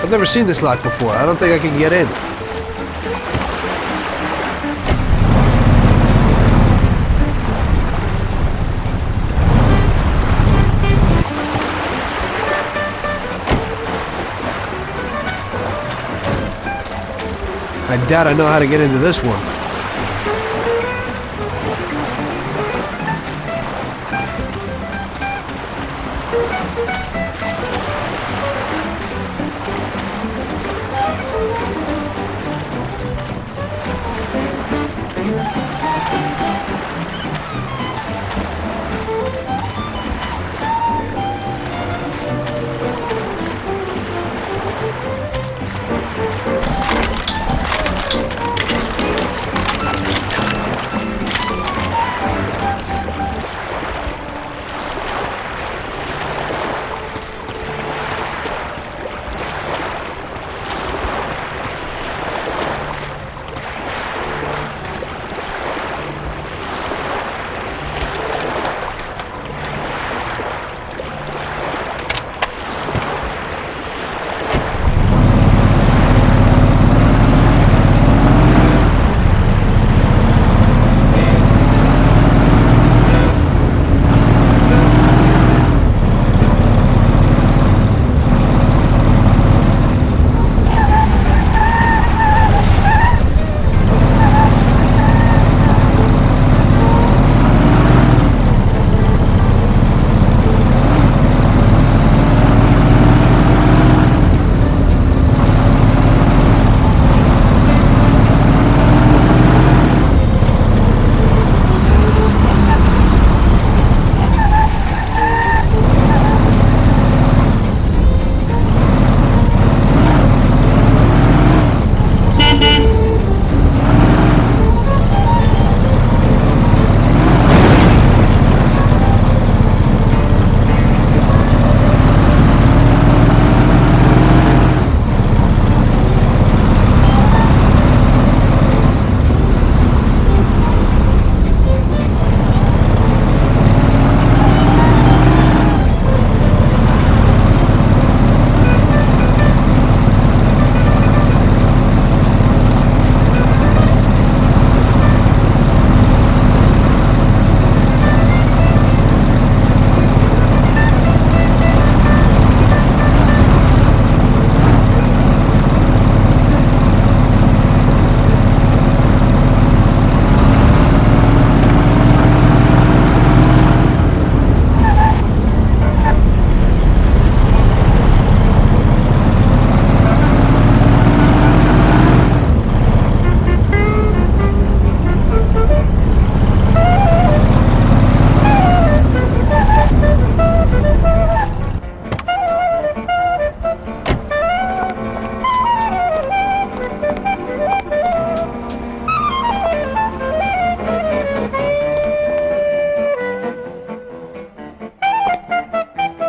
I've never seen this lock before. I don't think I can get in. I doubt I know how to get into this one.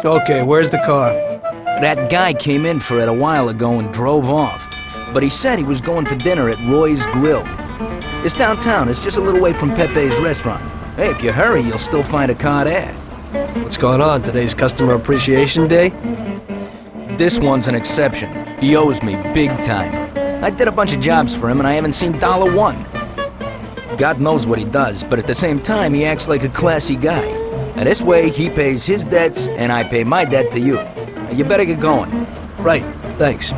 Okay, where's the car? That guy came in for it a while ago and drove off. But he said he was going for dinner at Roy's Grill. It's downtown. It's just a little way from Pepe's restaurant. Hey, if you hurry, you'll still find a car there. What's going on? Today's Customer Appreciation Day? This one's an exception. He owes me big time. I did a bunch of jobs for him and I haven't seen $1. God knows what he does, but at the same time, he acts like a classy guy. And this way, he pays his debts and I pay my debt to you. You better get going. Right. Thanks.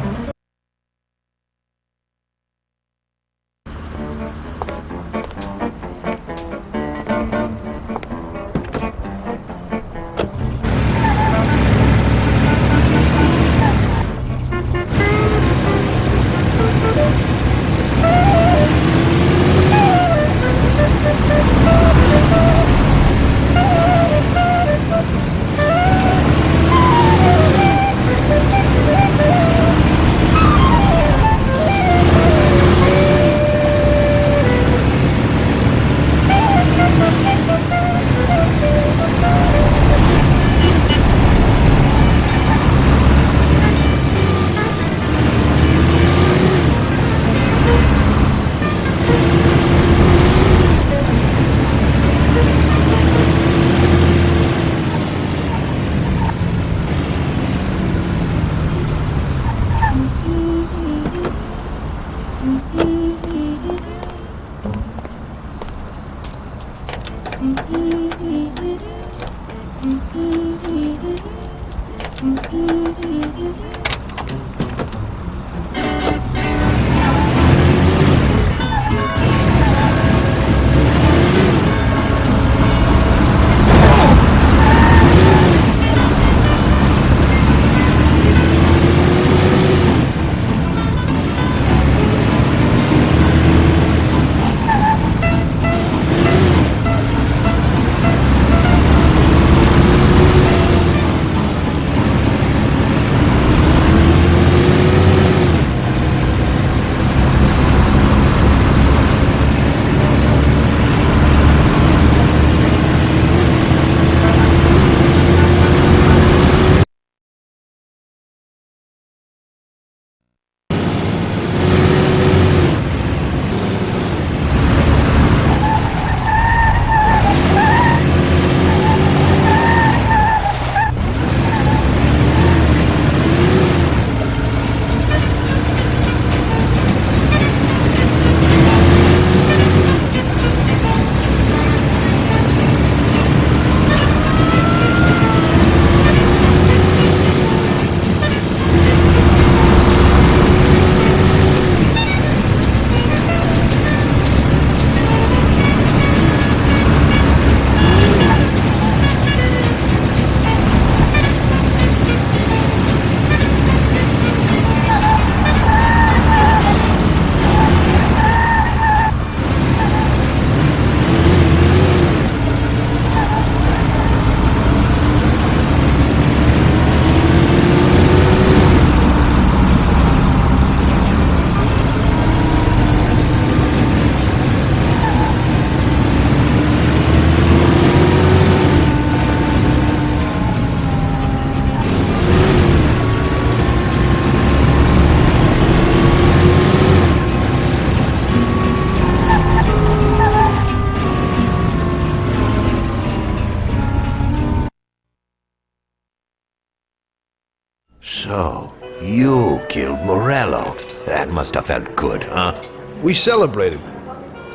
So, you killed Morello. That must have felt good, huh? We celebrated.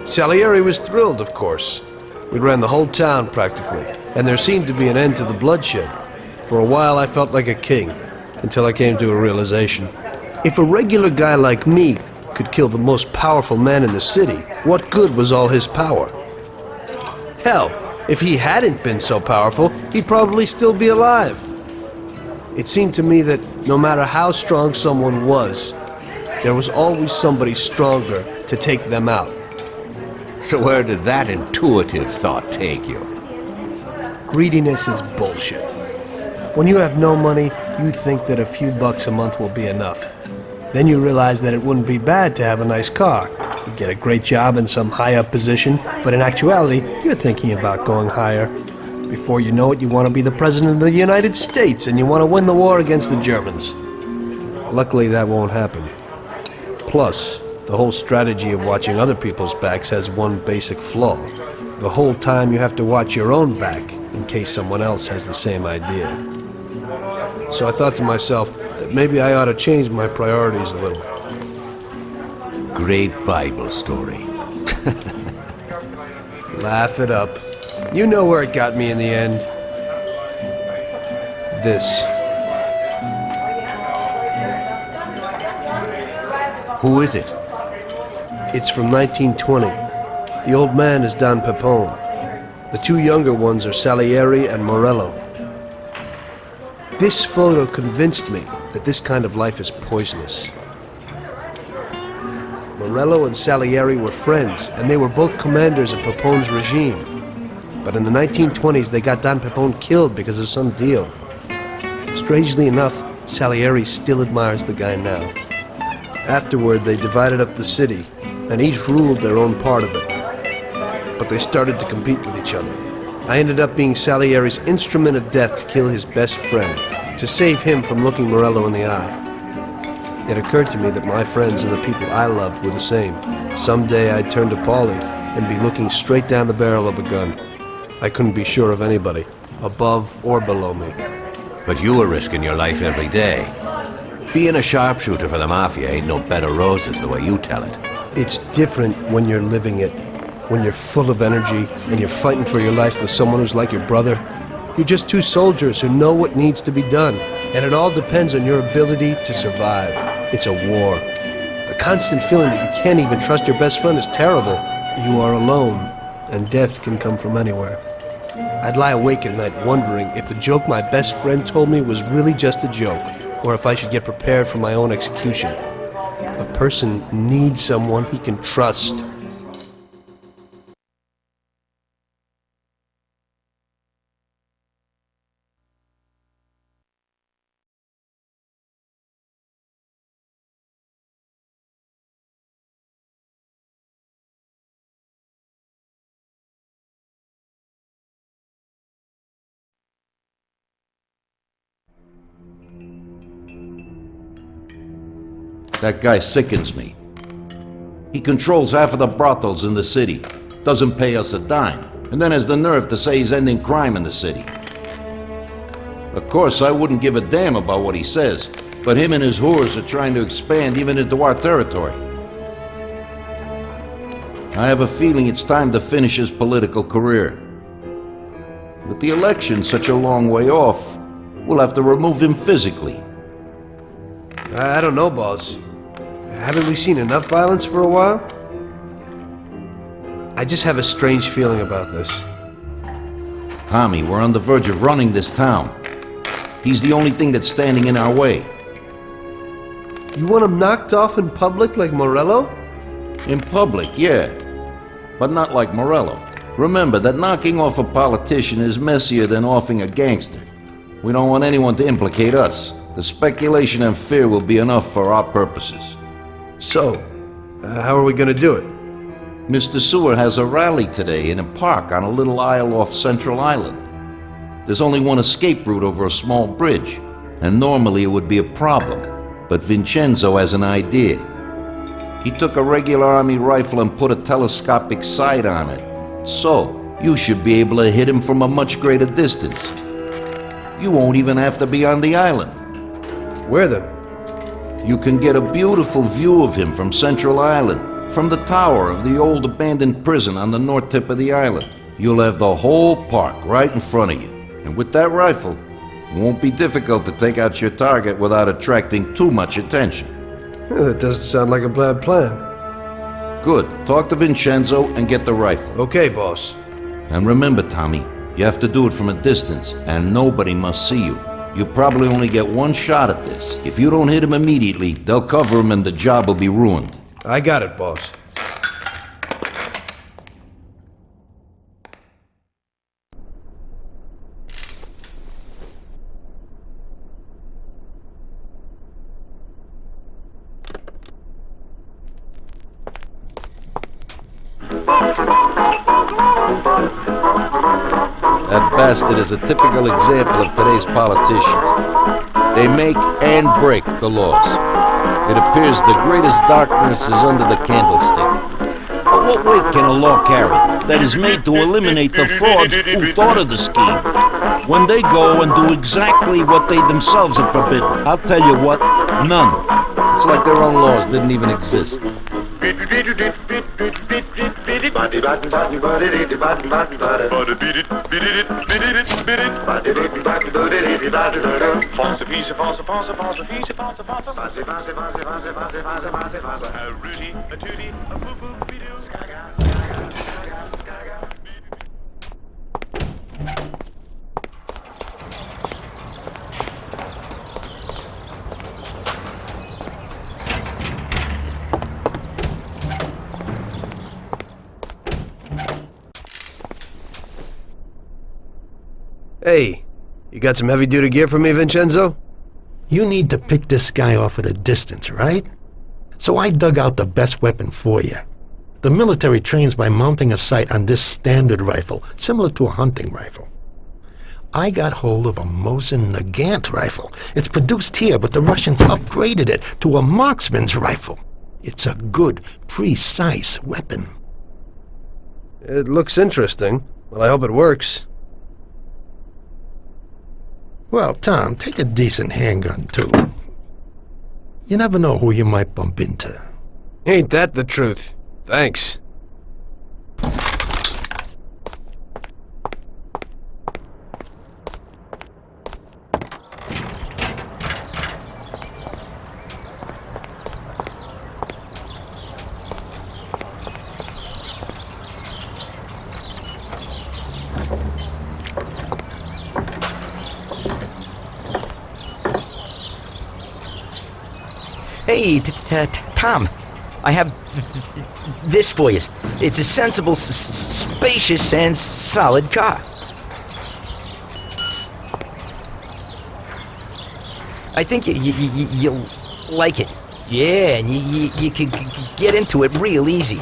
Salieri was thrilled, of course. We ran the whole town, practically, and there seemed to be an end to the bloodshed. For a while, I felt like a king, until I came to a realization. If a regular guy like me could kill the most powerful man in the city, what good was all his power? Hell, if he hadn't been so powerful, he'd probably still be alive. It seemed to me that no matter how strong someone was, there was always somebody stronger to take them out. So where did that intuitive thought take you? Greediness is bullshit. When you have no money, you think that a few bucks a month will be enough. Then you realize that it wouldn't be bad to have a nice car. You get a great job in some high-up position, but in actuality, you're thinking about going higher. Before you know it, you want to be the President of the United States, and you want to win the war against the Germans. Luckily, that won't happen. Plus, the whole strategy of watching other people's backs has one basic flaw. The whole time you have to watch your own back, in case someone else has the same idea. So I thought to myself that maybe I ought to change my priorities a little. Great Bible story. Laugh it up. You know where it got me in the end. This. Who is it? It's from 1920. The old man is Don Pepone. The two younger ones are Salieri and Morello. This photo convinced me that this kind of life is poisonous. Morello and Salieri were friends, and they were both commanders of Pepone's regime. But in the 1920s, they got Don Pepone killed because of some deal. Strangely enough, Salieri still admires the guy now. Afterward, they divided up the city, and each ruled their own part of it. But they started to compete with each other. I ended up being Salieri's instrument of death to kill his best friend, to save him from looking Morello in the eye. It occurred to me that my friends and the people I loved were the same. Someday I'd turn to Paulie and be looking straight down the barrel of a gun. I couldn't be sure of anybody, above or below me. But you were risking your life every day. Being a sharpshooter for the Mafia ain't no bed of roses the way you tell it. It's different when you're living it, when you're full of energy and you're fighting for your life with someone who's like your brother. You're just two soldiers who know what needs to be done, and it all depends on your ability to survive. It's a war. The constant feeling that you can't even trust your best friend is terrible. You are alone, and death can come from anywhere. I'd lie awake at night wondering if the joke my best friend told me was really just a joke, or if I should get prepared for my own execution. A person needs someone he can trust. That guy sickens me. He controls half of the brothels in the city, doesn't pay us a dime, and then has the nerve to say he's ending crime in the city. Of course, I wouldn't give a damn about what he says, but him and his whores are trying to expand even into our territory. I have a feeling it's time to finish his political career. With the election such a long way off, we'll have to remove him physically. I don't know, boss. Haven't we seen enough violence for a while? I just have a strange feeling about this. Tommy, we're on the verge of running this town. He's the only thing that's standing in our way. You want him knocked off in public like Morello? In public, yeah. But not like Morello. Remember that knocking off a politician is messier than offing a gangster. We don't want anyone to implicate us. The speculation and fear will be enough for our purposes. So, how are we gonna do it? Mr. Sewer has a rally today in a park on a little isle off Central Island. There's only one escape route over a small bridge, and normally it would be a problem, but Vincenzo has an idea. He took a regular army rifle and put a telescopic sight on it, so you should be able to hit him from a much greater distance. You won't even have to be on the island. Where then? You can get a beautiful view of him from Central Island, from the tower of the old abandoned prison on the north tip of the island. You'll have the whole park right in front of you. And with that rifle, it won't be difficult to take out your target without attracting too much attention. That doesn't sound like a bad plan. Good. Talk to Vincenzo and get the rifle. Okay, boss. And remember, Tommy, you have to do it from a distance, and nobody must see you. You probably only get one shot at this. If you don't hit him immediately, they'll cover him and the job will be ruined. I got it, boss. That bastard is a typical example of today's politicians. They make and break the laws. It appears the greatest darkness is under the candlestick. But what weight can a law carry that is made to eliminate the frauds who thought of the scheme when they go and do exactly what they themselves have forbidden? I'll tell you what, none. It's like their own laws didn't even exist. Hey, you got some heavy-duty gear for me, Vincenzo? You need to pick this guy off at a distance, right? So I dug out the best weapon for you. The military trains by mounting a sight on this standard rifle, similar to a hunting rifle. I got hold of a Mosin Nagant rifle. It's produced here, but the Russians upgraded it to a marksman's rifle. It's a good, precise weapon. It looks interesting, but I hope it works. Well, Tom, take a decent handgun, too. You never know who you might bump into. Ain't that the truth? Thanks. Hey, Tom, I have this for you. It's a sensible, spacious, and solid car. I think you'll like it. Yeah, and you can get into it real easy.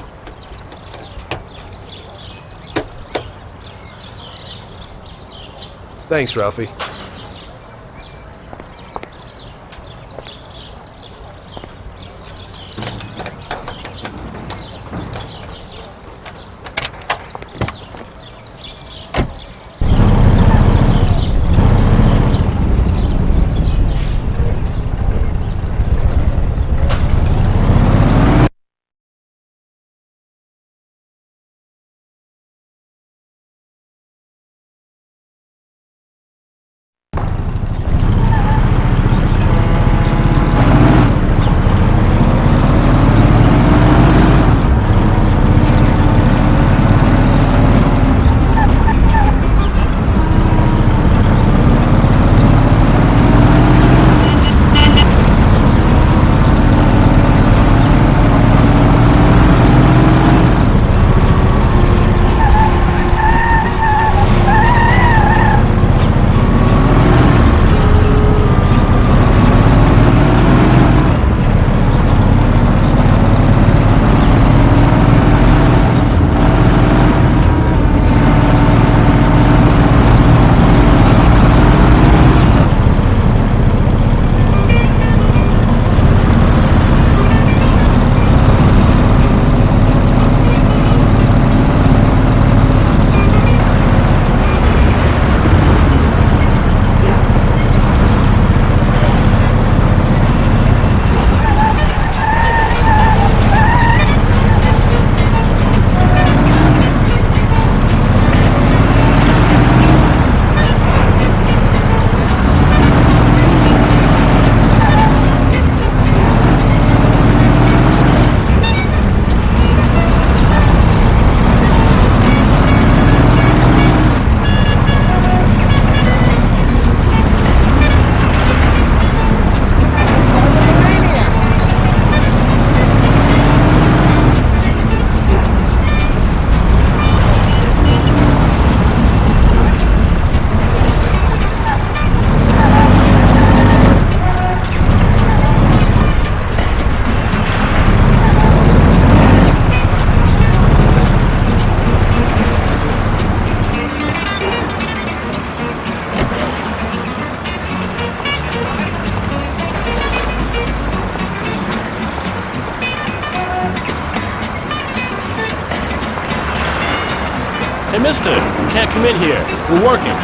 Thanks, Ralphie. mister, you can't come in here. We're working.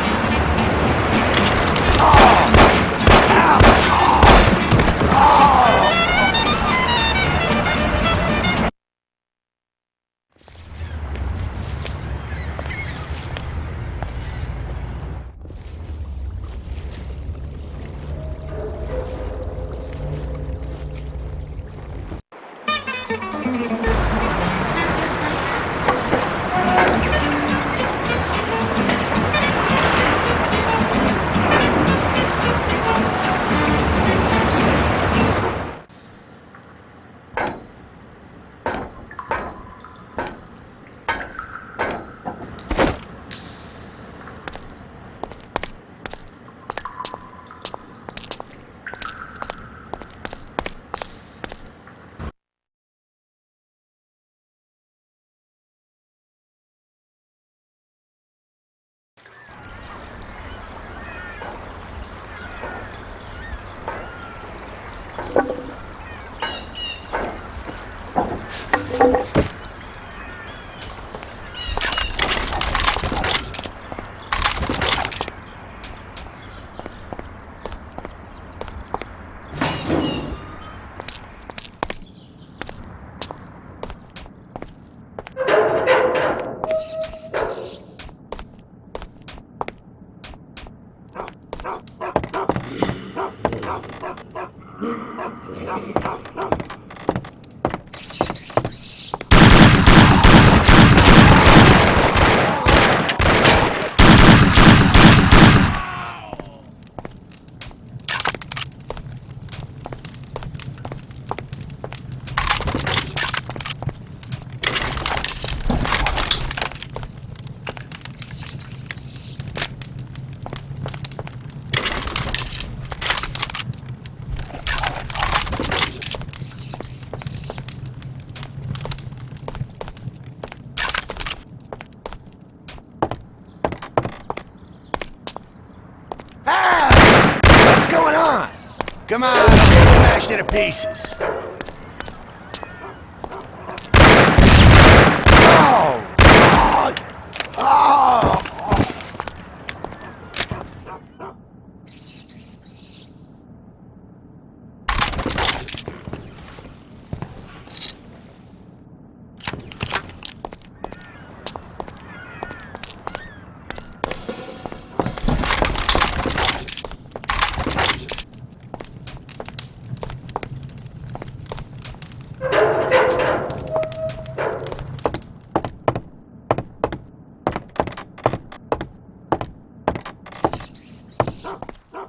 Come on, I'll get smashed into pieces.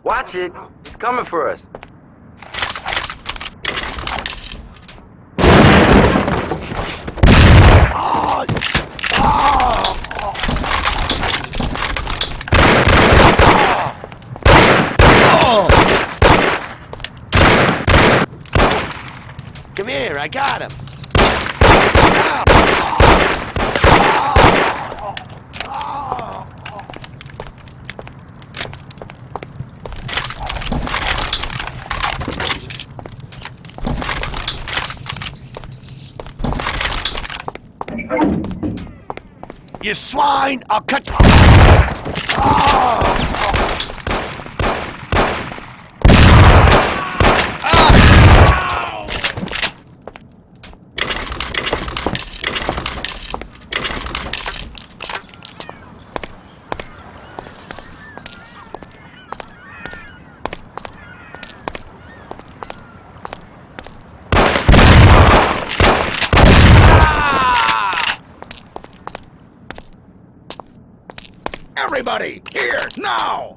Watch it. He's coming for us. Come here, I got him. You swine! I'll cut you! Everybody, here, now!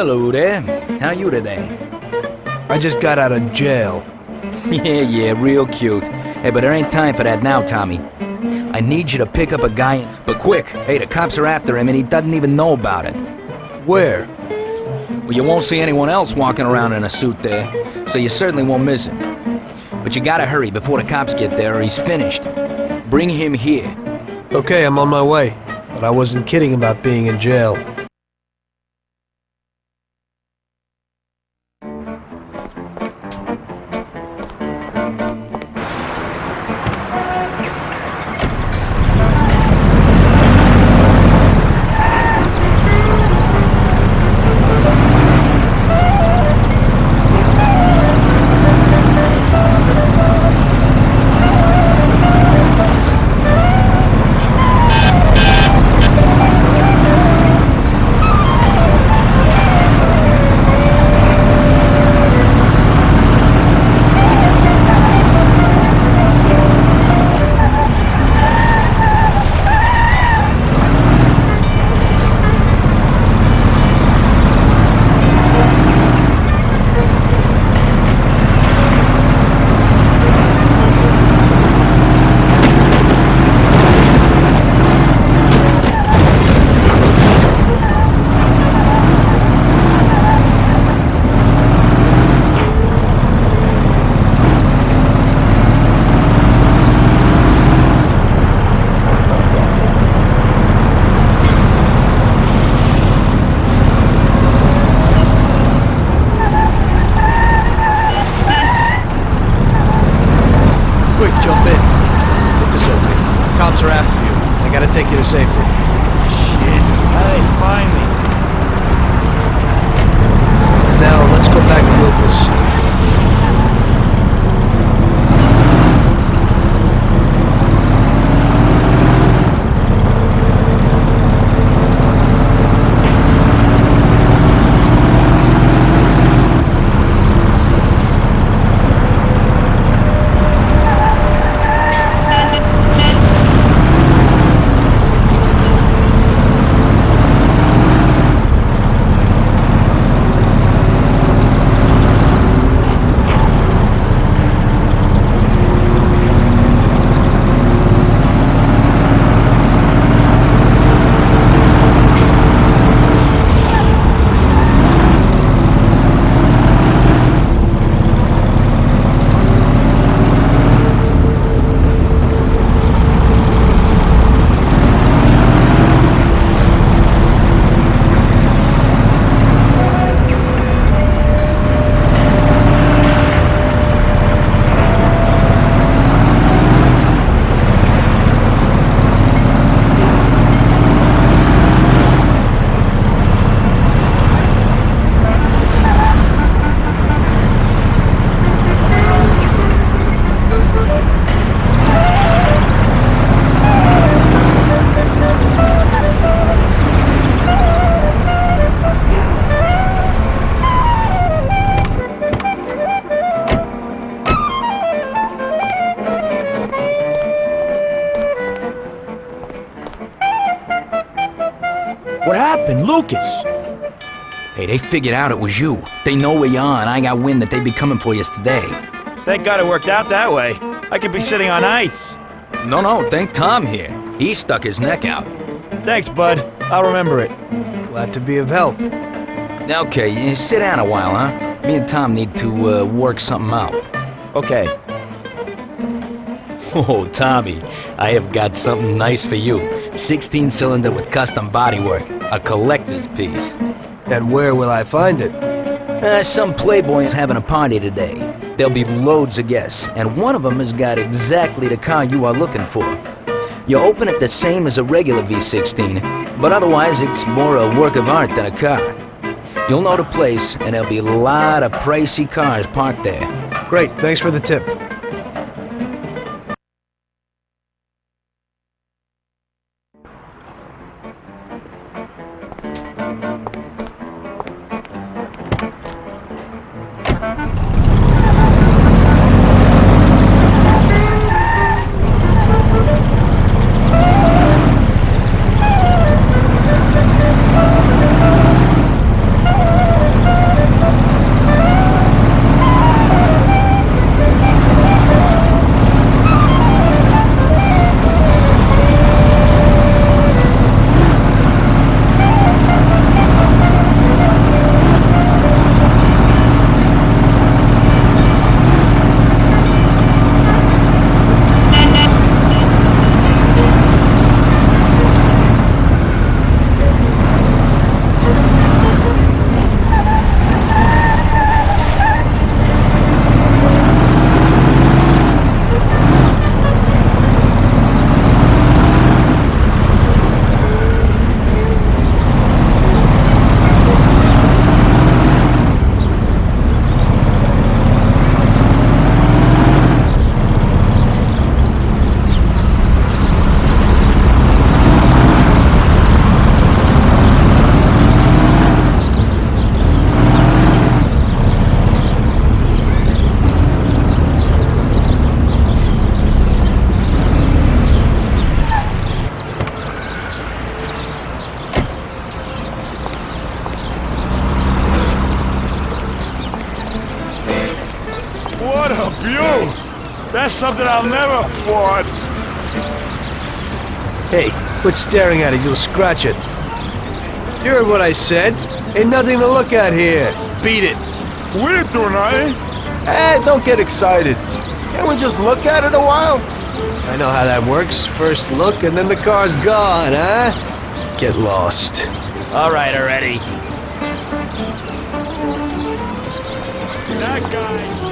Hello there. How you today? I just got out of jail. Yeah, real cute. Hey, but there ain't time for that now, Tommy. I need you to pick up a guy, but quick. Hey, the cops are after him and he doesn't even know about it. Where? Well, you won't see anyone else walking around in a suit there, so you certainly won't miss him. But you gotta hurry before the cops get there or he's finished. Bring him here. Okay, I'm on my way. But I wasn't kidding about being in jail. Take you to safety. Shit, how did they find me? Now, let's go back to Lucas. What happened, Lucas? Hey, they figured out it was you. They know where you are, and I got wind that they'd be coming for you today. Thank God it worked out that way. I could be sitting on ice. No, thank Tom here. He stuck his neck out. Thanks, bud. I'll remember it. Glad to be of help. Okay, sit down a while, huh? Me and Tom need to work something out. Okay. Oh, Tommy, I have got something nice for you. 16-cylinder with custom bodywork. A collector's piece. And where will I find it? Some playboy's having a party today. There'll be loads of guests, and one of them has got exactly the car you are looking for. You open it the same as a regular V16, but otherwise it's more a work of art than a car. You'll know the place, and there'll be a lot of pricey cars parked there. Great, thanks for the tip. What a view! That's something I'll never afford. Hey, quit staring at it, you'll scratch it. You heard what I said. Ain't nothing to look at here. Beat it. We didn't do nothing. Hey, don't get excited. Can't we just look at it a while? I know how that works. First look, and then the car's gone, huh? Get lost. All right, already. That guy's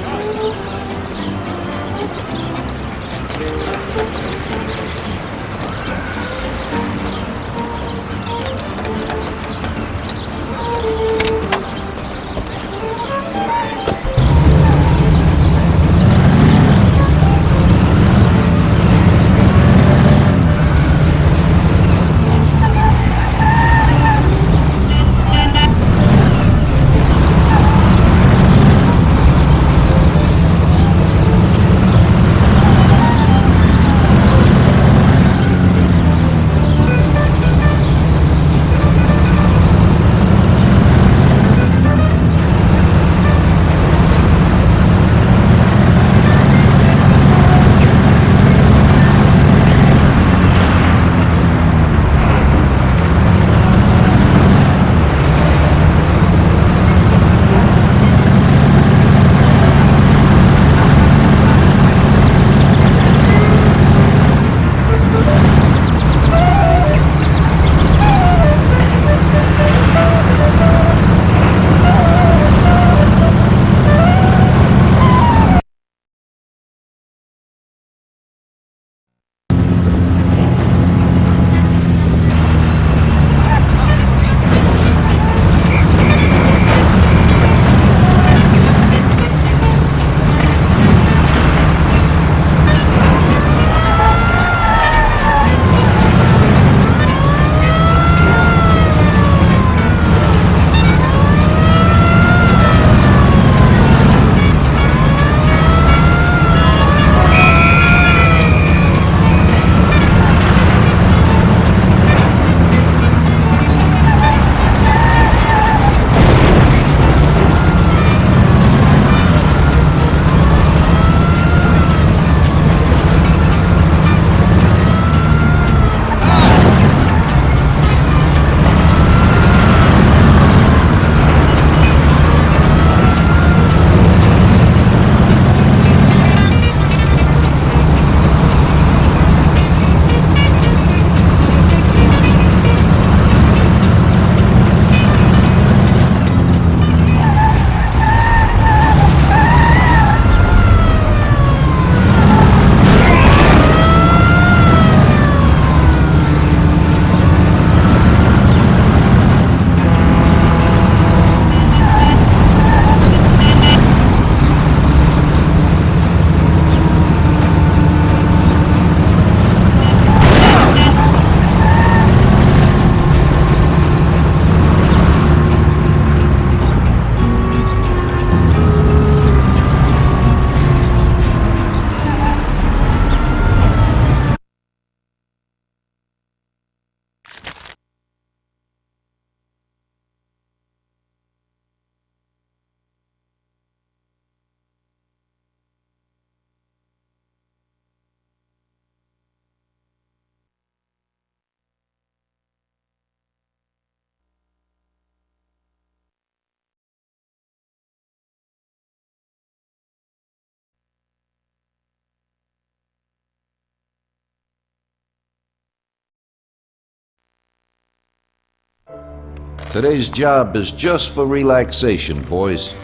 Today's job is just for relaxation, boys.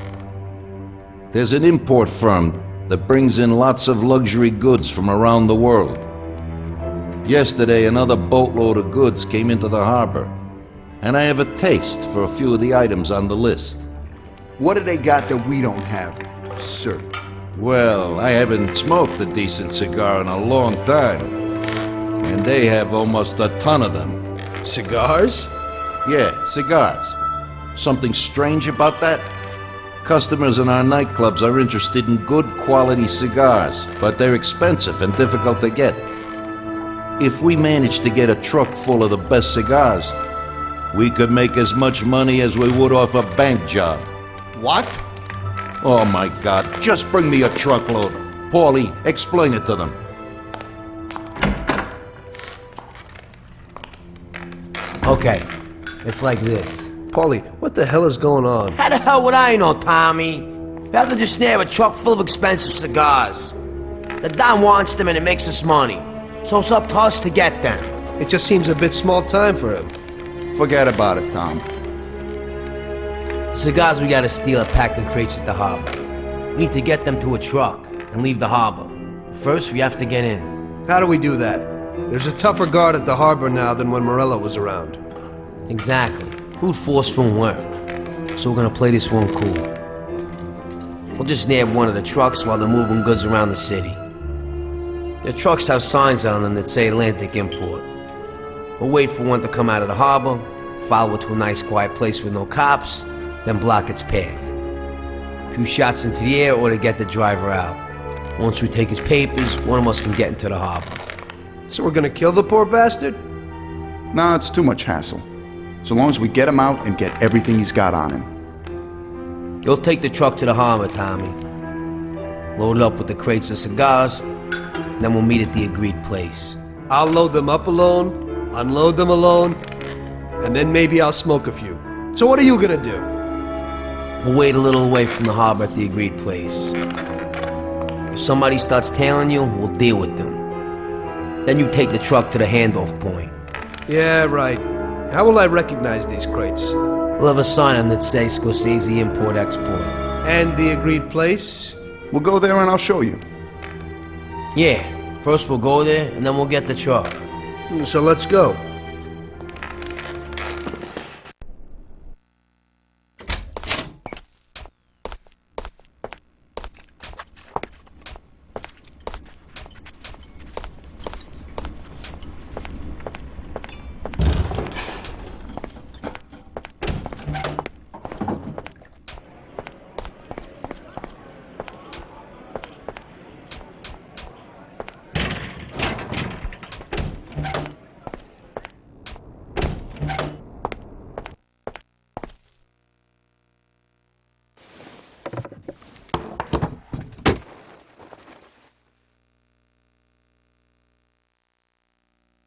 There's an import firm that brings in lots of luxury goods from around the world. Yesterday, another boatload of goods came into the harbor, and I have a taste for a few of the items on the list. What do they got that we don't have, sir? Well, I haven't smoked a decent cigar in a long time, and they have almost a ton of them. Cigars? Yeah, cigars. Something strange about that? Customers in our nightclubs are interested in good quality cigars, but they're expensive and difficult to get. If we managed to get a truck full of the best cigars, we could make as much money as we would off a bank job. What? Oh my God, just bring me a truckload. Paulie, explain it to them. Okay, it's like this. Paulie, what the hell is going on? How the hell would I know, Tommy? Rather just snare a truck full of expensive cigars. The Don wants them and it makes us money. So it's up to us to get them. It just seems a bit small time for him. Forget about it, Tom. The cigars we gotta steal are packed in crates at the harbor. We need to get them to a truck and leave the harbor. First, we have to get in. How do we do that? There's a tougher guard at the harbor now than when Morello was around. Exactly. Brute force won't work. So we're gonna play this one cool. We'll just nab one of the trucks while they're moving goods around the city. Their trucks have signs on them that say Atlantic Import. We'll wait for one to come out of the harbor, follow it to a nice quiet place with no cops, then block its path. A few shots into the air or to get the driver out. Once we take his papers, one of us can get into the harbor. So we're gonna kill the poor bastard? No, it's too much hassle. So long as we get him out and get everything he's got on him. You'll take the truck to the harbor, Tommy. Load it up with the crates of cigars, then we'll meet at the agreed place. I'll load them up alone, unload them alone, and then maybe I'll smoke a few. So what are you gonna do? We'll wait a little away from the harbor at the agreed place. If somebody starts tailing you, we'll deal with them. Then you take the truck to the handoff point. Yeah, right. How will I recognize these crates? We'll have a sign on that says Scorsese Import-Export. And the agreed place? We'll go there and I'll show you. Yeah, first we'll go there, and then we'll get the truck. So let's go.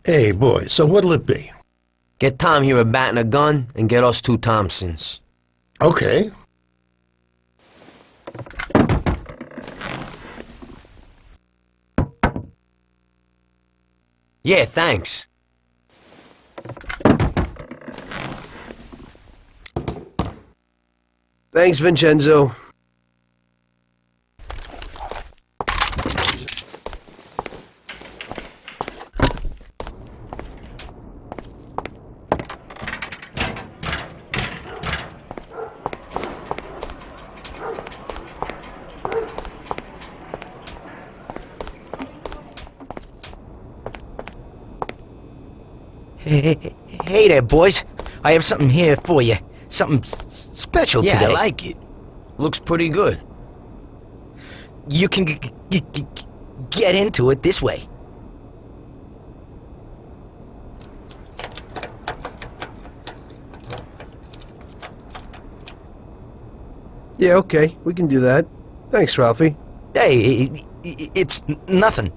Hey, boy, so what'll it be? Get Tom here a bat and a gun, and get us 2 Thompsons. Okay. Yeah, thanks. Thanks, Vincenzo. Hey there, boys. I have something here for you. Something special Yeah, today. I like it. Looks pretty good. You can get into it this way. Yeah, okay, we can do that. Thanks, Ralphie. Hey, it's nothing.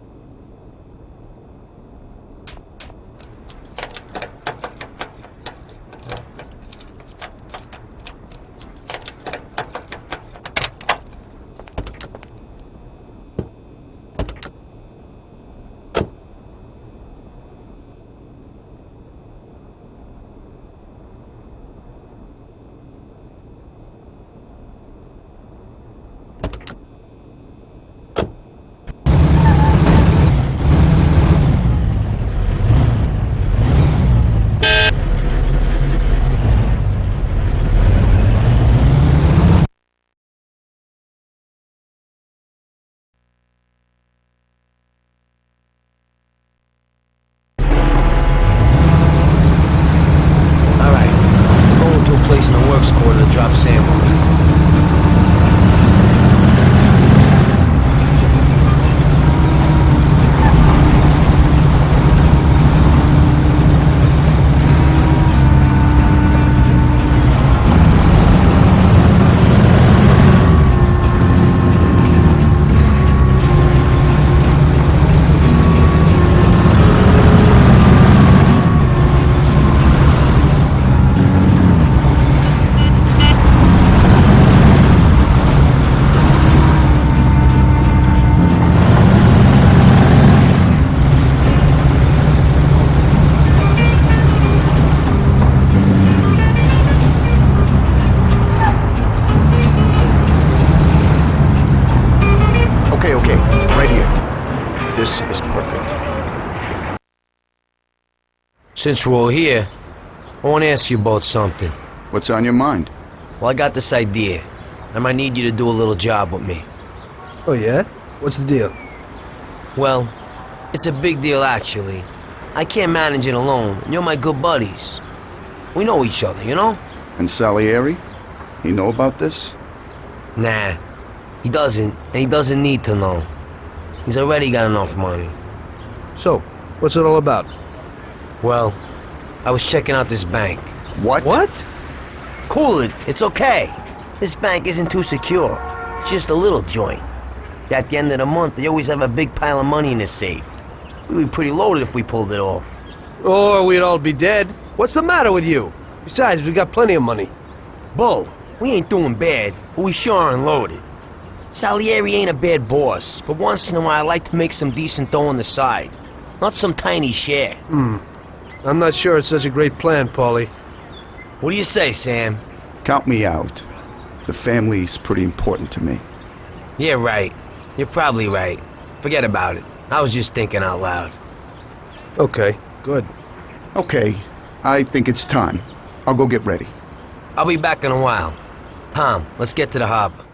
This is perfect. Since we're all here, I want to ask you both something. What's on your mind? Well, I got this idea. I might need you to do a little job with me. Oh, yeah? What's the deal? Well, it's a big deal, actually. I can't manage it alone, and you're my good buddies. We know each other, you know? And Salieri? You know about this? Nah, he doesn't, and he doesn't need to know. He's already got enough money. So, what's it all about? Well, I was checking out this bank. What? What? Cool it, it's okay. This bank isn't too secure. It's just a little joint. At the end of the month, they always have a big pile of money in the safe. We'd be pretty loaded if we pulled it off. Or we'd all be dead. What's the matter with you? Besides, we got plenty of money. Bull, we ain't doing bad, but we sure aren't loaded. Salieri ain't a bad boss, but once in a while I like to make some decent dough on the side. Not some tiny share. I'm not sure it's such a great plan, Paulie. What do you say, Sam? Count me out. The family's pretty important to me. Yeah, right. You're probably right. Forget about it. I was just thinking out loud. Okay, good. Okay, I think it's time. I'll go get ready. I'll be back in a while. Tom, let's get to the harbor.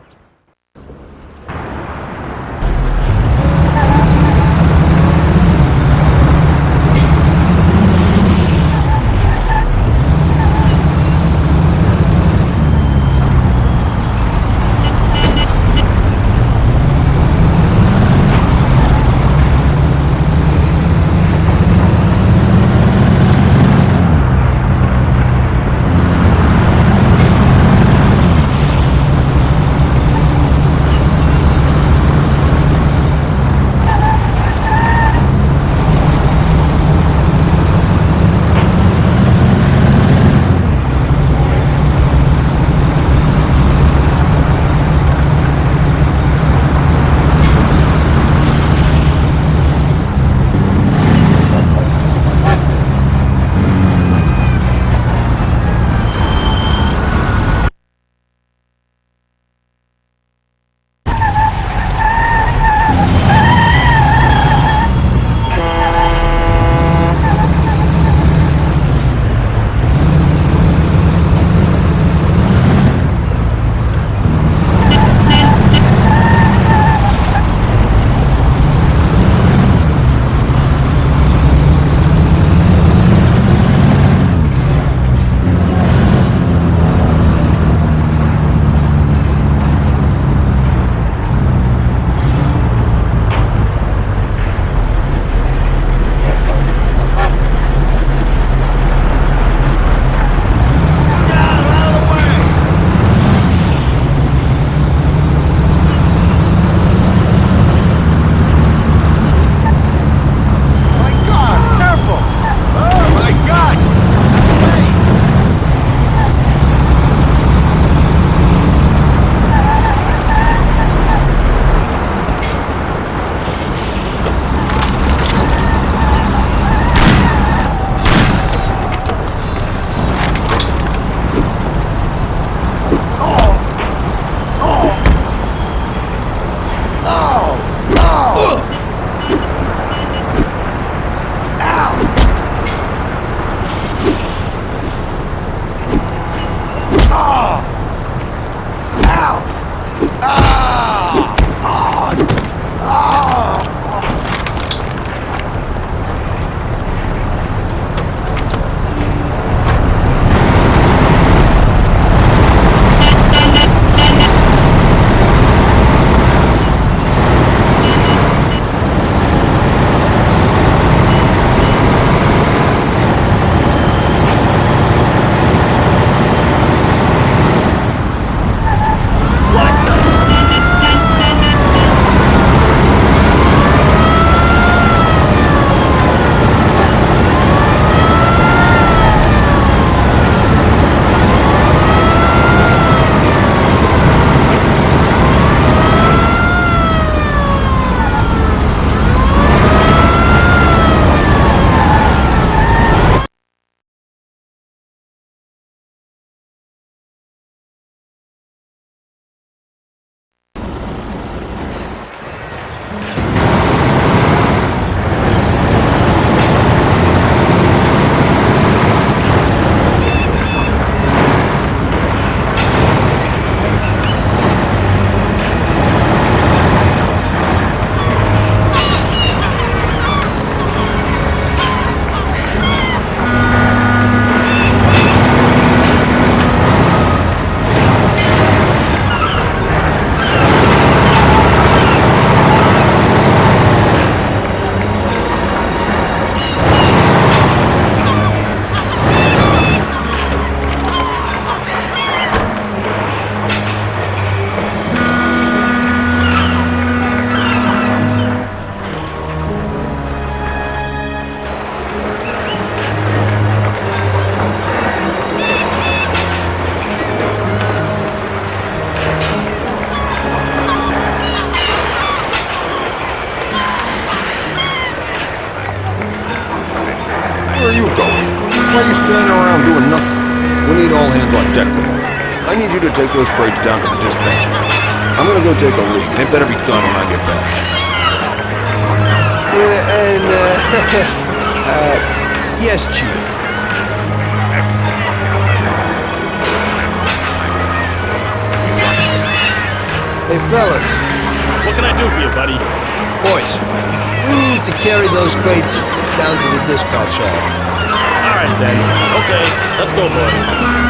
are you standing around doing nothing? We need all hands on deck today. I need you to take those crates down to the dispatch. I'm gonna go take a leak, and it better be done when I get back. Yes, Chief. Hey, fellas. What can I do for you, buddy? Boys, we need to carry those crates down to the dispatch hall. All right, then. Okay, let's go, boys.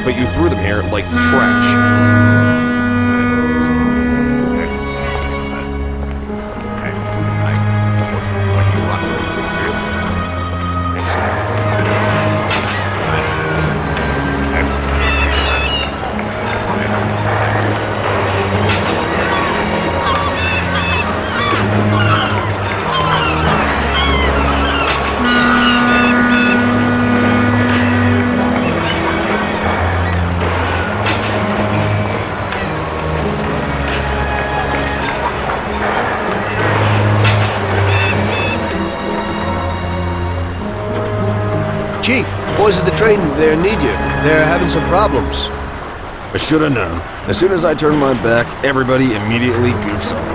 But you threw them here like trash. Chief, boys at the train there need you. They're having some problems. I should have known. As soon as I turn my back, everybody immediately goofs off.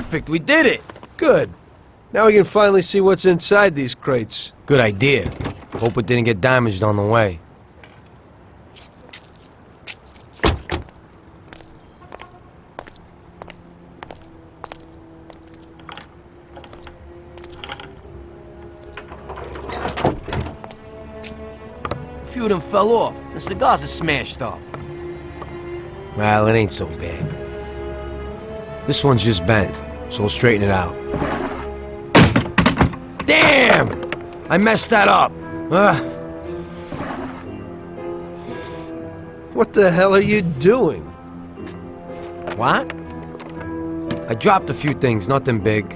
Perfect, we did it! Good. Now we can finally see what's inside these crates. Good idea. Hope it didn't get damaged on the way. A few of them fell off. The cigars are smashed up. Well, it ain't so bad. This one's just bent, so we'll straighten it out. Damn! I messed that up. What the hell are you doing? What? I dropped a few things, nothing big.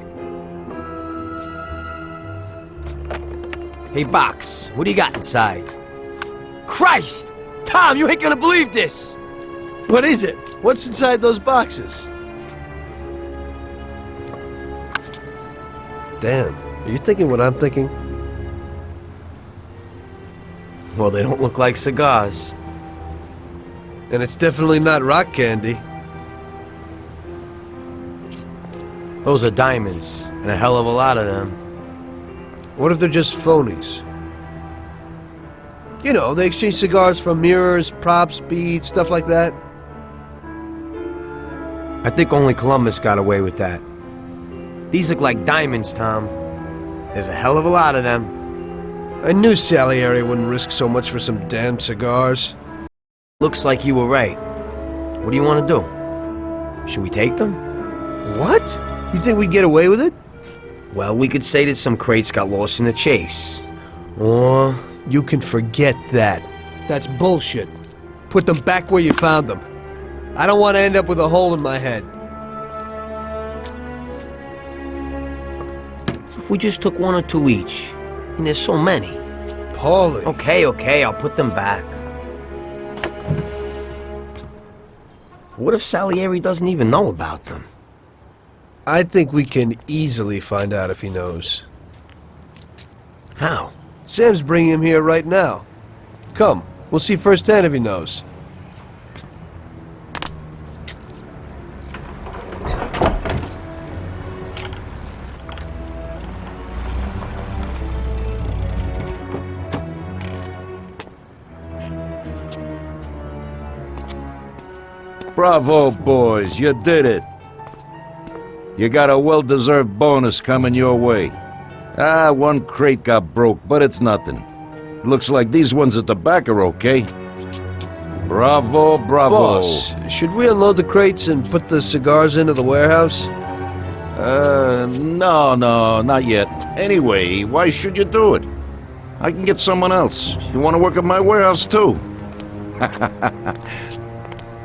Hey, Box, what do you got inside? Christ! Tom, you ain't gonna believe this! What is it? What's inside those boxes? Damn, are you thinking what I'm thinking? Well, they don't look like cigars. And it's definitely not rock candy. Those are diamonds, and a hell of a lot of them. What if they're just phonies? You know, they exchange cigars for mirrors, props, beads, stuff like that. I think only Columbus got away with that. These look like diamonds, Tom. There's a hell of a lot of them. I knew Salieri wouldn't risk so much for some damn cigars. Looks like you were right. What do you want to do? Should we take them? What? You think we'd get away with it? Well, we could say that some crates got lost in the chase. Or... You can forget that. That's bullshit. Put them back where you found them. I don't want to end up with a hole in my head. If we just took one or two each, and there's so many. Paulie. Okay, I'll put them back. What if Salieri doesn't even know about them? I think we can easily find out if he knows. How? Sam's bringing him here right now. Come, we'll see firsthand if he knows. Bravo, boys, you did it. You got a well-deserved bonus coming your way. One crate got broke, but it's nothing. Looks like these ones at the back are okay. Bravo, bravo. Boss, should we unload the crates and put the cigars into the warehouse? No, not yet. Anyway, why should you do it? I can get someone else. You want to work at my warehouse, too?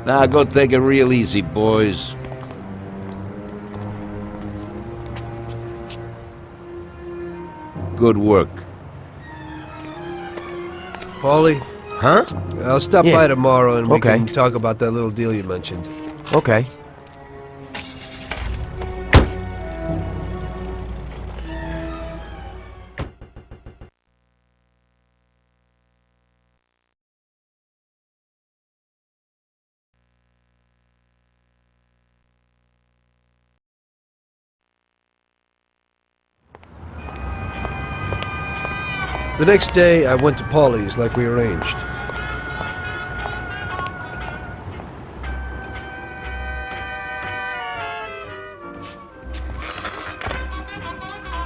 Now, go take it real easy, boys. Good work. Paulie? Huh? I'll stop by tomorrow and we Okay. can talk about that little deal you mentioned. Okay. The next day, I went to Paulie's like we arranged.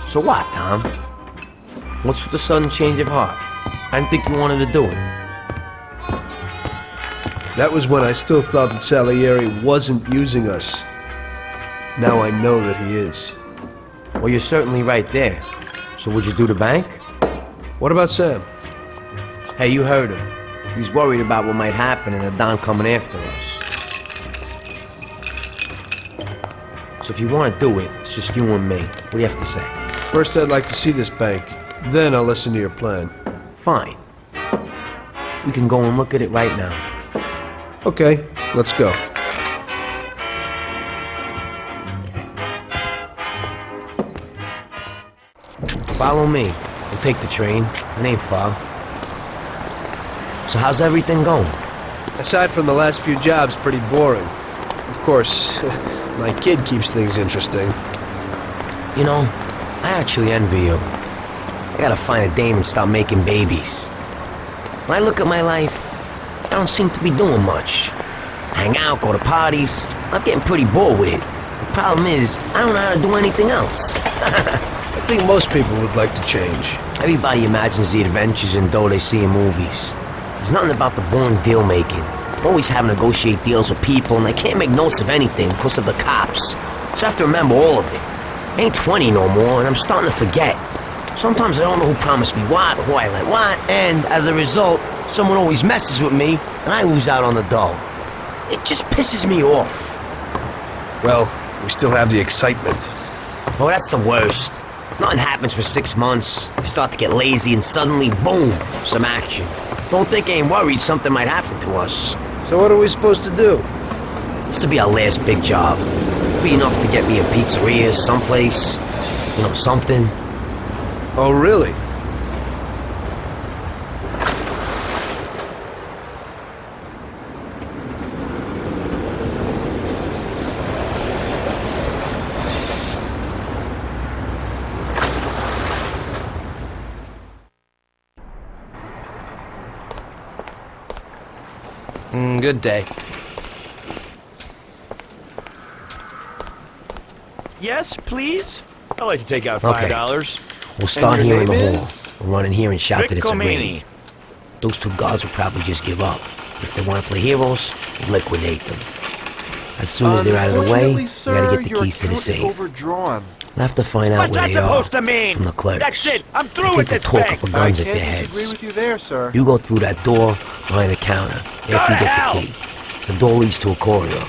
So what, Tom? What's with the sudden change of heart? I didn't think you wanted to do it. That was when I still thought that Salieri wasn't using us. Now I know that he is. Well, you're certainly right there. So would you do the bank? What about Sam? Hey, you heard him. He's worried about what might happen and the Don coming after us. So if you want to do it, it's just you and me. What do you have to say? First, I'd like to see this bank. Then I'll listen to your plan. Fine. We can go and look at it right now. Okay, let's go. Follow me. We'll take the train. It ain't far. So how's everything going? Aside from the last few jobs, pretty boring. Of course, My kid keeps things interesting. You know, I actually envy you. I gotta find a dame and start making babies. When I look at my life, I don't seem to be doing much. Hang out, go to parties. I'm getting pretty bored with it. The problem is, I don't know how to do anything else. I think most people would like to change. Everybody imagines the adventures and dough they see in movies. There's nothing about the boring deal making. Always having to negotiate deals with people, and they can't make notes of anything because of the cops. So I have to remember all of it. I ain't 20 no more, and I'm starting to forget. Sometimes I don't know who promised me what, who I let what, and as a result, someone always messes with me, and I lose out on the dough. It just pisses me off. Well, we still have the excitement. Oh, that's the worst. Nothing happens for 6 months. You start to get lazy, and suddenly, boom, some action. Don't think I ain't worried something might happen to us. So what are we supposed to do? This will be our last big job. It'll be enough to get me a pizzeria someplace. You know, something. Oh, really? Good day. Yes, please? I'd like to take out Okay. $5. We'll start And here your in the name hall. is? We'll run in here and shout that it's a Rickomini. raid. Those two guards will probably just give up. If they want to play heroes, we'll liquidate them. As soon as they're out of the way, we gotta get the keys to the safe. Overdrawn. We'll have to find out What's where that they are supposed to mean? from the clerk. That's it. I'm through I with think this they'll talk bank. up for guns at I their can't disagree heads. with you there, sir. You go through that door behind the counter after you get the key. The door leads to a corridor.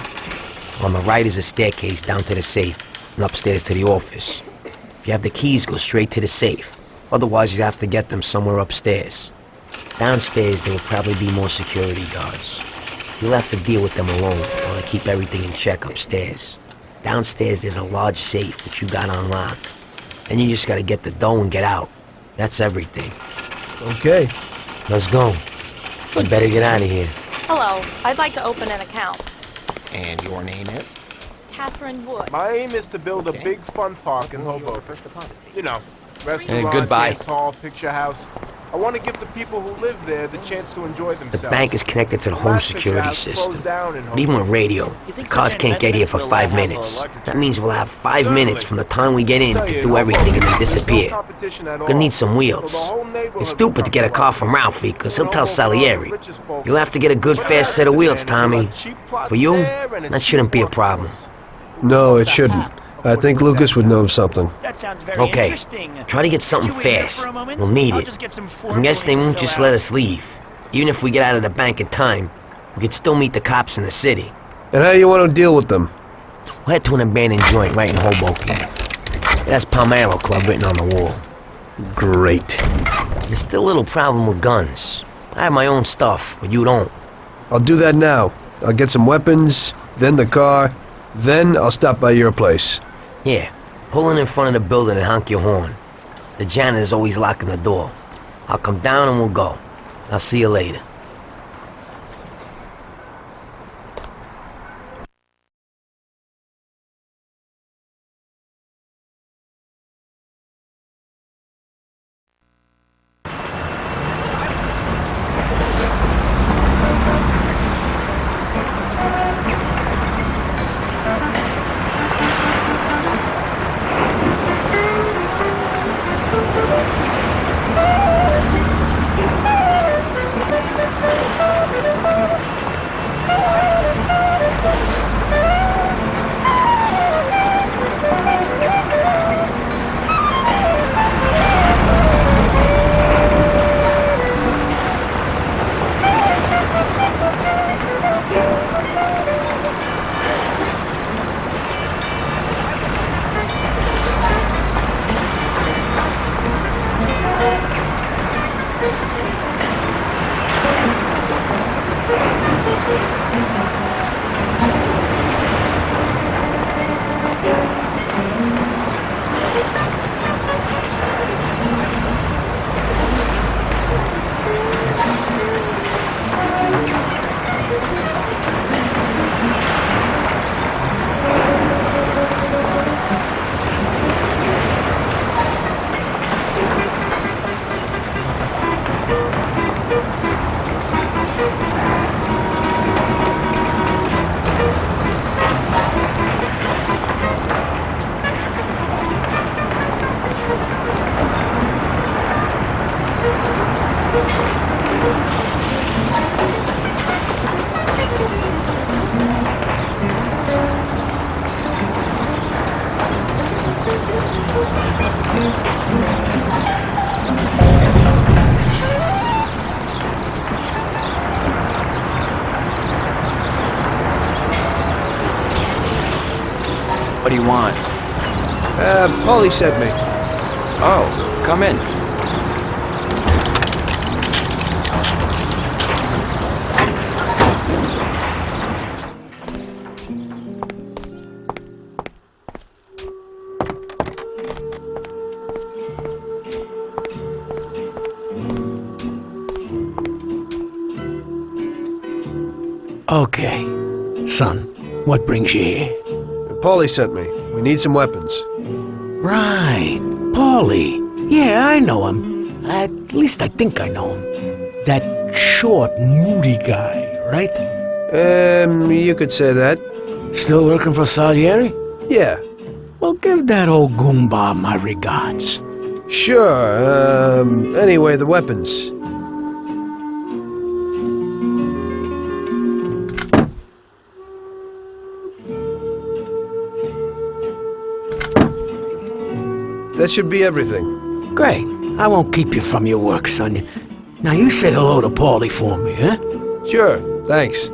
On the right is a staircase down to the safe and upstairs to the office. If you have the keys, go straight to the safe. Otherwise, you'd have to get them somewhere upstairs. Downstairs, there will probably be more security guards. You'll have to deal with them alone while they keep everything in check upstairs. Downstairs, there's a large safe which you got on lock. And you just gotta get the dough and get out. That's everything. Okay. Let's go. I better get out of here. Hello, I'd like to open an account. And your name is? Catherine Wood. My aim is to build a big fun park in Hoboken. You know, restaurant, goodbye. dance hall, picture house. I want to give the people who live there the chance to enjoy themselves. The bank is connected to the home last picture security house system. closed down in But even with radio, the cars can't get here for 5 minutes. That means we'll have 5 minutes from the time we get in to do everything and then disappear. Gonna need some wheels. It's stupid to get a car from Ralphie, because he'll tell Salieri. You'll have to get a good fast set of wheels, Tommy. For you, that shouldn't be a problem. No, it shouldn't. I think Lucas would know something. That sounds very Okay, interesting. try to get something Would you wait here fast. for a moment? We'll need I'll it. just get some I'm guessing they won't formulations just to let fill us leave. Even if we get out of the bank in time, we could still meet the cops in the city. And how you want to deal with them? We'll head to an abandoned joint right in Hoboken. It has Palmero Club written on the wall. Great. There's still a little problem with guns. I have my own stuff, but you don't. I'll do that now. I'll get some weapons, then the car, then I'll stop by your place. Yeah, pull in front of the building and honk your horn. The janitor's always locking the door. I'll come down and we'll go. I'll see you later. What do you want? Paulie sent me. Oh, come in. Okay. Son, what brings you here? Paulie sent me. We need some weapons. Right. Paulie. Yeah, I know him. At least I think I know him. That short, moody guy, right? You could say that. Still working for Salieri? Yeah. Well, give that old goomba my regards. Sure. Anyway, the weapons. That should be everything. Great. I won't keep you from your work, son. Now you say hello to Paulie for me, huh? Sure. Thanks.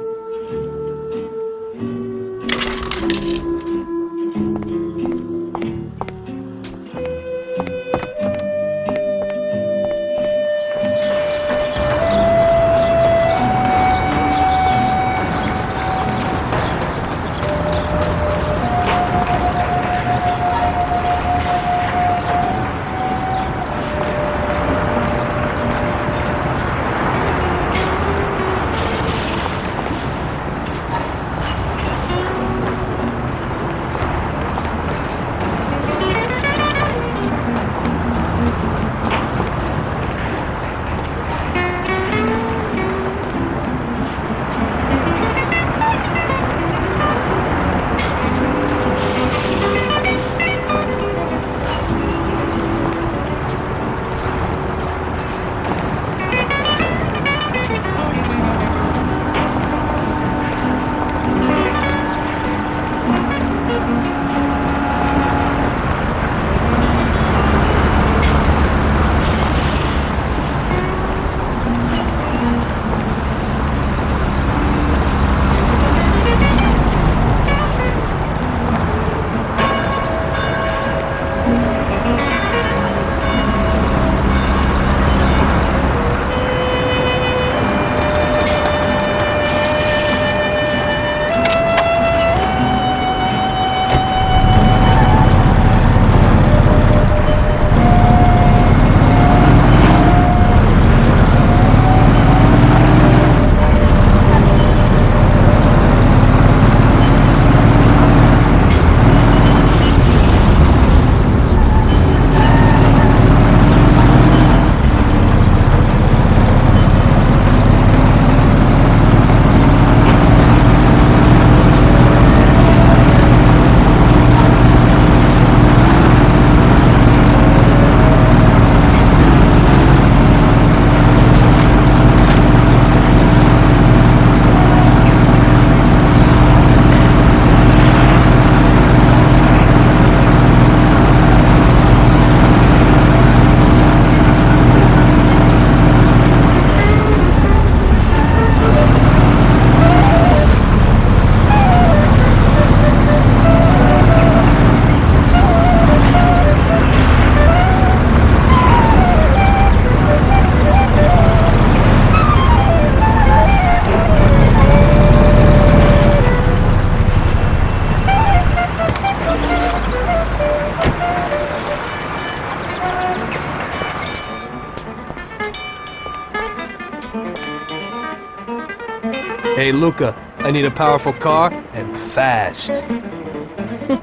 Hey, Luca, I need a powerful car, and fast.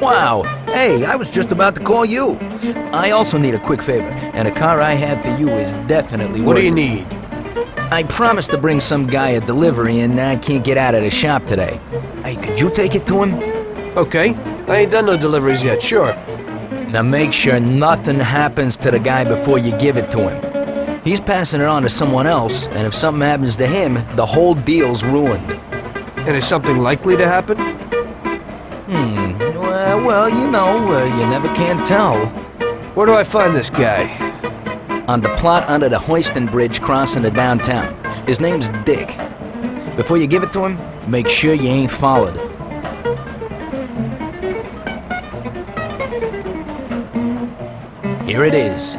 Wow! Hey, I was just about to call you. I also need a quick favor, and a car I have for you is definitely worth it. What do you need? I promised to bring some guy a delivery, and I can't get out of the shop today. Hey, could you take it to him? Okay. I ain't done no deliveries yet, sure. Now make sure nothing happens to the guy before you give it to him. He's passing it on to someone else, and if something happens to him, the whole deal's ruined. And is something likely to happen? Well, you know, you never can tell. Where do I find this guy? On the plot under the Hoiston Bridge crossing the downtown. His name's Dick. Before you give it to him, make sure you ain't followed. Here it is.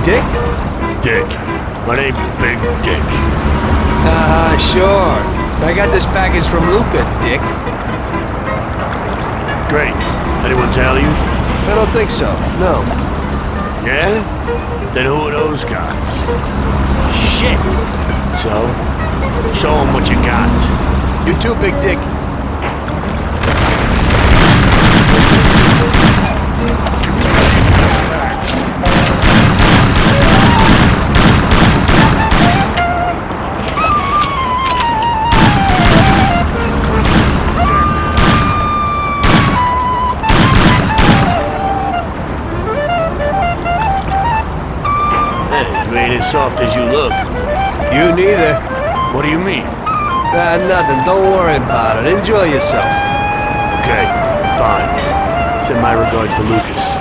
Dick? Dick. My name's Big Dick. Sure. I got this package from Luca, Dick. Great. Anyone tell you? I don't think so, no. Yeah? Then who are those guys? Shit! So? Show them what you got. You too, Big Dick. You ain't as soft as you look. You neither. What do you mean? Nothing. Don't worry about it. Enjoy yourself. Okay, fine. Send my regards to Lucas.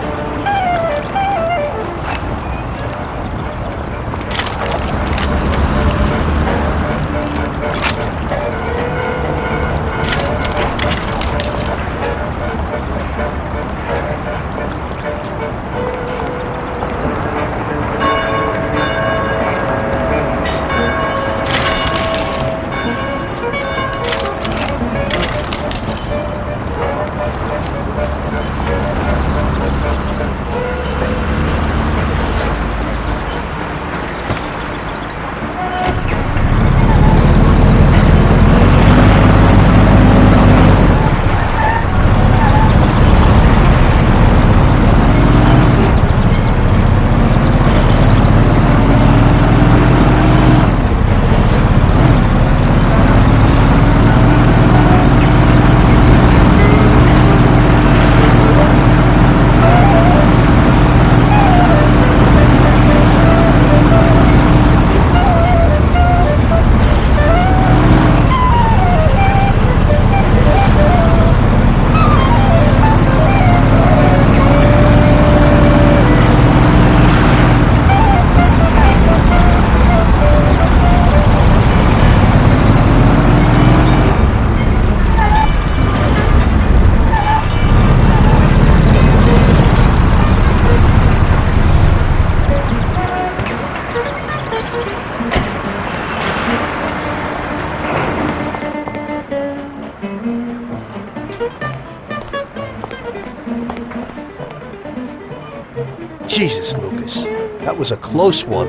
Jesus, Lucas. That was a close one.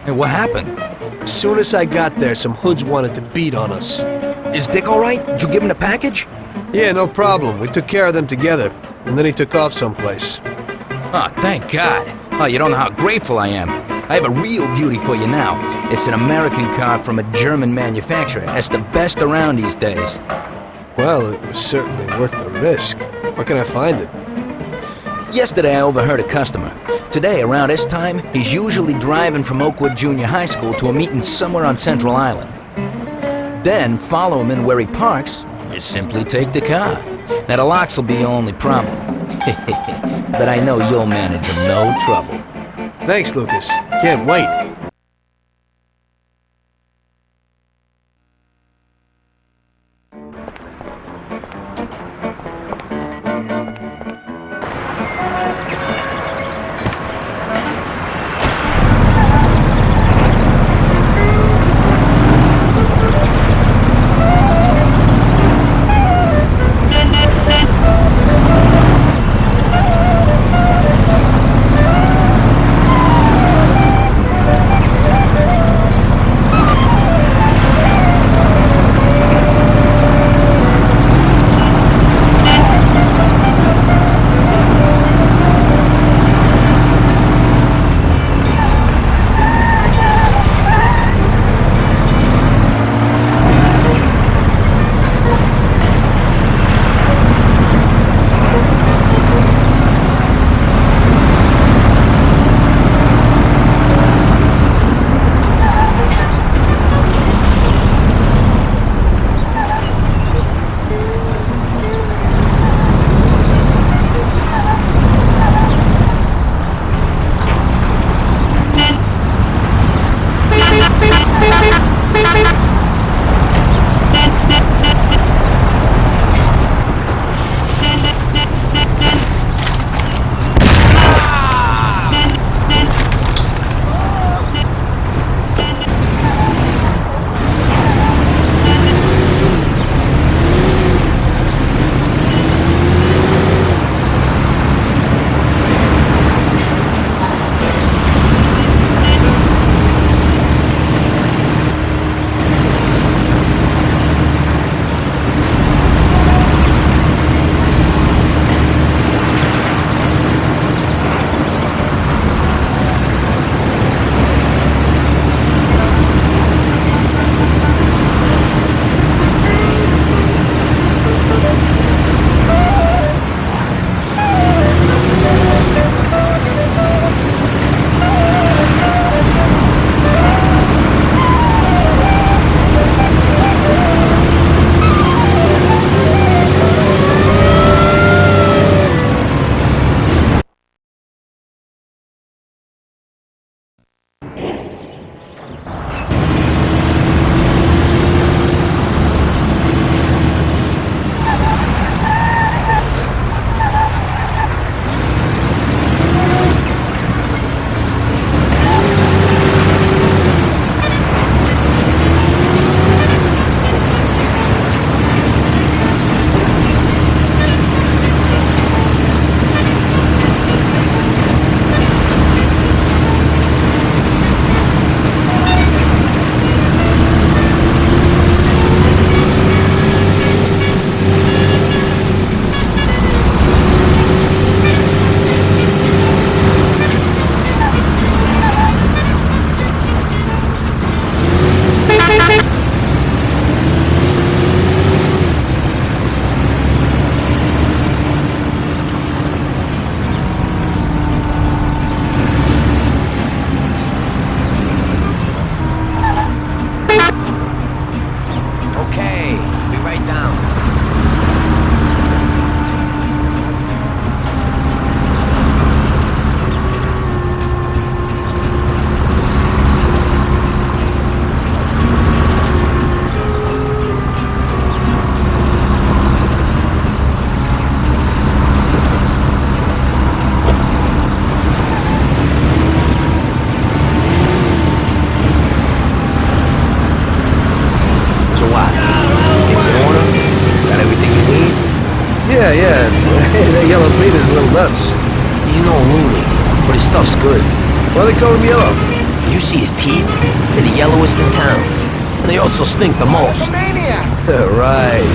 And what happened? As soon as I got there, some hoods wanted to beat on us. Is Dick all right? Did you give him the package? Yeah, no problem. We took care of them together, and then he took off someplace. Oh, thank God. Oh, you don't know how grateful I am. I have a real beauty for you now. It's an American car from a German manufacturer. That's the best around these days. Well, it was certainly worth the risk. Where can I find it? Yesterday I overheard a customer. Today, around this time, he's usually driving from Oakwood Junior High School to a meeting somewhere on Central Island. Then, follow him in where he parks, or simply take the car. Now, the locks will be your only problem. But I know you'll manage him, no trouble. Thanks, Lucas. Can't wait. Peter's a little nuts. He's no loony, but his stuff's good. Why they call him yellow? You see his teeth? They're the yellowest in town. And they also stink the most. Right.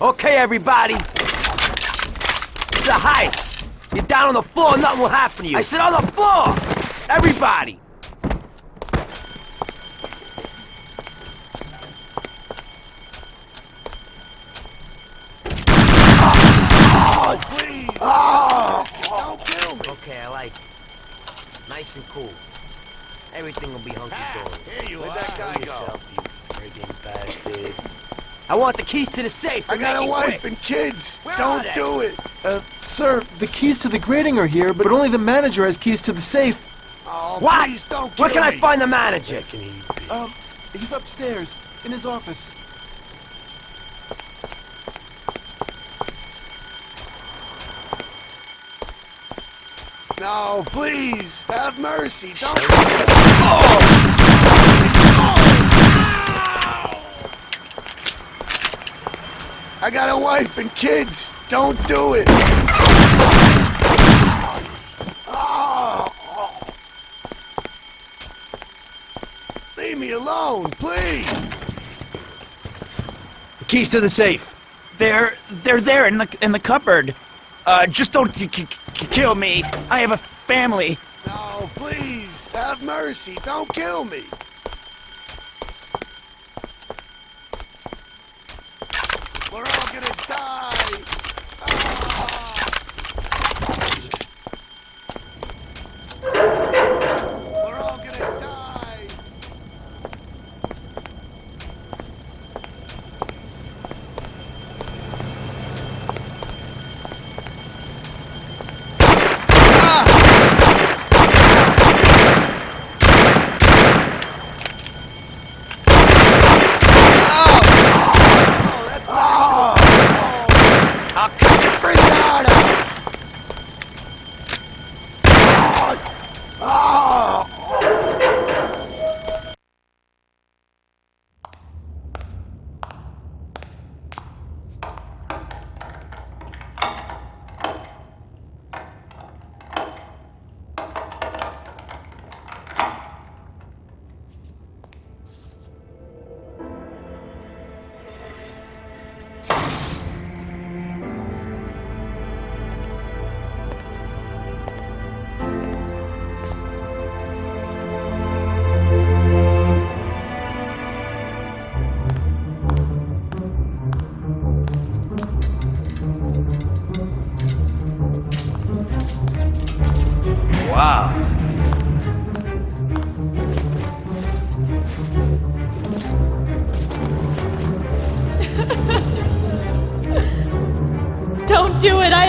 Okay, everybody. It's a heist. You're down on the floor, nothing will happen to you. I said on the floor! Everybody! Oh, please! Oh! Don't kill me! Okay, I like it. Nice and cool. Everything will be hunky-dory. Here you are. Where'd that guy go? You friggin' bastard. I want the keys to the safe. I got a wife and kids. Where Don't are they? do it. Sir, the keys to the grating are here, but only the manager has keys to the safe. Oh, What? please don't Where kill can I me. find the manager? He's upstairs, in his office. No, please. Have mercy. Don't. I got a wife and kids. Don't do it. Leave me alone, please. The keys to the safe. They're there in the cupboard. Just don't kill me. I have a family. No, please. Have mercy. Don't kill me. We're all gonna die. We're all gonna die.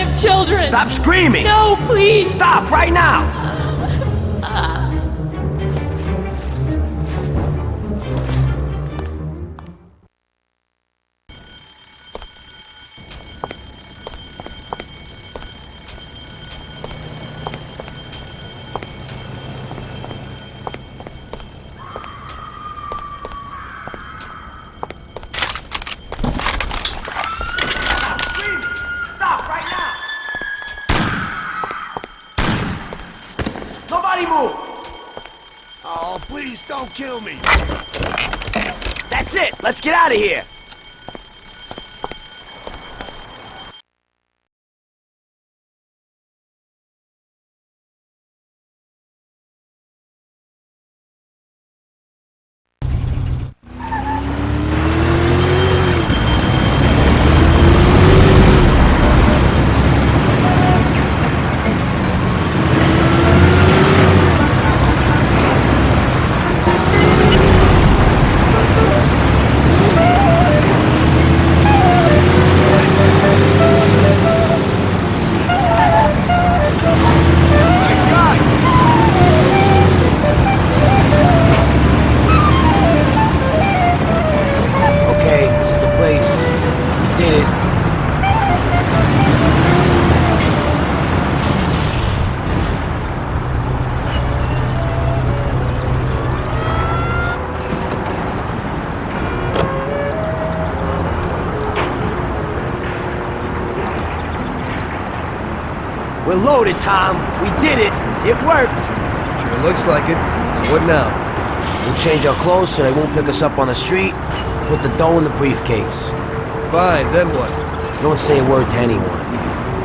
have children. Stop screaming! No, please. Stop right now! Oh, please don't kill me. That's it! Let's get out of here! We're loaded, Tom. We did it. It worked. Sure looks like it. So what now? We'll change our clothes so they won't pick us up on the street. Put the dough in the briefcase. Fine, then what? Don't say a word to anyone.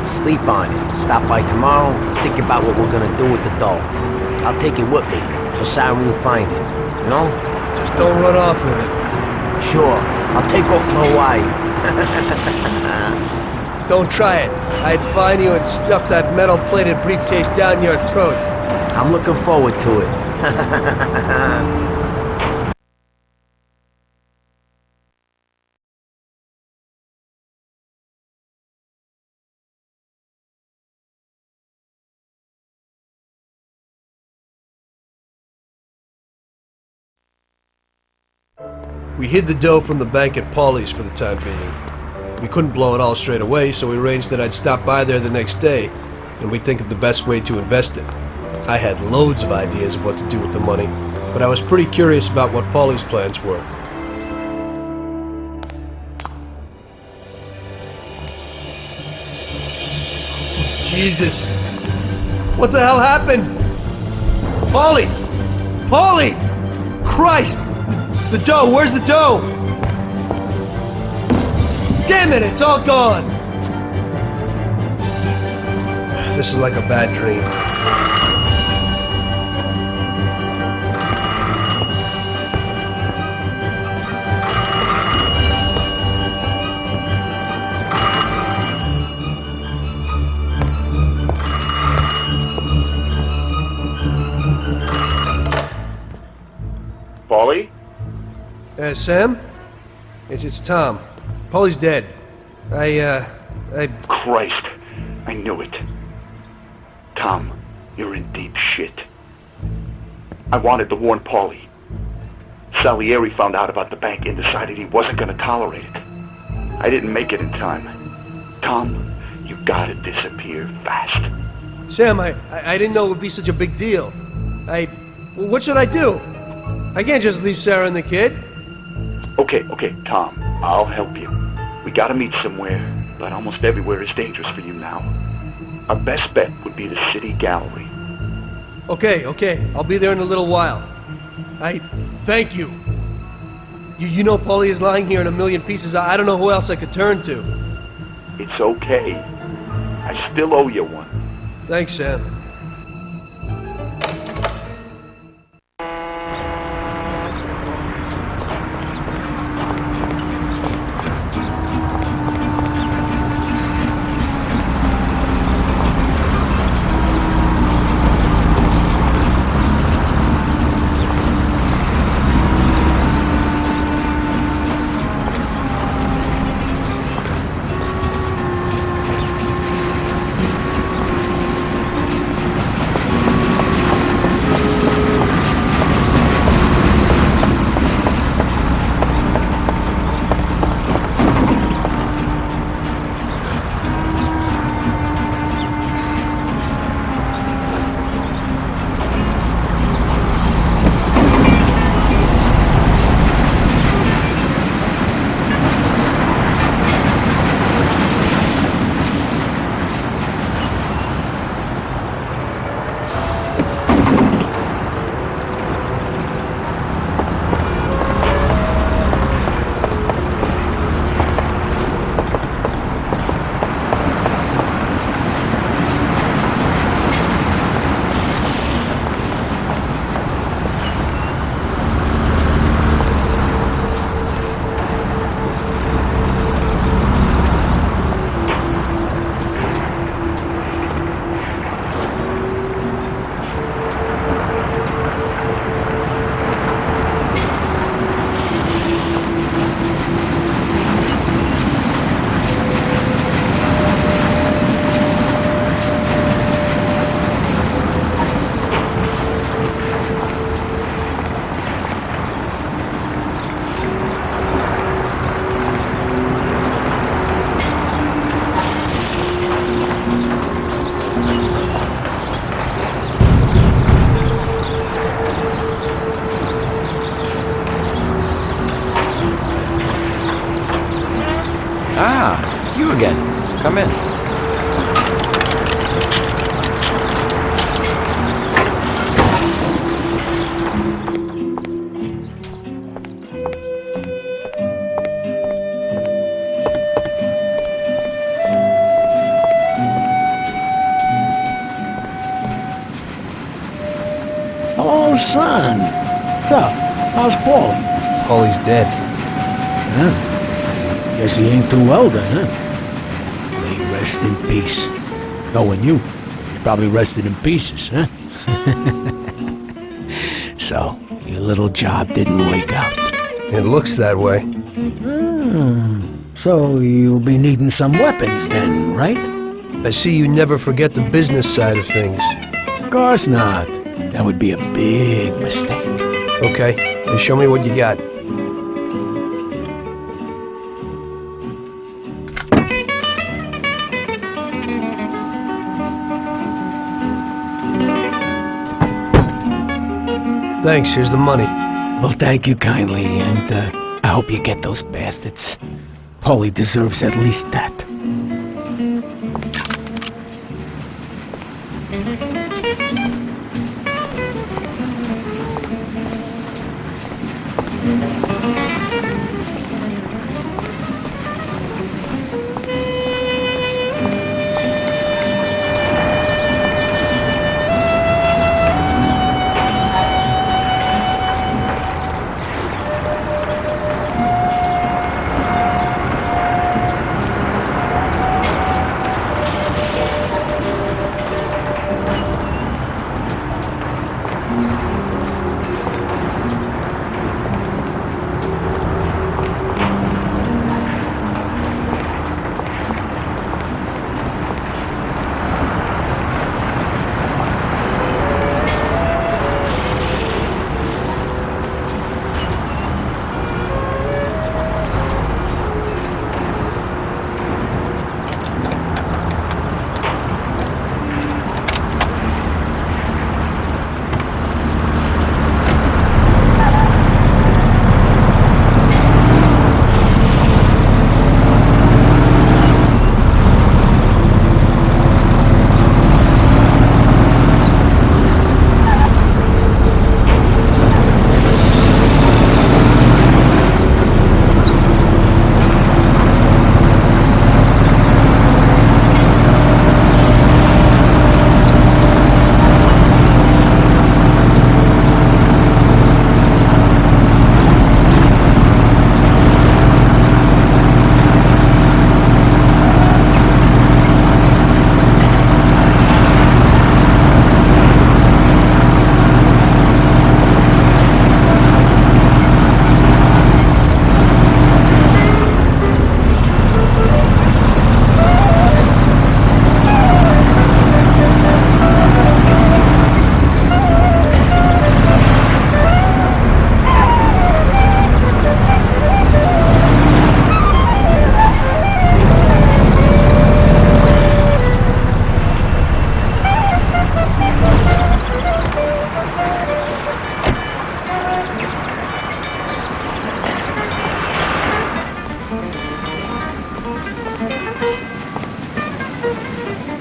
Sleep on it. Stop by tomorrow. Think about what we're gonna do with the dough. I'll take it with me, so Sarah won't find it. You know? Just don't run off with it. Sure. I'll take off to Hawaii. Don't try it. I'd find you and stuff that metal-plated briefcase down your throat. I'm looking forward to it. We hid the dough from the bank at Paulie's for the time being. We couldn't blow it all straight away, so we arranged that I'd stop by there the next day, and we'd think of the best way to invest it. I had loads of ideas of what to do with the money, but I was pretty curious about what Paulie's plans were. Jesus! What the hell happened? Paulie! Paulie! Christ! The dough! Where's the dough? Damn it! It's all gone! This is like a bad dream. Paulie? Sam? It's Tom. Paulie's dead. Christ, I knew it. Tom, you're in deep shit. I wanted to warn Paulie. Salieri found out about the bank and decided he wasn't going to tolerate it. I didn't make it in time. Tom, you gotta disappear fast. Sam, I didn't know it would be such a big deal. What should I do? I can't just leave Sarah and the kid. Okay, Tom, I'll help you. We gotta meet somewhere, but almost everywhere is dangerous for you now. Our best bet would be the city gallery. Okay, I'll be there in a little while. Thank you. You know Paulie is lying here in a million pieces. I don't know who else I could turn to. It's okay. I still owe you one. Thanks, Sam. Ah, it's you again. Come in. Oh, son. So, how's Paulie? Paulie's dead. Huh? Guess he ain't too well then, huh? May he rest in peace. Knowing you, he probably rested in pieces, huh? So, your little job didn't work out. It looks that way. So you'll be needing some weapons then, right? I see you never forget the business side of things. Of course not. That would be a big mistake. Okay, then show me what you got. Thanks, here's the money. Well, thank you kindly, and I hope you get those bastards. Paulie deserves at least that.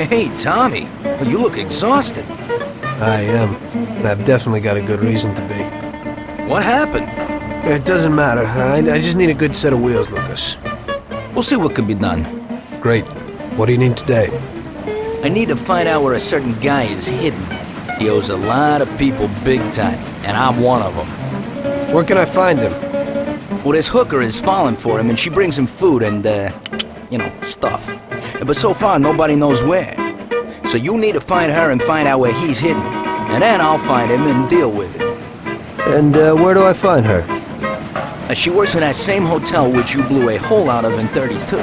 Hey, Tommy, you look exhausted. I am. And I've definitely got a good reason to be. What happened? It doesn't matter. I just need a good set of wheels, Lucas. We'll see what can be done. Great. What do you need today? I need to find out where a certain guy is hidden. He owes a lot of people big time, and I'm one of them. Where can I find him? Well, this hooker is falling for him, and she brings him food and, stuff. But so far, nobody knows where. So you need to find her and find out where he's hidden. And then I'll find him and deal with it. And where do I find her? She works in that same hotel which you blew a hole out of in 32.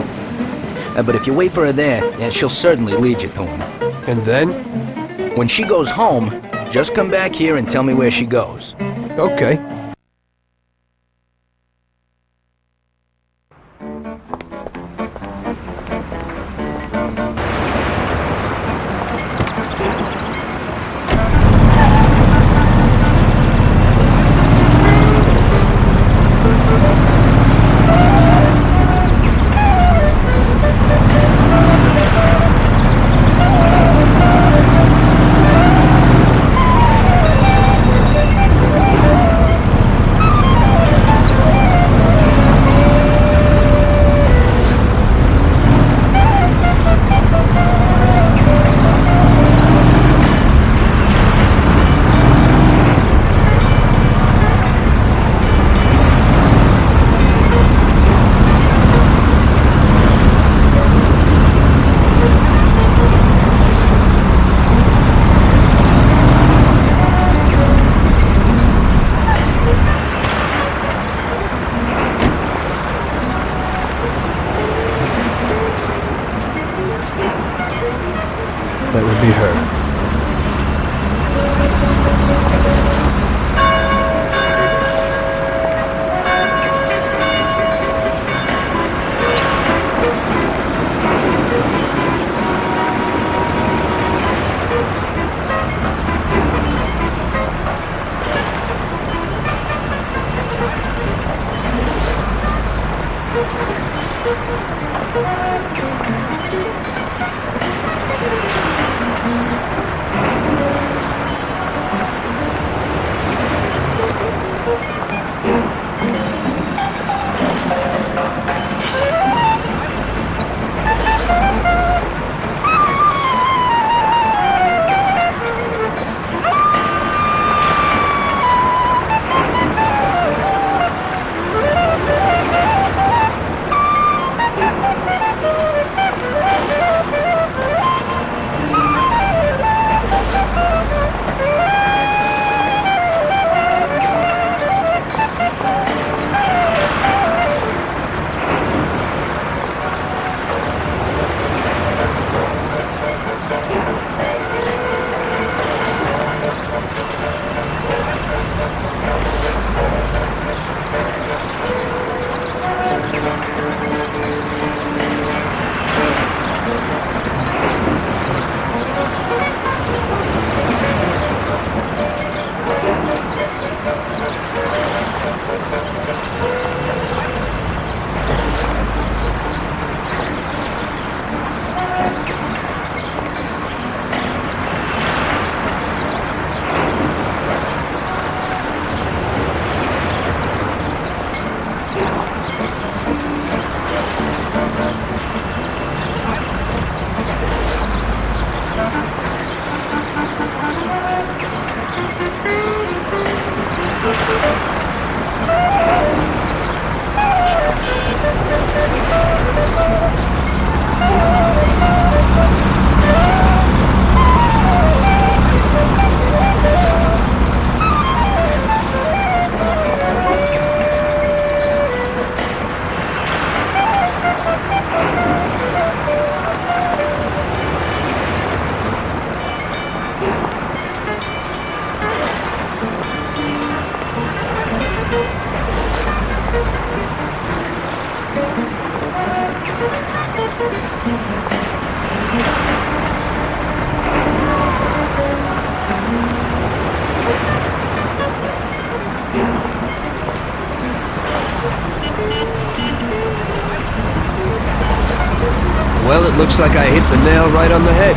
But if you wait for her there, she'll certainly lead you to him. And then? When she goes home, just come back here and tell me where she goes. Okay. That would be her. Well, it looks like I hit the nail right on the head.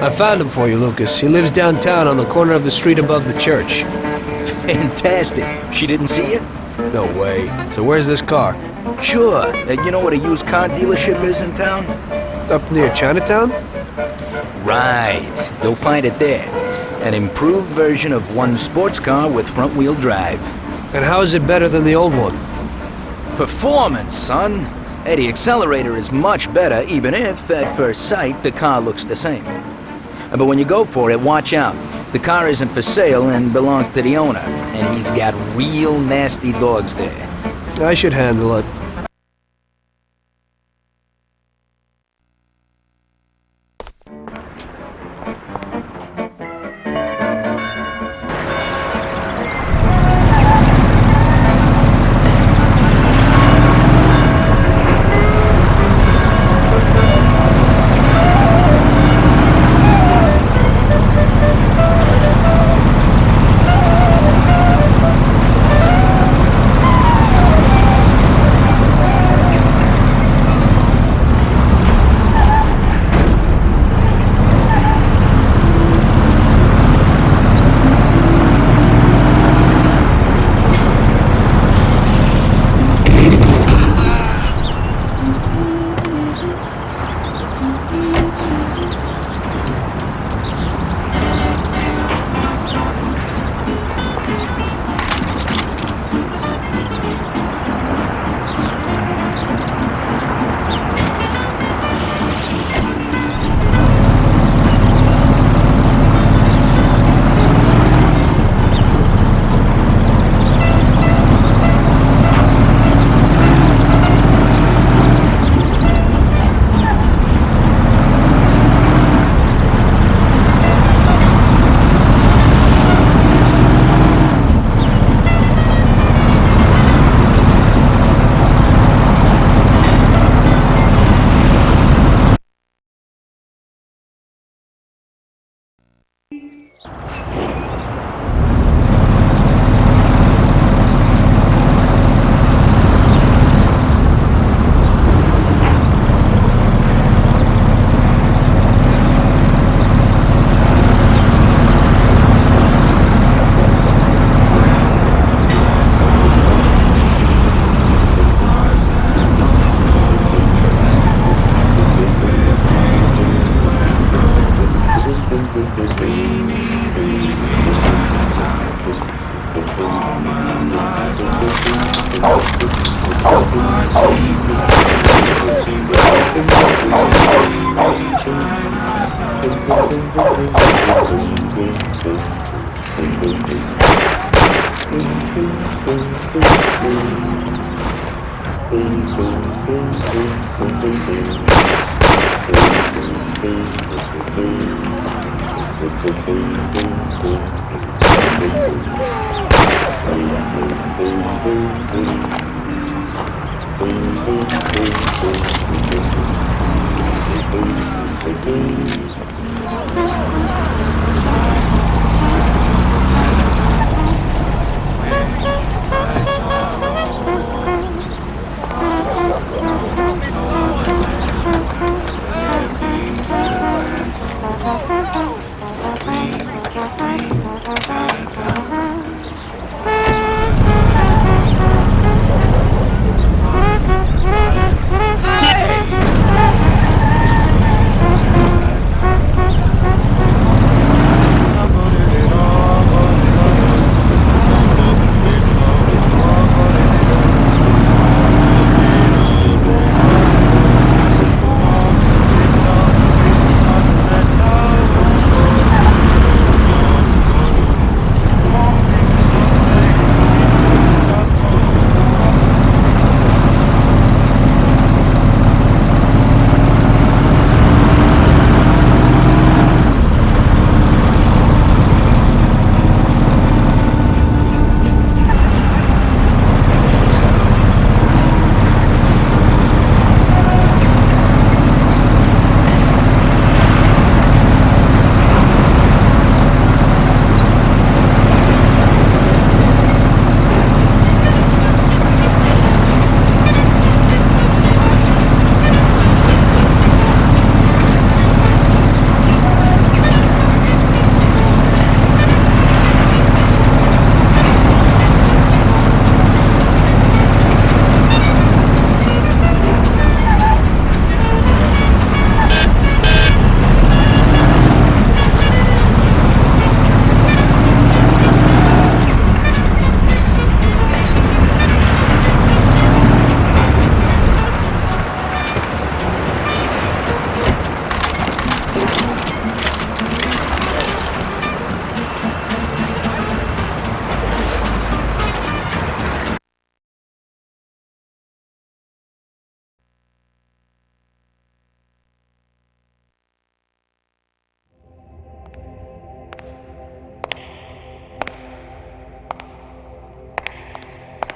I found him for you, Lucas. He lives downtown on the corner of the street above the church. Fantastic. She didn't see you? No way. So where's this car? Sure. You know what a used car dealership is in town? Up near Chinatown? Right. You'll find it there. An improved version of one sports car with front-wheel drive. And how is it better than the old one? Performance, son. Hey, the accelerator is much better, even if, at first sight, the car looks the same. But when you go for it, watch out. The car isn't for sale and belongs to the owner, and he's got real nasty dogs there. I should handle it.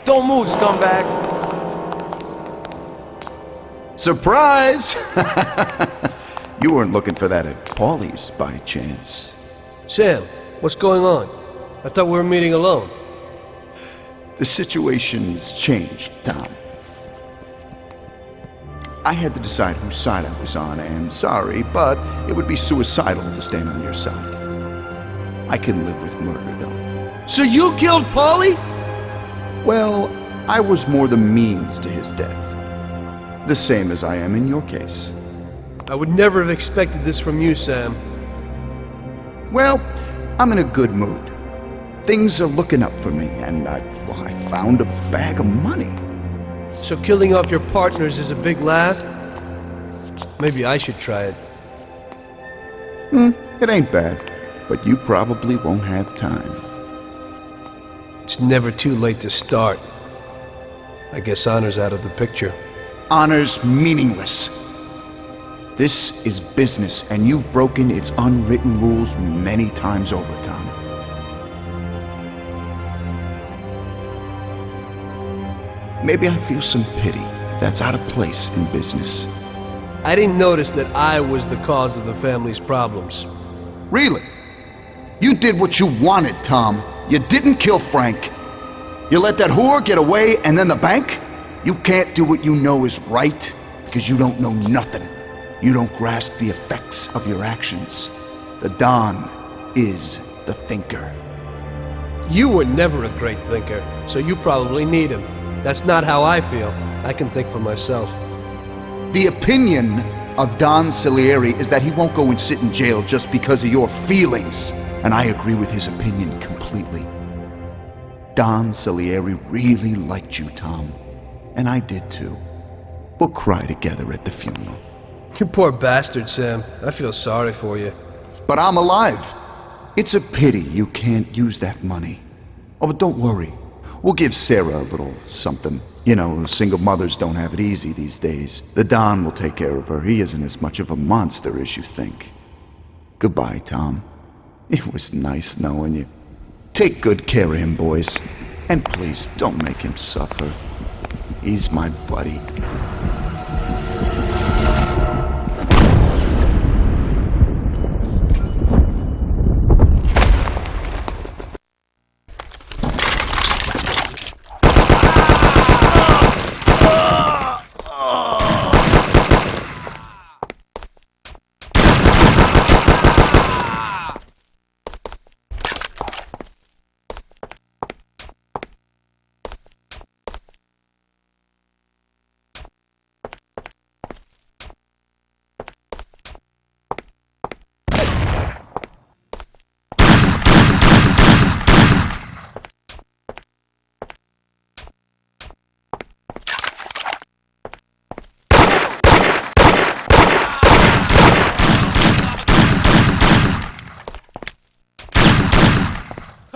Don't move, scumbag! Surprise! You weren't looking for that at Paulie's by chance. Sam, what's going on? I thought we were meeting alone. The situation's changed, Tom. I had to decide whose side I was on, and sorry, but it would be suicidal to stand on your side. I can live with murder, though. So you killed Paulie? Well, I was more the means to his death. The same as I am in your case. I would never have expected this from you, Sam. Well, I'm in a good mood. Things are looking up for me, and I found a bag of money. So killing off your partners is a big laugh? Maybe I should try it. It ain't bad, but you probably won't have time. It's never too late to start. I guess honor's out of the picture. Honor's meaningless. This is business, and you've broken its unwritten rules many times over, Tom. Maybe I feel some pity. That's out of place in business. I didn't notice that I was the cause of the family's problems. Really? You did what you wanted, Tom. You didn't kill Frank. You let that whore get away, and then the bank? You can't do what you know is right, because you don't know nothing. You don't grasp the effects of your actions. The Don is the thinker. You were never a great thinker, so you probably need him. That's not how I feel. I can think for myself. The opinion of Don Salieri is that he won't go and sit in jail just because of your feelings. And I agree with his opinion completely. Don Salieri really liked you, Tom. And I did too. We'll cry together at the funeral. You poor bastard, Sam. I feel sorry for you. But I'm alive. It's a pity you can't use that money. Oh, but don't worry. We'll give Sarah a little something. You know, single mothers don't have it easy these days. The Don will take care of her. He isn't as much of a monster as you think. Goodbye, Tom. It was nice knowing you. Take good care of him, boys. And please, don't make him suffer. He's my buddy.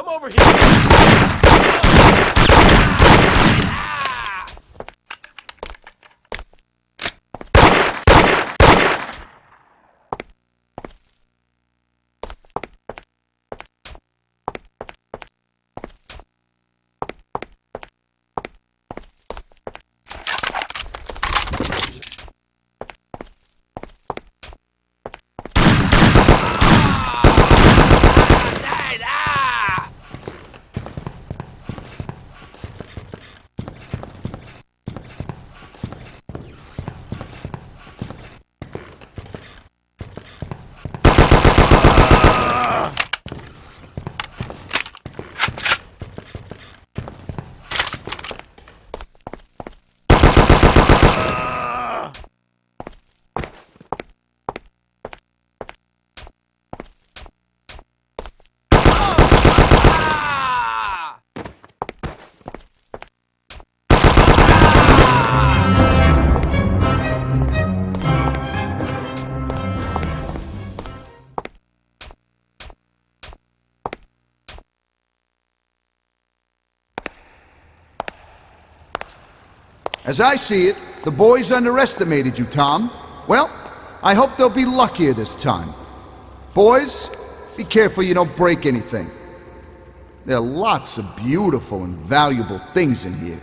Over here! As I see it, the boys underestimated you, Tom. Well, I hope they'll be luckier this time. Boys, be careful you don't break anything. There are lots of beautiful and valuable things in here.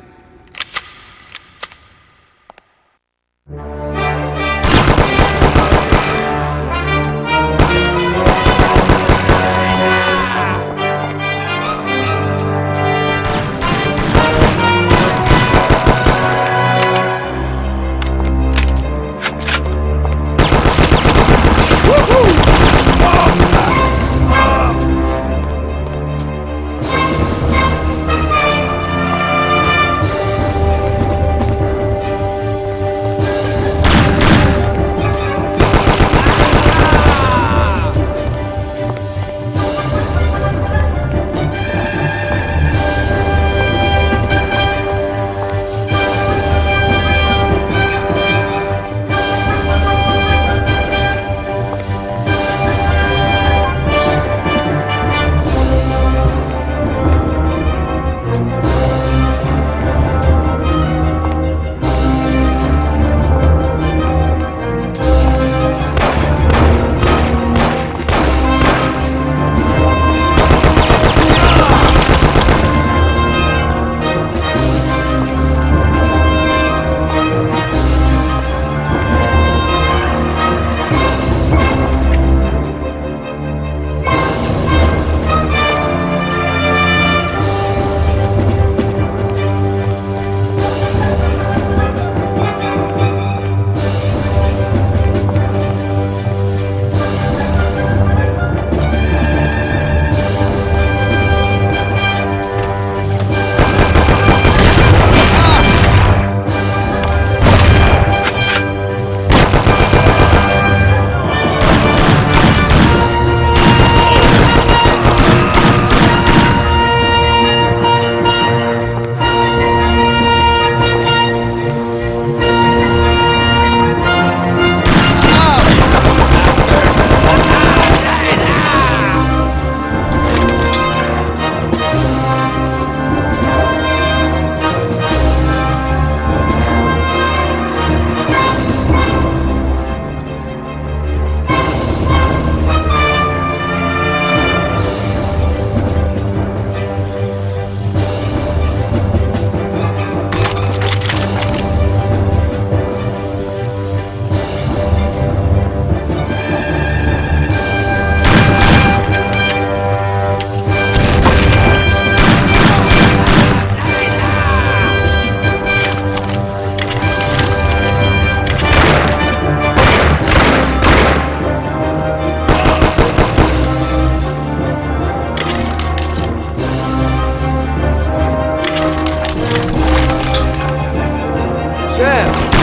Sam!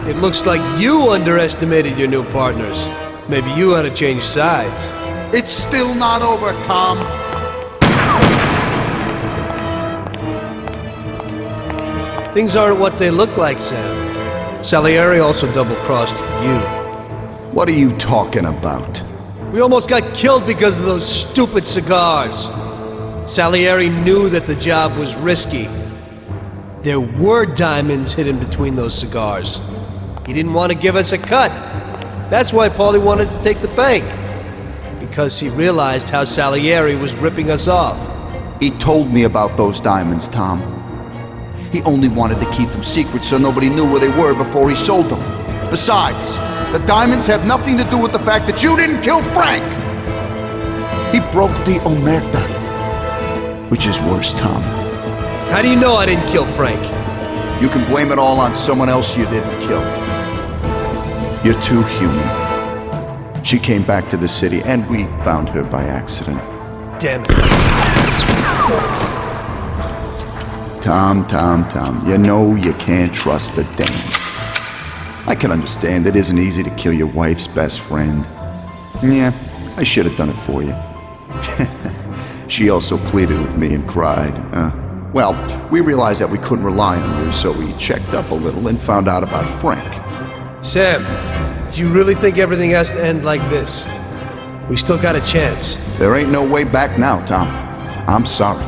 It looks like you underestimated your new partners. Maybe you ought to change sides. It's still not over, Tom. Things aren't what they look like, Sam. Salieri also double-crossed you. What are you talking about? We almost got killed because of those stupid cigars. Salieri knew that the job was risky. There were diamonds hidden between those cigars. He didn't want to give us a cut. That's why Paulie wanted to take the bank. Because he realized how Salieri was ripping us off. He told me about those diamonds, Tom. He only wanted to keep them secret so nobody knew where they were before he sold them. Besides, the diamonds have nothing to do with the fact that you didn't kill Frank! He broke the omerta. Which is worse, Tom. How do you know I didn't kill Frank? You can blame it all on someone else you didn't kill. You're too human. She came back to the city, and we found her by accident. Damn it. Tom, you know you can't trust the Dane. I can understand it isn't easy to kill your wife's best friend. Yeah, I should have done it for you. She also pleaded with me and cried. Well, we realized that we couldn't rely on you, so we checked up a little and found out about Frank. Sam, do you really think everything has to end like this? We still got a chance. There ain't no way back now, Tom. I'm sorry.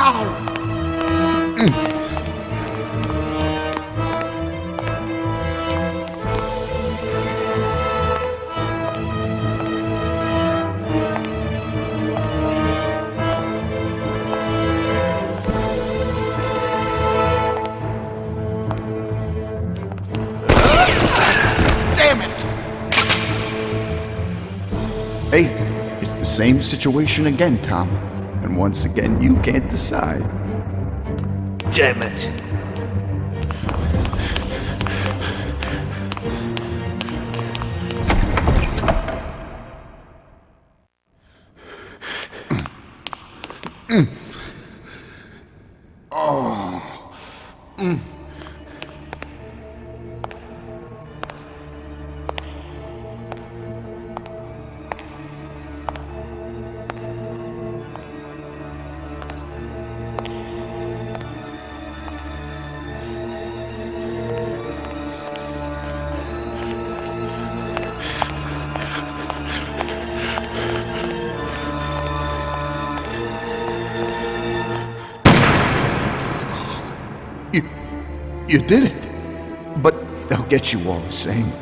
Damn it! Hey, it's the same situation again, Tom. And once again, you can't decide. Damn it. Oh. You did it. But they'll get you all the same.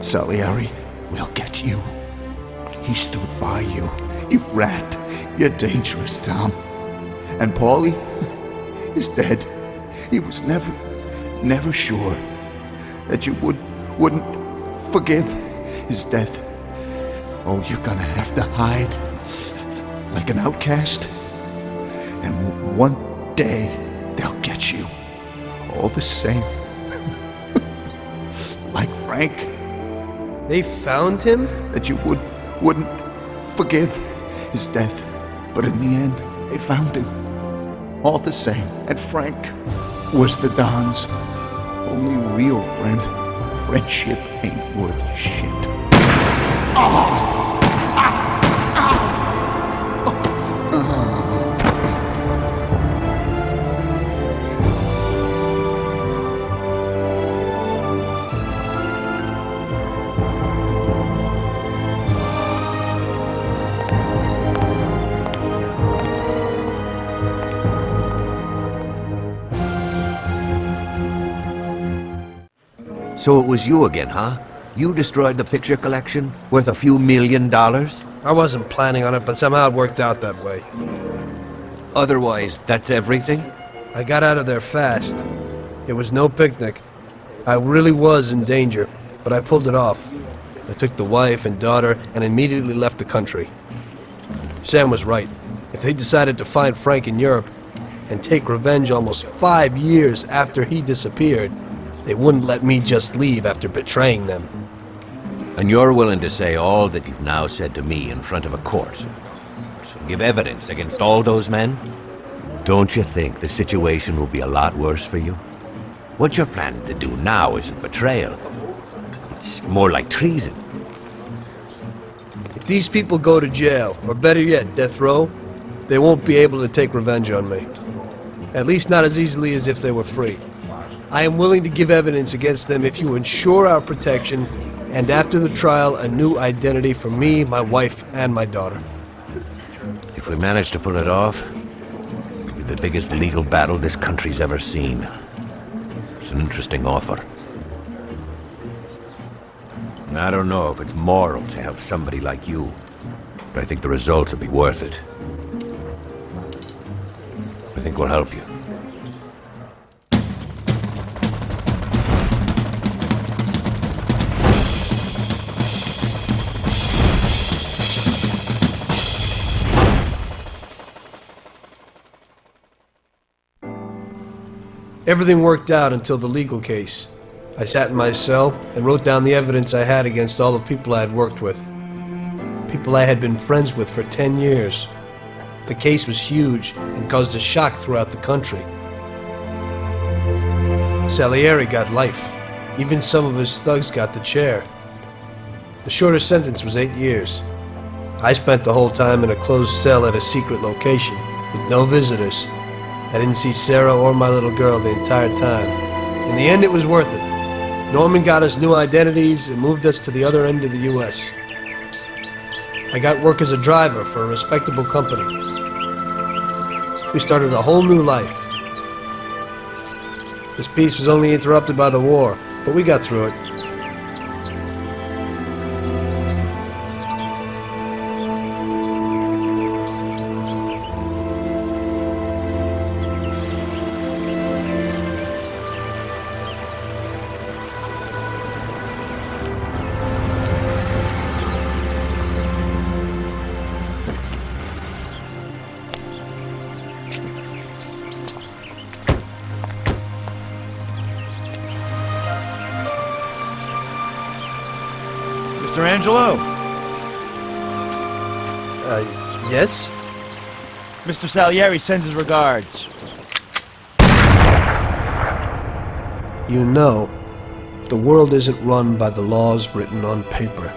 Salieri will get you. He stood by you. You rat. You're dangerous, Tom. And Paulie is dead. He was never sure that you wouldn't forgive his death. Oh, you're gonna have to hide like an outcast. And one day they'll get you. All the same. Like Frank. They found him? That you wouldn't forgive his death. But in the end, they found him. All the same. And Frank was the Don's only real friend. Friendship ain't worth shit. Oh! So it was you again, huh? You destroyed the picture collection, worth a few $1 million? I wasn't planning on it, but somehow it worked out that way. Otherwise, that's everything? I got out of there fast. It was no picnic. I really was in danger, but I pulled it off. I took the wife and daughter and immediately left the country. Sam was right. If they decided to find Frank in Europe and take revenge almost 5 years after he disappeared, they wouldn't let me just leave after betraying them. And you're willing to say all that you've now said to me in front of a court? To give evidence against all those men? Don't you think the situation will be a lot worse for you? What you're planning to do now isn't betrayal. It's more like treason. If these people go to jail, or better yet, death row, they won't be able to take revenge on me. At least not as easily as if they were free. I am willing to give evidence against them if you ensure our protection, and after the trial, a new identity for me, my wife, and my daughter. If we manage to pull it off, it'll be the biggest legal battle this country's ever seen. It's an interesting offer. I don't know if it's moral to help somebody like you, but I think the results will be worth it. I think we'll help you. Everything worked out until the legal case. I sat in my cell and wrote down the evidence I had against all the people I had worked with. People I had been friends with for 10 years. The case was huge and caused a shock throughout the country. Salieri got life. Even some of his thugs got the chair. The shortest sentence was 8 years. I spent the whole time in a closed cell at a secret location, with no visitors. I didn't see Sarah or my little girl the entire time. In the end, it was worth it. Norman got us new identities and moved us to the other end of the U.S. I got work as a driver for a respectable company. We started a whole new life. This peace was only interrupted by the war, but we got through it. Mr. Angelo? Yes? Mr. Salieri sends his regards. You know, the world isn't run by the laws written on paper.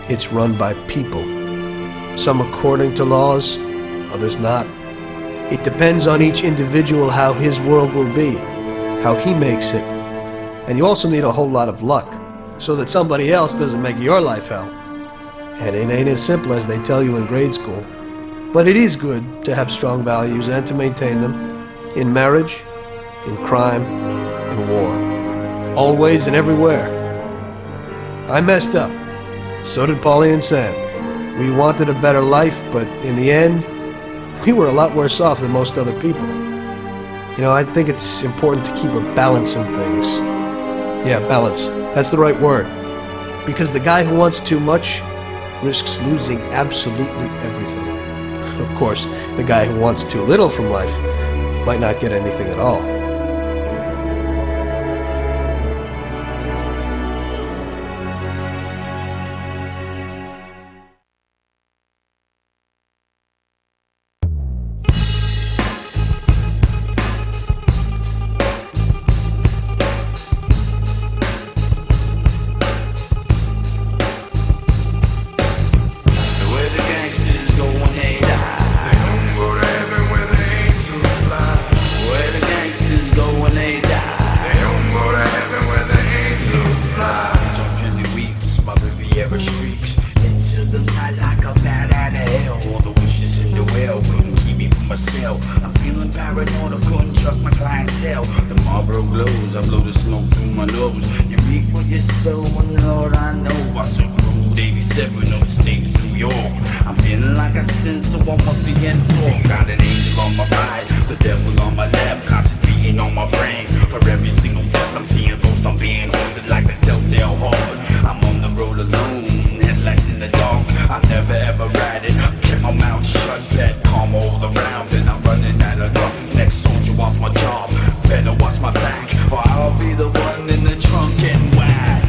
It's run by people. Some according to laws, others not. It depends on each individual how his world will be, how he makes it. And you also need a whole lot of luck, so that somebody else doesn't make your life hell. And it ain't as simple as they tell you in grade school. But it is good to have strong values and to maintain them. In marriage, in crime, in war. Always and everywhere. I messed up. So did Paulie and Sam. We wanted a better life, but in the end, we were a lot worse off than most other people. You know, I think it's important to keep a balance in things. Yeah, balance. That's the right word. Because the guy who wants too much risks losing absolutely everything. Of course, the guy who wants too little from life might not get anything at all. I'm feeling paranoid, I couldn't trust my clientele. The Marlboro glows, I blow the smoke through my nose. You reap what you sow, and Lord, I know I took Route 87 on the state of New York. I'm feeling like I sin, so I must be in store. Got an angel on my right, the devil on my left, conscious being on my brain. For every single death I'm seeing ghosts, I'm being haunted like the telltale heart. I'm on the road alone, headlights in the dark. I never ever ride it, kept my mouth shut, bet calm all around, and I'm running out of luck. Next soldier wants my job, better watch my back, or I'll be the one in the trunk and whack.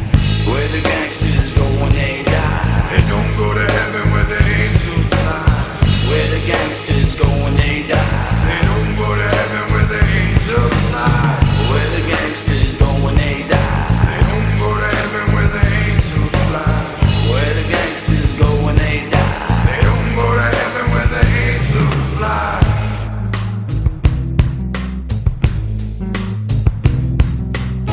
Where the gangsters go when they die, they don't go to heaven where the angels fly. Where the gangsters go when they die, they don't go to heaven where the angels fly. Where the gangsters go when they die, they don't go to heaven where the angels fly. Where the gangsters go when they die, they don't go to heaven where the angels fly.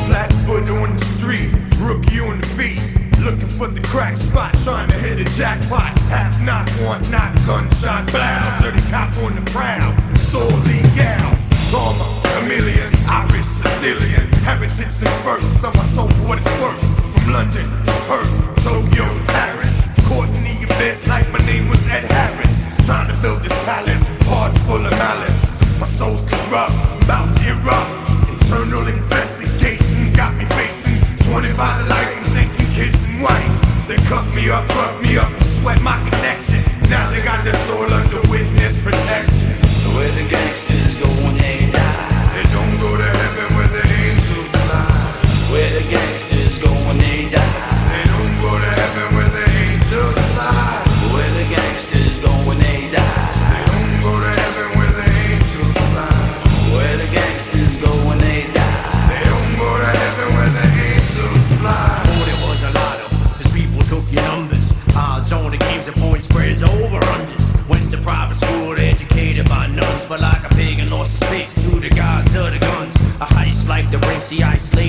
Flatfoot on the street, rookie on the beat, looking for the crack spot, trying to hit a jackpot. Half knock, one knock, gunshot, blow. Dirty cop on the prowl, it's all legal. Karma, chameleon, Irish, Sicilian, heritage and birth, so I sold for what it's worth. From London, Perth, Tokyo, Paris, Courtney Abyss, like my name was Ed Harris. Trying to build this palace, hearts full of malice. My soul's corrupt, about to erupt. Internal investigations got me facing 25 to life, I'm thinking kids and wife. They cut me up, and sweat my connection. Now they got their soul under witness protection. Where the gangsters go when they die, they don't go to heaven where the angels fly. Where the gangsters go when they die, they don't go to heaven where the angels fly. Where the gangsters go when they die, they don't go to heaven where the angels fly. Where the gangsters go when they die, they don't go to heaven where the angels fly. Thought it was a lotto, as people took your numbers. Odds on the games and point spreads over unders. Went to private school, educated by nuns, but like a pagan lost his faith to the gods of the guns. A heist like the ring, see I slip